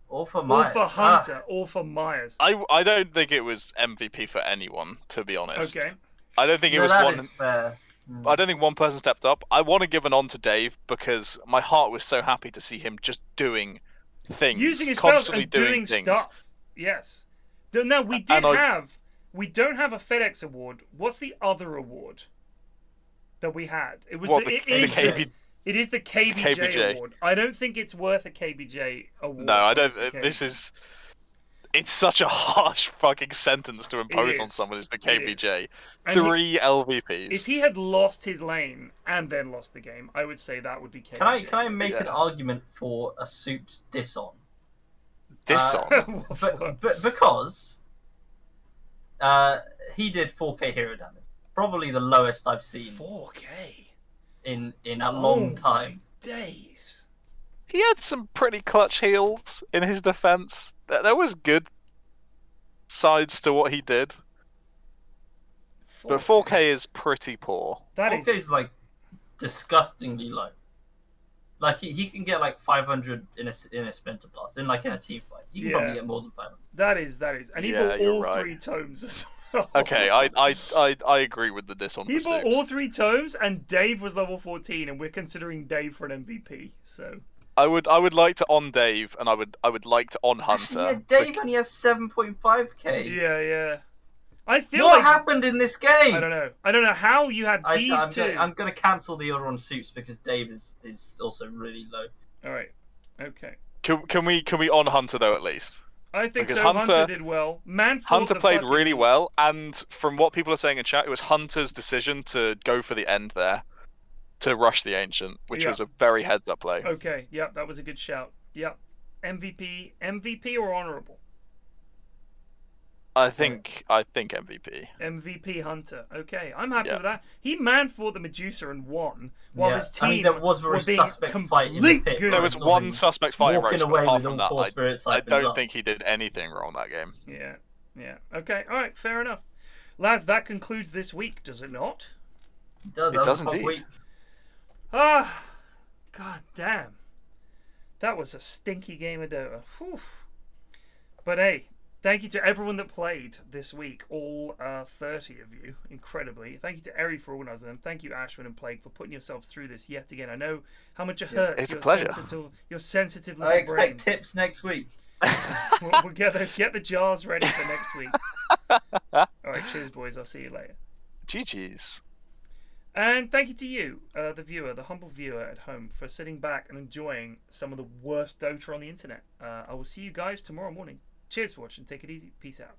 Speaker 7: Or for Myers.
Speaker 3: Or for Hunter, or for Myers.
Speaker 5: I don't think it was MVP for anyone, to be honest.
Speaker 3: Okay.
Speaker 5: I don't think it was
Speaker 7: that
Speaker 5: one.
Speaker 7: is fair.
Speaker 5: I don't think one person stepped up. I want to give an on to Dave because my heart was so happy to see him just doing things,
Speaker 3: Using his spells
Speaker 5: constantly
Speaker 3: and doing
Speaker 5: things.
Speaker 3: stuff. Yes. No, we we don't have a FedEx award. What's the other award that we had? It was it is the KBJ award. I don't think it's worth a KBJ award.
Speaker 5: No, I don't. It's such a harsh fucking sentence to impose on someone as the KBJ. 3 LVPs.
Speaker 3: If he had lost his lane and then lost the game, I would say that would be KBJ.
Speaker 7: Can I make an argument for a Soup's diss-on?
Speaker 5: Diss-on?
Speaker 7: But because he did 4k hero damage. Probably the lowest I've seen.
Speaker 3: 4k?
Speaker 7: In a long time.
Speaker 3: Days.
Speaker 5: He had some pretty clutch heals in his defense. There was good sides to what he did.
Speaker 3: 4K.
Speaker 5: But 4k is pretty poor.
Speaker 7: 4k is like disgustingly low. Like he can get like 500 in a Splinter Blast, in a team fight. You can probably get more than 500.
Speaker 3: That is. And he bought all 3 tomes as well.
Speaker 5: Okay, I agree with the diss on
Speaker 3: He
Speaker 5: the
Speaker 3: bought
Speaker 5: Soups.
Speaker 3: all 3 tomes, and Dave was level 14, and we're considering Dave for an MVP. So
Speaker 5: I would like to on Dave, and I would like to on Hunter.
Speaker 7: Actually, yeah, Dave only has 7.5k.
Speaker 3: Yeah. I feel
Speaker 7: what
Speaker 3: like
Speaker 7: happened in this game?
Speaker 3: I don't know how you had these two.
Speaker 7: I'm gonna cancel the order on Soups because Dave is also really low.
Speaker 3: All right. Okay.
Speaker 5: Can we on Hunter though at least?
Speaker 3: I think
Speaker 5: Because
Speaker 3: so. Hunter did well.
Speaker 5: Hunter played really well, and from what people are saying in chat, it was Hunter's decision to go for the end there, to rush the Ancient, which was a very heads-up play.
Speaker 3: Okay, yeah, that was a good shout. Yeah, MVP or honorable?
Speaker 5: I think MVP.
Speaker 3: MVP Hunter. Okay, I'm happy with that. He man-fought the Medusa and won, while his team
Speaker 7: there was a suspect fight in the pit.
Speaker 5: There was one suspect fight in Roche, but apart from that, I don't
Speaker 7: up.
Speaker 5: think he did anything wrong that game.
Speaker 3: Yeah. Okay, all right, fair enough. Lads, that concludes this week, does it not?
Speaker 7: It does.
Speaker 5: It does indeed.
Speaker 3: Ah, god damn. That was a stinky game of Dota. Whew. But hey, thank you to everyone that played this week, all 30 of you, incredibly. Thank you to Eri for organising them. Thank you, Ashwin and Plague, for putting yourselves through this yet again. I know how much it hurts.
Speaker 5: It's a pleasure.
Speaker 3: Your sensitive little
Speaker 7: I expect
Speaker 3: brains.
Speaker 7: tips next week.
Speaker 3: We'll get the jars ready for next week. Alright, cheers, boys. I'll see you later.
Speaker 5: GG's.
Speaker 3: And thank you to you, the viewer, the humble viewer at home, for sitting back and enjoying some of the worst Dota on the internet. I will see you guys tomorrow morning. Cheers for watching. Take it easy. Peace out.